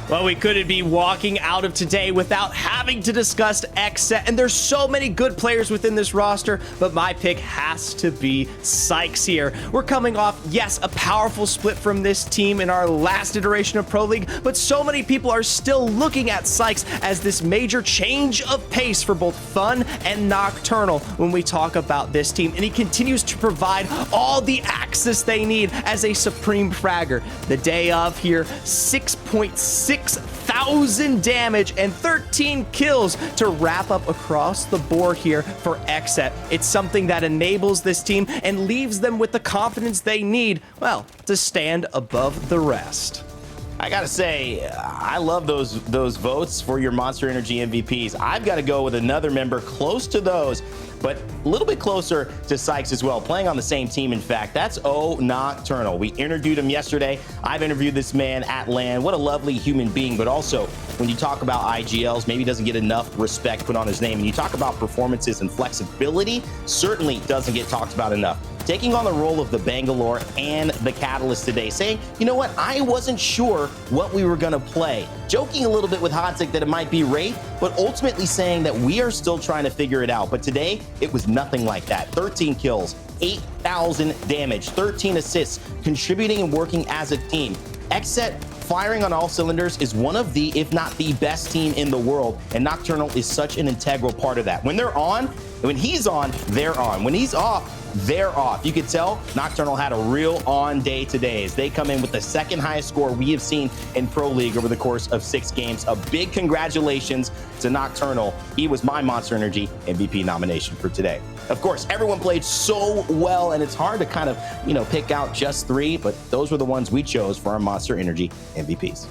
Well, we couldn't be walking out of today without having to discuss XSET, and there's so many good players within this roster, but my pick has to be Sykes here. We're coming off, yes, a powerful split from this team in our last iteration of Pro League, but so many people are still looking at Sykes as this major change of pace for both Fun and Nocturnal when we talk about this team, and he continues to provide all the access they need as a supreme fragger. The day of here, 6,600 damage and 13 kills to wrap up across the board here for XSET. It's something that enables this team and leaves them with the confidence they need, well, to stand above the rest. I gotta say, I love those votes for your Monster Energy MVPs. I've got to go with another member close to those, but a little bit closer to Sykes as well, playing on the same team, in fact. That's Nocturnal. We interviewed him yesterday. I've interviewed this man at LAN. What a lovely human being, but also when you talk about IGLs, maybe doesn't get enough respect put on his name. And you talk about performances and flexibility, certainly doesn't get talked about enough. Taking on the role of the Bangalore and the Catalyst today, saying, you know what, I wasn't sure what we were going to play. Joking a little bit with Hodzic that it might be Wraith, but ultimately saying that we are still trying to figure it out. But today, it was nothing like that. 13 kills, 8,000 damage, 13 assists, contributing and working as a team. XSET firing on all cylinders, is one of the, if not the best team in the world, and Nocturnal is such an integral part of that. When they're on, when he's on, they're on. When he's off, they're off. You could tell Nocturnal had a real on day today as they come in with the second highest score we have seen in Pro League over the course of 6 games. A big congratulations to Nocturnal. He was my Monster Energy MVP nomination for today. Of course, everyone played so well, and it's hard to kind of, pick out just 3, but those were the ones we chose for our Monster Energy MVPs.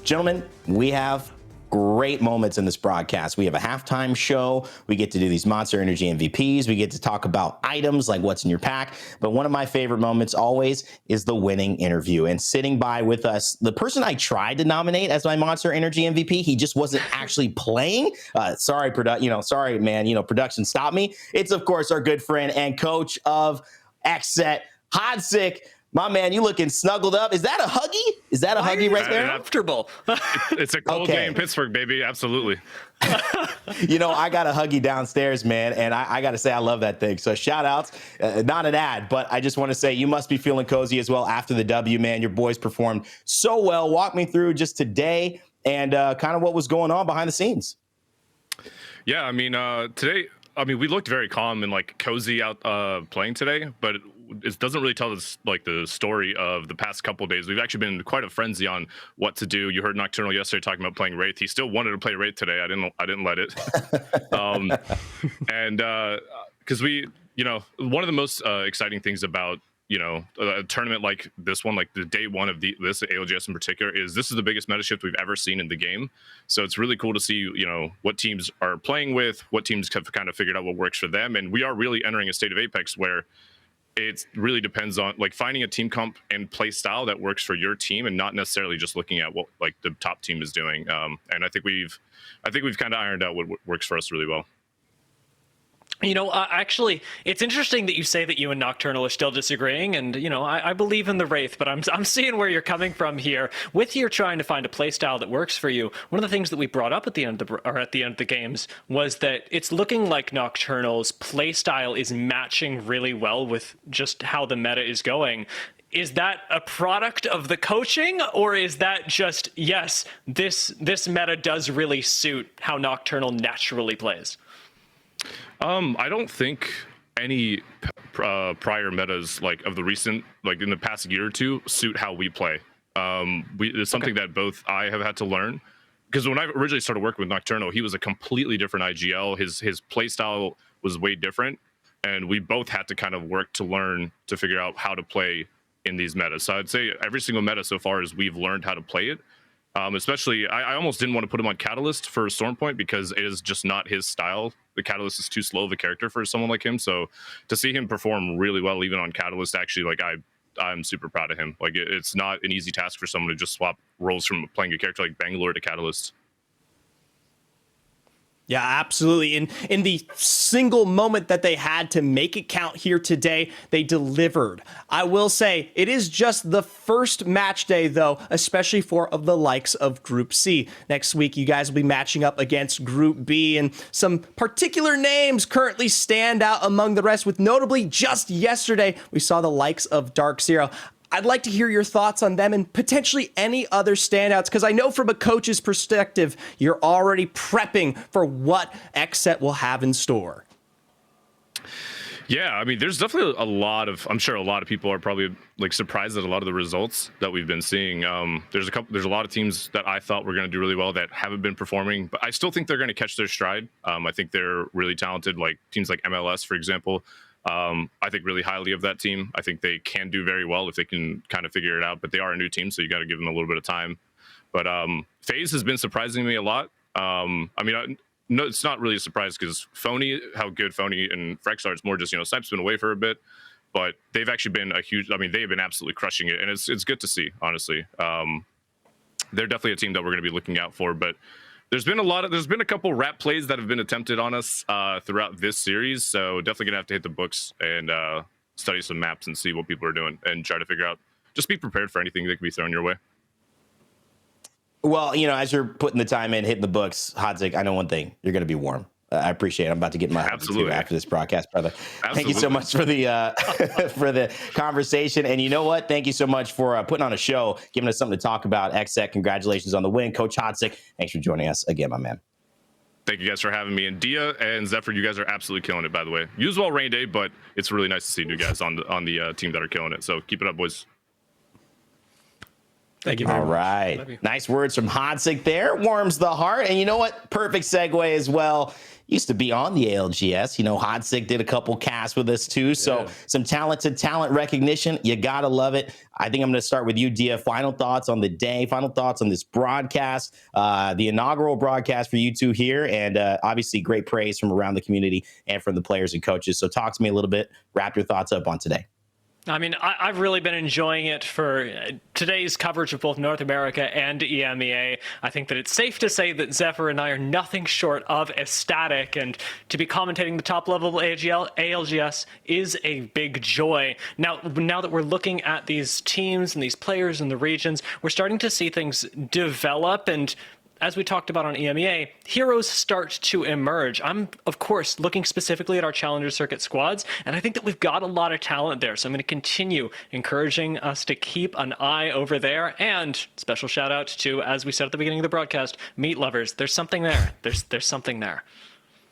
Gentlemen, we have great moments in this broadcast. We have a halftime show. We get to do these Monster Energy MVPs. We get to talk about items like what's in your pack. But one of my favorite moments always is the winning interview. And sitting by with us, the person I tried to nominate as my Monster Energy MVP, he just wasn't actually playing. Sorry, production stopped me. It's, of course, our good friend and coach of XSET, Hodzik. My man, you looking snuggled up. Is that a huggy? Is that a huggy right there? Comfortable. It's a cold day in Pittsburgh, baby. Absolutely. I got a huggy downstairs, man, and I got to say I love that thing. So shout outs, not an ad, but I just want to say you must be feeling cozy as well after the W, man. Your boys performed so well. Walk me through just today and kind of what was going on behind the scenes. Yeah, today, we looked very calm and cozy out playing today, but it doesn't really tell us the story of the past couple of days. We've actually been in quite a frenzy on what to do. You heard Nocturnal yesterday talking about playing Wraith. He still wanted to play Wraith today. I didn't let it. Because one of the most exciting things about a tournament like this one, like the day one of this ALGS in particular, is this is the biggest meta shift we've ever seen in the game. So it's really cool to see what teams are playing with, what teams have kind of figured out what works for them, and we are really entering a state of Apex where it really depends on finding a team comp and play style that works for your team, and not necessarily just looking at what the top team is doing. And I think we've kind of ironed out what works for us really well. Actually, it's interesting that you say that you and Nocturnal are still disagreeing, and I believe in the Wraith, but I'm seeing where you're coming from here. With your trying to find a play style that works for you, one of the things that we brought up at the end of the games was that it's looking like Nocturnal's play style is matching really well with just how the meta is going. Is that a product of the coaching, or is that just, yes, this meta does really suit how Nocturnal naturally plays? I don't think any prior metas of the recent, in the past year or two, suit how we play. It's something that both I have had to learn, because when I originally started working with Nocturnal, he was a completely different IGL. His play style was way different, and we both had to kind of work to learn to figure out how to play in these metas. So I'd say every single meta so far is we've learned how to play it. Especially, I almost didn't want to put him on Catalyst for Stormpoint because it is just not his style. The Catalyst is too slow of a character for someone like him. So to see him perform really well, even on Catalyst, actually, I'm super proud of him. It's not an easy task for someone to just swap roles from playing a character like Bangalore to Catalyst. Yeah, absolutely. In the single moment that they had to make it count here today, they delivered. I will say it is just the first match day, though, especially for the likes of Group C. Next week, you guys will be matching up against Group B, and some particular names currently stand out among the rest, with notably just yesterday, we saw the likes of Dark Zero. I'd like to hear your thoughts on them and potentially any other standouts, because I know from a coach's perspective, you're already prepping for what XSET will have in store. Yeah, there's definitely I'm sure a lot of people are probably surprised at a lot of the results that we've been seeing. There's a lot of teams that I thought were going to do really well that haven't been performing, but I still think they're going to catch their stride. I think they're really talented, teams like MLS, for example. I think really highly of that team. I think they can do very well if they can kind of figure it out, but they are a new team, so you got to give them a little bit of time. But FaZe has been surprising me a lot. No, it's not really a surprise because how good Phony and Frex are, it's more just, Snipe's been away for a bit, but they've actually been they've been absolutely crushing it, and it's good to see, honestly. They're definitely a team that we're going to be looking out for, but there's been a couple rap plays that have been attempted on us throughout this series, so definitely gonna have to hit the books and study some maps and see what people are doing and try to figure out. Just be prepared for anything that can be thrown your way. Well, as you're putting the time in, hitting the books, Hodzik, I know one thing: you're gonna be warm. I appreciate it. I'm about to get my Absolutely after this broadcast, brother. Absolutely. Thank you so much for the for the conversation. And you know what? Thank you so much for putting on a show, giving us something to talk about. XSEC, congratulations on the win. Coach Hodzik, thanks for joining us again, my man. Thank you guys for having me. And Dia and Zephyr, you guys are absolutely killing it, by the way. Use well rain day, but it's really nice to see you guys on the team that are killing it. So keep it up, boys. Thank you very much. All right. Nice words from Hodzik there. Warms the heart. And you know what? Perfect segue as well. Used to be on the ALGS. You know, Hodzik did a couple casts with us too. So some talented talent recognition. You got to love it. I think I'm going to start with you, Dia. Final thoughts on the day, final thoughts on this broadcast, the inaugural broadcast for you two here. And obviously great praise from around the community and from the players and coaches. So talk to me a little bit. Wrap your thoughts up on today. I mean, I've really been enjoying it for today's coverage of both North America and EMEA. I think that it's safe to say that Zephyr and I are nothing short of ecstatic, and to be commentating the top level of ALGS is a big joy. Now that we're looking at these teams and these players in the regions, we're starting to see things develop, and as we talked about on EMEA, heroes start to emerge. I'm, of course, looking specifically at our Challenger Circuit squads, and I think that we've got a lot of talent there. So I'm going to continue encouraging us to keep an eye over there. And special shout out to, as we said at the beginning of the broadcast, meat lovers. There's something there. There's something there.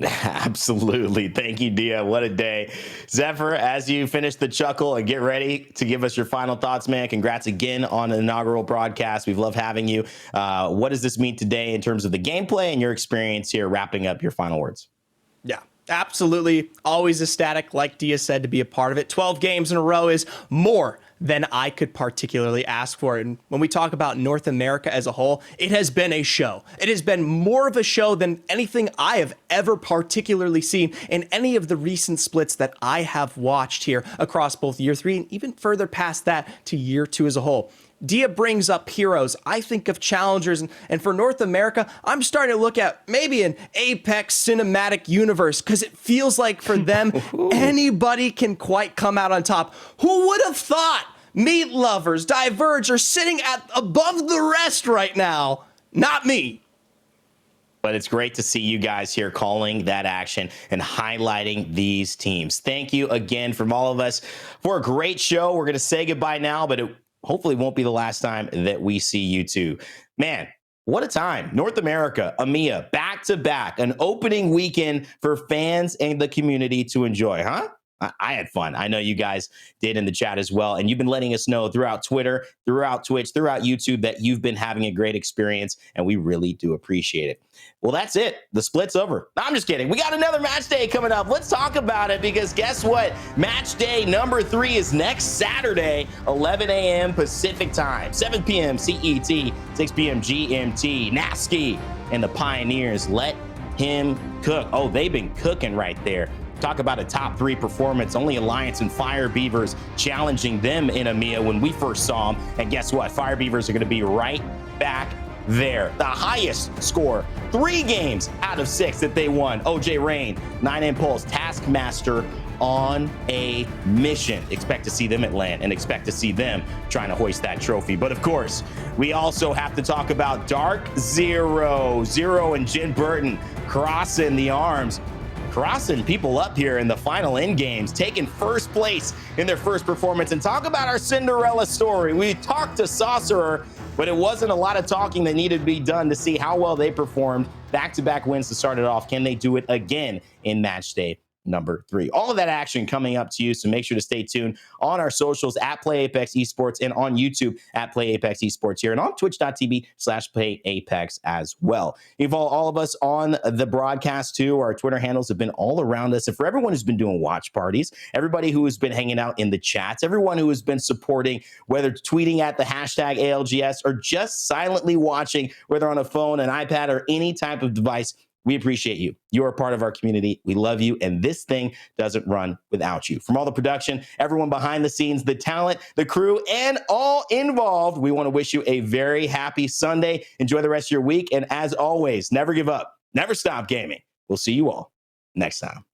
Absolutely. Thank you, Dia. What a day. Zephyr, as you finish the chuckle and get ready to give us your final thoughts, man, congrats again on the inaugural broadcast. We've loved having you. What does this mean today in terms of the gameplay and your experience here, wrapping up your final words? Yeah, absolutely. Always ecstatic, like Dia said, to be a part of it. 12 games in a row is more than I could particularly ask for. And when we talk about North America as a whole, it has been a show. It has been more of a show than anything I have ever particularly seen in any of the recent splits that I have watched here across both year 3 and even further past that to year 2 as a whole. Dia brings up heroes. I think of challengers, and for North America, I'm starting to look at maybe an Apex cinematic universe, because it feels like for them, anybody can quite come out on top. Who would have thought meat lovers, Diverge are sitting at above the rest right now? Not me. But it's great to see you guys here calling that action and highlighting these teams. Thank you again from all of us for a great show. We're going to say goodbye now, but it hopefully won't be the last time that we see you two. Man, what a time. North America, EMEA, back-to-back, an opening weekend for fans and the community to enjoy, huh? I had fun. I know you guys did in the chat as well. And you've been letting us know throughout Twitter, throughout Twitch, throughout YouTube that you've been having a great experience, and we really do appreciate it. Well, that's it. The split's over. No, I'm just kidding. We got another match day coming up. Let's talk about it, because guess what? Match day number 3 is next Saturday, 11 a.m. Pacific time, 7 p.m. CET, 6 p.m. GMT. Nasky and the Pioneers, let him cook. Oh, they've been cooking right there. Talk about a top 3 performance. Only Alliance and Fire Beavers challenging them in EMEA when we first saw them. And guess what? Fire Beavers are going to be right back there. The highest score, 3 games out of 6 that they won. OJ Rain, 9 Impulse, Taskmaster on a mission. Expect to see them at LAN and expect to see them trying to hoist that trophy. But of course, we also have to talk about Dark Zero. Zero and Jin Burton crossing the arms, crossing people up here in the final end games, taking first place in their first performance. And talk about our Cinderella story. We talked to Sorcerer, but it wasn't a lot of talking that needed to be done to see how well they performed. Back-to-back wins to start it off. Can they do it again in match day number 3? All of that action coming up to you, so make sure to stay tuned on our socials at Play Apex Esports and on YouTube at Play Apex Esports here and on twitch.tv/Play Apex as well. You follow all of us on the broadcast too. Our Twitter handles have been all around us. And for everyone who's been doing watch parties, everybody who has been hanging out in the chats, everyone who has been supporting, whether tweeting at the hashtag ALGS or just silently watching, whether on a phone, an iPad, or any type of device, we appreciate you. You are a part of our community. We love you, and this thing doesn't run without you. From all the production, everyone behind the scenes, the talent, the crew, and all involved, we want to wish you a very happy Sunday. Enjoy the rest of your week, and as always, never give up, never stop gaming. We'll see you all next time.